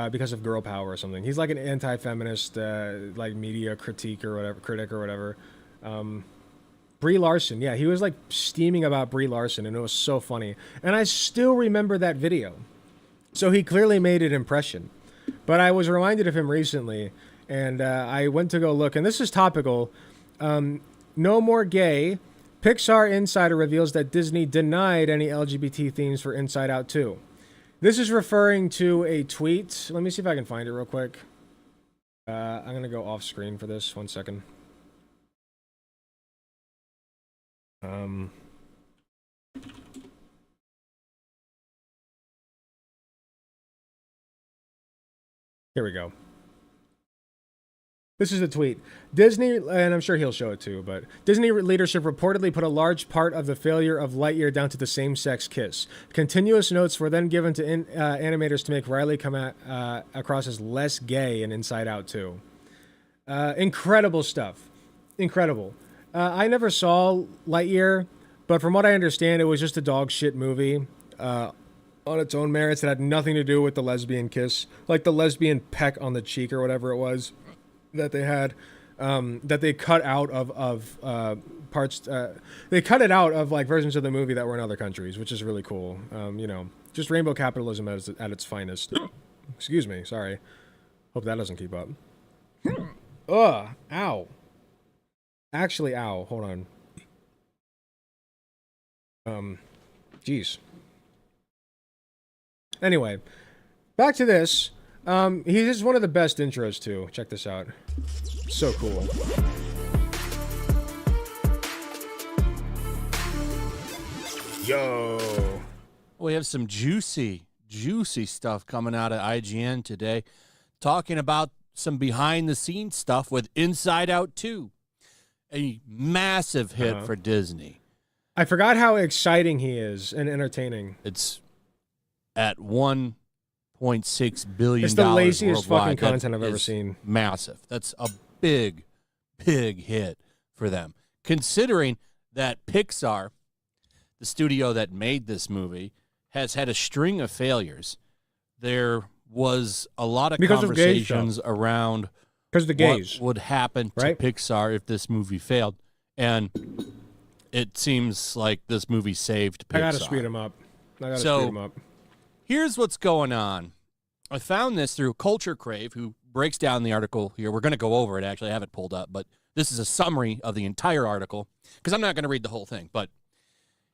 because of girl power or something. He's like an anti-feminist, like media critic or whatever. Brie Larson, yeah, he was like steaming about Brie Larson, and it was so funny. And I still remember that video. So he clearly made an impression. But I was reminded of him recently, and I went to go look, and this is topical. No More Gay. Pixar Insider reveals that Disney denied any LGBT themes for Inside Out 2. This is referring to a tweet. Let me see if I can find it real quick. I'm going to go off screen for this. 1 second. Here we go. This is a tweet. Disney, and I'm sure he'll show it too, but Disney leadership reportedly put a large part of the failure of Lightyear down to the same-sex kiss. Continuous notes were then given to animators to make Riley come across as less gay in Inside Out 2. Incredible stuff. Incredible. I never saw Lightyear, but from what I understand, it was just a dog shit movie on its own merits. It had nothing to do with the lesbian kiss, like the lesbian peck on the cheek or whatever it was that they had, that they cut out of parts. They cut it out of like versions of the movie that were in other countries, which is really cool. You know, just rainbow capitalism at its finest. Excuse me, sorry. Hope that doesn't keep up. Ugh, ow. Actually, ow. Hold on. Jeez. Anyway, back to this. He is one of the best intros too. Check this out. So cool. Yo. We have some juicy stuff coming out of IGN today, talking about some behind-the-scenes stuff with Inside Out 2, a massive hit for Disney. I forgot how exciting he is and entertaining. It's at $1.6 billion. It's the laziest worldwide. fucking content I've ever seen. Massive. That's a big hit for them. Considering that Pixar, the studio that made this movie, has had a string of failures. There was a lot of conversations around because the gays what would happen to Pixar if this movie failed, and it seems like this movie saved Pixar. I gotta speed him up. Here's what's going on. I found this through Culture Crave, who breaks down the article here. We're going to go over it, actually. I have it pulled up, but this is a summary of the entire article, because I'm not going to read the whole thing, but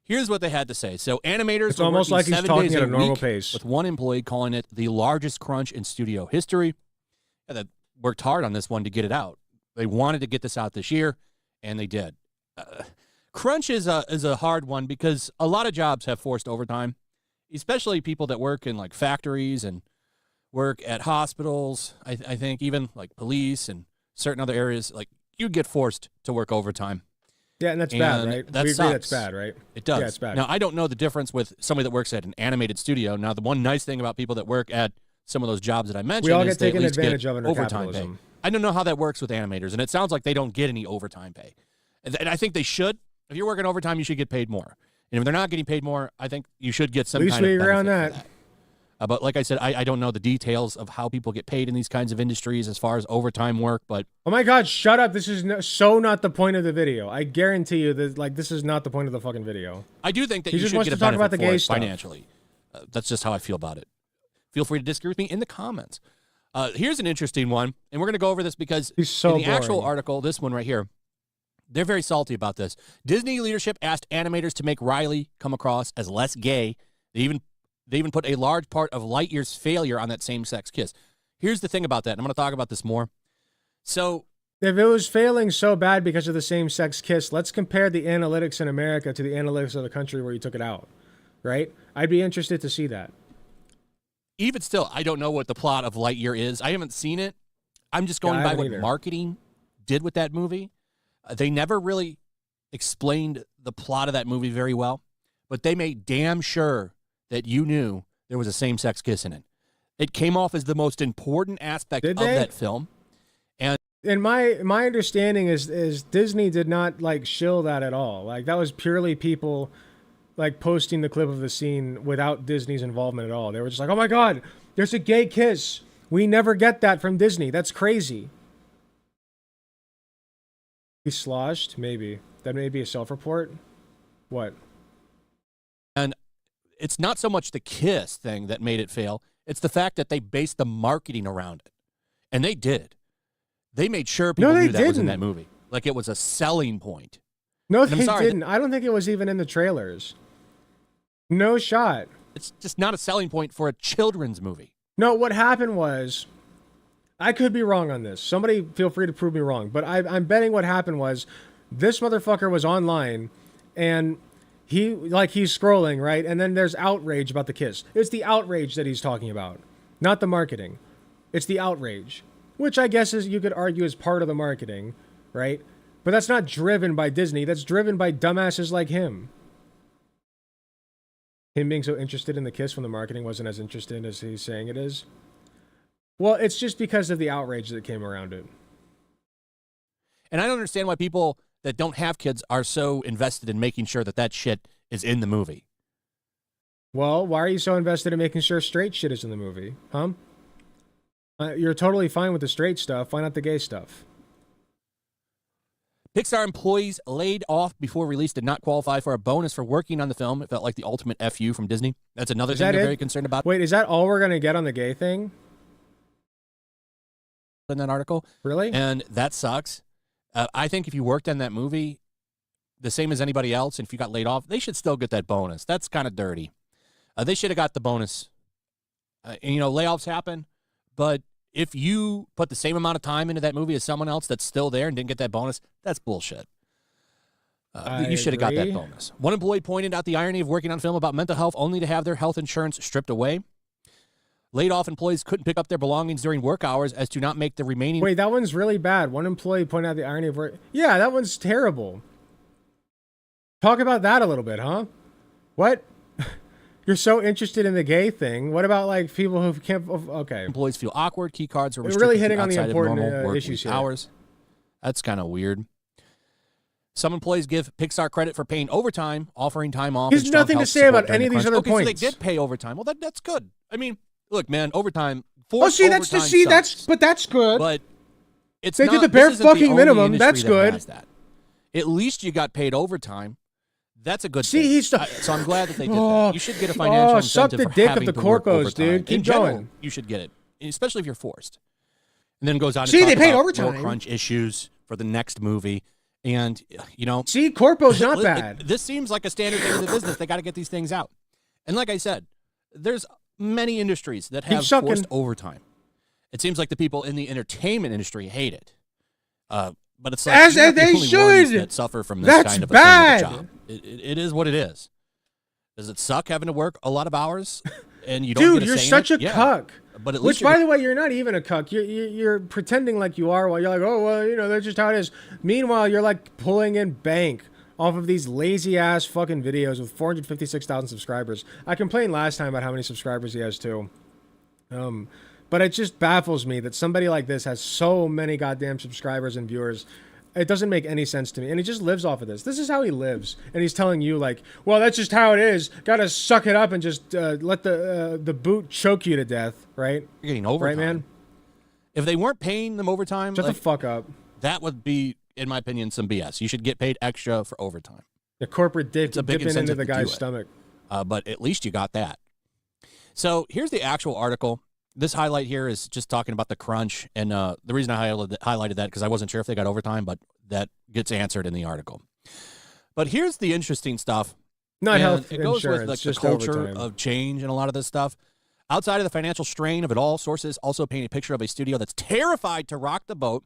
here's what they had to say. So animators it's almost like he's talking at a normal pace, with one employee calling it the largest crunch in studio history. And they worked hard on this one to get it out. They wanted to get this out this year, and they did. Crunch is a hard one because a lot of jobs have forced overtime, especially people that work in like factories and work at hospitals, I think even like police and certain other areas, like you get forced to work overtime. Yeah, and that's bad, right? That We agree sucks. that's bad, right? It does. Yeah, it's bad. Now, I don't know the difference with somebody that works at an animated studio. Now, the one nice thing about people that work at some of those jobs that I mentioned all is get they at taken least advantage get of under overtime pay. capitalism. I don't know how that works with animators, and it sounds like they don't get any overtime pay. And I think they should. If you're working overtime, you should get paid more. And if they're not getting paid more, I think you should get some At least kind we of agree on benefit for that. But like I said, I don't know the details of how people get paid in these kinds of industries as far as overtime work. But Oh my God, shut up. This is so not the point of the video. I guarantee you that, like, this is not the point of the fucking video. I do think that He you just should wants get a to talk benefit about the for gay it stuff. financially. That's just how I feel about it. Feel free to disagree with me in the comments. Here's an interesting one, and we're going to go over this because He's so in the actual boring. article, this one right here, they're very salty about this. Disney leadership asked animators to make Riley come across as less gay. They even put a large part of Lightyear's failure on that same-sex kiss. Here's the thing about that, and I'm going to talk about this more. So if it was failing so bad because of the same-sex kiss, let's compare the analytics in America to the analytics of the country where you took it out, right? I'd be interested to see that. even still, I don't know what the plot of Lightyear is. I haven't seen it. I'm just going Yeah, I by haven't what either. marketing did with that movie. They never really explained the plot of that movie very well, but they made damn sure that you knew there was a same-sex kiss in it. It came off as the most important aspect Did of they? that film. And my understanding is Disney did not like shill that at all. Like that was purely people like posting the clip of the scene without Disney's involvement at all. They were just like, "Oh my God, there's a gay kiss. We never get that from Disney. That's crazy." He sloshed, maybe. That may be a self-report. What? And it's not so much the kiss thing that made it fail. It's the fact that they based the marketing around it. And they did. They made sure people No, they knew that was in didn't. that movie. Like it was a selling point. No, And I'm they sorry, didn't. I don't think it was even in the trailers. No shot. It's just not a selling point for a children's movie. No, what happened was, I could be wrong on this. Somebody feel free to prove me wrong. But I'm betting what happened was, this motherfucker was online, and he's scrolling, right? And then there's outrage about the kiss. It's the outrage that he's talking about, not the marketing. It's the outrage, which I guess is, you could argue, is part of the marketing, right? But that's not driven by Disney. That's driven by dumbasses like him. Him being so interested in the kiss when the marketing wasn't as interested as he's saying it is. Well, it's just because of the outrage that came around it. And I don't understand why people that don't have kids are so invested in making sure that that shit is in the movie. Well, why are you so invested in making sure straight shit is in the movie? Huh? You're totally fine with the straight stuff. Why not the gay stuff? Pixar employees laid off before release did not qualify for a bonus for working on the film. It felt like the ultimate FU from Disney. That's another Is thing that they're it? very concerned about Wait, is that all we're going to get on the gay thing? in that article. Really? And that sucks. I think if you worked on that movie the same as anybody else, and if you got laid off, they should still get that bonus. That's kind of dirty. They should have got the bonus. And, layoffs happen, but if you put the same amount of time into that movie as someone else that's still there and didn't get that bonus, that's bullshit. You should have got that agree. bonus. One employee pointed out the irony of working on film about mental health only to have their health insurance stripped away. Laid off employees couldn't pick up their belongings during work hours as to not make the remaining... Wait, that one's really bad. One employee pointed out the irony of work. Yeah, that one's terrible. Talk about that a little bit, huh? What? You're so interested in the gay thing. What about like people who can't? Okay. Employees feel awkward. Key cards are We're restricted really hitting to on the outside of important, normal work issues week here. hours. That's kind of weird. Some employees give Pixar credit for paying overtime, offering time off. There's and strong nothing to health say support about during any the of these crunch. other Okay, points. so they did pay overtime. Well, that's good. I mean, look, man, overtime. Oh, see, that's that's good. But it's They not, did the bare this isn't the fucking only minimum. industry That's that good. has that. At least you got paid overtime. That's a good See, thing. he's the- So I'm glad that they did Oh, that. You should get a financial oh, suck incentive the for dick of having the to work corpos, overtime. dude. Keep In general, going. you should get it, especially if you're forced. And then goes on to See, talk they paid about overtime. more crunch issues for the next movie. And, See, corpo's not bad. This seems like a standard thing in the business. They got to get these things out. And like I said, there's many industries that Keep have sucking. forced overtime. It seems like the people in the entertainment industry hate it. But it's like As you're not the they only ones should. that suffer from this That's kind of bad. a thing with a job. It is what it is. Does it suck having to work a lot of hours and you don't Dude, get a you're say in such it? a Yeah. cuck. But at Which, least by the way, you're not even a cuck. You're pretending like you are while you're like, oh, well, you know, that's just how it is. Meanwhile, you're like pulling in bank off of these lazy ass fucking videos with 456,000 subscribers. I complained last time about how many subscribers he has too. But it just baffles me that somebody like this has so many goddamn subscribers and viewers. It doesn't make any sense to me. And he just lives off of this. This is how he lives. And he's telling you like, well, that's just how it is. Gotta suck it up and just let the boot choke you to death, right? You're getting overtime. Right, man? If they weren't paying them overtime, Shut the fuck up. That would be, in my opinion, some BS. You should get paid extra for overtime. The corporate dick It's a big dipping into incentive the to do guy's it. stomach. But at least you got that. So here's the actual article. This highlight here is just talking about the crunch. And the reason I highlighted that because I wasn't sure if they got overtime, but that gets answered in the article. But here's the interesting stuff. Not And health it goes insurance, with like the just culture overtime. of change and a lot of this stuff. Outside of the financial strain of it all, sources also paint a picture of a studio that's terrified to rock the boat,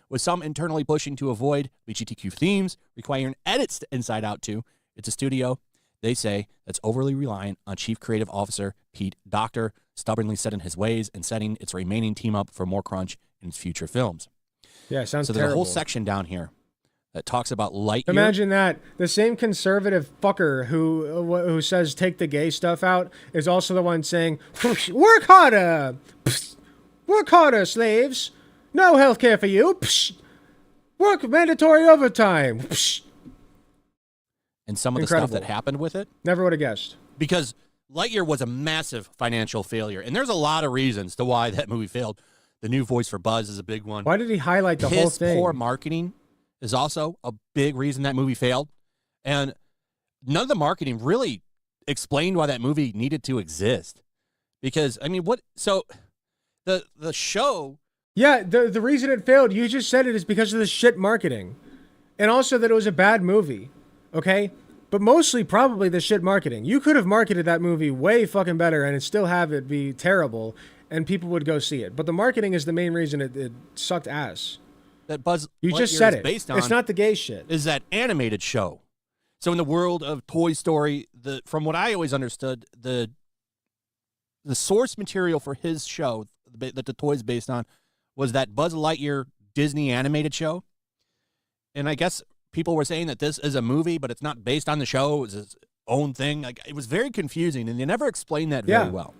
with some internally pushing to avoid LGBTQ themes, requiring edits to Inside Out 2. It's a studio, they say, that's overly reliant on Chief Creative Officer Pete Docter, stubbornly set in his ways and setting its remaining team up for more crunch in its future films. Yeah, sounds So there's terrible. a whole section down here that talks about Lightyear. Imagine that. The same conservative fucker who says take the gay stuff out is also the one saying, work harder! Work harder, slaves! No health care for you! Work mandatory overtime! And some of the Incredible. stuff that happened with it. Never would have guessed. Because Lightyear was a massive financial failure. And there's a lot of reasons to why that movie failed. The new voice for Buzz is a big one. Why did he highlight the His whole thing? poor marketing is also a big reason that movie failed. And none of the marketing really explained why that movie needed to exist. Because, I mean, so the show... Yeah, the reason it failed, you just said it, is because of the shit marketing. And also that it was a bad movie. Okay? But mostly probably the shit marketing. You could have marketed that movie way fucking better and still have it be terrible and people would go see it. But the marketing is the main reason it sucked ass. That Buzz You just Lightyear said is it. based on It's not the gay shit. is that animated show. So in the world of Toy Story, from what I always understood, the source material for his show that the toy's based on was that Buzz Lightyear Disney animated show. And I guess people were saying that this is a movie, but it's not based on the show. It's its own thing. Like, it was very confusing, and they never explained that very well.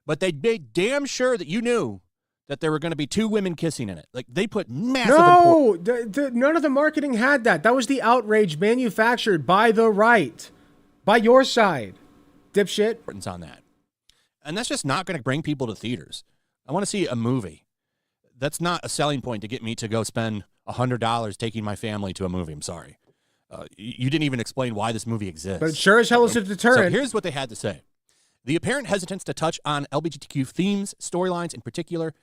But they made damn sure that you knew that there were going to be two women kissing in it. Like, they put massive importance. No, none of the marketing had that. That was the outrage manufactured by the right. By your side. Dipshit. On that. And that's just not going to bring people to theaters. I want to see a movie. That's not a selling point to get me to go spend $100 taking my family to a movie. I'm sorry. You didn't even explain why this movie exists. But it sure as hell is a deterrent. So here's what they had to say. The apparent hesitance to touch on LGBTQ themes, storylines in particular,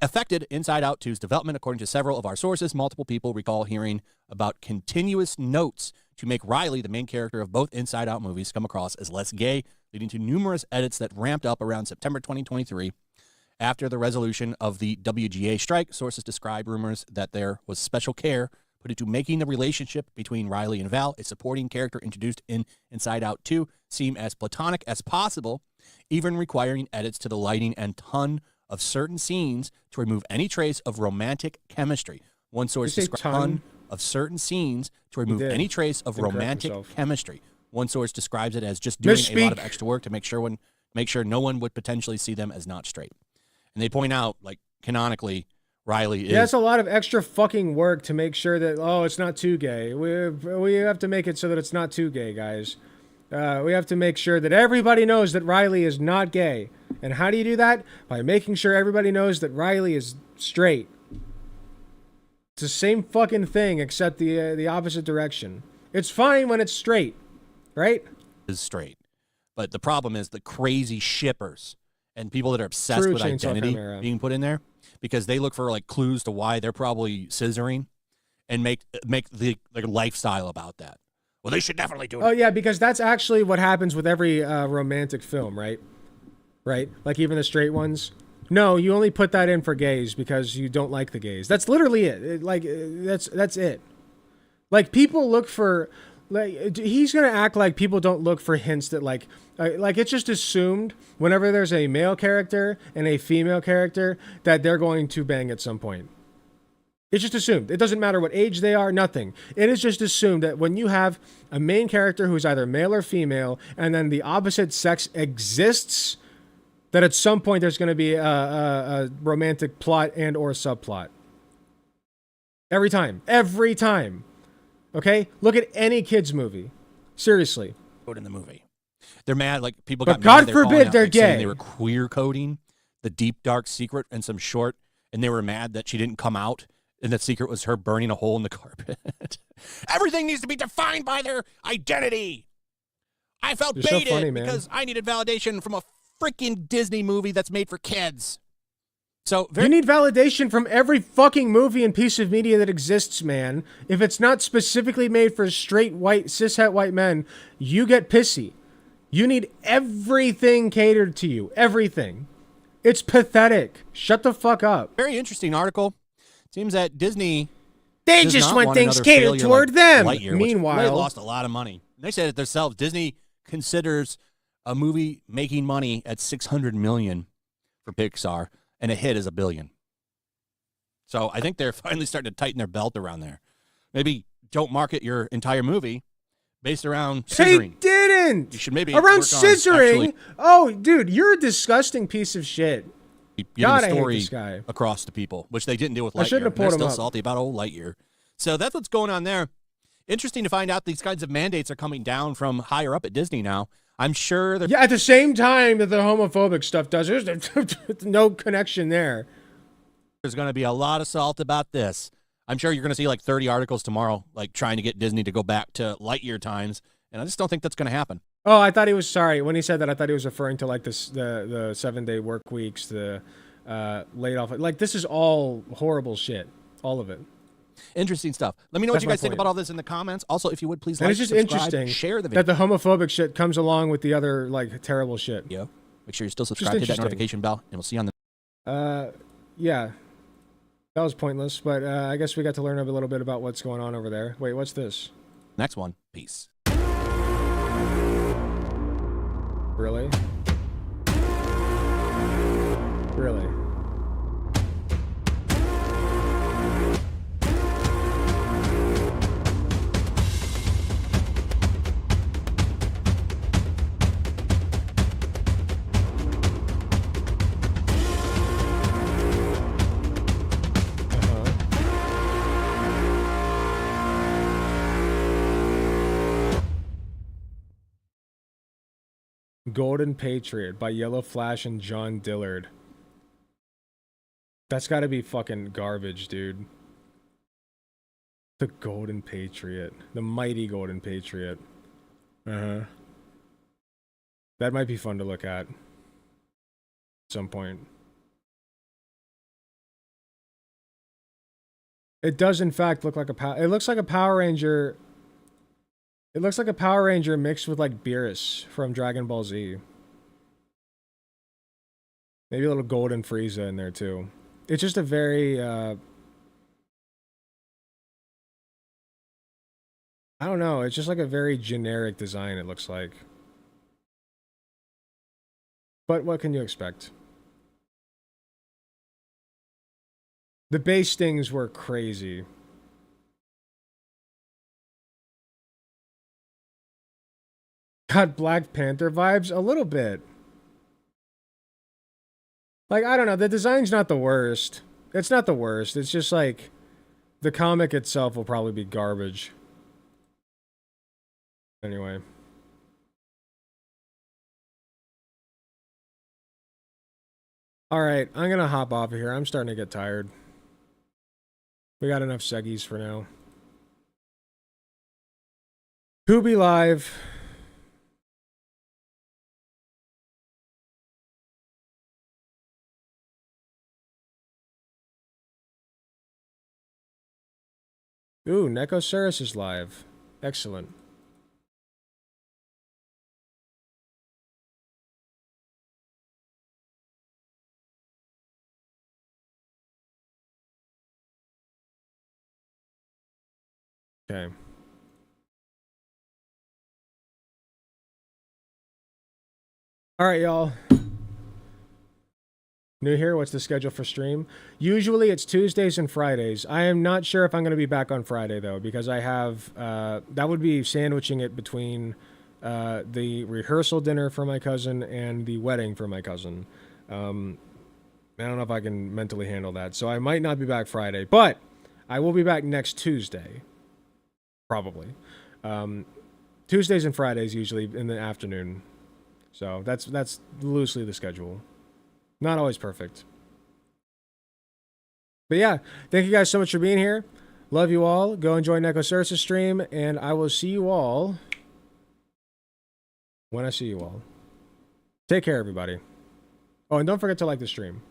affected Inside Out 2's development, according to several of our sources. Multiple people recall hearing about continuous notes to make Riley, the main character of both Inside Out movies, come across as less gay, leading to numerous edits that ramped up around September 2023. After the resolution of the WGA strike, sources describe rumors that there was special care put into making the relationship between Riley and Val, a supporting character introduced in Inside Out 2, seem as platonic as possible, even requiring edits to the lighting and ton of certain scenes to remove any trace of romantic chemistry. One source describes ton of certain scenes to remove any trace of romantic chemistry. One source describes it as just doing a lot of extra work to make sure no one would potentially see them as not straight. And they point out, like, canonically, Riley is... Yeah, it's a lot of extra fucking work to make sure that, it's not too gay. We have to make it so that it's not too gay, guys. We have to make sure that everybody knows that Riley is not gay. And how do you do that? By making sure everybody knows that Riley is straight. It's the same fucking thing, except the opposite direction. It's fine when it's straight, right? Is straight. But the problem is the crazy shippers and people that are obsessed with identity being put in there, because they look for like clues to why they're probably scissoring and make the lifestyle about that. Well, they should definitely do it. Oh yeah, because that's actually what happens with every romantic film, right? Right? Like even the straight ones. No, you only put that in for gays because you don't like the gays. That's literally it. That's it. Like people look for Like he's gonna act like people don't look for hints that like it's just assumed whenever there's a male character and a female character that they're going to bang at some point. It's just assumed. It doesn't matter what age they are, nothing. It is just assumed that when you have a main character who's either male or female, and then the opposite sex exists, that at some point there's going to be a romantic plot and or subplot. Every time. Every time. Okay? Look at any kid's movie. Seriously. In the movie. They're mad, like people But got God mad. They were calling forbid out, they're like, saying gay. They were queer coding the deep, dark secret in some short, and they were mad that she didn't come out, and the secret was her burning a hole in the carpet. Everything needs to be defined by their identity. I felt You're so baited funny, man. because I needed validation from a freaking Disney movie that's made for kids. So You need validation from every fucking movie and piece of media that exists, man. If it's not specifically made for straight white cishet white men, you get pissy. You need everything catered to you. Everything. It's pathetic. Shut the fuck up. Very interesting article. Seems that Disney They does just not want things another catered failure toward like them. Lightyear, which Meanwhile, they lost a lot of money. They said it themselves. Disney considers a movie making money at $600 million for Pixar, and a hit is $1 billion. So I think they're finally starting to tighten their belt around there. Maybe don't market your entire movie based around scissoring. They didn't. You should maybe around work on scissoring. actually Oh, dude, you're a disgusting piece of shit. giving God, a I hate story this guy. across to people, which they didn't do with Lightyear. I shouldn't have They're pulled him still up. salty about old Lightyear. So that's what's going on there. Interesting to find out these kinds of mandates are coming down from higher up at Disney now. I'm sure they're... Yeah, at the same time that the homophobic stuff does, there's no connection there. There's going to be a lot of salt about this. I'm sure you're going to see like 30 articles tomorrow, like trying to get Disney to go back to Lightyear times, and I just don't think that's going to happen. Oh, I thought he was sorry when he said that. I thought he was referring to like this the 7-day work weeks, the laid off. Like this is all horrible shit, all of it. Interesting stuff. Let me know what That's you my guys think point. about all this in the comments. Also, if you would please And like, it's just subscribe, interesting share the video. that the homophobic shit comes along with the other like terrible shit. Yeah. Make sure you're still Just subscribed, hit that interesting. notification bell, and we'll see you on the Yeah, that was pointless, but I guess we got to learn a little bit about what's going on over there. Wait, what's this? next one. Peace. Really? Really? Golden Patriot by Yellow Flash and John Dillard. That's gotta be fucking garbage, dude. The Golden Patriot. The mighty Golden Patriot. Uh-huh. That might be fun to look at. Some point. It does in fact look like it looks like a Power Ranger. It looks like a Power Ranger mixed with like Beerus from Dragon Ball Z. Maybe a little Golden Frieza in there too. It's just a very I don't know, it's just like a very generic design it looks like. But what can you expect? The base stings were crazy. Got Black Panther vibes? A little bit. Like, I don't know, the design's not the worst. It's not the worst. It's just like, the comic itself will probably be garbage. Anyway. Alright, I'm gonna hop off of here. I'm starting to get tired. We got enough seggies for now. Kubi Live. Ooh, Nekosaurus is live. Excellent. Okay. All right, y'all. New here, what's the schedule for stream? Usually it's Tuesdays and Fridays. I am not sure if I'm going to be back on Friday, though, because I have, that would be sandwiching it between the rehearsal dinner for my cousin and the wedding for my cousin. I don't know if I can mentally handle that, so I might not be back Friday, but I will be back next Tuesday, probably. Tuesdays and Fridays usually in the afternoon, so that's loosely the schedule. Not always perfect. But yeah, thank you guys so much for being here. Love you all. Go enjoy Nekosursa's stream, and I will see you all when I see you all. Take care, everybody. Oh, and don't forget to like the stream.